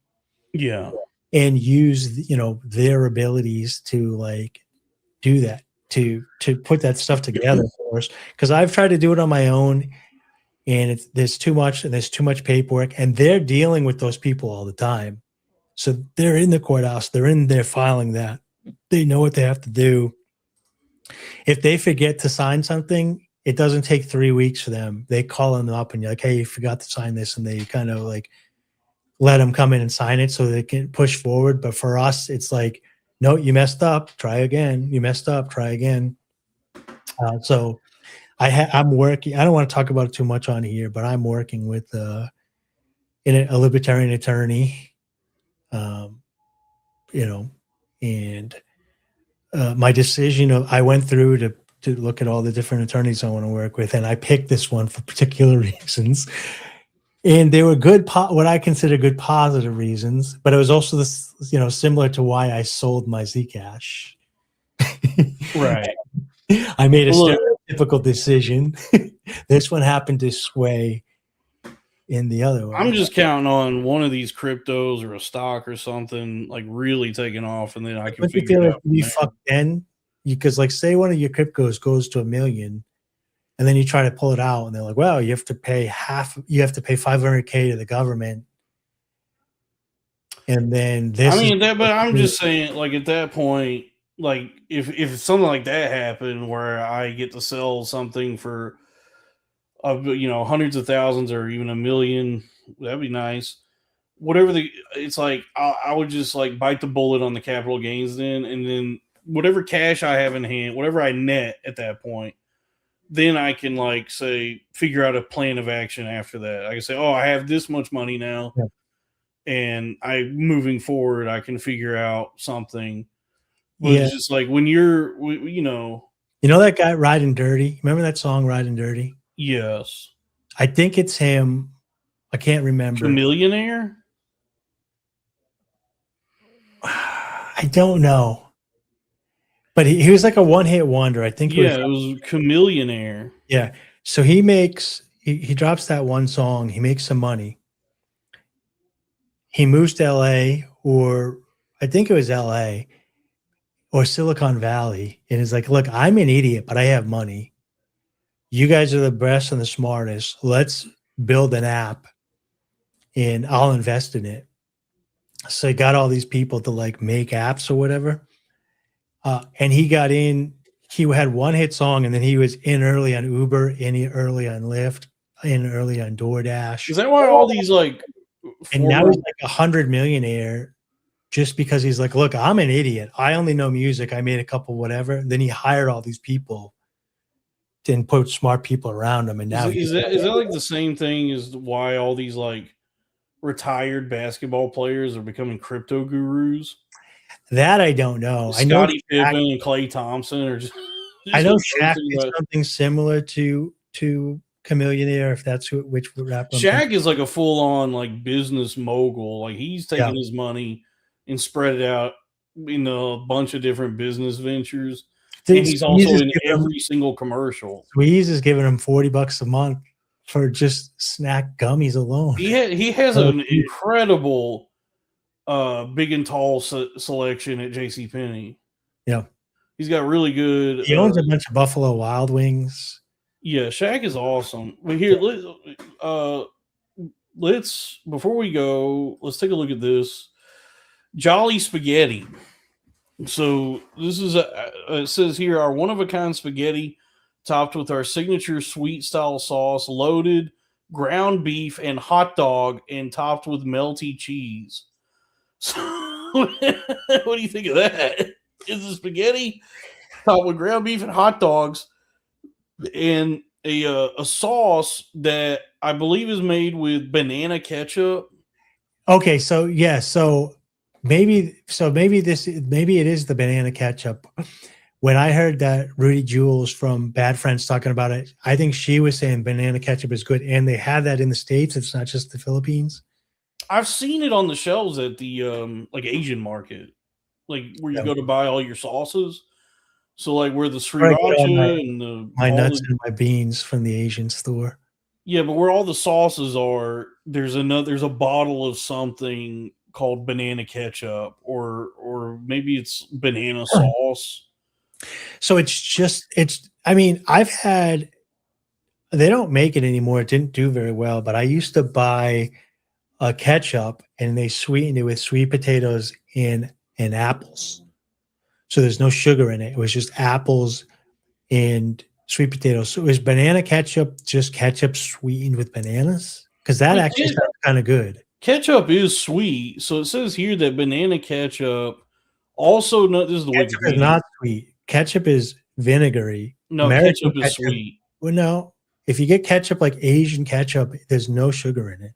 Yeah. And use, their abilities to like do that, to put that stuff together for us. Because I've tried to do it on my own, and there's too much paperwork, and they're dealing with those people all the time. So they're in the courthouse, they're in there filing that. They know what they have to do. If they forget to sign something, it doesn't take 3 weeks for them. They call them up and you're like, hey, you forgot to sign this. And they kind of like let them come in and sign it so they can push forward. But for us, it's like, no, you messed up. Try again. You messed up. Try again. So I'm working. I don't want to talk about it too much on here, but I'm working with a libertarian attorney, and my decision I went through to look at all the different attorneys I want to work with, and I picked this one for particular reasons. And they were good, what I consider good positive reasons, but it was also this, similar to why I sold my Zcash. Right. I made a stereotypical decision. This one happened to sway in the other one. I'm just counting on one of these cryptos or a stock or something like really taking off, and then I can figure it out. You fuck then, because like say one of your cryptos goes to $1 million, and then you try to pull it out, and they're like, "Well, you have to pay $500K to the government." And then this. But I'm just saying, like at that point, like if something like that happened where I get to sell something for hundreds of thousands or even $1 million, that'd be nice. Whatever it's like, I would just like bite the bullet on the capital gains then, and then whatever cash I have in hand, whatever I net at that point, then I can like say figure out a plan of action after that. I can say, oh, I have this much money now, and moving forward, I can figure out something. But it's just like when you're, that guy Riding Dirty. Remember that song Riding Dirty? Yes. I think it's him. I can't remember. Chamillionaire? I don't know. But he was like a one-hit wonder. I think it was Chamillionaire. Yeah. So he drops that one song, he makes some money. He moves to LA, or I think it was LA or Silicon Valley, and is like, look, I'm an idiot, but I have money. You guys are the best and the smartest. Let's build an app and I'll invest in it. So he got all these people to like make apps or whatever. And he got in, he had one hit song, and then he was in early on Uber, in early on Lyft, in early on DoorDash. Is that why all these like, and now he's like $100 millionaire just because he's like, look, I'm an idiot. I only know music. I made a couple, whatever. Then he hired all these people and put smart people around him. And now is that like the same thing as why all these like retired basketball players are becoming crypto gurus? That I don't know. Scottie Pippen and Klay Thompson are just I know Shaq did something similar to Chamillionaire, if that's which rap. Shaq is like a full on like business mogul. Like he's taking his money and spread it out in a bunch of different business ventures. And he's also in every single commercial. Squeeze is giving him $40 a month for just snack gummies alone. He has an incredible big and tall selection at JCPenney. Yeah. He's got really good. He owns a bunch of Buffalo Wild Wings. Yeah, Shaq is awesome. But here, let's before we go, let's take a look at this. Jolly Spaghetti. So this is it says here our one-of-a-kind spaghetti topped with our signature sweet style sauce, loaded ground beef and hot dog, and topped with melty cheese. So what do you think of that? Is the spaghetti topped with ground beef and hot dogs, and a sauce that I believe is made with banana ketchup? Okay, so yeah, maybe it is the banana ketchup. When I heard that Rudy Jules from Bad Friends talking about it, I think she was saying banana ketchup is good, and they have that in the States. It's not just the Philippines. I've seen it on the shelves at the like Asian market, like where you go to buy all your sauces. So like where the sriracha and my nuts and my beans from the Asian store. Yeah, but where all the sauces are, there's a bottle of something called banana ketchup, or maybe it's banana sauce. So I mean, they don't make it anymore. It didn't do very well, but I used to buy a ketchup and they sweetened it with sweet potatoes and apples. So there's no sugar in it. It was just apples and sweet potatoes. So it was banana ketchup, just ketchup sweetened with bananas? Because that actually sounds kind of good. Ketchup is sweet. So it says here that banana ketchup also this is the Ketchup Wikipedia. is not sweet. Ketchup is vinegary. No, American ketchup is sweet. Well, no. If you get ketchup like Asian ketchup, there's no sugar in it.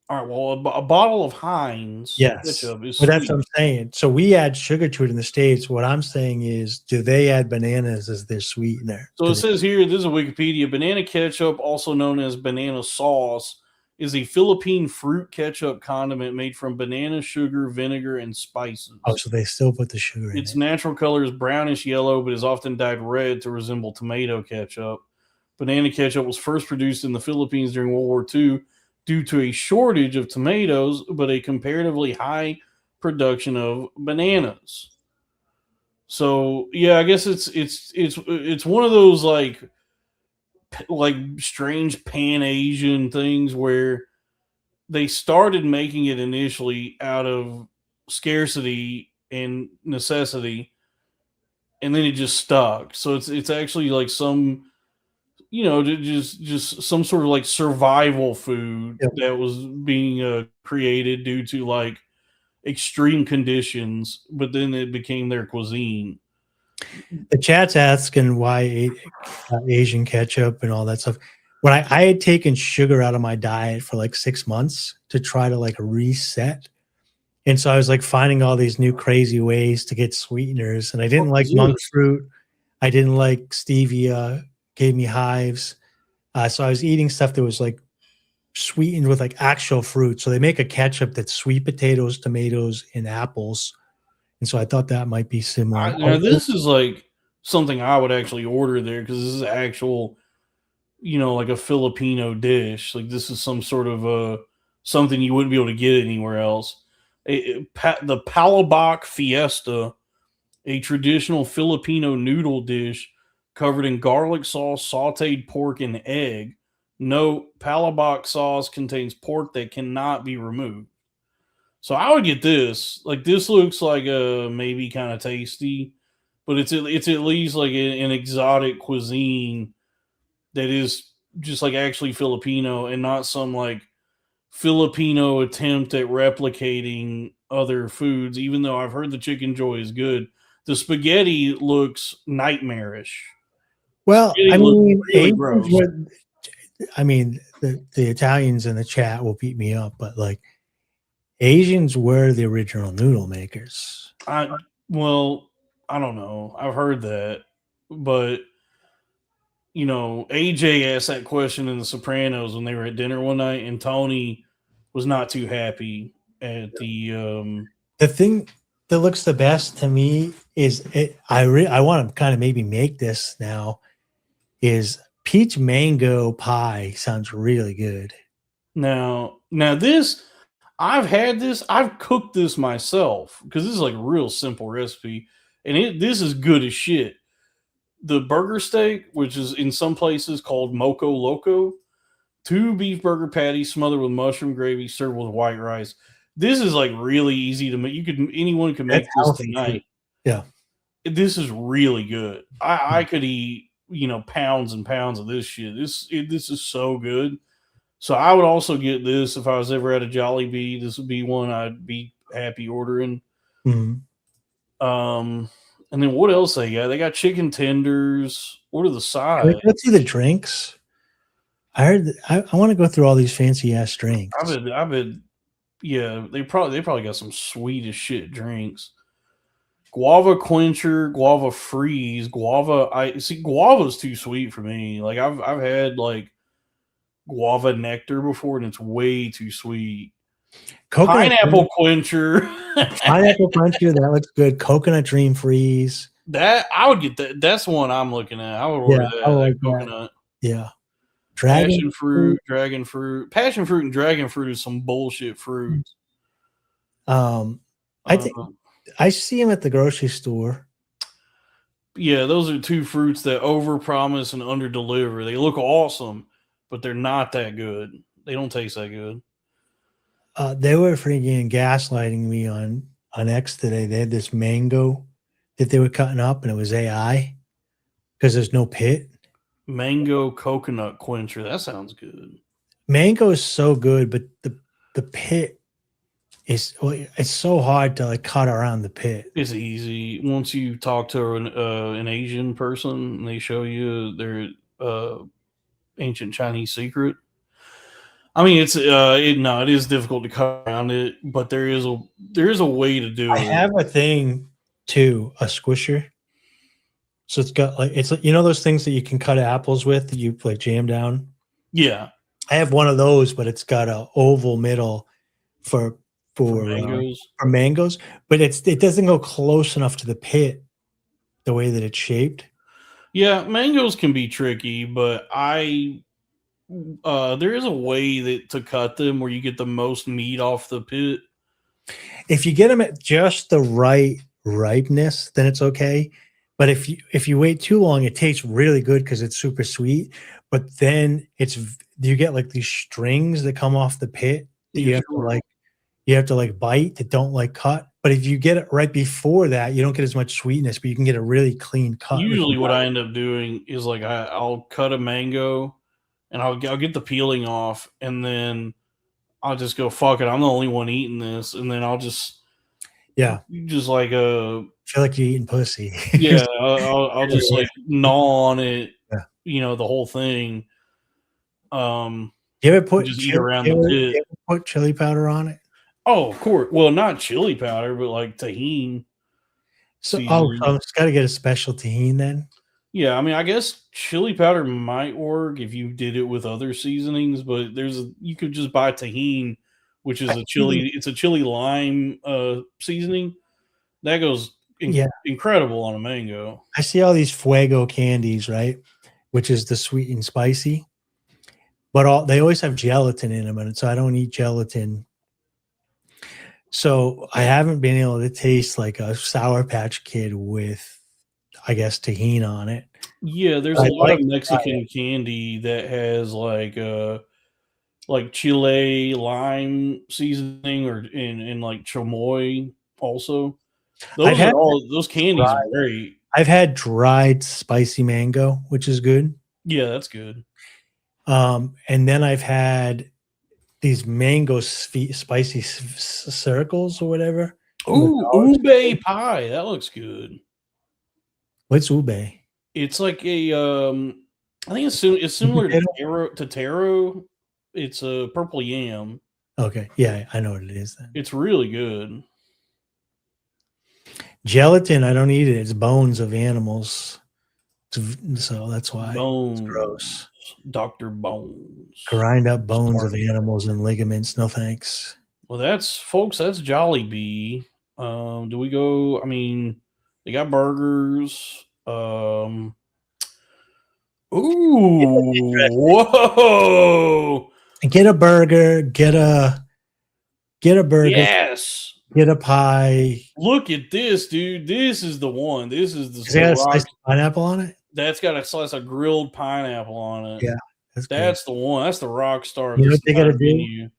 All right. Well, a bottle of Heinz ketchup is but sweet. that's what I'm saying. So we add sugar to it in the States. What I'm saying is, do they add bananas as their sweetener? So it says here, this is a Wikipedia. Banana ketchup, also known as banana sauce, is a Philippine fruit ketchup condiment made from banana, sugar, vinegar, and spices. Oh, so they still put the sugar in Its it. natural color is brownish yellow, but is often dyed red to resemble tomato ketchup. Banana ketchup was first produced in the Philippines during World War II due to a shortage of tomatoes, but a comparatively high production of bananas. So yeah, I guess it's one of those like strange Pan Asian things where they started making it initially out of scarcity and necessity, and then it just stuck. So it's actually like some, just some sort of like survival food that was being created due to like extreme conditions, but then it became their cuisine. The chat's asking why Asian ketchup and all that stuff. When I had taken sugar out of my diet for like 6 months to try to like reset. And so I was like finding all these new crazy ways to get sweeteners. And I didn't like monk fruit. I didn't like stevia, gave me hives. So I was eating stuff that was like sweetened with like actual fruit. So they make a ketchup that's sweet potatoes, tomatoes, and apples. And so I thought that might be similar. Now this is like something I would actually order there because this is actual, like a Filipino dish. Like this is some sort of something you wouldn't be able to get anywhere else. The Palabok Fiesta, a traditional Filipino noodle dish covered in garlic sauce, sauteed pork, and egg. Note, Palabok sauce contains pork that cannot be removed. So I would get this. Like this looks like maybe kind of tasty, but it's at least like an exotic cuisine that is just like actually Filipino and not some like Filipino attempt at replicating other foods. Even though I've heard the chicken joy is good, the spaghetti looks nightmarish. Well, Spaghetti I mean, really gross. the Italians in the chat will beat me up, but like Asians were the original noodle makers. Well, I don't know. I've heard that, but AJ asked that question in The Sopranos when they were at dinner one night, and Tony was not too happy at the thing that looks the best to me is I want to kind of maybe make this now is peach mango pie. Sounds really good. Now this, I've had this. I've cooked this myself because this is like a real simple recipe, and this is good as shit. The burger steak, which is in some places called Moco Loco, 2 beef burger patties smothered with mushroom gravy, served with white rice. This is like really easy to make. Anyone can make this tonight. Yeah, this is really good. I could eat pounds and pounds of this shit. This is so good. So I would also get this if I was ever at a Jollibee. This would be one I'd be happy ordering. Mm-hmm. And then what else they got? They got chicken tenders. What are the sides? Can we go through the drinks? I heard I want to go through all these fancy ass drinks. Yeah, they probably got some sweet as shit drinks. Guava quencher, guava freeze, guava's too sweet for me. Like I've had like guava nectar before, and it's way too sweet. Pineapple quencher. Pineapple quencher, that looks good. Coconut dream freeze. That I would get that. That's the one I'm looking at. I would order that. I like coconut. That. Yeah. Passion fruit, dragon fruit. Passion fruit and dragon fruit is some bullshit fruit. I think I see them at the grocery store. Yeah, those are two fruits that overpromise and underdeliver. They look awesome, but they're not that good. They don't taste that good. They were freaking gaslighting me on X today. They had this mango that they were cutting up, and it was AI because there's no pit. Mango coconut quencher. That sounds good. Mango is so good, but the pit is it's so hard to like cut around the pit. It's easy once you talk to an Asian person and they show you their ancient Chinese secret. I mean, it is difficult to cut around it, but there is a way to do it. I have a thing too, a squisher. So it's got like those things that you can cut apples with that you like jam down. Yeah, I have one of those, but it's got a oval middle for mangoes, but it doesn't go close enough to the pit the way that it's shaped. Yeah, mangoes can be tricky, but there is a way to cut them where you get the most meat off the pit. If you get them at just the right ripeness, then it's okay. But if you wait too long, it tastes really good because it's super sweet. But then you get like these strings that come off the pit that you have to bite that don't like cut. But if you get it right before that, you don't get as much sweetness, but you can get a really clean cut. Usually, what I end up doing is like I'll cut a mango, and I'll get the peeling off, and then I'll just go, fuck it, I'm the only one eating this, and then I'll just like feel like you're eating pussy. Yeah, I'll just like gnaw on it, the whole thing. You ever put just eat around the pit? You ever put chili powder on it? Oh, of course. Well, not chili powder, but like tahini. So it's got to get a special tahini then. Yeah, I mean, I guess chili powder might work if you did it with other seasonings, but you could just buy tahini, which is it's a chili lime seasoning that goes incredible on a mango. I see all these Fuego candies, right? Which is the sweet and spicy, but they always have gelatin in them, and so I don't eat gelatin. So I haven't been able to taste like a Sour Patch Kid with, I guess, tahini on it. Yeah, there's a lot of Mexican candy that has like chile lime seasoning and like chamoy also. Those candies are great. I've had dried spicy mango, which is good. Yeah, that's good. And then I've had these mango spicy circles or whatever. Ooh, ube pie. That looks good. What's ube? It's like a I think it's similar to taro. It's a purple yam. Okay, yeah, I know what it is then. It's really good. Gelatin, I don't eat it. It's bones of animals, so that's why Bones. it's gross. Dr. Bones. Grind up bones of animals and ligaments. No thanks. Well, that's Jollibee. Do we go? I mean, they got burgers. Ooh, whoa! Get a burger. Get a burger. Yes. Get a pie. Look at this, dude. This is the one. This is the. Has it got a slice of pineapple on it? That's got a slice of grilled pineapple on it. Yeah, that's the one. That's the rock star. You know what they got to do?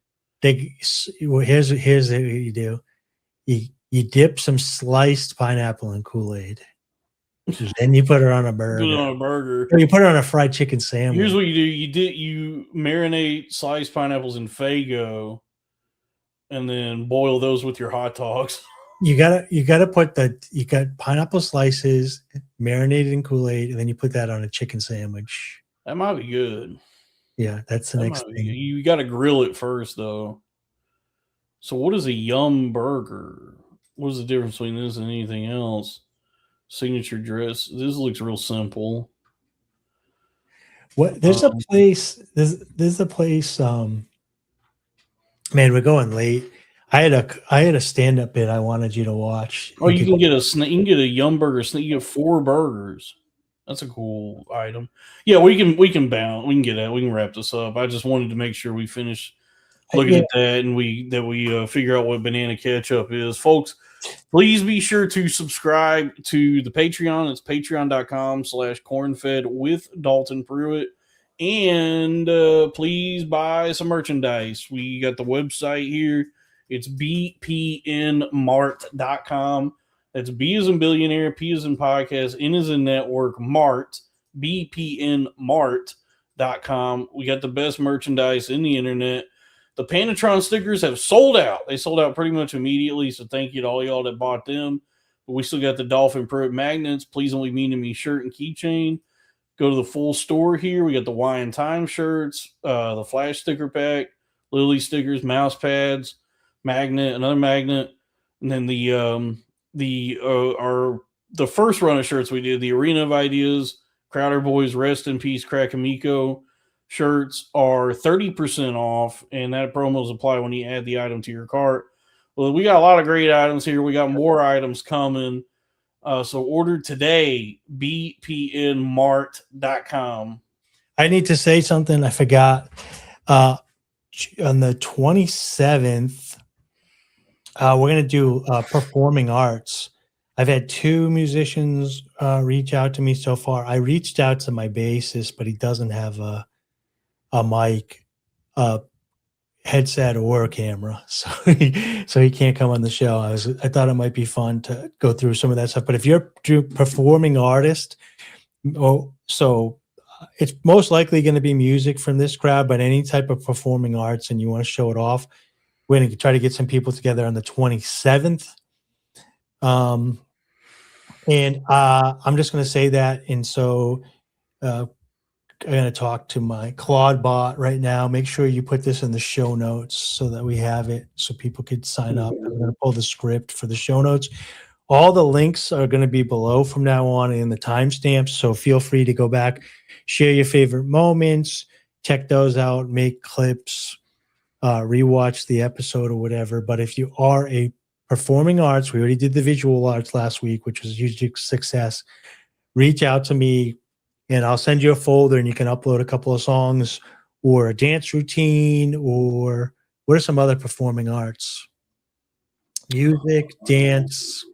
Here's what you do. You dip some sliced pineapple in Kool-Aid. Then you put it on a burger. Put it on a burger. Or you put it on a fried chicken sandwich. Here's what you do. You marinate sliced pineapples in Faygo, and then boil those with your hot dogs. You gotta you got pineapple slices marinated in Kool-Aid, and then you put that on a chicken sandwich. That might be good. Yeah, that's the next thing. You got to grill it first, though. So, what is a yum burger? What is the difference between this and anything else? Signature dress. This looks real simple. What? There's a place. There's a place. Man, we're going late. I had a stand-up bit I wanted you to watch. Oh, you can get a snack. You can get a yum burger snack. You get 4 burgers. That's a cool item. Yeah, we can bounce. We can get that. We can wrap this up. I just wanted to make sure we finish looking at that, and we figure out what banana ketchup is, folks. Please be sure to subscribe to the Patreon. It's patreon.com/cornfed with Dalton Pruitt. And please buy some merchandise. We got the website here. It's bpnmart.com. That's B as in billionaire, P as in podcast, N as in network, Mart, bpnmart.com. We got the best merchandise in the internet. The Panatron stickers have sold out. They sold out pretty much immediately, so thank you to all y'all that bought them. But we still got the Dolphin Pruitt magnets. Please only mean to me shirt and keychain. Go to the full store here. We got the Wine Time shirts, the Flash sticker pack, Lily stickers, mouse pads, magnet, another magnet, and then the first run of shirts we did, the Arena of Ideas, Crowder Boys, Rest in Peace, Crackamico shirts are 30% off, and that promos apply when you add the item to your cart. Well, we got a lot of great items here. We got more items coming. So order today, bpnmart.com. I need to say something. I forgot. On the 27th, we're going to do performing arts. I've had 2 musicians reach out to me so far. I reached out to my bassist, but he doesn't have a mic, headset, or a camera, so he can't come on the show. I thought it might be fun to go through some of that stuff. But if you're a performing artist, so it's most likely going to be music from this crowd, but any type of performing arts, and you want to show it off, we're going to try to get some people together on the 27th. And I'm just going to say that. And so I'm going to talk to my Claude bot right now. Make sure you put this in the show notes so that we have it so people could sign up. I'm going to pull the script for the show notes. All the links are going to be below from now on in the timestamps. So feel free to go back, share your favorite moments, check those out, make clips, rewatch the episode or whatever. But if you are a performing arts, we already did the visual arts last week, which was a huge success. Reach out to me, and I'll send you a folder, and you can upload a couple of songs or a dance routine, or what are some other performing arts? Music, dance,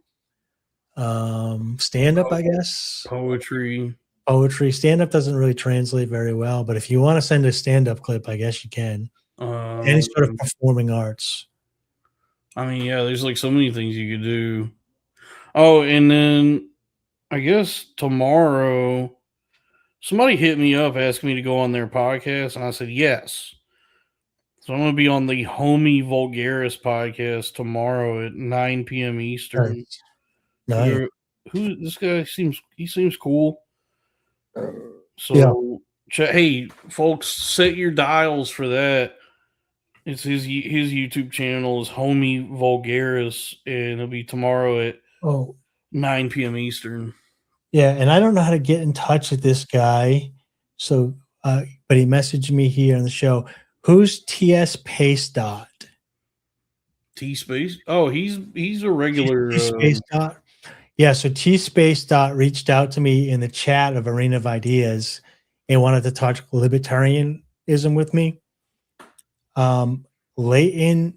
stand-up, I guess. Poetry. Stand-up doesn't really translate very well, but if you want to send a stand-up clip, I guess you can. Any sort of performing arts. I mean, yeah, there's like so many things you could do. Oh, and then I guess tomorrow somebody hit me up asking me to go on their podcast, and I said yes. So I'm going to be on the Homie Vulgaris podcast tomorrow at 9 p.m. Eastern. Nice. Who this guy seems cool. So hey, folks, set your dials for that. It's his YouTube channel is Homie Vulgaris, and it'll be tomorrow at 9 p.m. Eastern. Yeah, and I don't know how to get in touch with this guy. So, but he messaged me here on the show. Who's TS Pace Dot? T Space? Oh, he's a regular. T Space Dot. Yeah, so T Space Dot reached out to me in the chat of Arena of Ideas and wanted to talk libertarianism with me. Leighton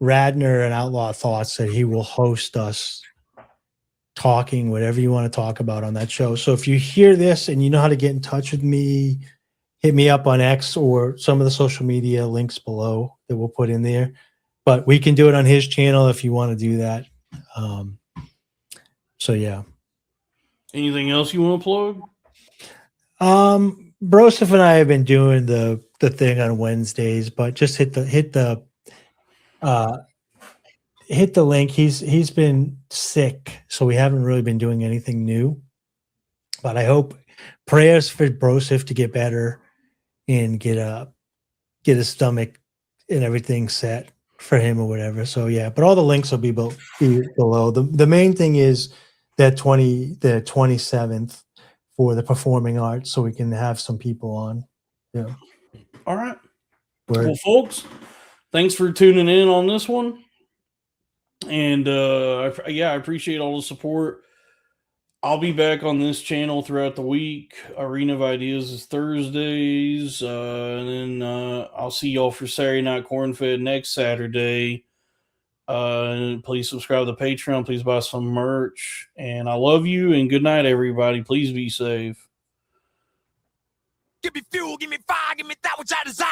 Radner and Outlaw Thoughts said he will host us talking whatever you want to talk about on that show. So if you hear this and you know how to get in touch with me, hit me up on X or some of the social media links below that we'll put in there. But we can do it on his channel if you want to do that. So yeah. Anything else you want to plug? Broseph and I have been doing the thing on Wednesdays, but just hit the link. He's been sick, so we haven't really been doing anything new. But I hope prayers for Broseph to get better and get his stomach and everything set for him or whatever. So yeah, but all the links will be below. The main thing is that the 27th for the performing arts, so we can have some people on. Yeah. All right. Well, folks, thanks for tuning in on this one. And I appreciate all the support. I'll be back on this channel throughout the week. Arena of Ideas is Thursdays. And then I'll see y'all for Saturday Night Cornfed next Saturday. Please subscribe to the Patreon. Please buy some merch. And I love you, and good night, everybody. Please be safe. Give me fuel, give me fire, give me that which I desire.